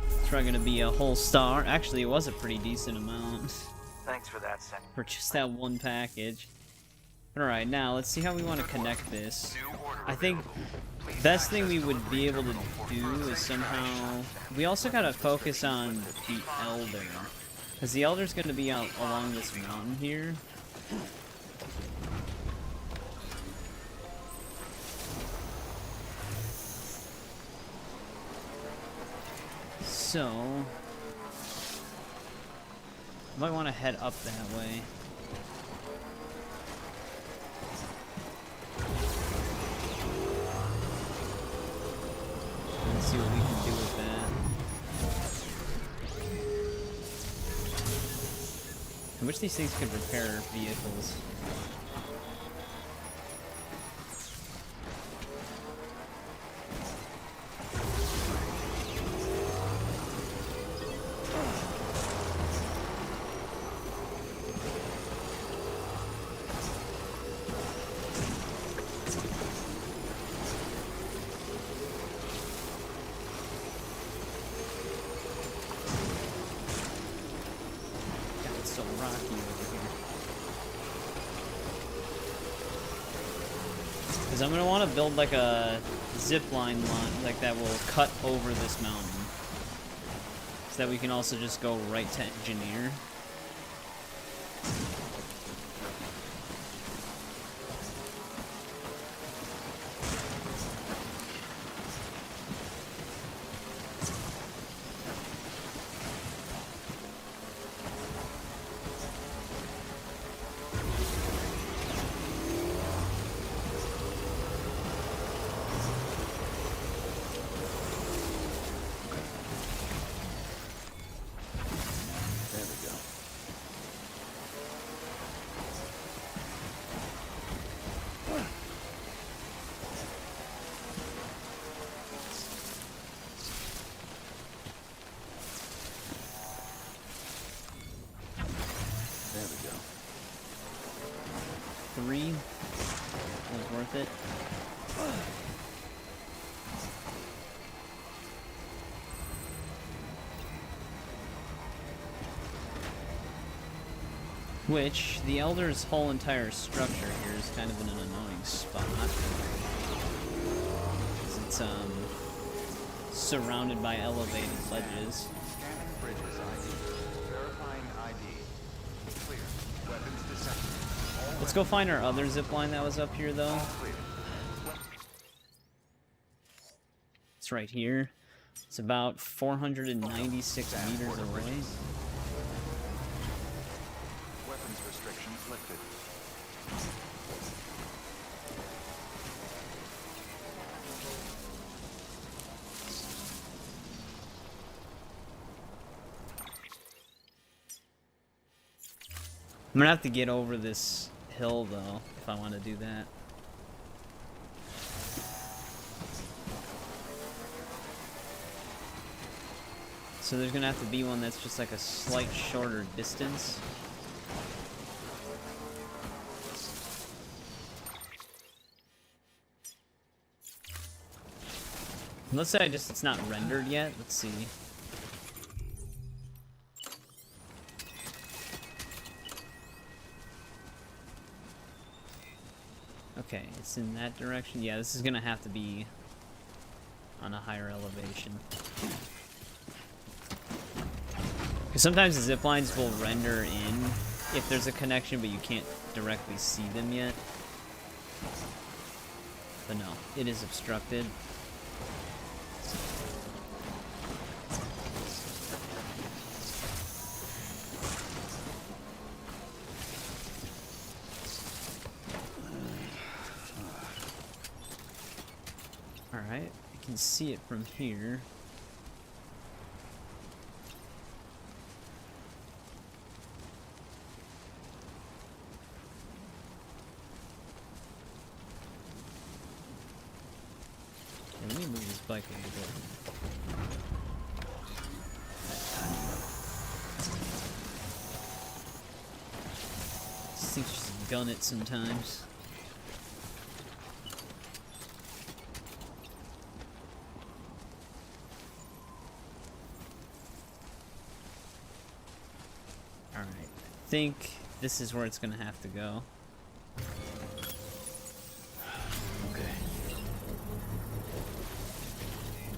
It's probably gonna be a whole star. Actually, it was a pretty decent amount Thanks for that, Sen. for just that one package. Alright, now let's see how we want to connect this. I think best thing we would be able to do is somehow... We also gotta focus on the Elder. Because the Elder's gonna be out along this mountain here. So... I might want to head up that way. Let's see what we can do with that. I wish these things could repair vehicles. So rocky over here. Because I'm going to want to build like a zip line like that will cut over this mountain. So that we can also just go right to engineer. Three was worth it. Which, the Elder's whole entire structure here is kind of in an annoying spot. It's, surrounded by elevated ledges. Scanning bridges ID. Verifying ID. Clear. Weapons detected. Let's go find our other zipline that was up here, though. It's right here. It's about 496 meters away. Weapons restrictions lifted. I'm gonna have to get over this hill, though, if I want to do that. So there's gonna have to be one that's just like a slight shorter distance. Let's say it's not rendered yet. Let's see. Okay, it's in that direction. Yeah, this is gonna have to be on a higher elevation. Because sometimes the zip lines will render in if there's a connection, but you can't directly see them yet. But no, it is obstructed. can see it from here. Yeah, let me move this bike a little bit. I just think she's gun it sometimes. Alright, I think this is where it's gonna have to go. Okay.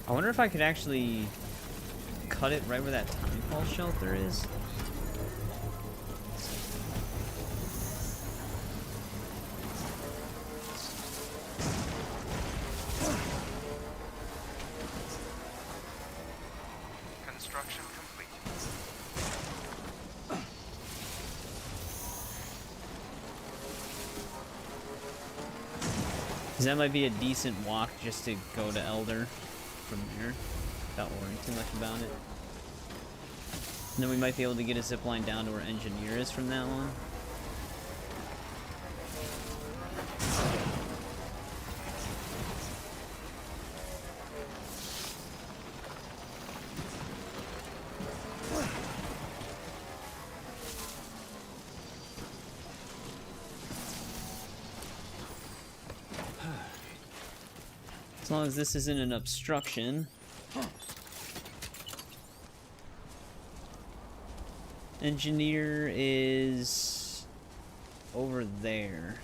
I wonder if I could actually cut it right where that timefall shelter is. Construction complete. Because that might be a decent walk just to go to Elder from there, without worrying too much about it. And then we might be able to get a zip line down to where Engineer is from that one. As long as this isn't an obstruction. Engineer is over there.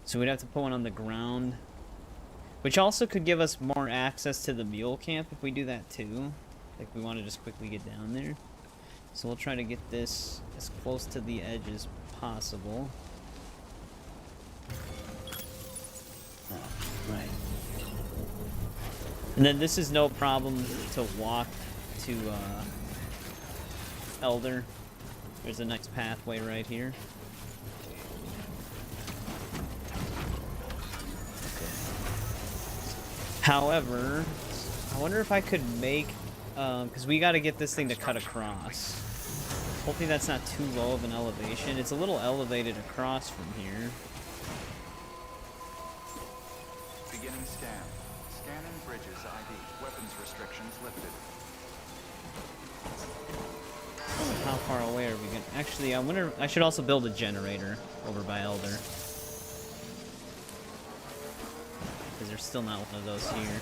So we'd have to put one on the ground. Which also could give us more access to the mule camp if we do that too. Like we want to just quickly get down there. So we'll try to get this as close to the edge as possible. Right. And then this is no problem to walk to Elder. There's a next pathway right here. However, I wonder if I could make, because we got to get this thing to cut across. Hopefully that's not too low of an elevation. It's a little elevated across from here. Beginning scan. Scanning bridges ID. Weapons restrictions lifted. How far away are we going? Actually, I should also build a generator over by Elder. Because there's still not one of those here.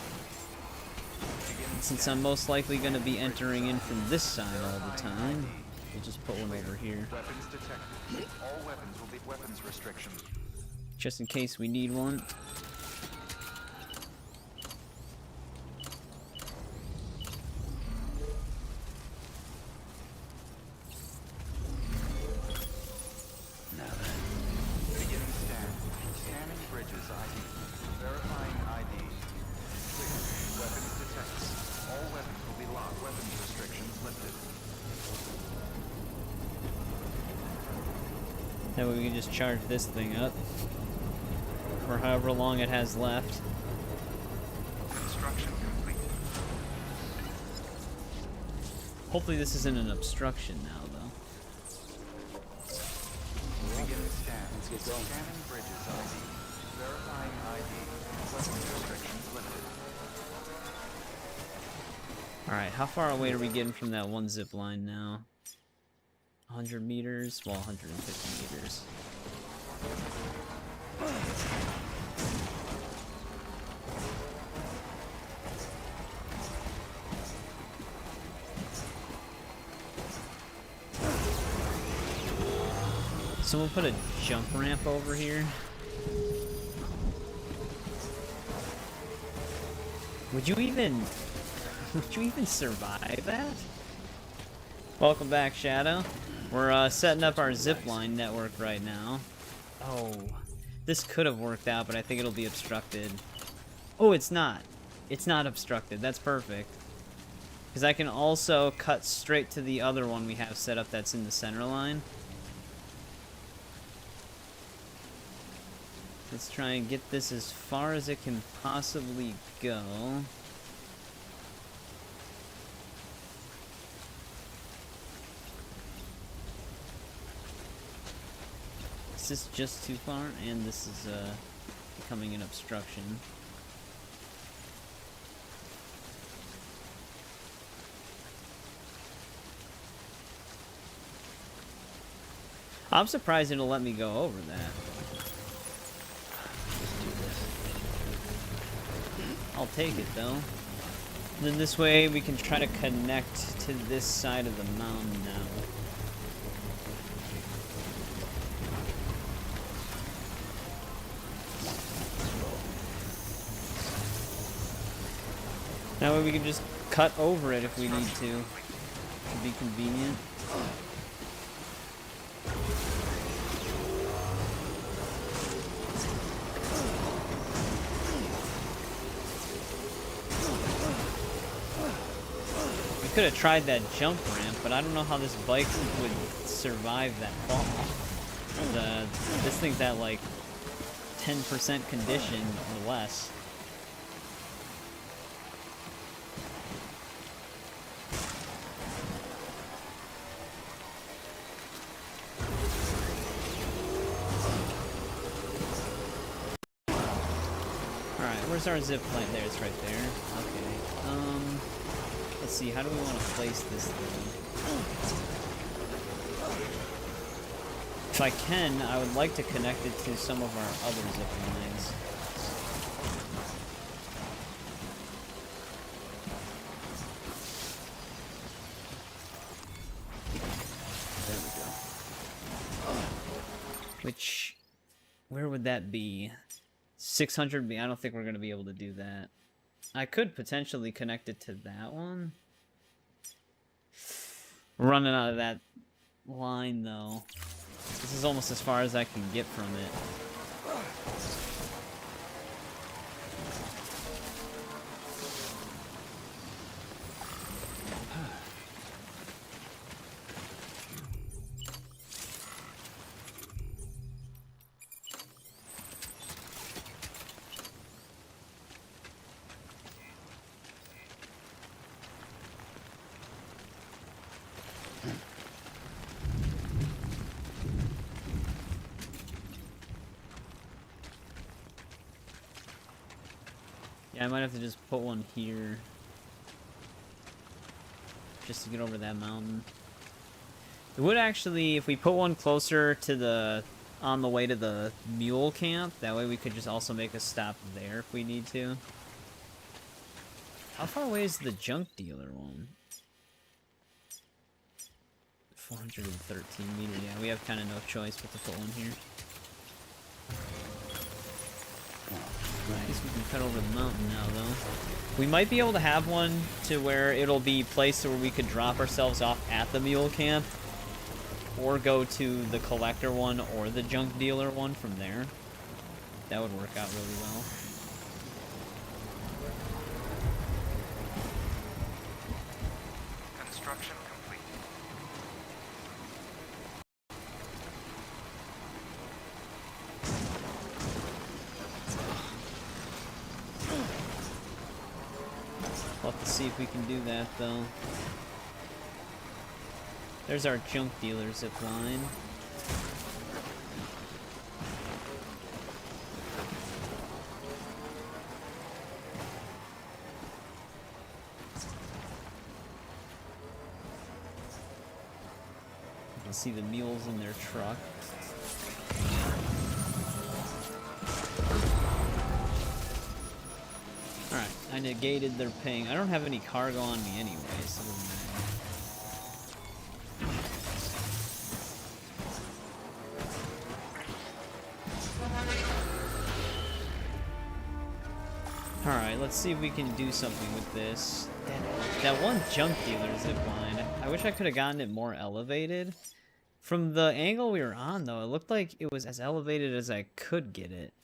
And since I'm most likely going to be entering in from this side all the time, we'll just put one over here. Weapons detected. All weapons will be weapons restrictions. Just in case we need one. Beginning scan. Scanning bridges ID. Verifying ID. Clear. Weapons detected. All weapons will be locked. Weapons restrictions lifted. That way we can just charge this thing up. For however long it has left. Construction complete. Hopefully this isn't an obstruction now, though. Beginning scan. Scanning bridges ID. Verifying ID. Weapons restrictions lifted. Alright, how far away are we getting from that one zip line now? 100 meters? Well, 150 meters. So we'll put a jump ramp over here. Would you even survive that? Welcome back, Shadow. We're setting up our zipline network right now. Oh, this could have worked out, but I think it'll be obstructed. Oh, it's not. It's not obstructed. That's perfect. Because I can also cut straight to the other one we have set up that's in the center line. Let's try and get this as far as it can possibly go. This is just too far, and this is becoming an obstruction. I'm surprised it'll let me go over that. I'll take it though. And then this way we can try to connect to this side of the mountain now. That way we can just cut over it if we need to. Should be convenient. We could have tried that jump ramp, but I don't know how this bike would survive that fall. This thing's at like 10% condition or less. Where's our zip line? There, it's right there. Okay. Let's see. How do we want to place this thing? If I can, I would like to connect it to some of our other zip lines. There we go. Which, where would that be? 600 I don't think we're going to be able to do that. I could potentially connect it to that one. We're running out of that line, though. This is almost as far as I can get from it. Yeah, I might have to just put one here. Just to get over that mountain. It would actually, if we put one closer to the, on the way to the mule camp, that way we could just also make a stop there if we need to. How far away is the junk dealer one? 413 meters. Yeah, we have kind of no choice but to put one here. I guess we can cut over the mountain now, though. We might be able to have one to where it'll be placed where we could drop ourselves off at the mule camp, or go to the collector one or the junk dealer one from there. That would work out really well. Construction complete. We'll have to see if we can do that, though. There's our junk dealer zip line. You can see the mules in their truck. Alright, I negated their ping. I don't have any cargo on me anyway, so it doesn't matter. Alright, let's see if we can do something with this. That one junk dealer zipline, I wish I could have gotten it more elevated. From the angle we were on, though, it looked like it was as elevated as I could get it.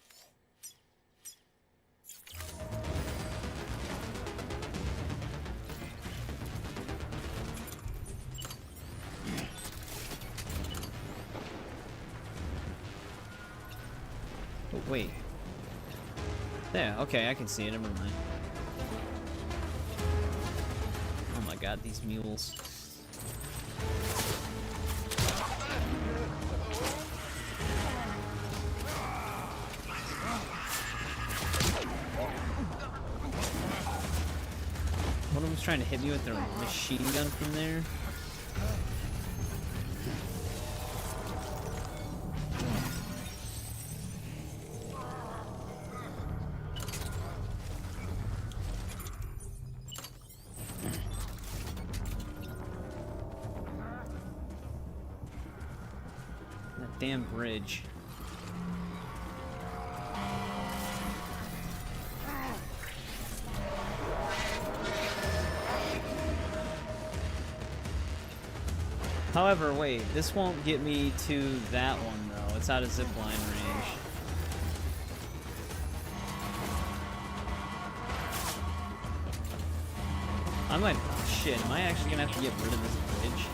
Oh, Wait. There, okay, I can see it, never mind. Oh my god, these mules. One of them's trying to hit me with their machine gun from there. That damn bridge. However, wait, this won't get me to that one though. It's out of zipline range. I might. Shit, am I actually gonna have to get rid of this bridge?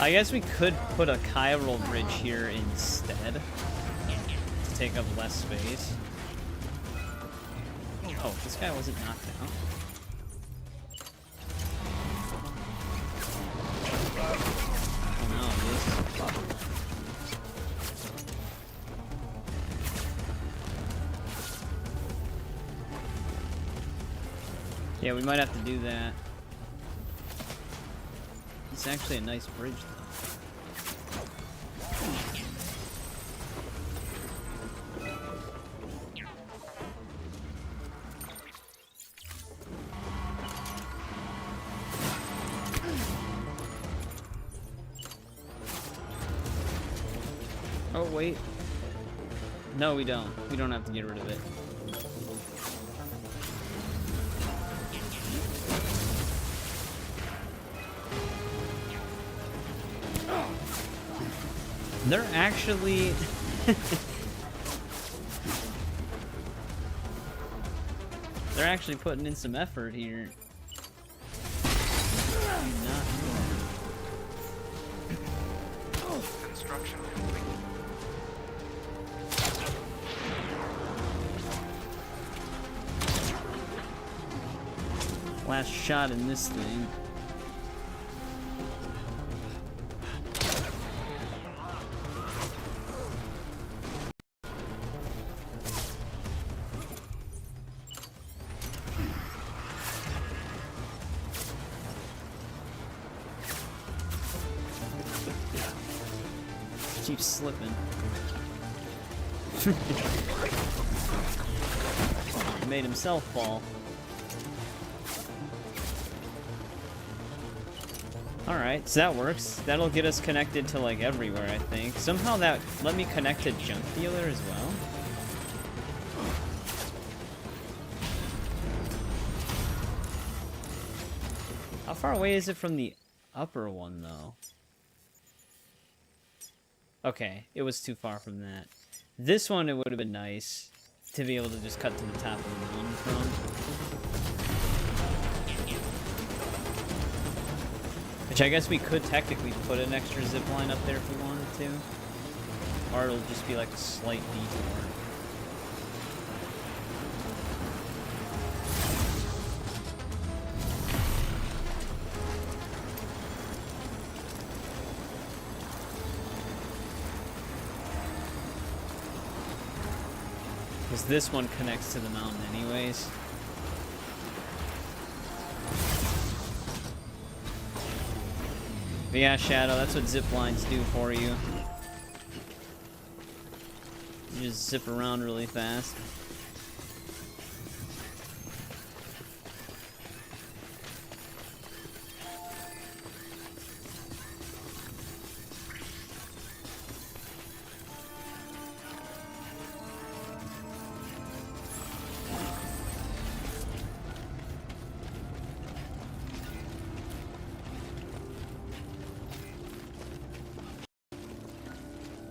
I guess we could put a chiral bridge here instead to take up less space. Oh, this guy wasn't knocked out. Oh no, he is. Yeah, we might have to do that. It's actually a nice bridge, though. Oh, wait. No, we don't. We don't have to get rid of it. They're actually... They're actually putting in some effort here. Construction complete. Last shot in this thing. Keeps slipping. Made himself fall. Alright, so that works. That'll get us connected to like everywhere, I think. Somehow that let me connect to Junk Dealer as well. How far away is it from the upper one, though? Okay, it was too far from that. This one, it would have been nice to be able to just cut to the top of the moon from. Which I guess we could technically put an extra zip line up there if we wanted to. Or it'll just be like a slight detour. Because this one connects to the mountain anyways. But yeah, Shadow, that's what zip lines do for you. You just zip around really fast.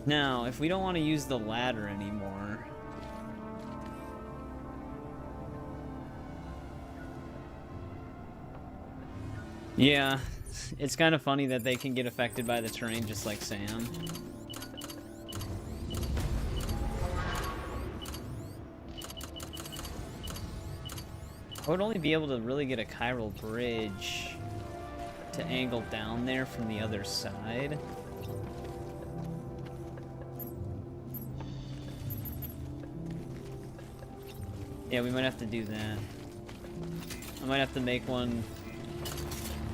Now, if we don't want to use the ladder anymore... Yeah, it's kind of funny that they can get affected by the terrain just like Sam. I would only be able to really get a chiral bridge to angle down there from the other side. Yeah, we might have to do that. I might have to make one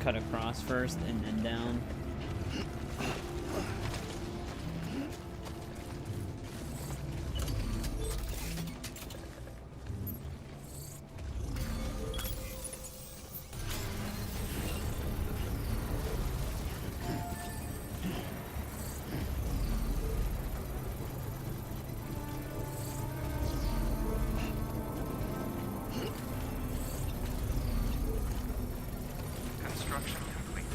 cut across first and then down. Construction complete.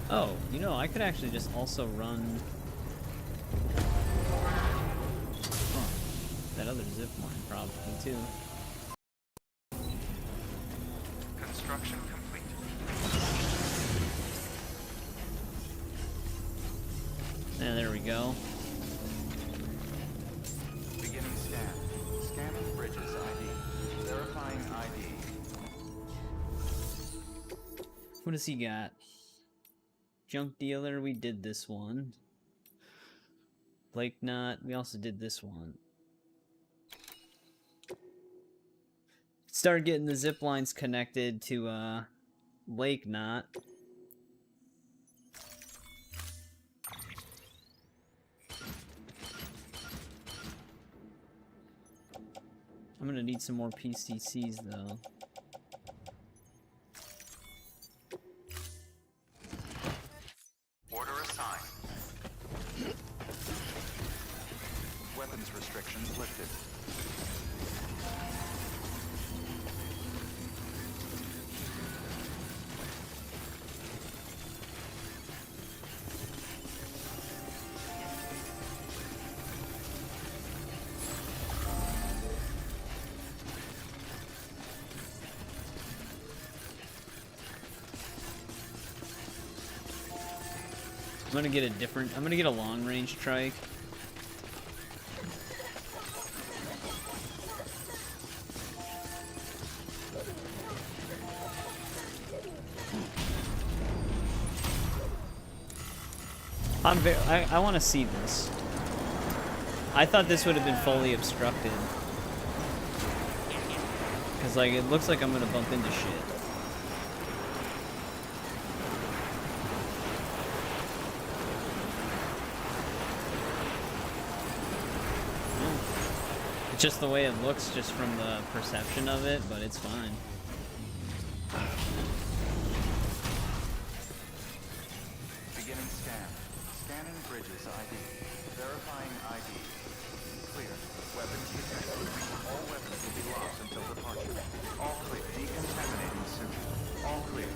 Oh, you know, I could actually just also run that other zip line probably too. Construction complete. Yeah, there we go. Beginning scan. Scanning bridges ID. Verifying ID. What does he got? Junk dealer, we did this one. Blake Knot, we also did this one. Start getting the zip lines connected to Lake Knot. I'm gonna need some more PCCs though. Order assigned. Weapons restrictions lifted. I'm gonna get a long range trike. I want to see this. I thought this would have been fully obstructed. Cause like, it looks like I'm gonna bump into shit. It's just the way it looks just from the perception of it, but it's fine. Beginning scan. Scanning bridges ID. Verifying ID. Clear. Weapons detected. All weapons will be locked until departure. All clear. Decontaminating soon. All clear.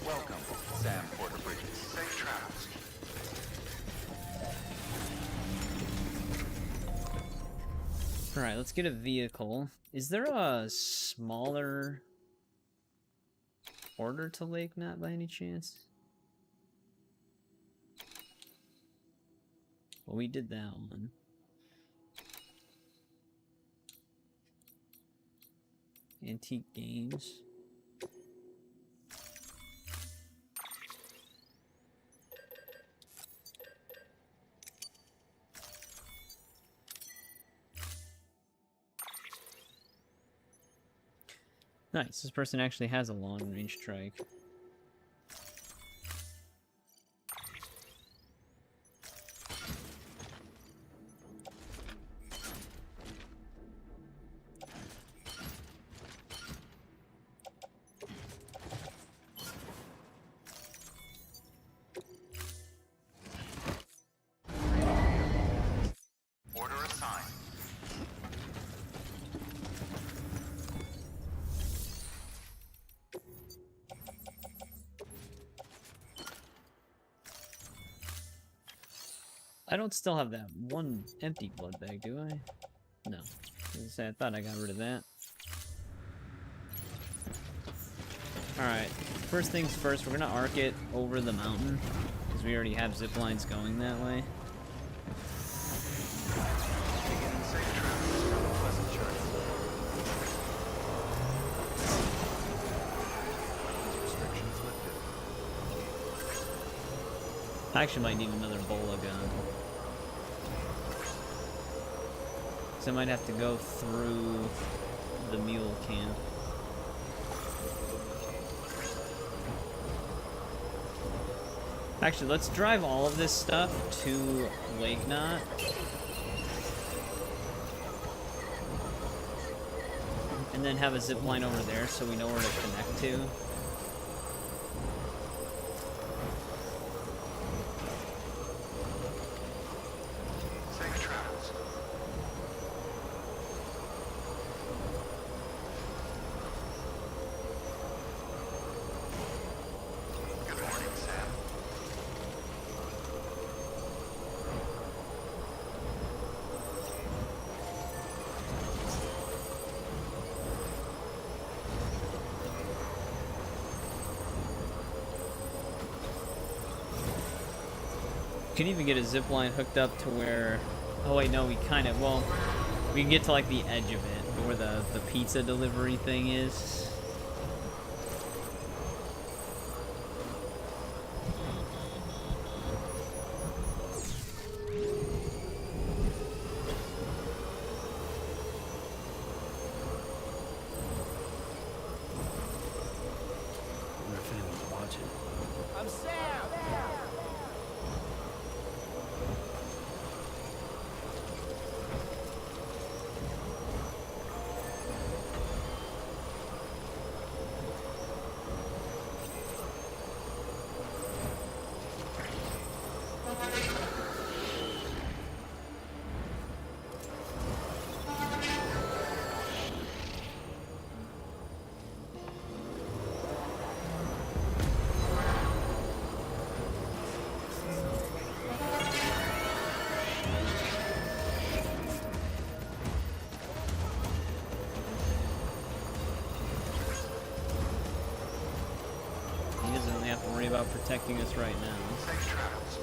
Welcome, Sam Porter Bridges. Safe travels. Alright, let's get a vehicle. Is there a smaller order to Lake Knot by any chance? Well, we did that one. Antique Games. Nice, this person actually has a long-range trike. Order assigned. I don't still have that one empty blood bag, do I? No. I was gonna say, I thought I got rid of that. Alright, first things first, we're gonna arc it over the mountain, because we already have zip lines going that way. Begin safe travels on a pleasant journey. Restrictions lifted. I actually might need another bola gun. So I might have to go through the mule camp. Actually, let's drive all of this stuff to Lake Knot. And then have a zip line over there so we know where to connect to. Safe travels. Good morning, Sam. Can even get a zip line hooked up to where, oh wait, no, we kind of, well, we can get to like the edge of it, where the pizza delivery thing is. I wonder if anyone's watching. I'm Sam! He doesn't really have to worry about protecting us right now. Safe travels.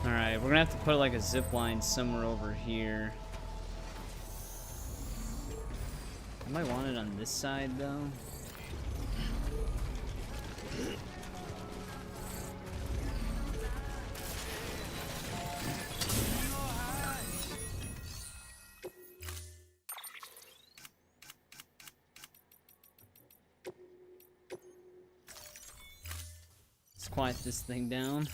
Alright, we're gonna have to put like a zip line somewhere over here. I might want it on this side though. Let's quiet this thing down.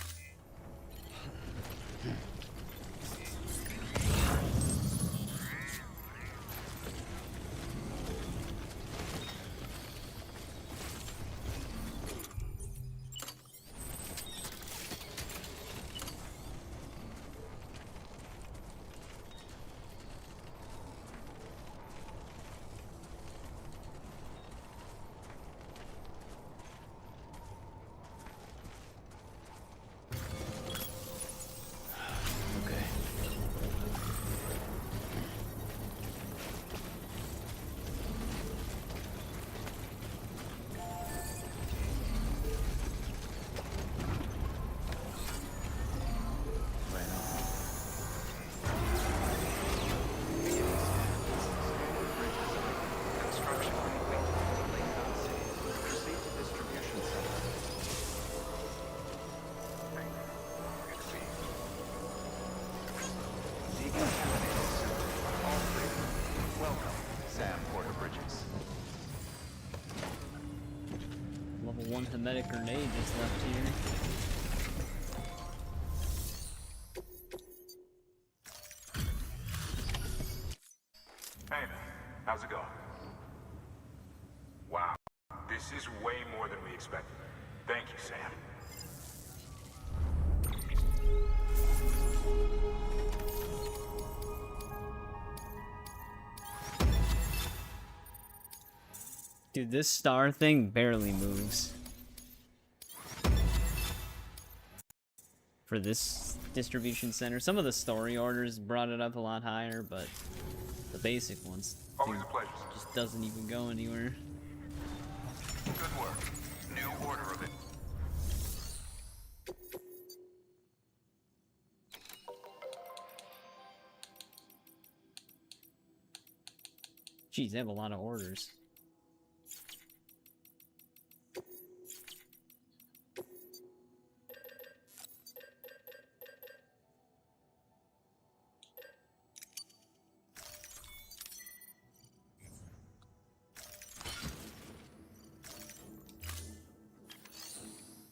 Construction complete. Lake Knot City. Proceed to distribution center. Decontaminated suit. All clear. Welcome, Sam Porter Bridges. Level 1 hermetic grenade just left here. Hey man, how's it going? Wow, this is way more than we expected. Thank you, Sam. Dude, this star thing barely moves. for this distribution center. Some of the story orders brought it up a lot higher, but the basic ones just doesn't even go anywhere. Good work. New order of it. Jeez, they have a lot of orders.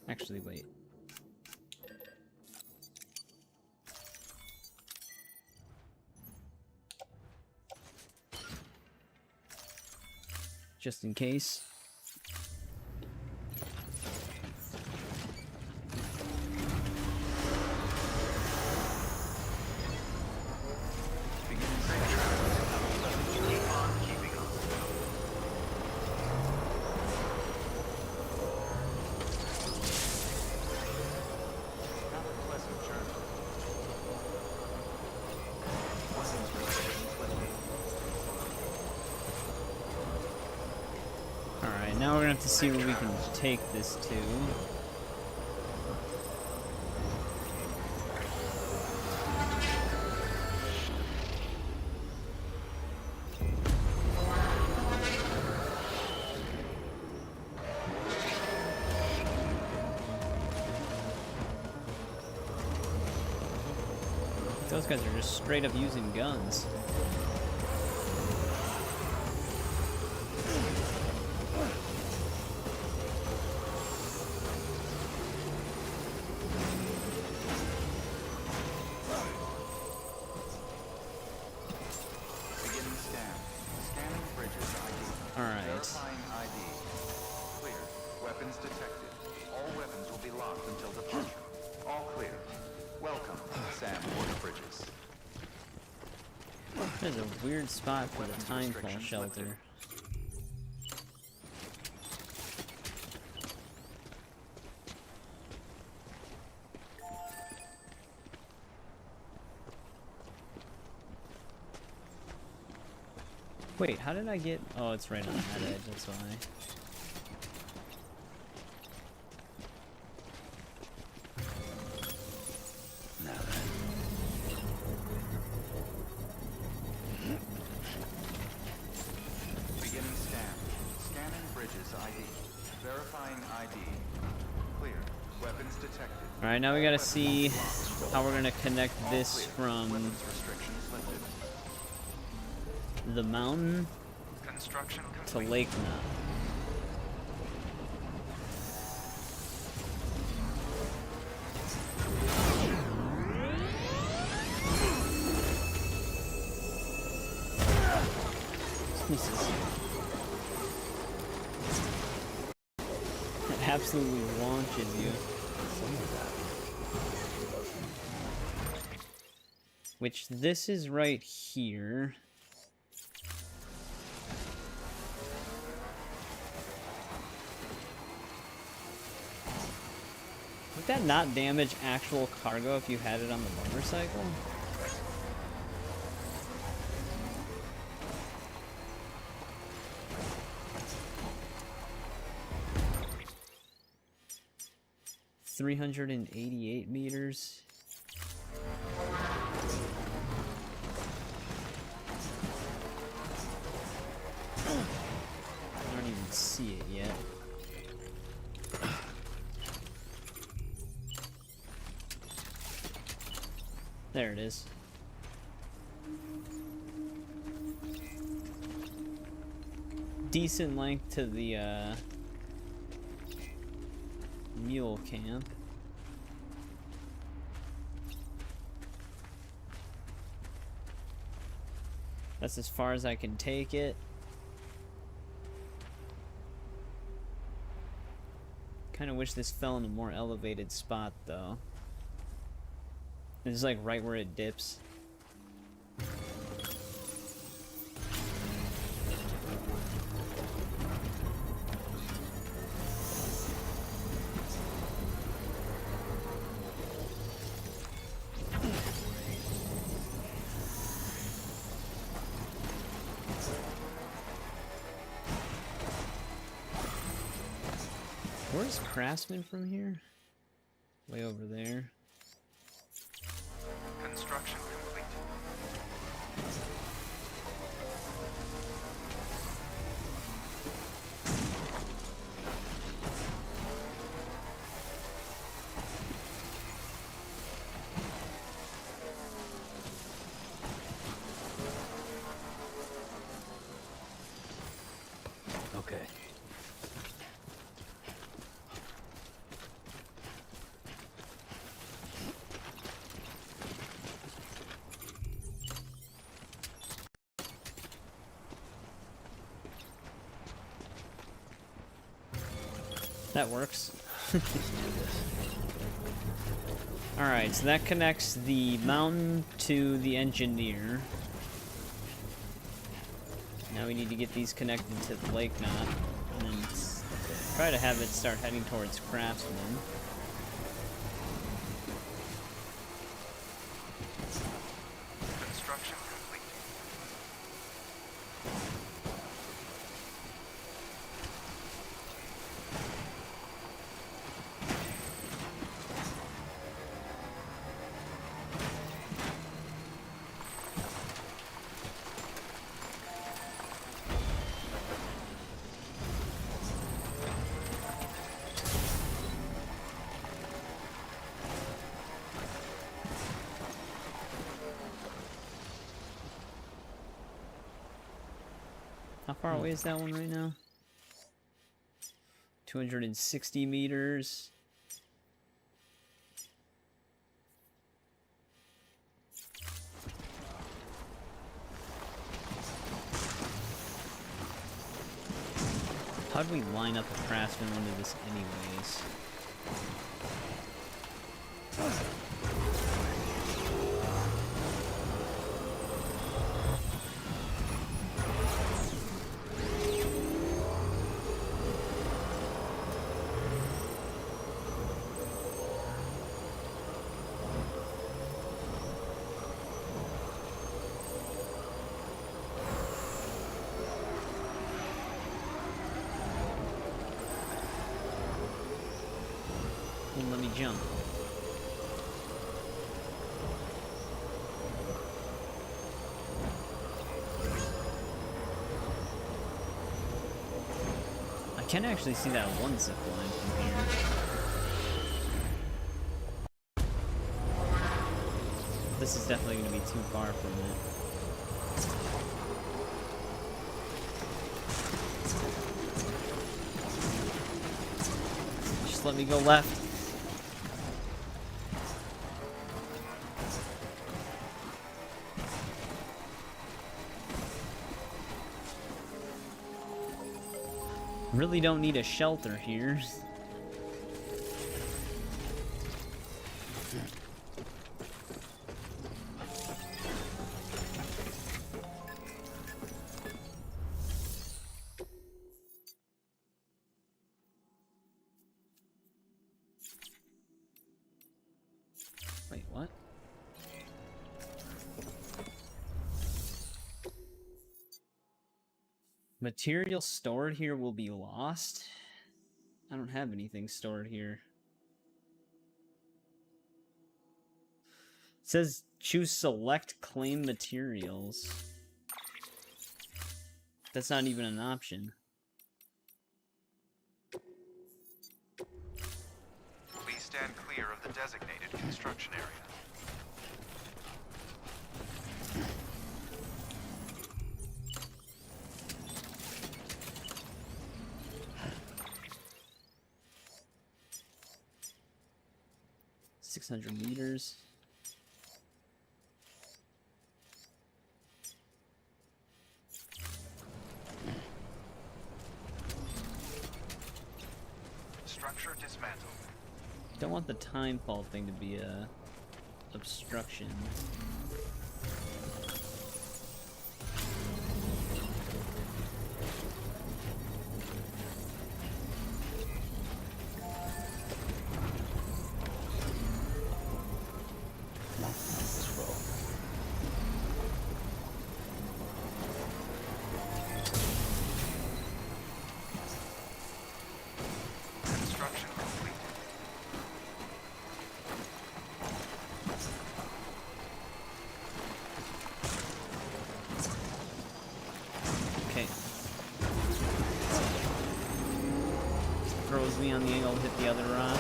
Actually, wait. Just in case. Now we're gonna have to see where we can take this to. Those guys are just straight up using guns. There's a weird spot for the time fall shelter. Wait, how did I get... Oh, it's right on that edge, that's why. Alright, now we gotta see how we're gonna connect this from the mountain to Lake now. It absolutely launches you. Which this is right here. Would that not damage actual cargo if you had it on the motorcycle? $388 meters. I don't even see it yet. There it is. Decent length to the mule camp. That's as far as I can take it. Kind of wish this fell in a more elevated spot though. This is like right where it dips. Where's Craftsman from here? Way over there. Construction complete. Okay. That works. Alright, so that connects the mountain to the engineer. Now we need to get these connected to the lake knot, and then try to have it start heading towards Craftsman. Construction complete. How far away is that one right now? 260 meters. How do we line up a Craftsman under this anyways? Won't let me jump. I can actually see that one zip line from here. This is definitely going to be too far from it. Just let me go left. Really don't need a shelter here. Wait, what? Material stored here will be lost? I don't have anything stored here. It says choose select claim materials. That's not even an option. Please stand clear of the designated construction area. $600. Structure dismantled. Don't want the time fault thing to be a obstruction. Construction me on the angle to hit the other rock.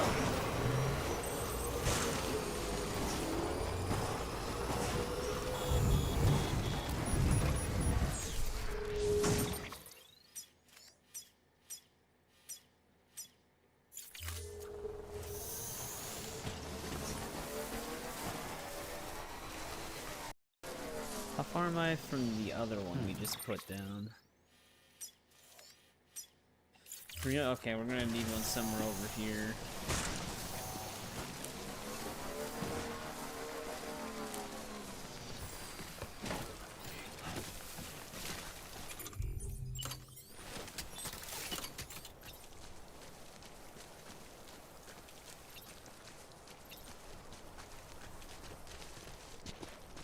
How far am I from the other one we just put down? Okay, we're gonna need one somewhere over here.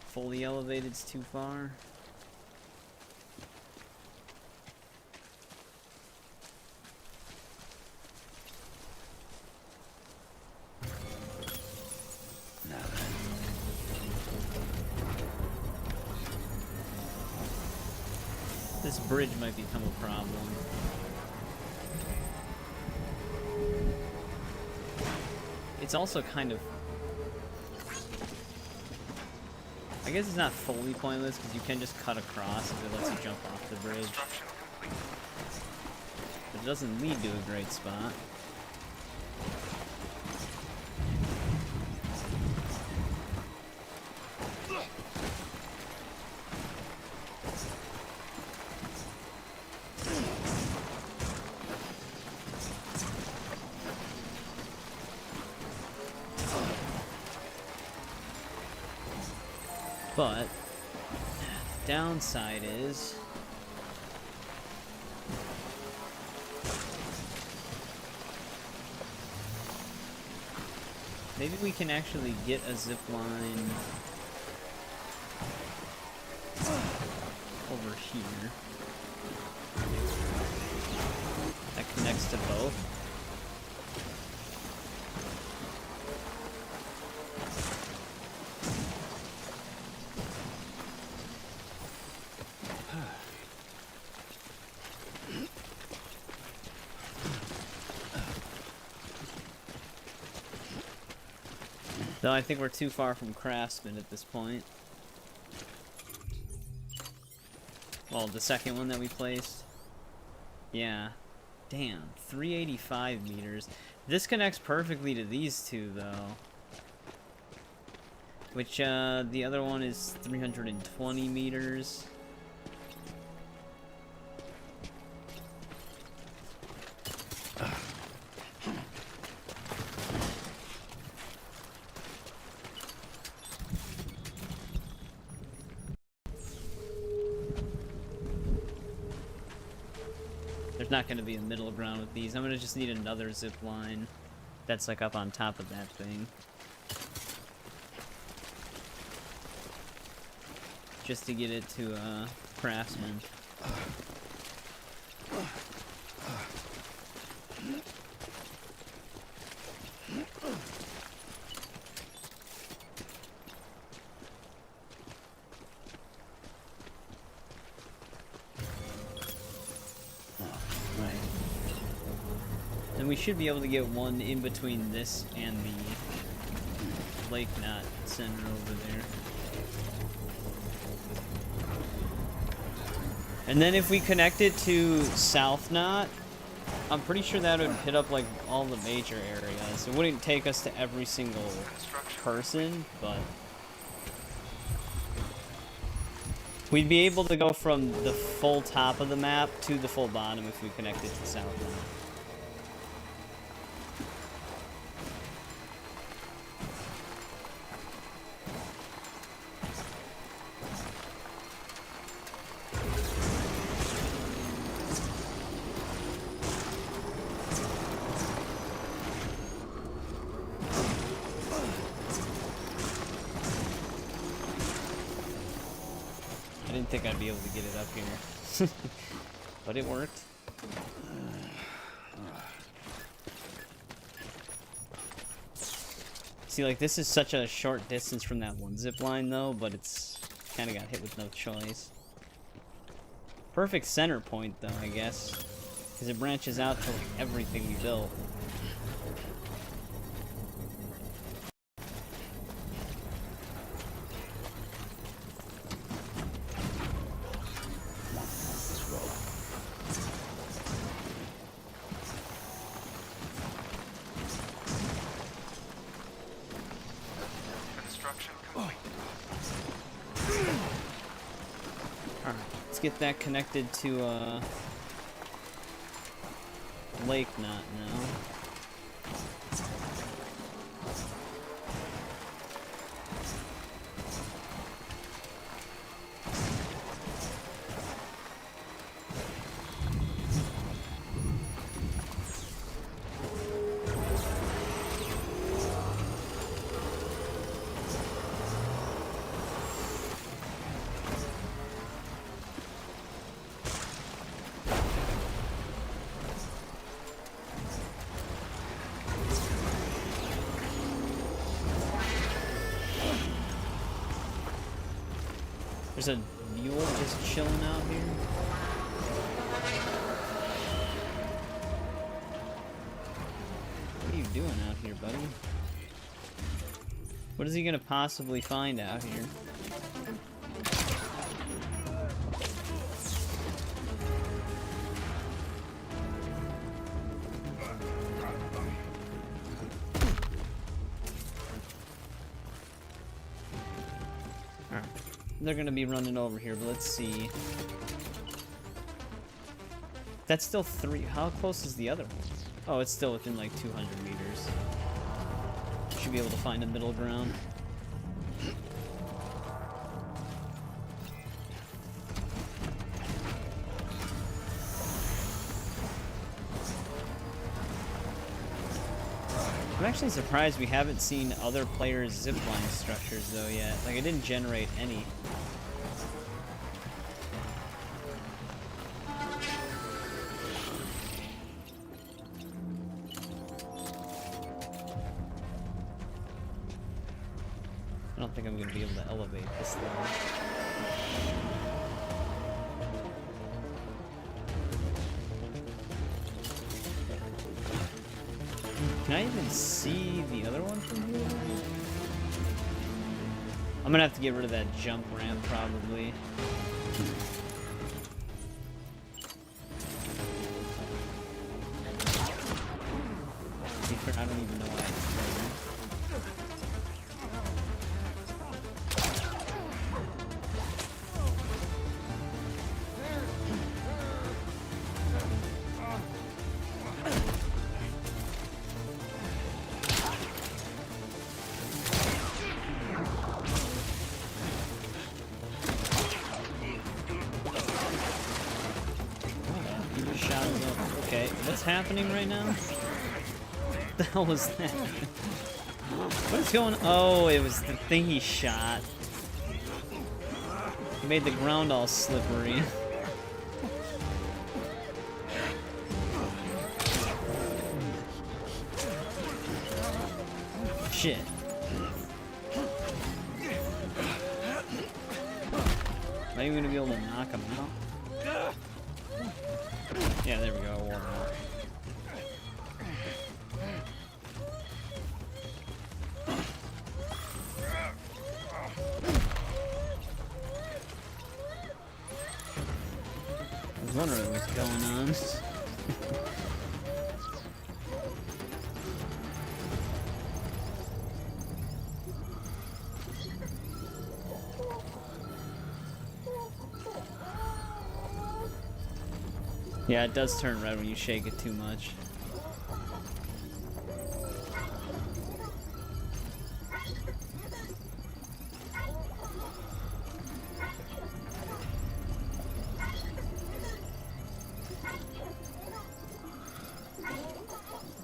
Fully elevated's too far. This bridge might become a problem. It's also kind of... I guess it's not fully pointless because you can just cut across if it lets you jump off the bridge. But it doesn't lead to a great spot. But the downside is maybe we can actually get a zip line over here that connects to both. Though I think we're too far from Craftsman at this point. Well, the second one that we placed. Yeah. Damn, 385 meters. This connects perfectly to these two, though. Which, the other one is 320 meters. There's not going to be a middle ground with these. I'm going to just need another zip line that's like up on top of that thing. Just to get it to Craftsman. And we should be able to get one in between this and the Lake Knot Center over there. And then if we connect it to South Knot, I'm pretty sure that would hit up like all the major areas. It wouldn't take us to every single person, but we'd be able to go from the full top of the map to the full bottom if we connect it to South Knot. I didn't think I'd be able to get it up here. But it worked. See, like, this is such a short distance from that one zip line, though, but it's kind of got hit with no choice. Perfect center point, though, I guess. Because it branches out to like, everything we built. Construction complete. Alright, let's get that connected to lake knot now. There's a mule just chilling out here. What are you doing out here, buddy? What is he gonna possibly find out here? They're gonna be running over here, but let's see. That's still 3. How close is the other one? Oh, it's still within like 200 meters. Should be able to find a middle ground. I'm actually surprised we haven't seen other players' zipline structures though yet. Like, it didn't generate any. I don't think I'm going to be able to elevate this thing. Can I even see the other one from here? I'm gonna have to get rid of that jump ramp, probably. I don't even know why it's there. Okay, what's happening right now? What the hell was that? What is going on? Oh, it was the thing he shot. He made the ground all slippery. Shit. Am I even gonna be able to knock him out? Yeah, there we go. I wore him out. I was wondering what's going on. Yeah, it does turn red when you shake it too much.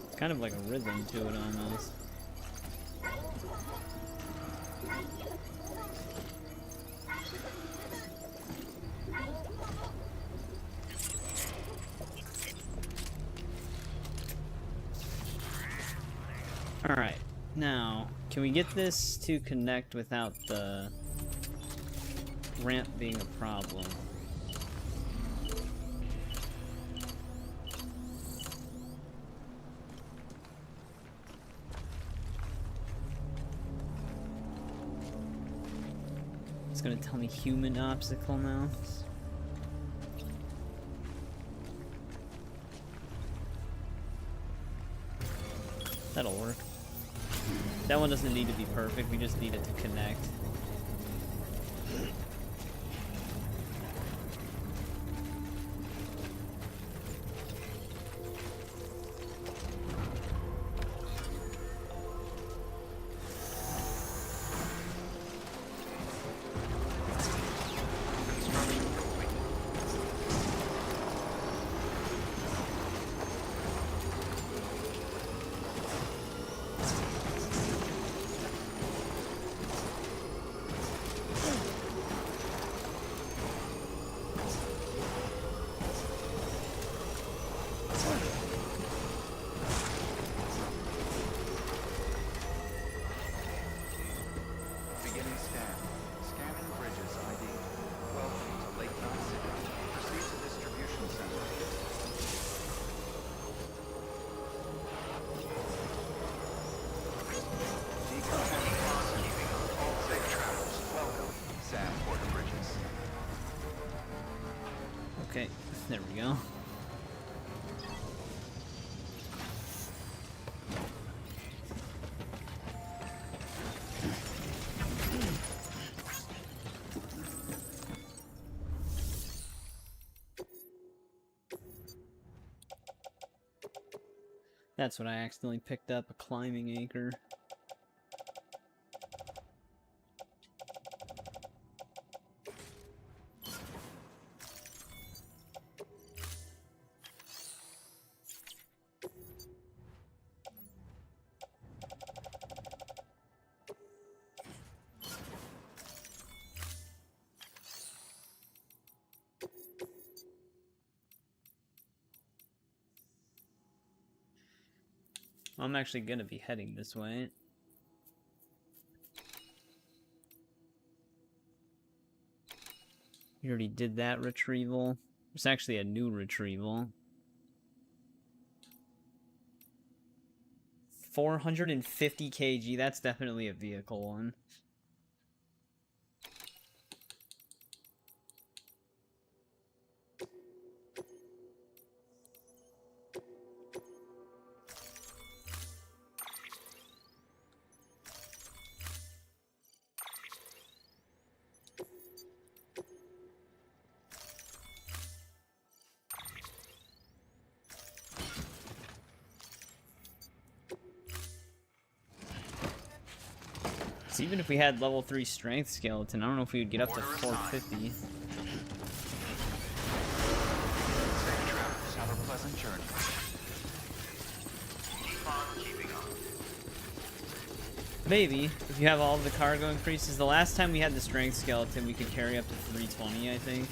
It's kind of like a rhythm to it almost. Alright, now, can we get this to connect without the ramp being a problem? it's gonna tell me human obstacle now. That'll work. That one doesn't need to be perfect, we just need it to connect. Beginning scan. Scanning bridges ID. Welcome to Lake Knot City. Proceed to distribution center. All safe travels. Welcome. Sam Porter Bridges. Okay, there we go. That's what I accidentally picked up, a climbing anchor. I'm actually gonna be heading this way. You already did that retrieval. It's actually a new retrieval. 450 kg, that's definitely a vehicle one. So even if we had level 3 strength skeleton, I don't know if we would get up to 450. Safe travels. Have a pleasant journey. Keep on keeping on. Maybe, if you have all of the cargo increases. The last time we had the strength skeleton, we could carry up to 320, I think.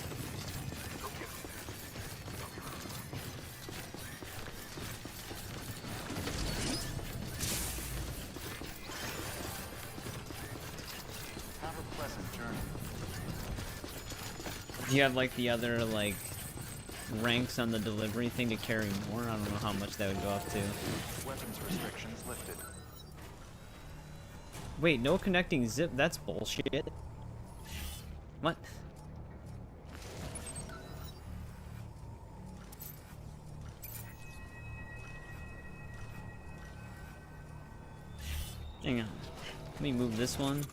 Have a pleasant journey. Do you have like the other like ranks on the delivery thing to carry more? I don't know how much that would go up to. Weapons restrictions lifted. Wait, no connecting zip? That's bullshit. What? Hang on. Let me move this one.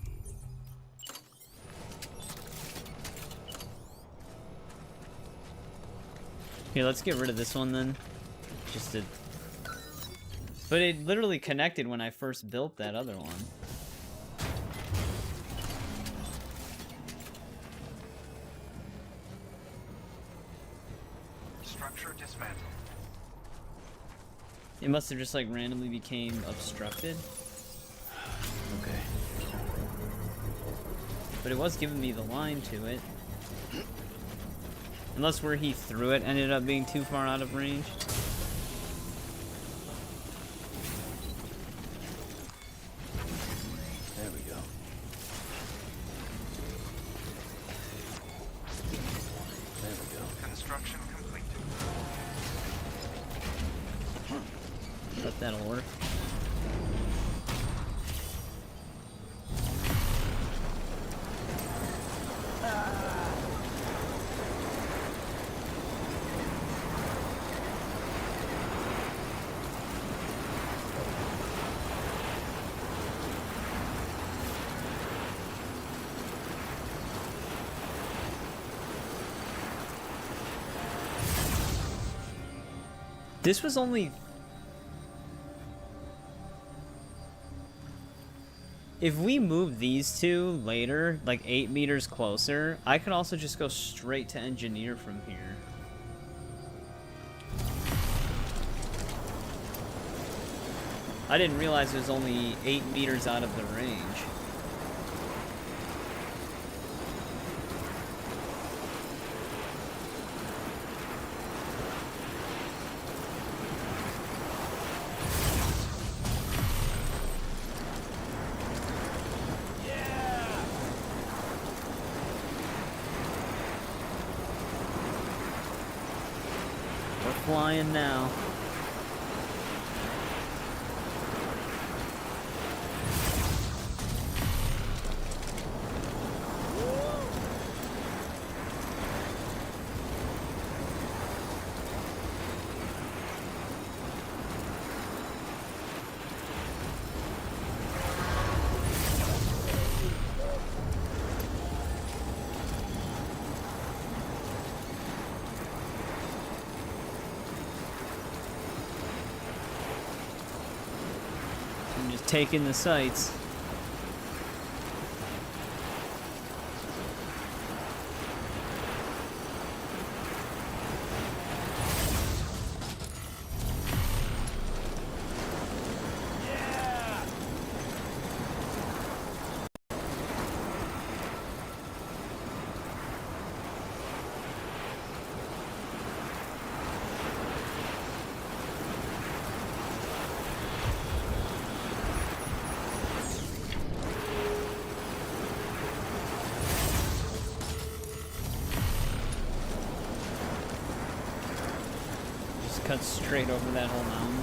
Here, let's get rid of this one then. Just to... But it literally connected when I first built that other one. Structure dismantled. It must have just like randomly became obstructed. Okay. But it was giving me the line to it. Unless where he threw it ended up being too far out of range. There we go. There we go. Construction complete. But that'll work. This was only... If we move these two later, like 8 meters closer, I could also just go straight to engineer from here. I didn't realize it was only 8 meters out of the range. We're flying now. I'm just taking the sights. Cut straight over that whole mountain.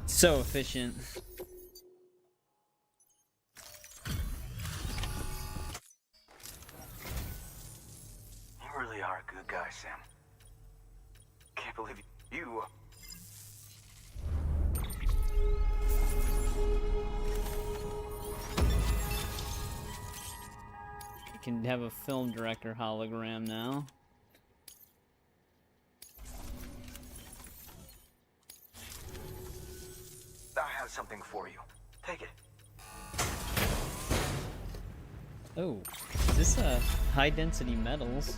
So efficient. You really are a good guy, Sam. Can't believe you. You can have a film director hologram now. I have something for you. Take it. Oh, is this high density metals?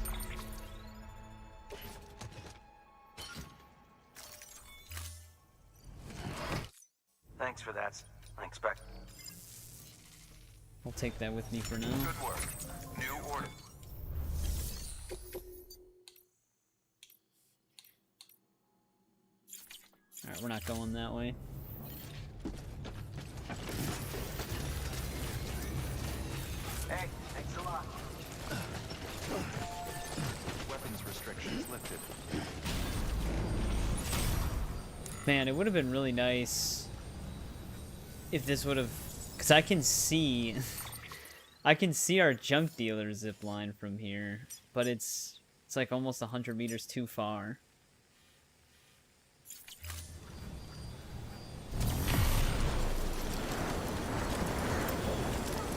Thanks for that. I expect. I'll take that with me for now. Good work. New order. Alright, we're not going that way. Hey, thanks a lot. Weapons restrictions lifted. Man, it would have been really nice if this would have, because I can see I can see our junk dealer zip line from here, but it's like almost 100 meters too far.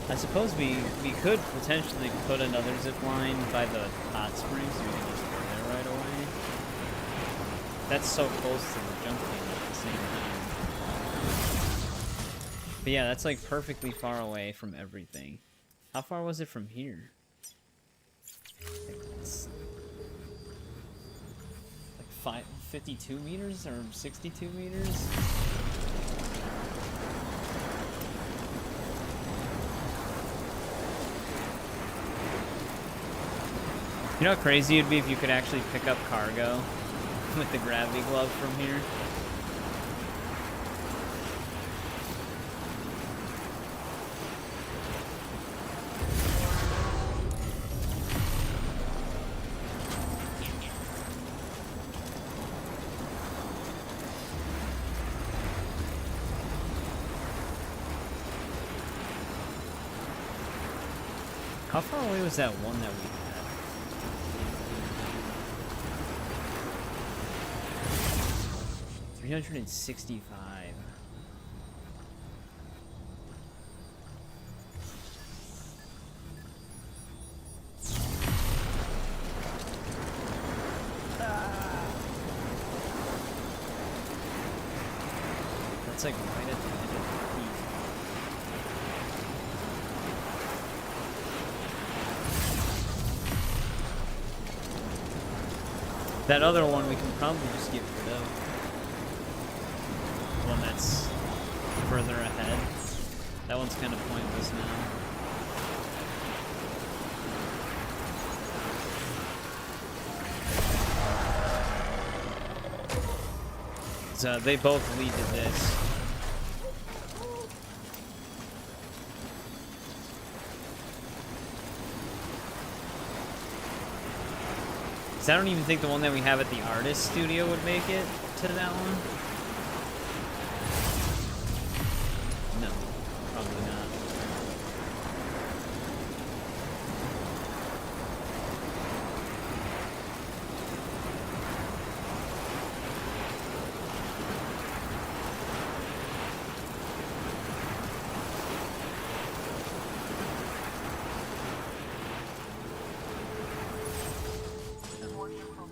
I suppose we could potentially put another zip line by the hot springs so we can just go there right away. That's so close to the junk dealer at the same time. But yeah, that's like perfectly far away from everything. How far was it from here? It's like 52 meters or 62 meters? You know how crazy it'd be if you could actually pick up cargo with the gravity glove from here. How far away was that one that we had? 365. That's like right at the edge of the peak. That other one we can probably just get rid of. The one that's further ahead. That one's kind of pointless now. So they both lead to this. So I don't even think the one that we have at the artist studio would make it to that one. No, probably not.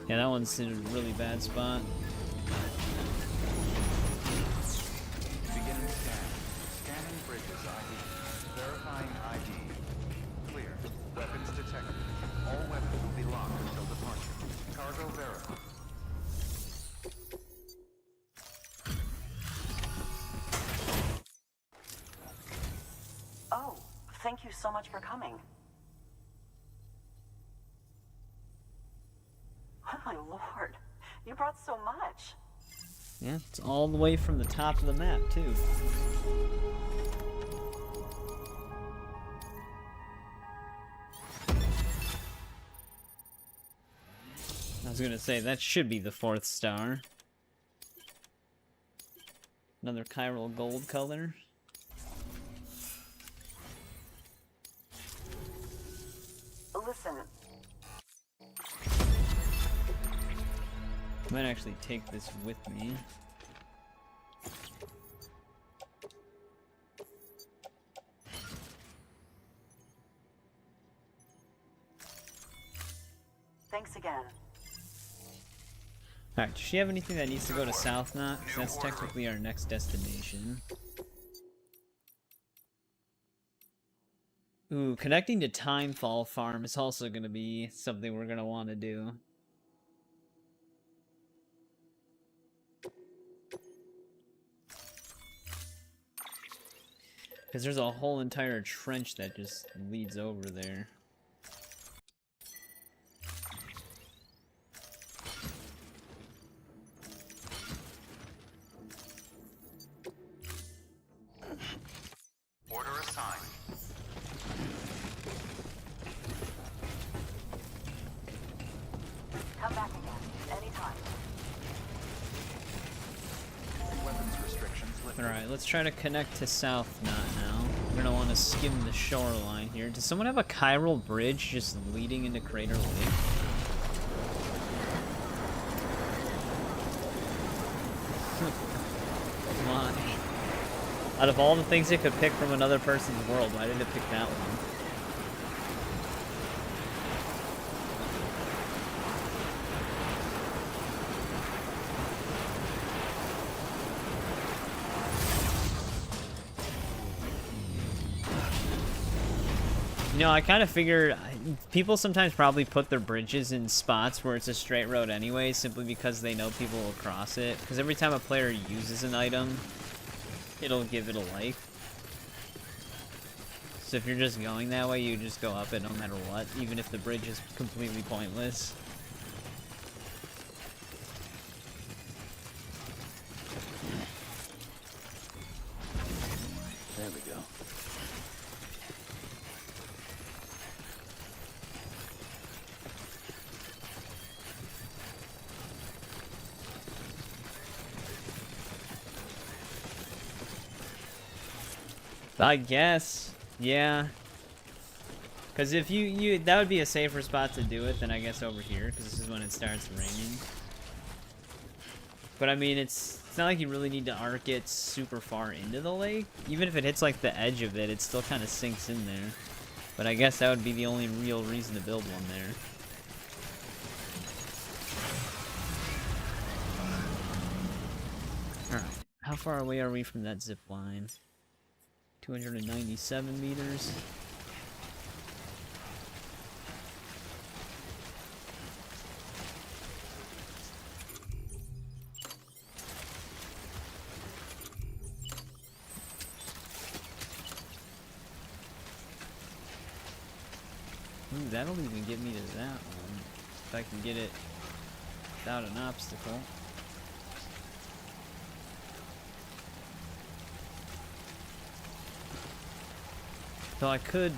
Yeah, that one's in a really bad spot. Beginning scan. Scanning bridges ID. Verifying ID. Clear. Weapons detected. All weapons will be locked until departure. Cargo verified. Oh, thank you so much for coming. Oh my lord, you brought so much. Yeah, it's all the way from the top of the map, too. I was gonna say, that should be the 4th star. Another chiral gold color. Listen. I might actually take this with me. Thanks again. Alright, does she have anything that needs to go to South Knot? Because that's technically our next destination. Ooh, connecting to Timefall Farm is also going to be something we're going to want to do. Because there's a whole entire trench that just leads over there. Order assigned. Come back again, anytime. Weapons restrictions lifted. Alright, let's try to connect to South Knot now. We're gonna want to skim the shoreline here. Does someone have a chiral bridge just leading into Crater Lake? Why? Out of all the things it could pick from another person's world, why did it pick that one? You know, I kind of figured people sometimes probably put their bridges in spots where it's a straight road anyway, simply because they know people will cross it. Because every time a player uses an item, it'll give it a life. So if you're just going that way, you just go up it no matter what, even if the bridge is completely pointless. I guess, yeah. Because if you that would be a safer spot to do it than I guess over here, because this is when it starts raining. But I mean, it's not like you really need to arc it super far into the lake. Even if it hits like the edge of it, it still kind of sinks in there. But I guess that would be the only real reason to build one there. Alright, how far away are we from that zip line? 297 meters. Ooh, that'll even get me to that one. If I can get it without an obstacle. So I could...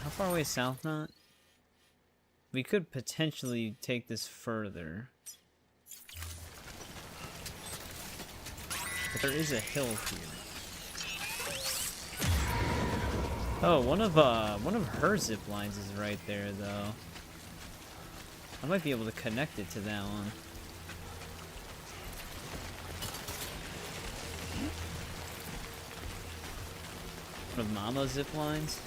How far away is South Knot? We could potentially take this further. But there is a hill here. Oh, one of her zip lines is right there, though. I might be able to connect it to that one. One of Mama's zip lines.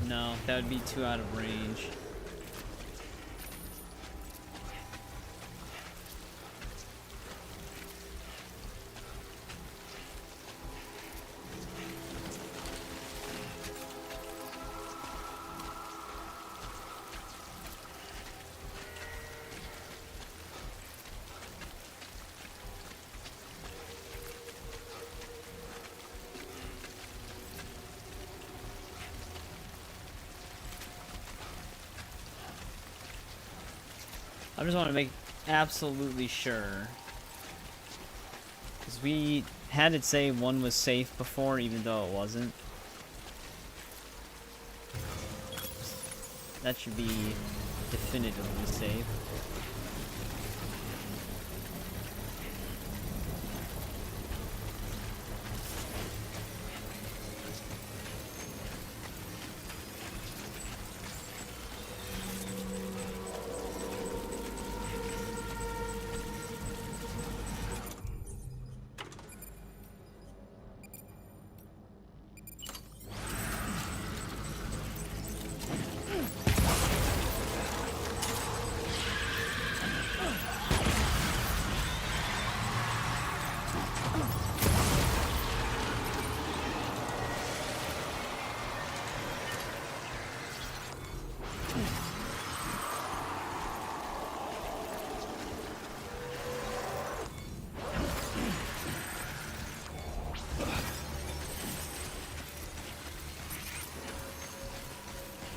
No, that would be too out of range. I just want to make absolutely sure. Because we had it say one was safe before, even though it wasn't. That should be definitively safe.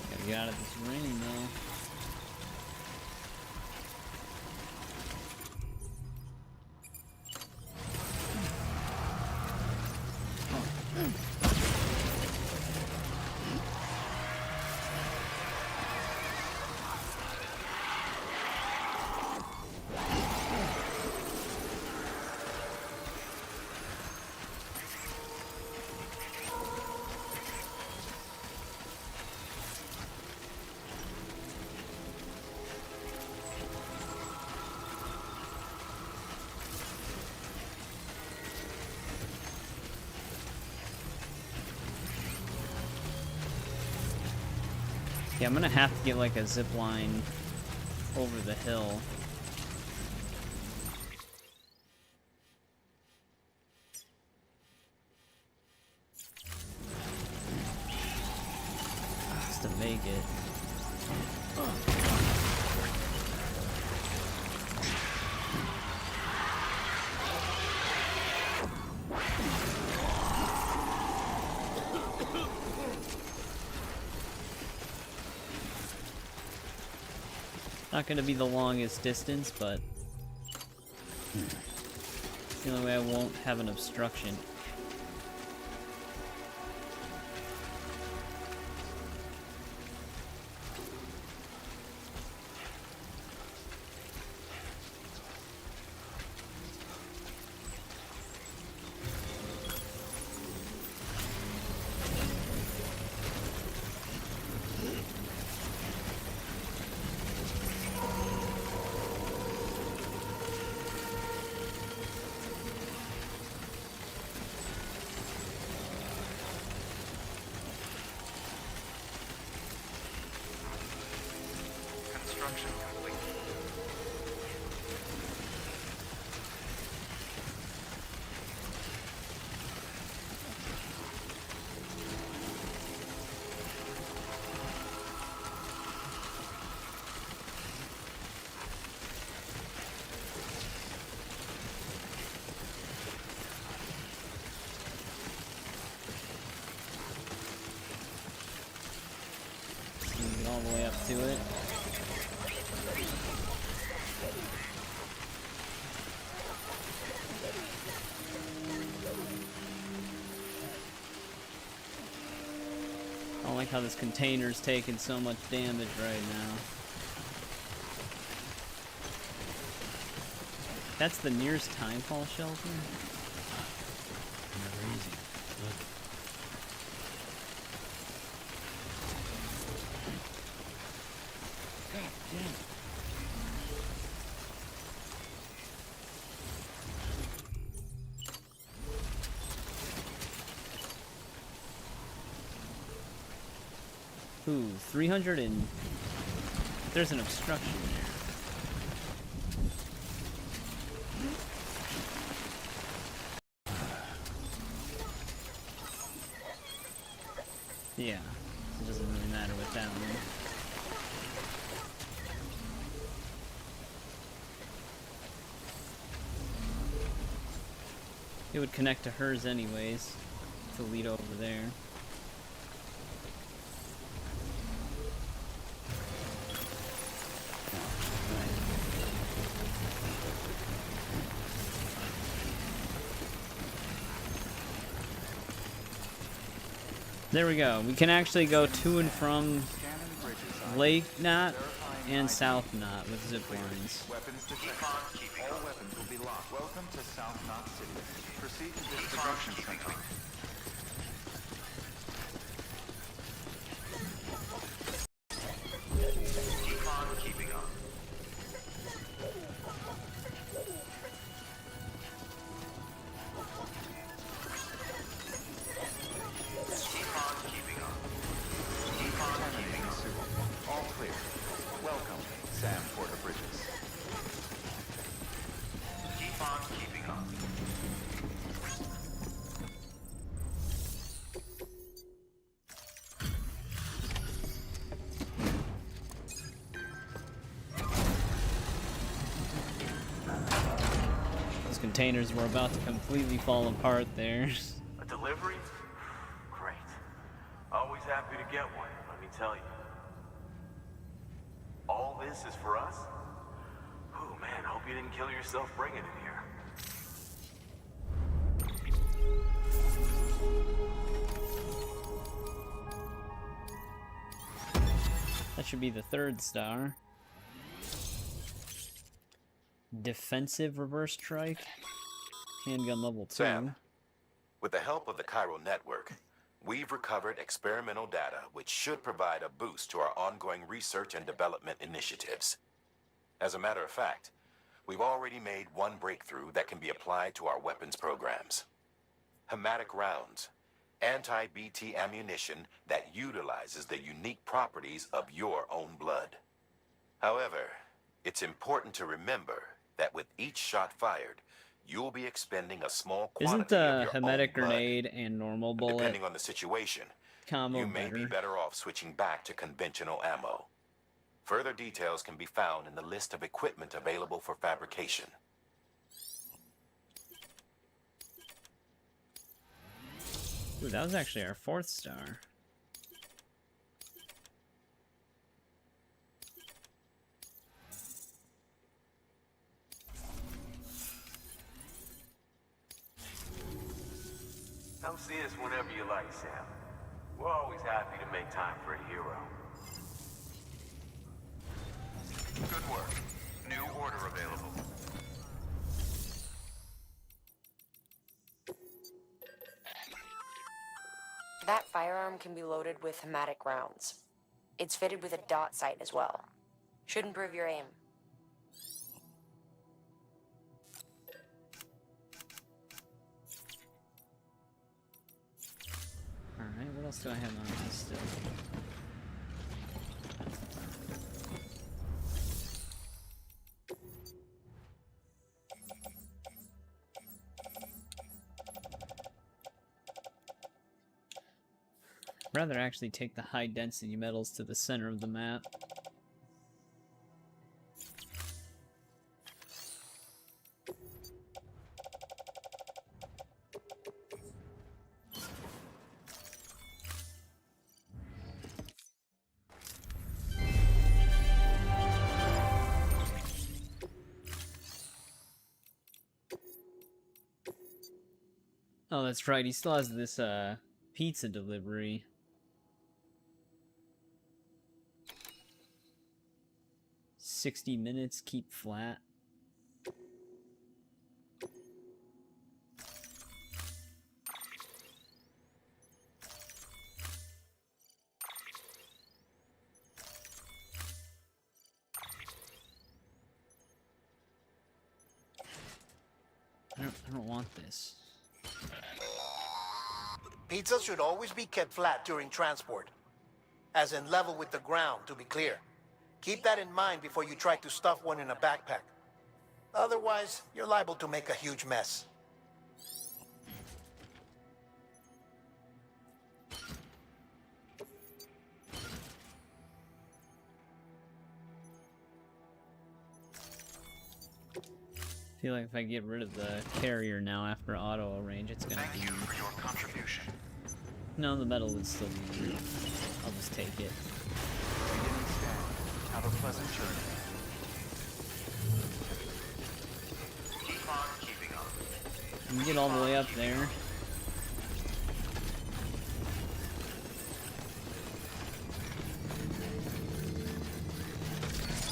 Gotta get out of this rain though. Yeah, I'm gonna have to get like a zip line over the hill. Just to make it. Not gonna be the longest distance, but it's the only way I won't have an obstruction. the way up to it. I don't like how this container's taking so much damage right now. That's the nearest timefall shelter? Never easy. Look. God damn it. Ooh, 300 and... There's an obstruction there. Yeah, it doesn't really matter with that one. It would connect to hers anyways, to lead over there. There we go. We can actually go to and from Lake Knot and South Knot with zip lines. Weapons detected. All weapons will be locked. Welcome to South Knot City. Proceed to distribution center. Keep on keeping on. All clear. Welcome, Sam Porter Bridges. Keep on keeping on. Those containers were about to completely fall apart there. A delivery? Great. Always happy to get one, let me tell you. All this is for us? Oh man, hope you didn't kill yourself bringing it here. That should be the 3rd star. Defensive reverse strike. Handgun level 2. Sam, with the help of the Chiral Network, we've recovered experimental data which should provide a boost to our ongoing research and development initiatives. As a matter of fact, we've already made one breakthrough that can be applied to our weapons programs. Hematic rounds, anti-BT ammunition that utilizes the unique properties of your own blood. However, it's important to remember that with each shot fired, you'll be expending a small quantity Isn't the of your Hematic own blood. grenade and normal bullet Depending on the situation, combo you may be better off switching back to conventional ammo. Further details can be found in the list of equipment available for fabrication. Ooh, that was actually our 4th star. Come see us whenever you like, Sam. We're always happy to make time for a hero. Good work. New order available. That firearm can be loaded with hematic rounds. It's fitted with a dot sight as well. Should improve your aim. Alright, what else do I have on this still? Rather actually take the high density metals to the center of the map. Oh, that's right. He still has this pizza delivery. $60 keep flat. I don't want this. Pizza should always be kept flat during transport. As in level with the ground, to be clear. Keep that in mind before you try to stuff one in a backpack. Otherwise, you're liable to make a huge mess. I feel like if I get rid of the carrier now after auto range, it's gonna be... Thank you for your contribution. No, the metal would still be weird. I'll just take it. Beginning scan. Have a pleasant journey. Keep on keeping up. You can get all the way up there.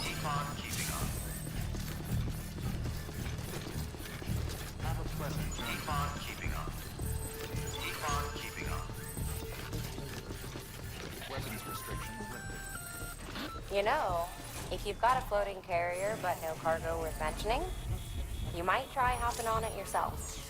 Keep on keeping up. Have a pleasant journey. Keep on keeping up. Keep on keeping up. Weapons restrictions lifted. You know, if you've got a floating carrier but no cargo worth mentioning, you might try hopping on it yourself.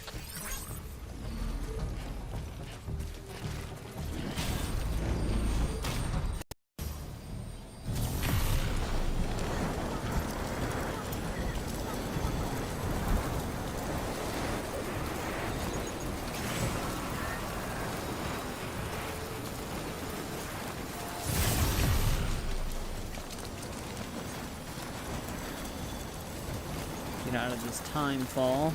Get out of this time fall.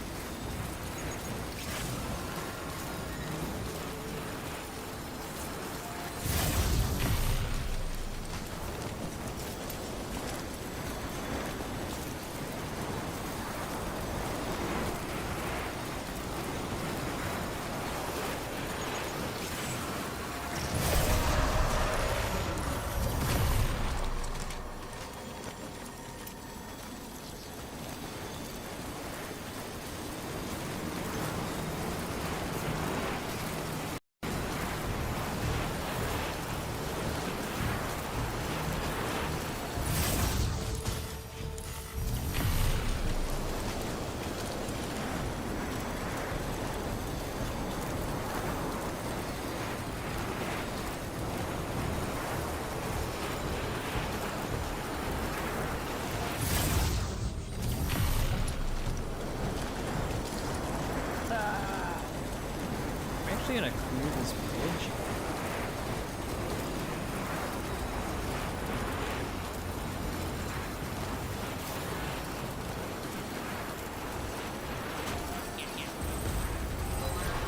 I'm actually gonna clear this bridge.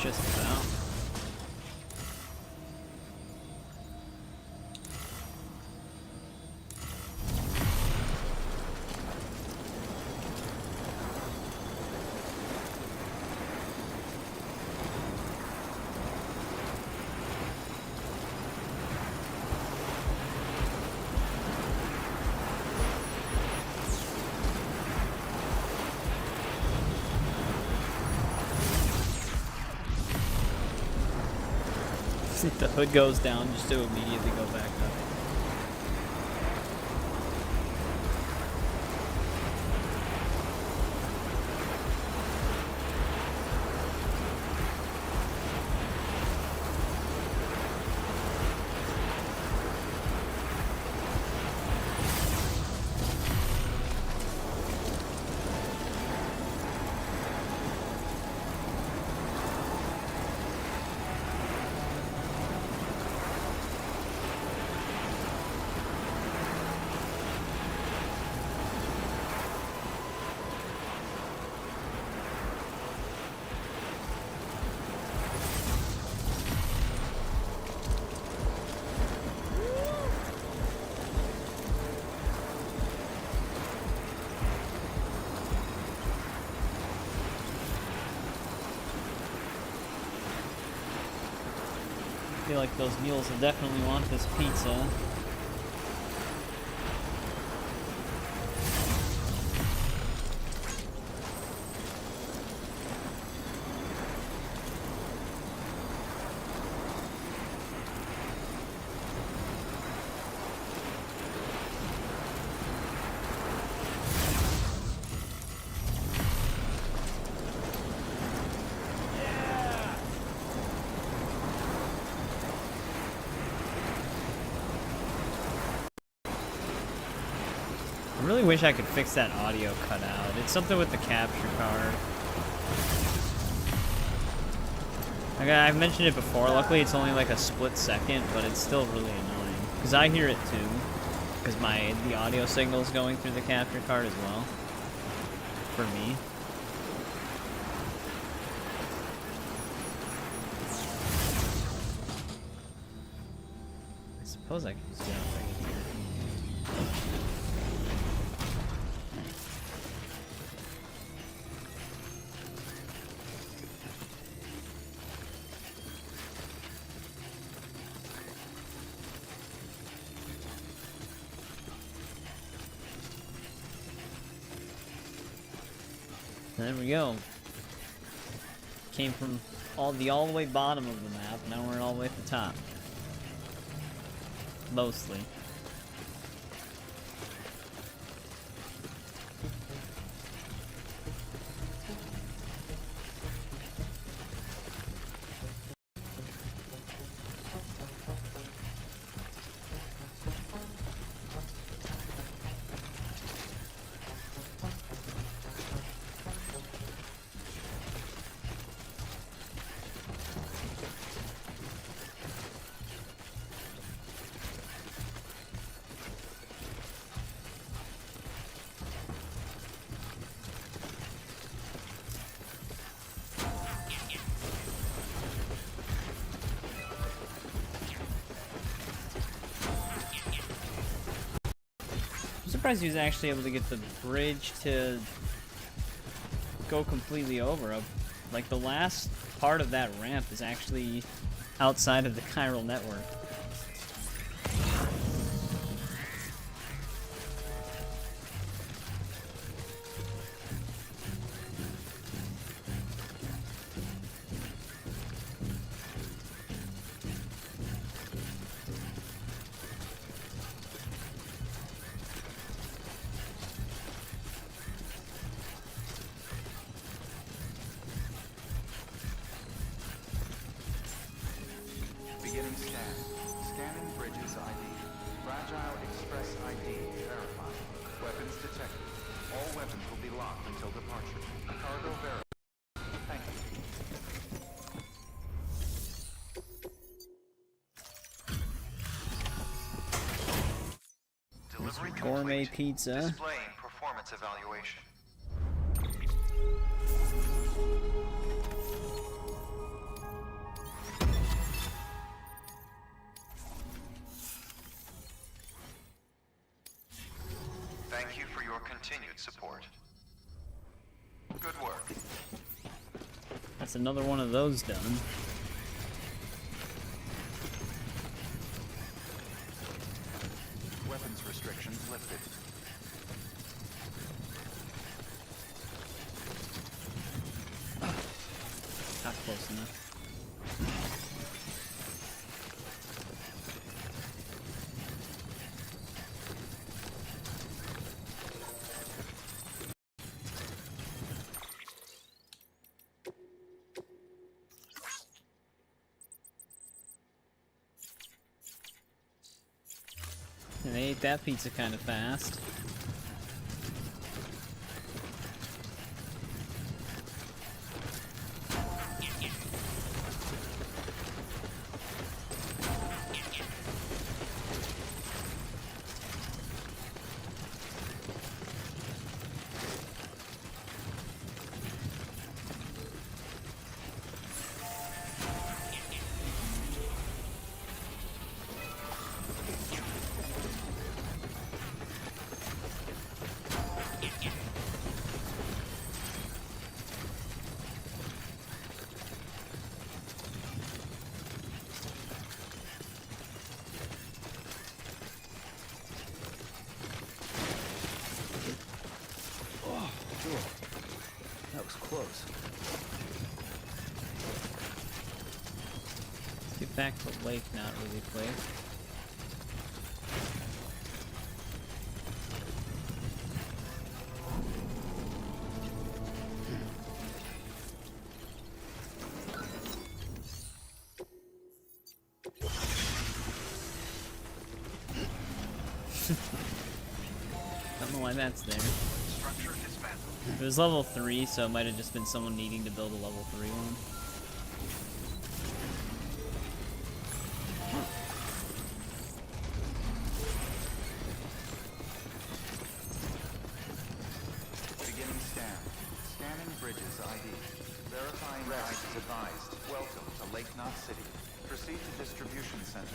Just about. The hood goes down just to immediately go back up. I feel like those mules will definitely want this pizza. I really wish I could fix that audio cutout. It's something with the capture card. Okay, I've mentioned it before. Luckily, it's only like a split second, but it's still really annoying. Because I hear it too. Because the audio signal is going through the capture card as well. For me. I suppose I could just get right here. There we go. Came from all the way bottom of the map, now we're all the way at the top. Mostly. I'm surprised he was actually able to get the bridge to go completely over. Like, the last part of that ramp is actually outside of the chiral network. Beginning scan. Scanning bridges ID. Fragile Express ID verified. Weapons detected. All weapons will be locked until departure. Cargo verified. Thank you. Delivery Gourmet complete. pizza. Displaying performance evaluation. Thank you for your continued support. Good work. That's another one of those done. Weapons restrictions lifted. Not close enough. And they ate that pizza kind of fast. Let's get back to the lake now really quick. Don't know why that's there. It was level 3, so it might have just been someone needing to build a level 3 one. Beginning scan. Scanning bridges ID. Verifying rest is advised. Welcome to Lake Knot City. Proceed to distribution center.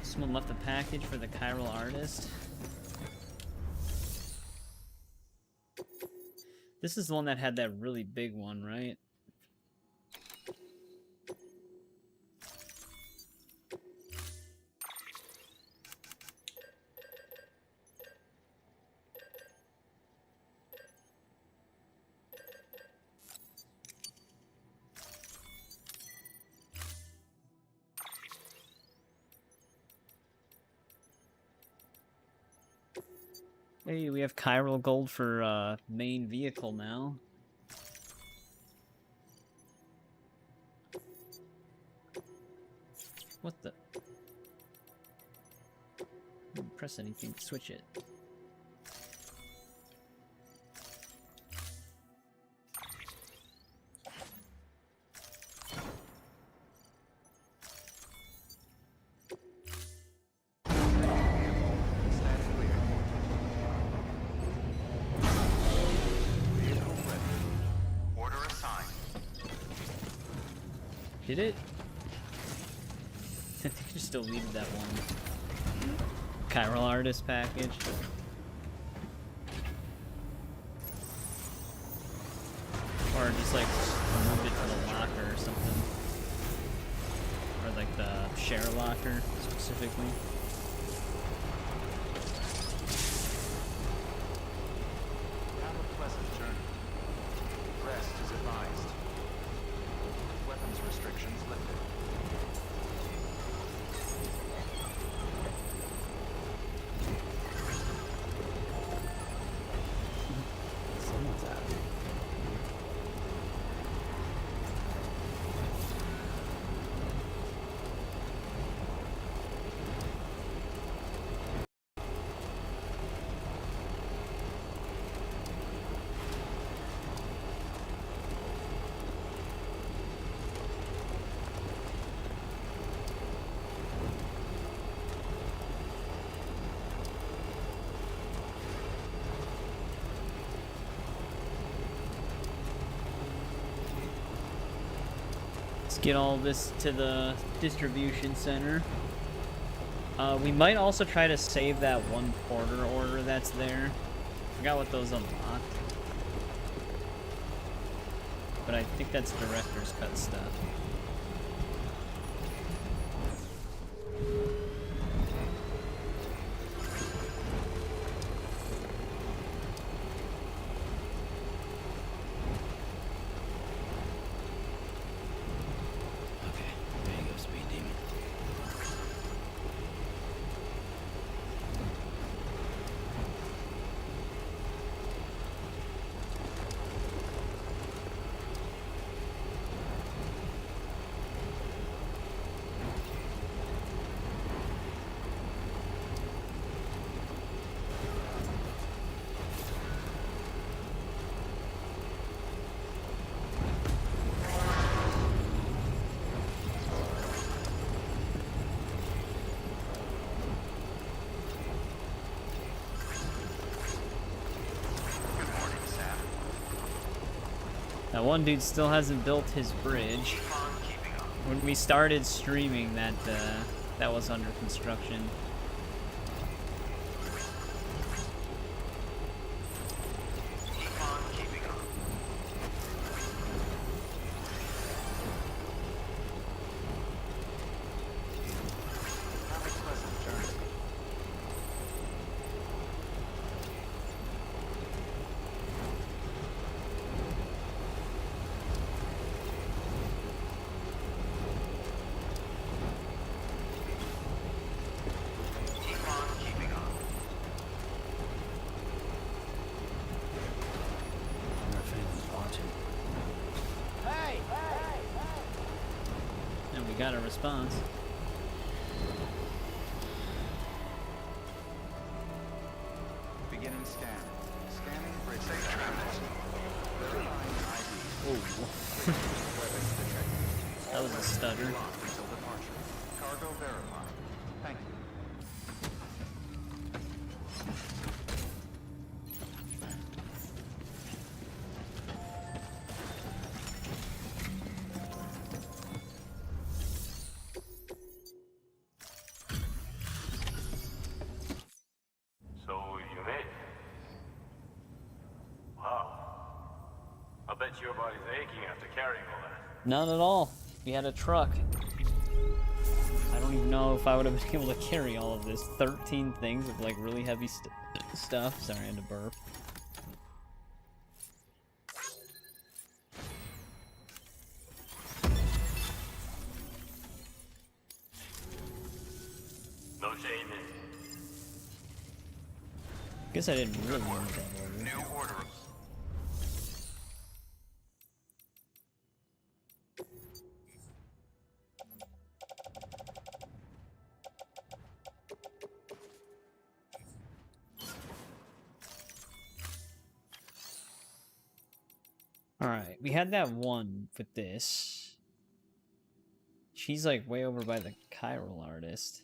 Someone left a package for the chiral artist. This is the one that had that really big one, right? Hey, we have chiral gold for main vehicle now. What the? I didn't press anything to switch it. Did it? I think I just deleted that one. Chiral artist package. Or just like moved it to the locker or something. Or like the share locker specifically. Have a pleasant journey. Rest is advised. Weapons restrictions lifted. Someone's out here. Let's get all this to the distribution center. We might also try to save that one porter order that's there. Forgot what those unlocked. But I think that's director's cut stuff. That one dude still hasn't built his bridge. When we started streaming, that was under construction. got a response. Beginning scan. Scanning bridge. Safe transit. Verifying ID. Oh. Weapons detected. That was a stutter. Locked until departure. Cargo verified. Thank you. So you made it. Wow. I bet your body's aching after carrying all that. Not at all. We had a truck. I don't even know if I would have been able to carry all of this. 13 things of like really heavy stuff. Sorry, I had to burp. No shame in. Guess I didn't really need that order. New order. Alright, we had that one with this. She's like way over by the chiral artist.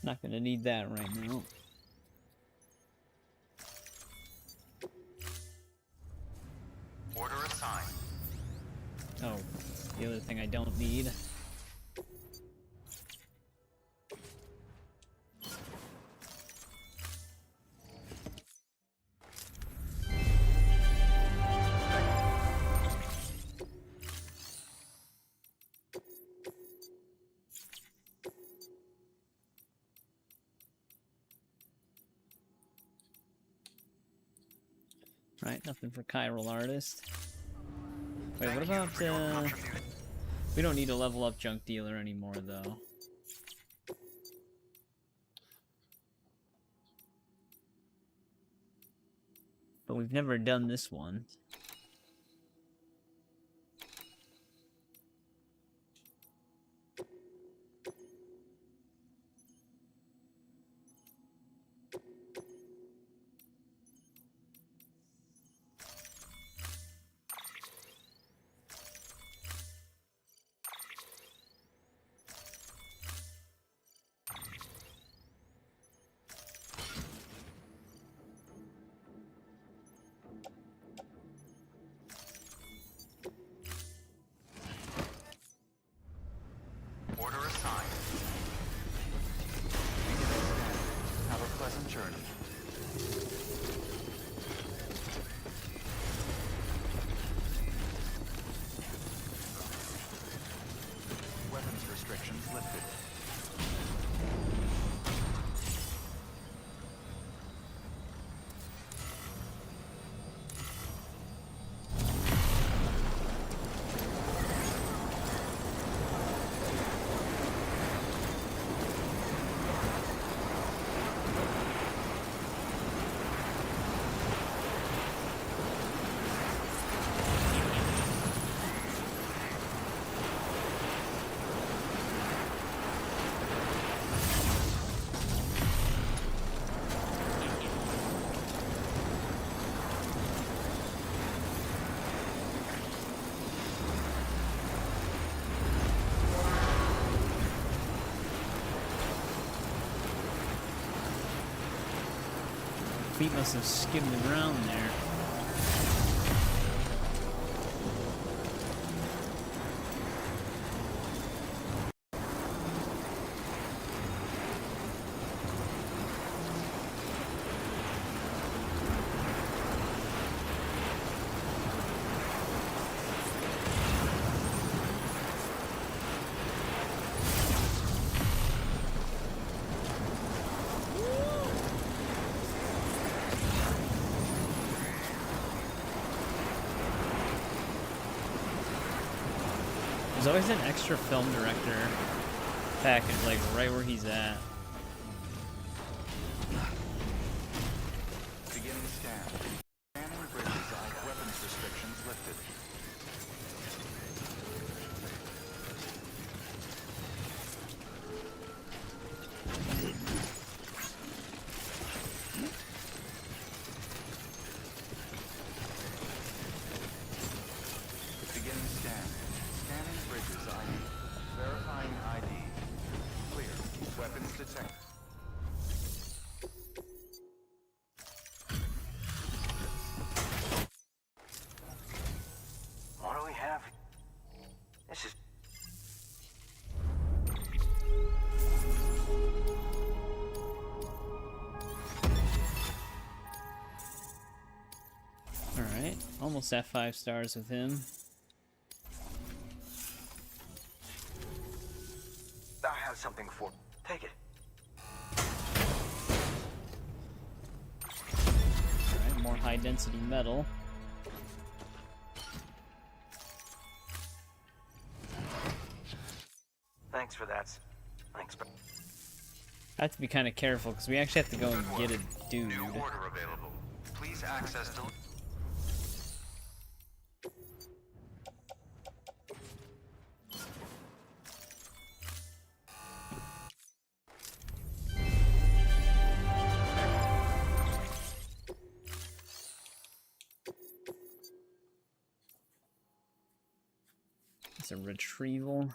Not gonna need that right now. Order assigned. Oh, the other thing I don't need. Right, nothing for chiral artist. Wait, what about, we don't need to level up junk dealer anymore, though. But we've never done this one. Order assigned. Have a pleasant journey. Weapons restrictions lifted. Feet must have skimmed around there. There's always an extra film director package, like right where he's at. Almost at 5 stars with him. I have something for... Take it. Alright, more high density metal. Thanks for that. Thanks. I have to be kind of careful because we actually have to go and get a dude. New order available. Please access the... It's a retrieval.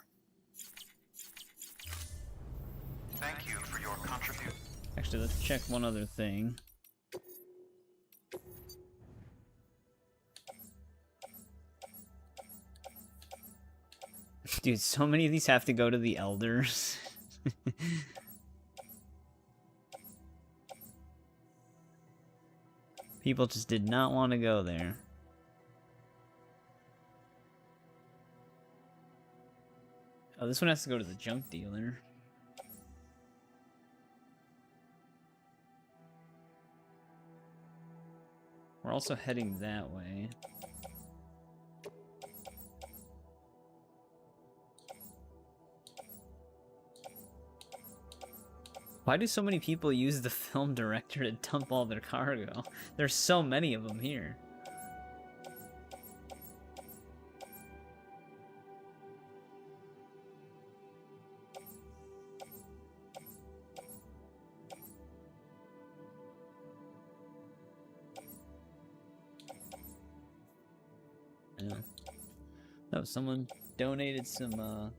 Thank you for your contribution. Actually, let's check one other thing. Dude, so many of these have to go to the elders. People just did not want to go there. Oh, this one has to go to the junk dealer. We're also heading that way. Why do so many people use the film director to dump all their cargo? There's so many of them here. Yeah. Oh, someone donated some, oh.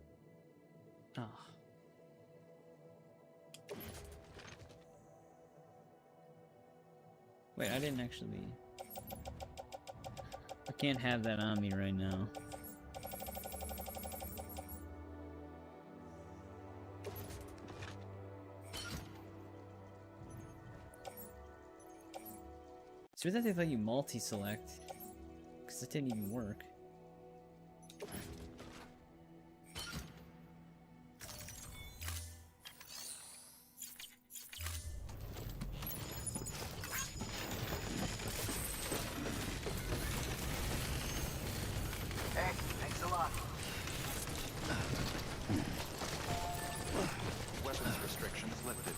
Wait, I didn't actually... I can't have that on me right now. It's weird that they let you multi-select. Because it didn't even work. Hey, thanks a lot. Weapons restrictions lifted.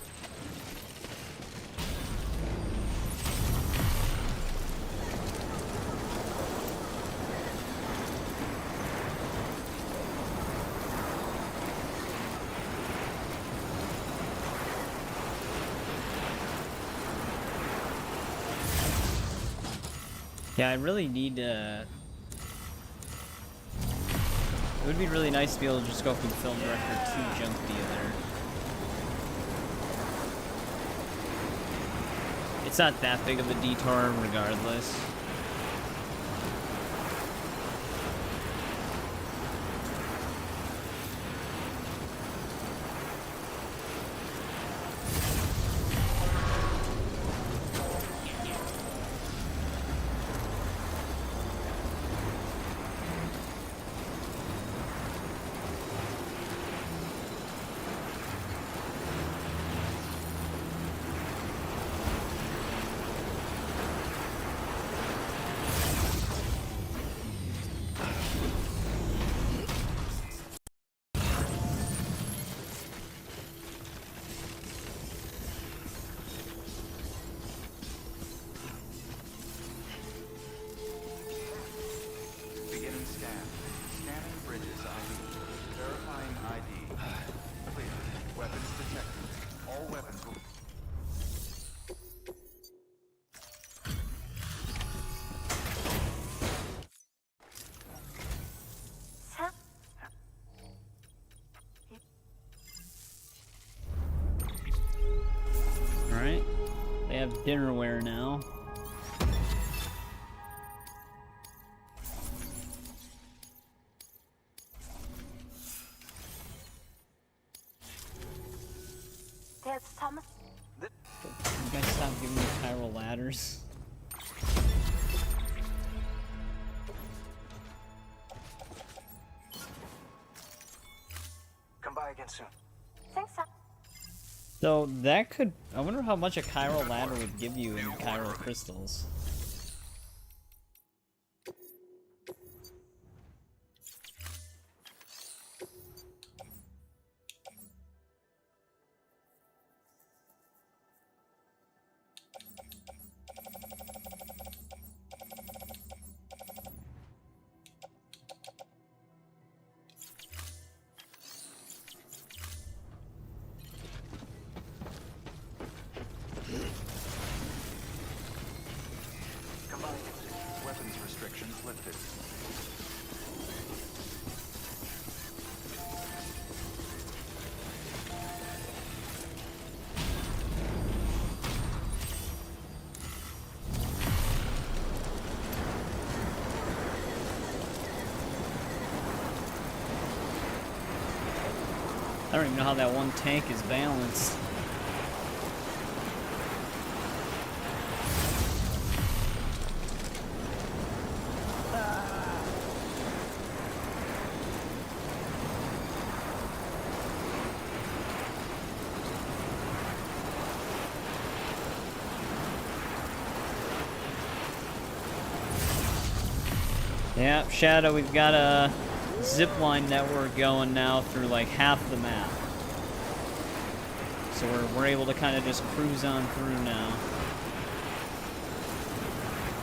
Yeah, I really need it would be really nice to be able to just go from film director to junk dealer. It's not that big of a detour regardless. Beginning scan. Scanning bridges ID. Verifying ID. Clear. Weapons detected. All weapons will... Alright. They have dinnerware now. That's Thomas. You guys stop giving me chiral ladders. again soon. Thanks, Sam. So that could... I wonder how much a chiral ladder would give you in chiral crystals. Weapons restrictions lifted. I don't even know how that one tank is balanced. Yeah, Shadow, we've got a zipline network going now through like half the map. So we're able to kind of just cruise on through now.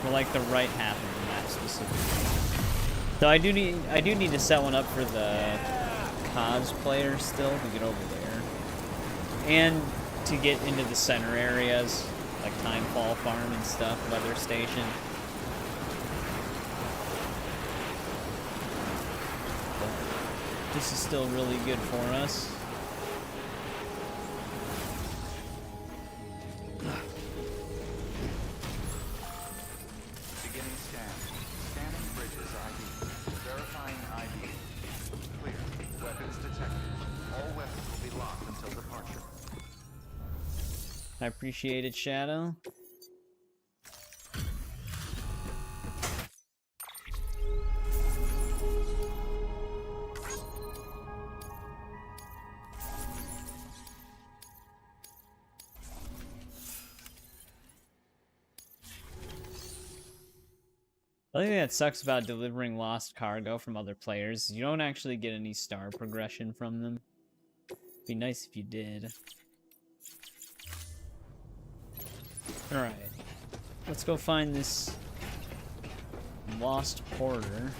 For like the right half of the map specifically. So I do need to set one up for the cosplayers still to get over there. And to get into the center areas, like Timefall Farm and stuff, Weather Station. This is still really good for us. Beginning scan. Scanning bridges ID. Verifying ID. Clear. Weapons detected. All weapons will be locked until departure. I appreciate it, Shadow. The only thing that sucks about delivering lost cargo from other players is you don't actually get any star progression from them. It'd be nice if you did. Alright. Let's go find this lost porter.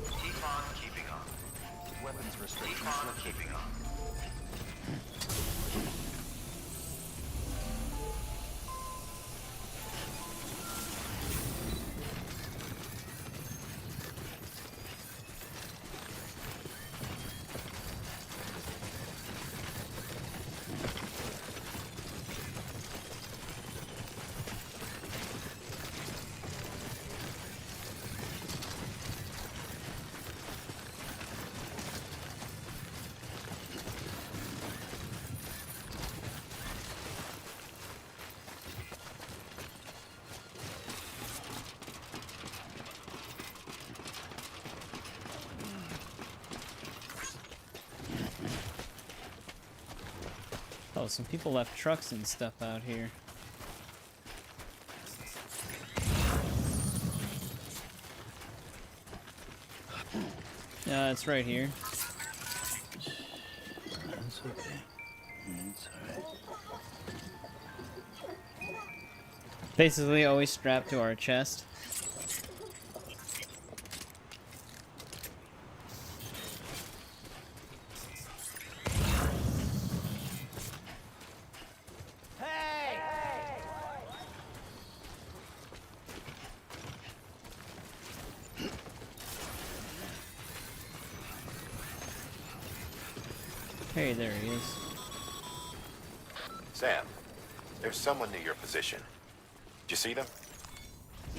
Keep on keeping on. Weapons restrictions Keep on lifted. keeping on. Oh, some people left trucks and stuff out here. It's right here. That's okay. It's alright. Basically, always strapped to our chest. Hey, there he is. Sam, there's someone near your position. Did you see them?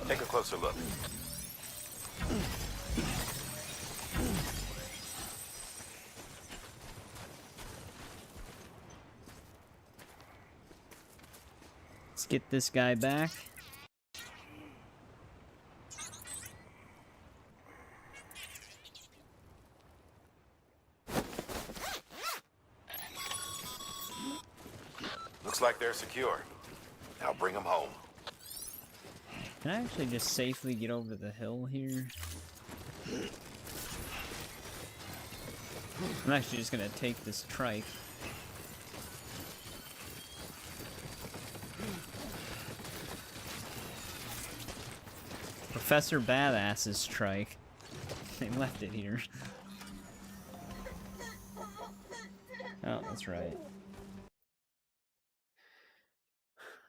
Take a closer look. Let's get this guy back. Looks like they're secure. Now bring them home. Can I actually just safely get over the hill here? I'm actually just gonna take this trike. Professor Badass's trike. They left it here. Oh, that's right.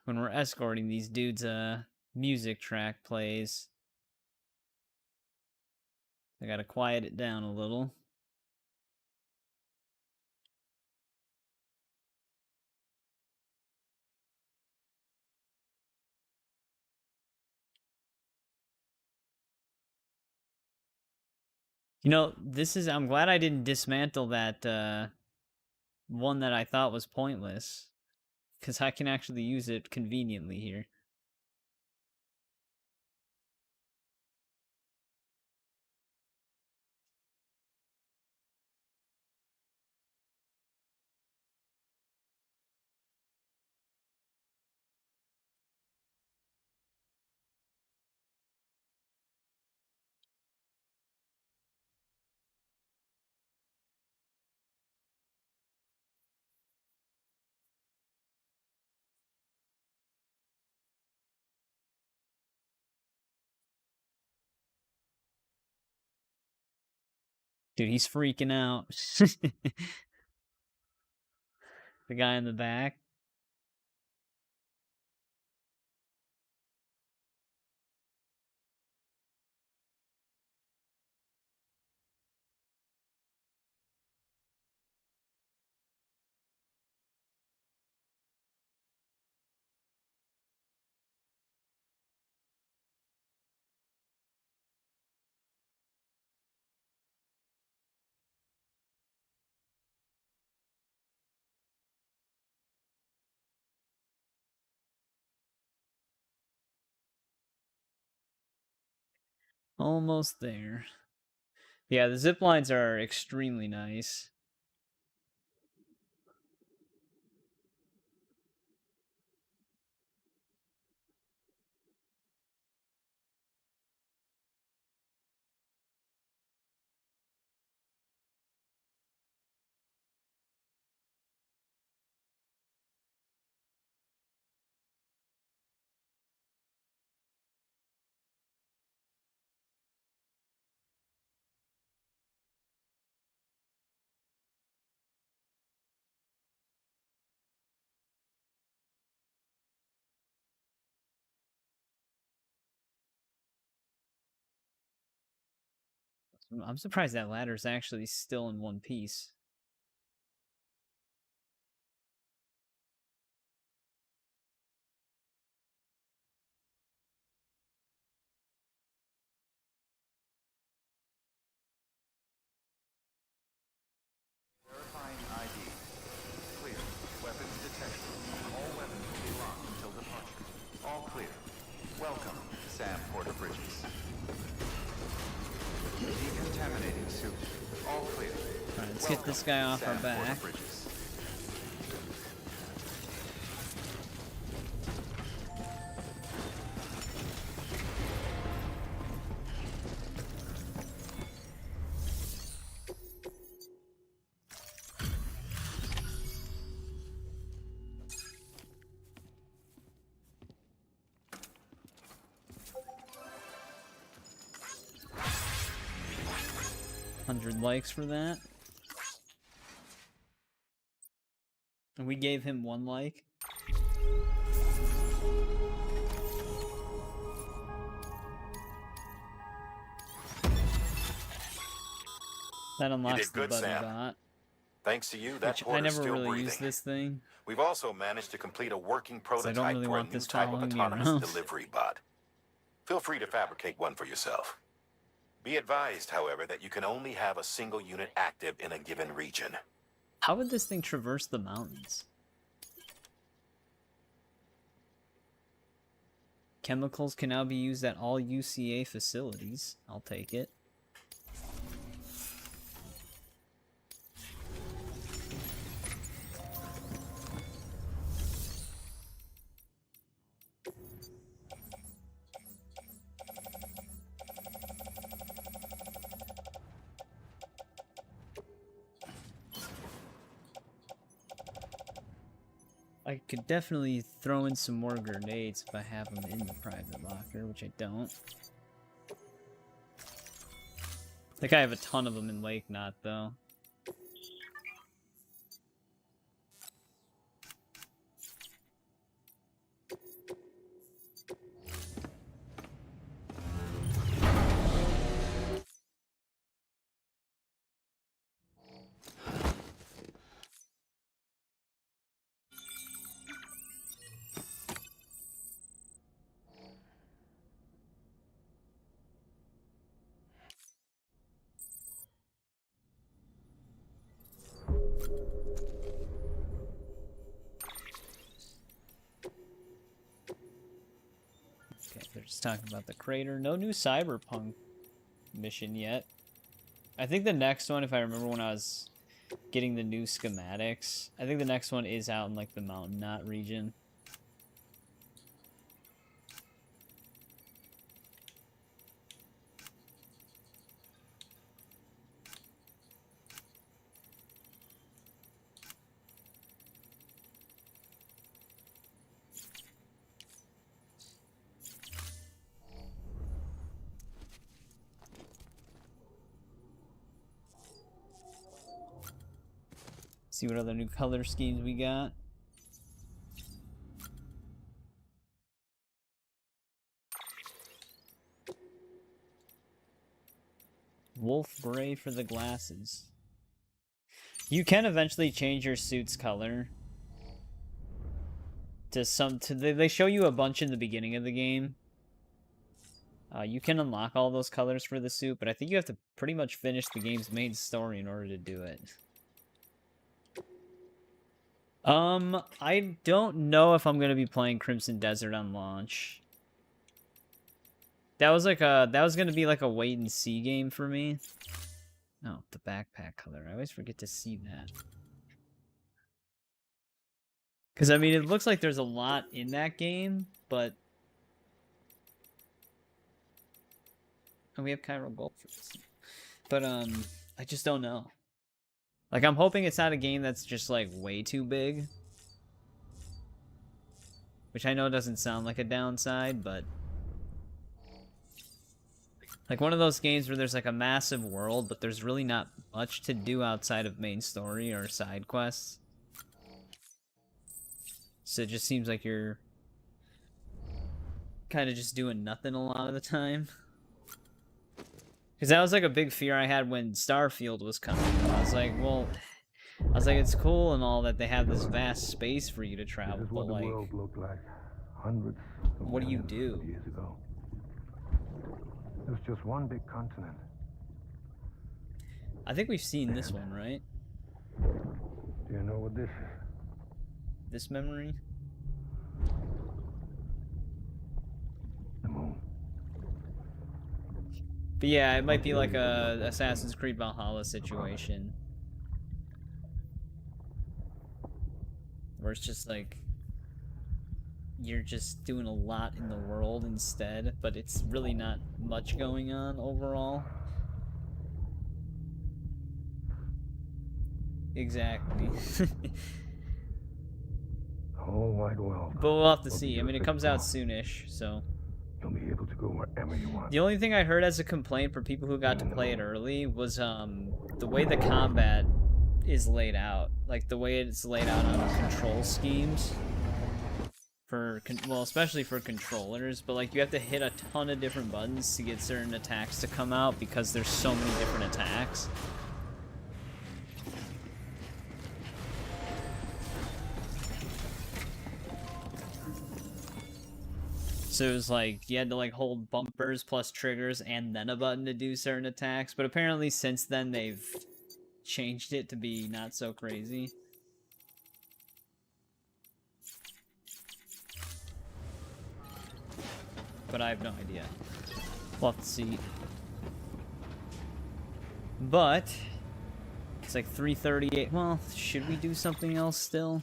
When we're escorting these dudes, music track plays. I gotta quiet it down a little. You know, I'm glad I didn't dismantle that, one that I thought was pointless. Because I can actually use it conveniently here. Dude, he's freaking out. The guy in the back. Almost there. Yeah, the zip lines are extremely nice. I'm surprised that ladder's actually still in one piece. Verifying ID. Clear. Weapons detected. All weapons will be locked until departure. All clear. Welcome, Sam Porter Bridges. Decontaminating suit. All clear. Alright, let's get this guy off our back. Likes for that. And we gave him 1 like. That unlocks the buddy bot. Thanks to you, that porter's I never still really breathing. used this thing. We've also managed to complete a working prototype I don't really for a want new this type of following me autonomous around. delivery bot. Feel free to fabricate one for yourself. Be advised, however, that you can only have a single unit active in a given region. How would this thing traverse the mountains? Chemicals can now be used at all UCA facilities. I'll take it. I could definitely throw in some more grenades if I have them in the private locker, which I don't. I think I have a ton of them in Lake Knot, though. Okay, they're just talking about the crater. No new cyberpunk mission yet. I think the next one, if I remember when I was getting the new schematics, I think the next one is out in like the Mountain Knot region. See what other new color schemes we got. Wolf gray for the glasses. You can eventually change your suit's color to some. They show you a bunch in the beginning of the game. You can unlock all those colors for the suit, but I think you have to pretty much finish the game's main story in order to do it. I don't know if I'm gonna be playing Crimson Desert on launch. That was gonna be like a wait and see game for me. Oh, the backpack color. I always forget to see that. Because, I mean, it looks like there's a lot in that game, but... And we have Chiral Gold for this. But, I just don't know. Like, I'm hoping it's not a game that's just, like, way too big. Which I know doesn't sound like a downside, but... Like, one of those games where there's, like, a massive world, but there's really not much to do outside of main story or side quests. So it just seems like you're kind of just doing nothing a lot of the time. Because that was, like, a big fear I had when Starfield was coming. I was like, well... I was like, it's cool and all that they have this vast space for you to travel, This is but, what like... the world looked like hundreds of what do you millions do? of years ago. It was just one big continent. I think we've seen this one, right? Do you know what this is? This memory? The moon. But yeah, it might be like a Assassin's Creed Valhalla situation. Where it's just like... you're just doing a lot in the world instead, but it's really not much going on overall. Exactly. The whole wide world. But we'll have to see. I mean, it comes out soonish, so... You'll be able to go wherever you want. The only thing I heard as a complaint for people who got to play it early was the way the combat is laid out. Like, the way it's laid out on the control schemes. Well, especially for controllers, but like you have to hit a ton of different buttons to get certain attacks to come out because there's so many different attacks. So it was like you had to like hold bumpers plus triggers and then a button to do certain attacks, but apparently since then they've changed it to be not so crazy. But I have no idea. We'll have to see. But it's like 3:38. Well, should we do something else still?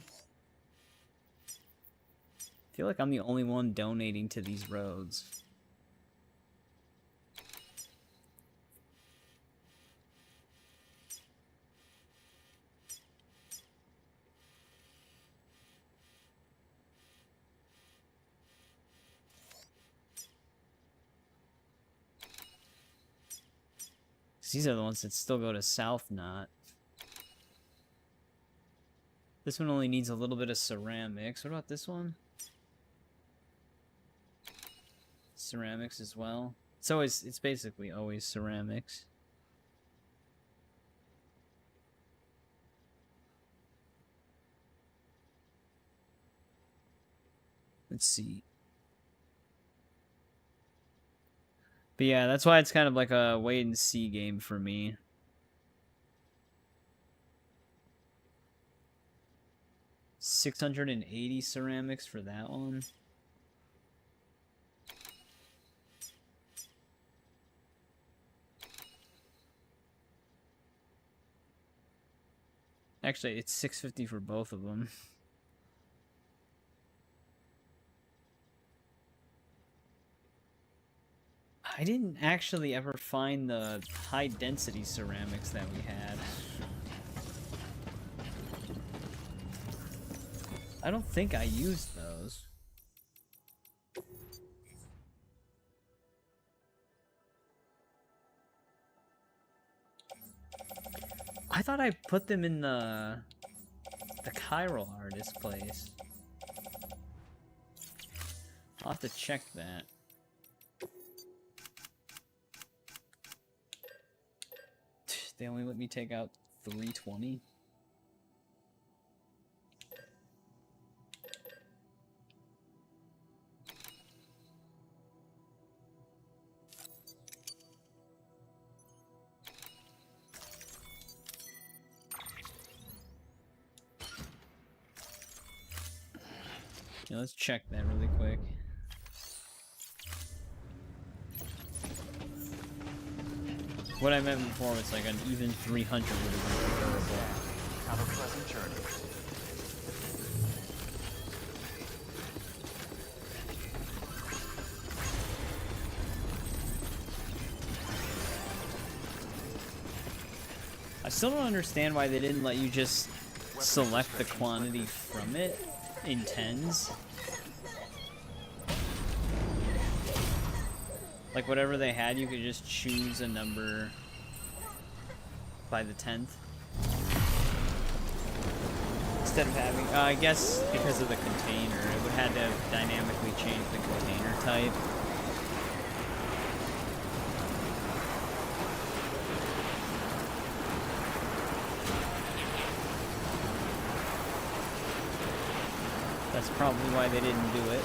I feel like I'm the only one donating to these roads. these are the ones that still go to South Knot. This one only needs a little bit of ceramics. What about this one? Ceramics as well. It's basically always ceramics. Let's see. But yeah, that's why it's kind of like a wait and see game for me. $680 ceramics for that one. Actually, it's $650 for both of them. I didn't actually ever find the high density ceramics that we had. I don't think I used those. I thought I put them in the chiral artist place. I'll have to check that. They only let me take out 320. Yeah, let's check that really quick. What I meant before was like an even 300 would have been preferable. Have a pleasant journey. I still don't understand why they didn't let you just select the quantity from it in tens. Like whatever they had, you could just choose a number by the 10th. Instead of having, I guess because of the container, it would have to dynamically change the container type. That's probably why they didn't do it.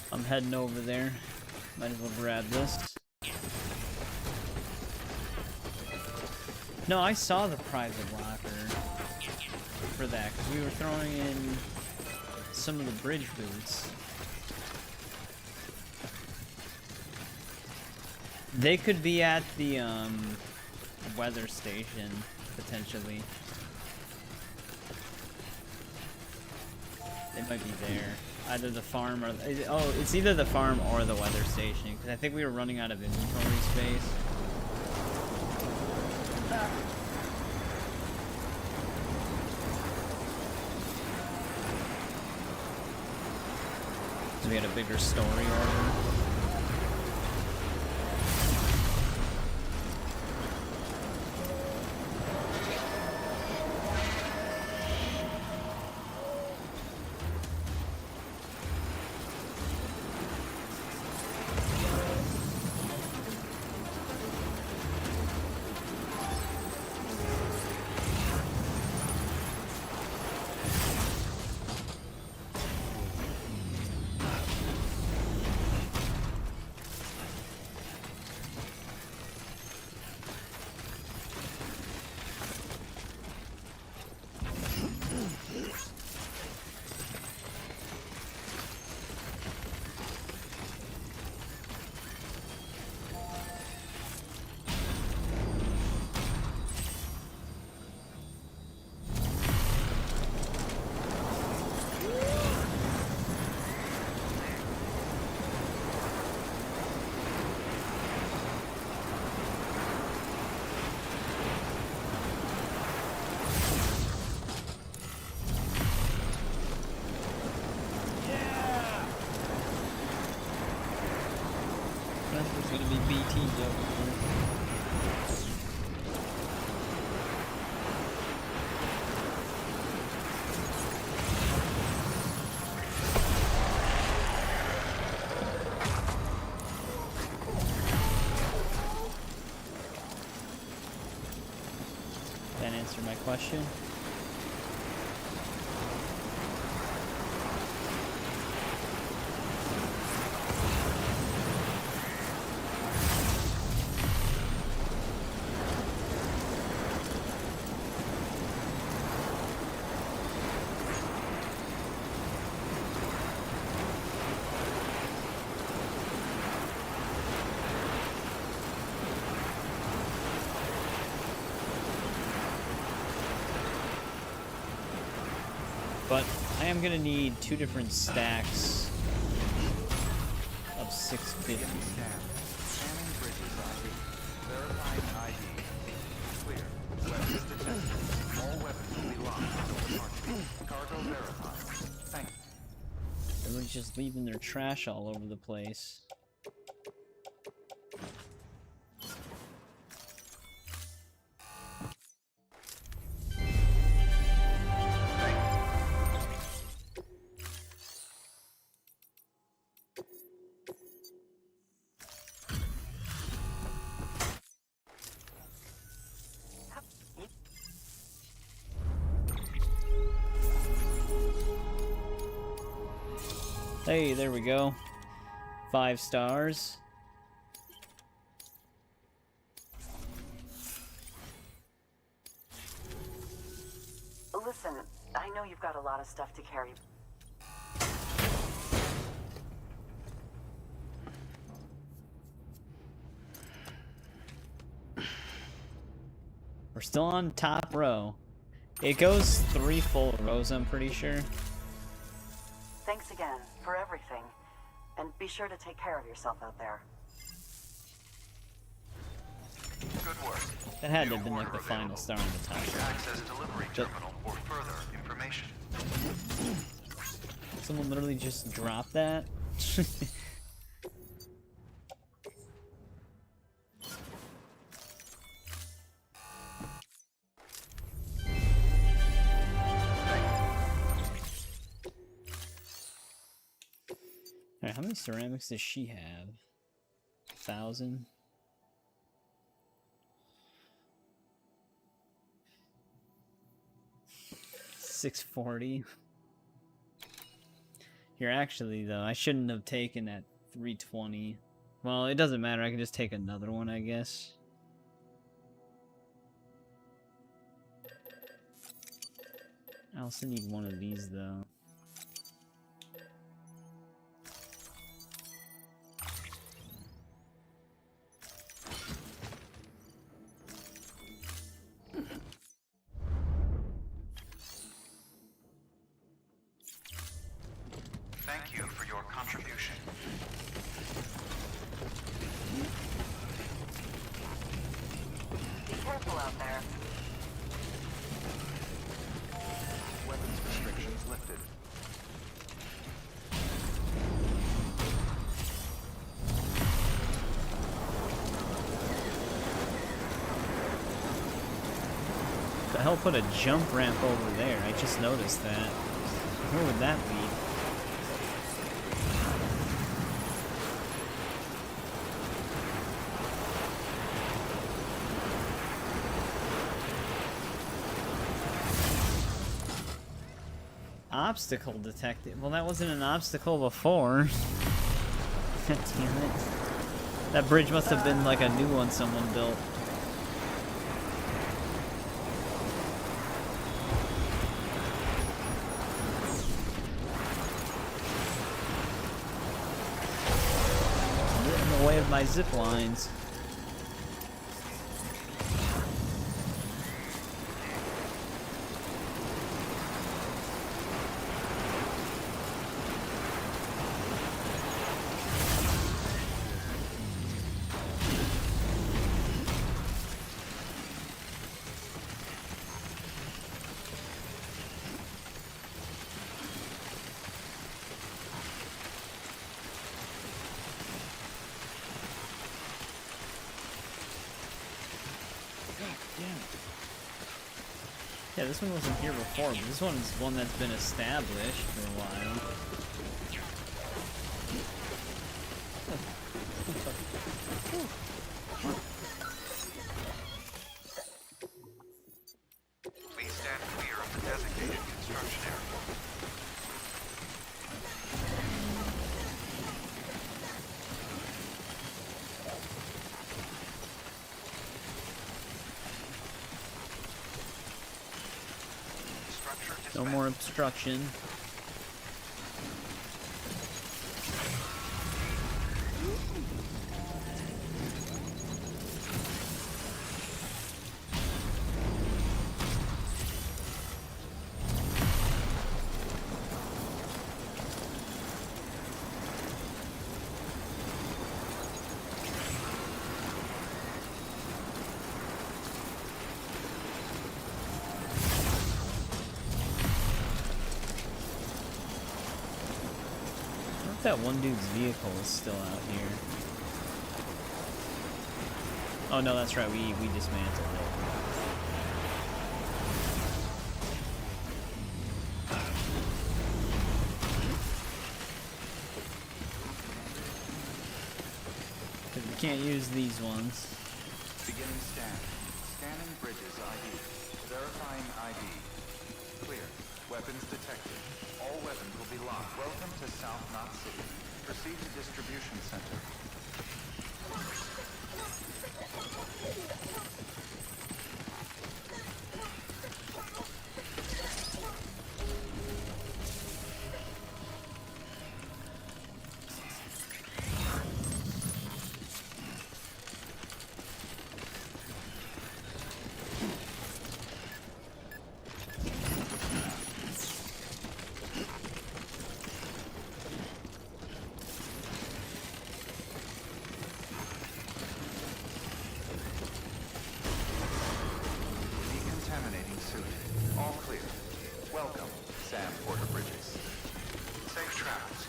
I'm heading over there. Might as well grab this. No, I saw the private locker for that, because we were throwing in some of the bridge boots. They could be at the weather station, potentially. They might be there. Either the farm or... Oh, it's either the farm or the weather station, because I think we were running out of inventory space. So we had a bigger story order. That answered my question. But I am gonna need 2 different stacks of 650. Scanning bridges ID. Verifying ID. Clear. Weapons detected. All weapons will be locked until departure. Cargo verified. Thank you. Everyone's just leaving their trash all over the place. Hey, there we go. 5 stars. Listen, I know you've got a lot of stuff to carry. We're still on top row. It goes 3 full rows, I'm pretty sure. Thanks again for everything. And be sure to take care of yourself out there. Good work. That had to have been like the final star on the top. Access delivery terminal for further information. Someone literally just dropped that. Alright, how many ceramics does she have? 1,000? $640. Here, actually, though, I shouldn't have taken that 320. Well, it doesn't matter. I can just take another one, I guess. I also need one of these, though. Thank you for your contribution. Be careful out there. Weapons restrictions lifted. The hell put a jump ramp over there? I just noticed that. Where would that lead? Obstacle detected. Well, that wasn't an obstacle before. God damn it. That bridge must have been like a new one someone built. Get in the way of my zip lines. Yeah, this one wasn't here before, but this one's one that's been established for a while. No more obstruction. That one dude's vehicle is still out here. Oh no, that's right, we dismantled it. Because we can't use these ones. Beginning scan. Scanning bridges ID. Verifying ID. Clear. Weapons detected. All weapons will be locked. Welcome to South Knot City. Proceed to distribution center. Decontaminating suit. All clear. Welcome, Sam Porter Bridges. Safe travels.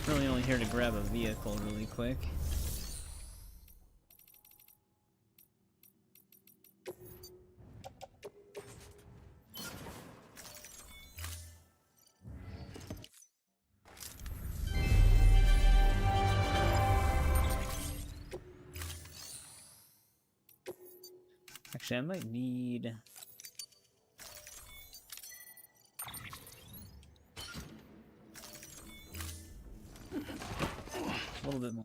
Really only here to grab a vehicle really quick. Actually, I might need... a little bit more.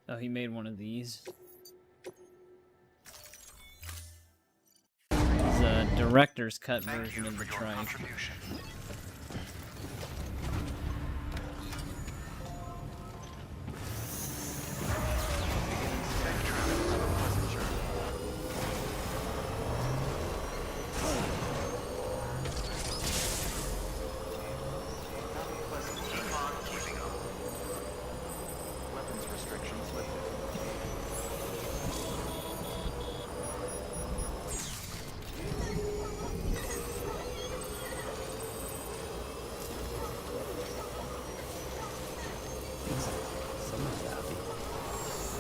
Oh, he made one of these. It's a director's cut version of the trike. Weapons restrictions lifted.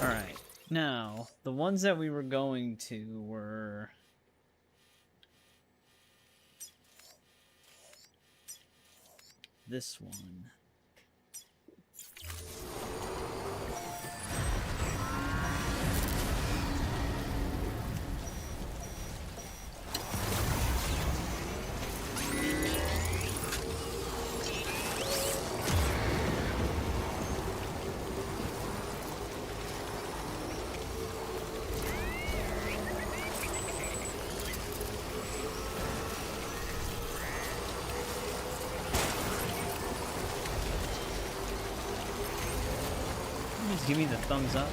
Alright, now, the ones that we were going to were... this one. Just give me the thumbs up.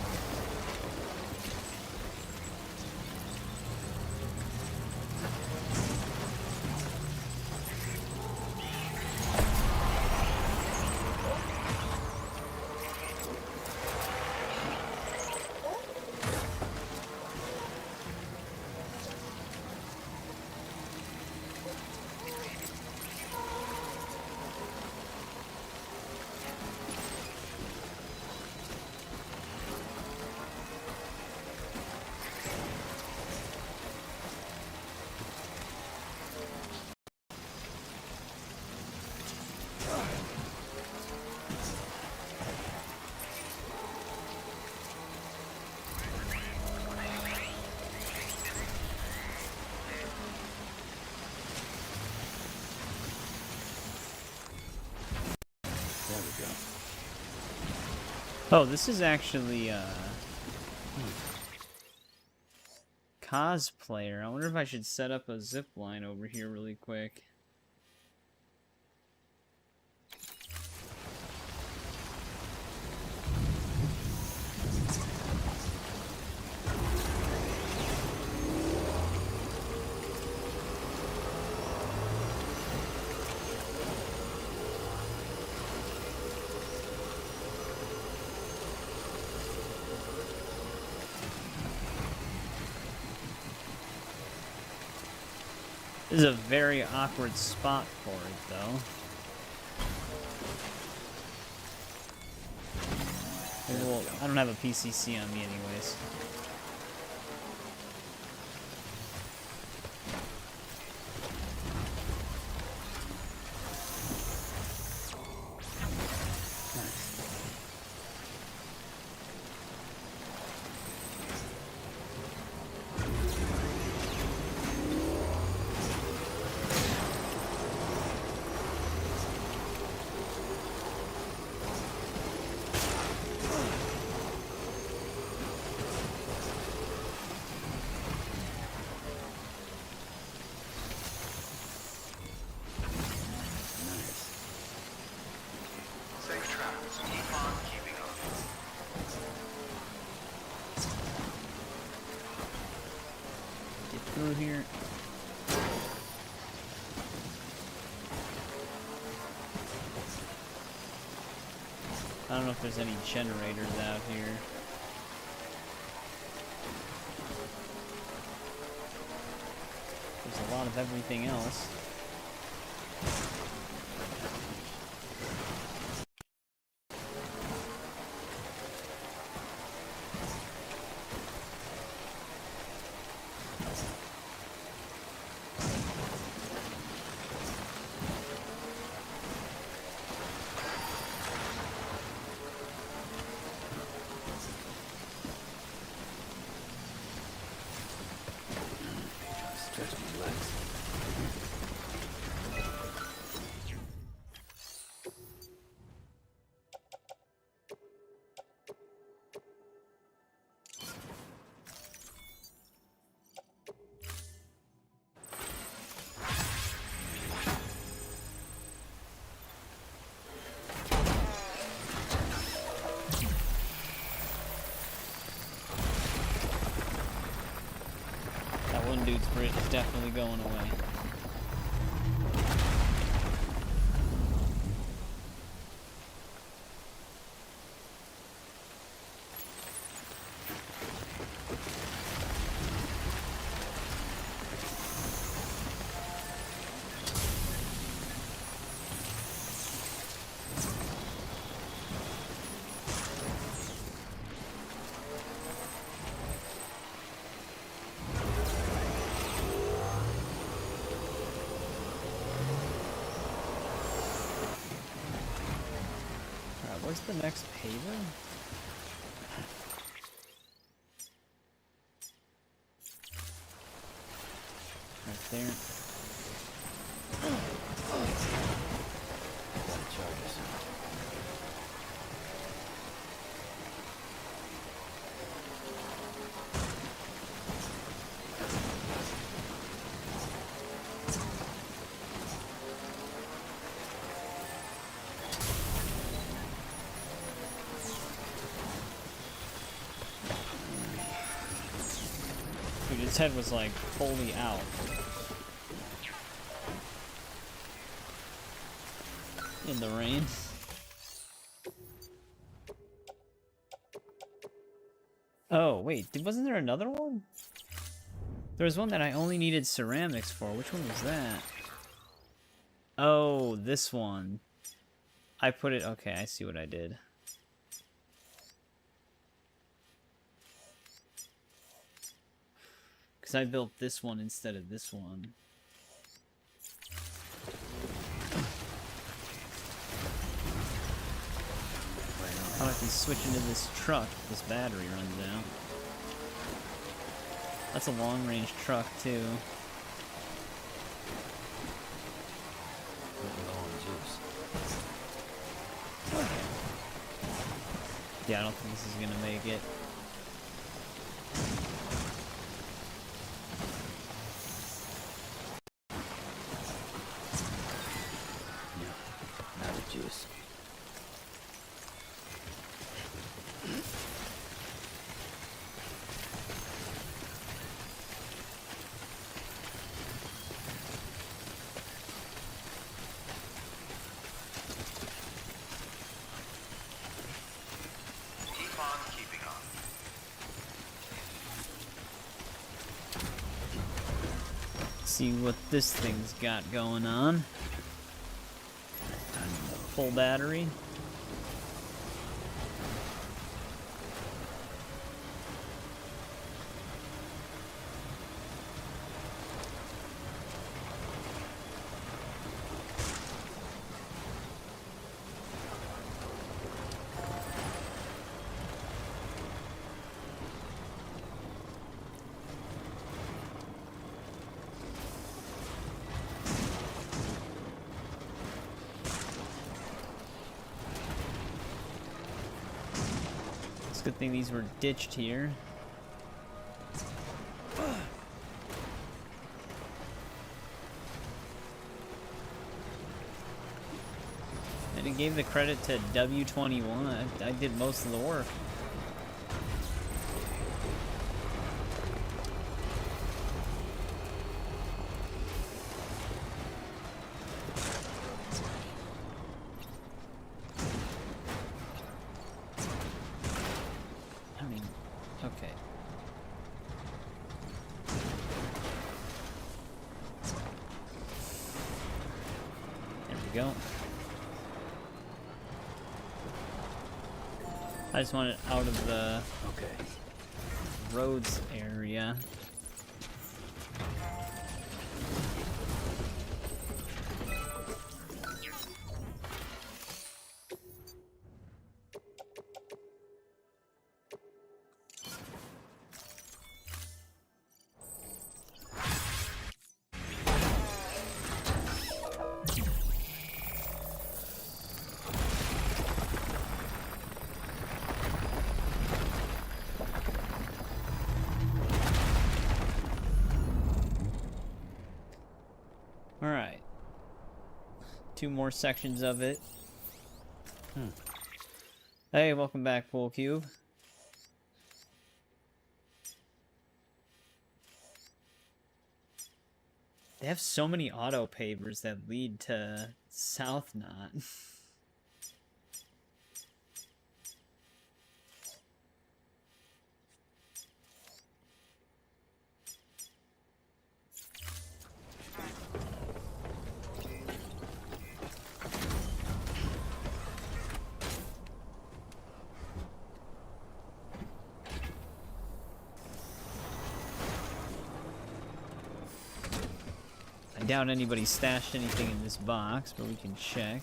Oh, this is actually cosplayer. I wonder if I should set up a zip line over here really quick. This is a very awkward spot for it, though. Well, I don't have a PCC on me anyways. Through here. I don't know if there's any generators out here. There's a lot of everything else. One dude's bridge is definitely going away. Where's the next paver? Right there. Gotta charge us. His head was like fully out. In the rain. Oh, wait, wasn't there another one? There was one that I only needed ceramics for. Which one was that? Oh, this one. I put it... Okay, I see what I did. Because I built this one instead of this one. How I can switch into this truck if this battery runs out. That's a long-range truck, too. Yeah, I don't think this is gonna make it. Not a juice. Keep on keeping on. See what this thing's got going on. Full battery. Good thing these were ditched here. And it gave the credit to W21. I did most of the work. Okay. There we go. I just want it out of the roads area. Alright. 2 more sections of it. Hey, welcome back, Full Cube. They have so many auto pavers that lead to South Knot. I doubt anybody stashed anything in this box, but we can check.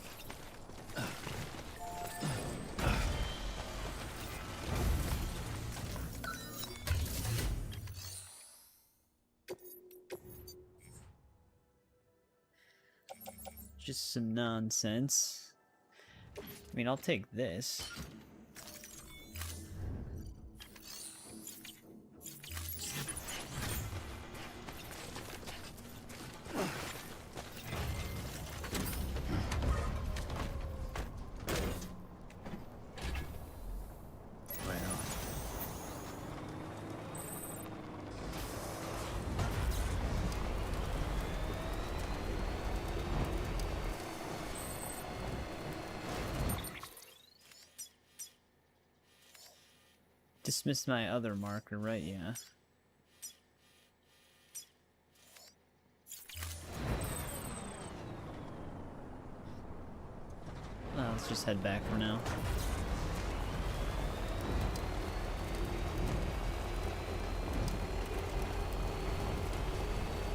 Just some nonsense. I mean, I'll take this. Dismissed my other marker, right? Yeah. Let's just head back for now.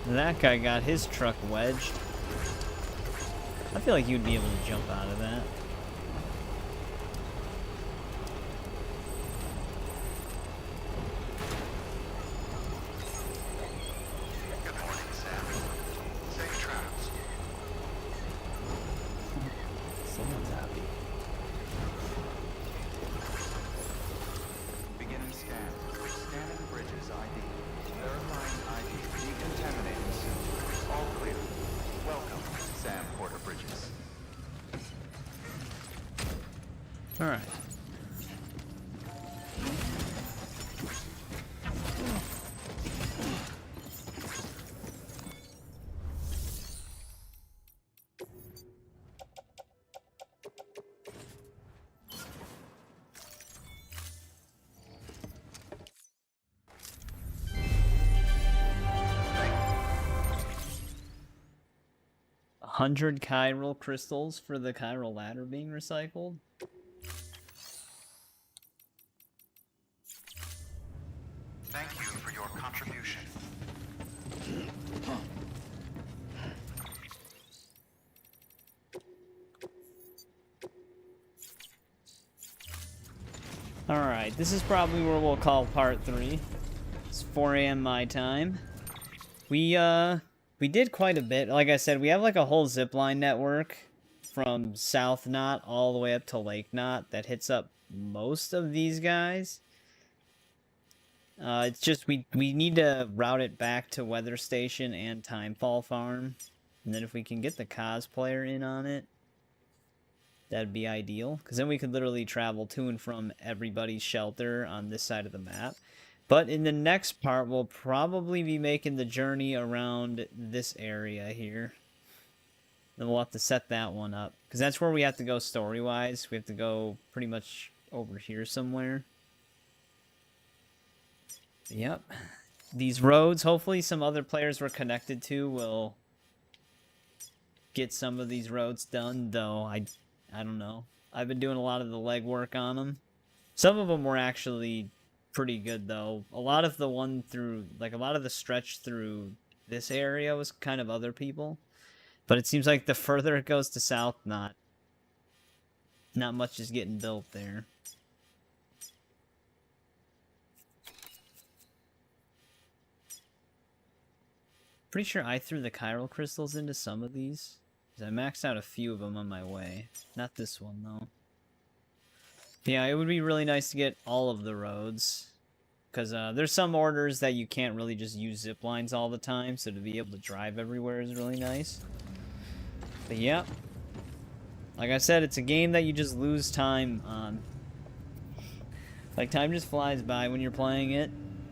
That guy got his truck wedged. I feel like you'd be able to jump out of that. Alright. $100 chiral crystals for the chiral ladder being recycled. Thank you for your contribution. Alright, this is probably where we'll call part 3. It's 4 a.m. my time. We did quite a bit. Like I said, we have like a whole zipline network from South Knot all the way up to Lake Knot that hits up most of these guys. It's just we need to route it back to Weather Station and Timefall Farm. And then if we can get the cosplayer in on it, that'd be ideal. Because then we could literally travel to and from everybody's shelter on this side of the map. But in the next part, we'll probably be making the journey around this area here. Then we'll have to set that one up. Because that's where we have to go story-wise. We have to go pretty much over here somewhere. Yep. These roads, hopefully some other players we're connected to will get some of these roads done. Though, I don't know. I've been doing a lot of the legwork on them. Some of them were actually pretty good though. A lot of the one through, like a lot of the stretch through this area was kind of other people. But it seems like the further it goes to South, not much is getting built there. Pretty sure I threw the chiral crystals into some of these. 'Cause I maxed out a few of them on my way. Not this one though. Yeah, it would be really nice to get all of the roads. Because there's some orders that you can't really just use zip lines all the time. So to be able to drive everywhere is really nice. But yeah. Like I said, it's a game that you just lose time on. Like, time just flies by when you're playing it.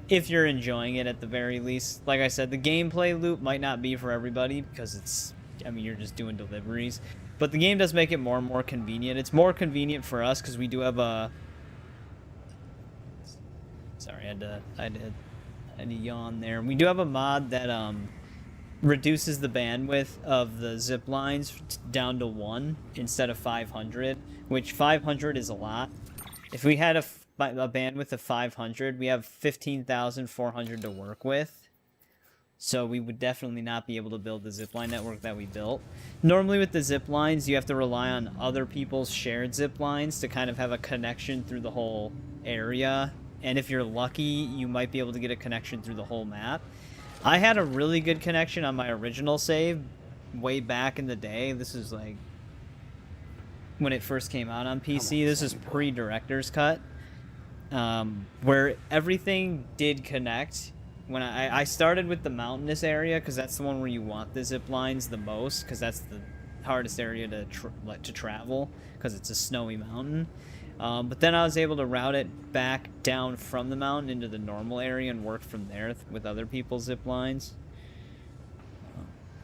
If you're enjoying it at the very least. Like I said, the gameplay loop might not be for everybody. Because it's, I mean, you're just doing deliveries. But the game does make it more and more convenient. It's more convenient for us because we do have a... Sorry, I had to yawn there. We do have a mod that reduces the bandwidth of the zip lines down to 1 instead of 500, which 500 is a lot. If we had a bandwidth of 500, we have 15,400 to work with. So we would definitely not be able to build the zipline network that we built. Normally with the zip lines, you have to rely on other people's shared zip lines to kind of have a connection through the whole area. And if you're lucky, you might be able to get a connection through the whole map. I had a really good connection on my original save way back in the day. This is like when it first came out on PC. This is pre-Director's Cut. Where everything did connect. When I started with the mountainous area because that's the one where you want the zip lines the most because that's the hardest area to travel because it's a snowy mountain. But then I was able to route it back down from the mountain into the normal area and work from there with other people's zip lines.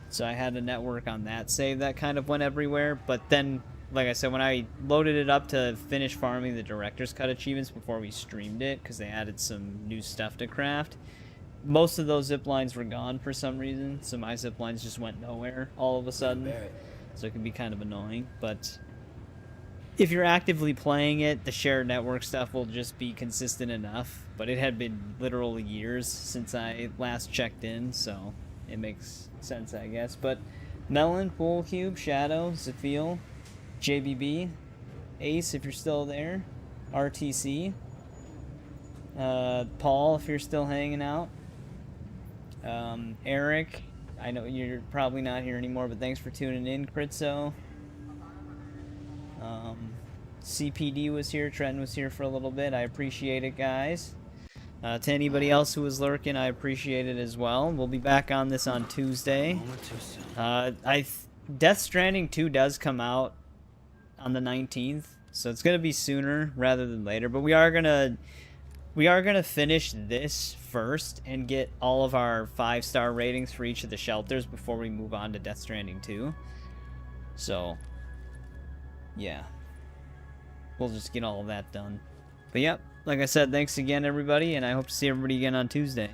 So I had a network on that save that kind of went everywhere. But then, like I said, when I loaded it up to finish farming the Director's Cut achievements before we streamed it because they added some new stuff to craft, most of those zip lines were gone for some reason, so my zip lines just went nowhere all of a sudden. So it can be kind of annoying, but if you're actively playing it, the shared network stuff will just be consistent enough. But it had been literally years since I last checked in, so it makes sense, I guess. But Melon, Pool Cube, Shadow, Zephiel, JBB, Ace, if you're still there, RTC, Paul, if you're still hanging out. Eric, I know you're probably not here anymore, but thanks for tuning in. Critzo, CPD was here, Trenton was here for a little bit. I appreciate it, guys. To anybody else who was lurking, I appreciate it as well. We'll be back on this on Tuesday. Death Stranding 2 does come out on the 19th, So it's gonna be sooner rather than later. But we are gonna finish this first and get all of our 5-star ratings for each of the shelters before we move on to Death Stranding 2. So, yeah. We'll just get all of that done. But yep, like I said, thanks again, everybody, and I hope to see everybody again on Tuesday.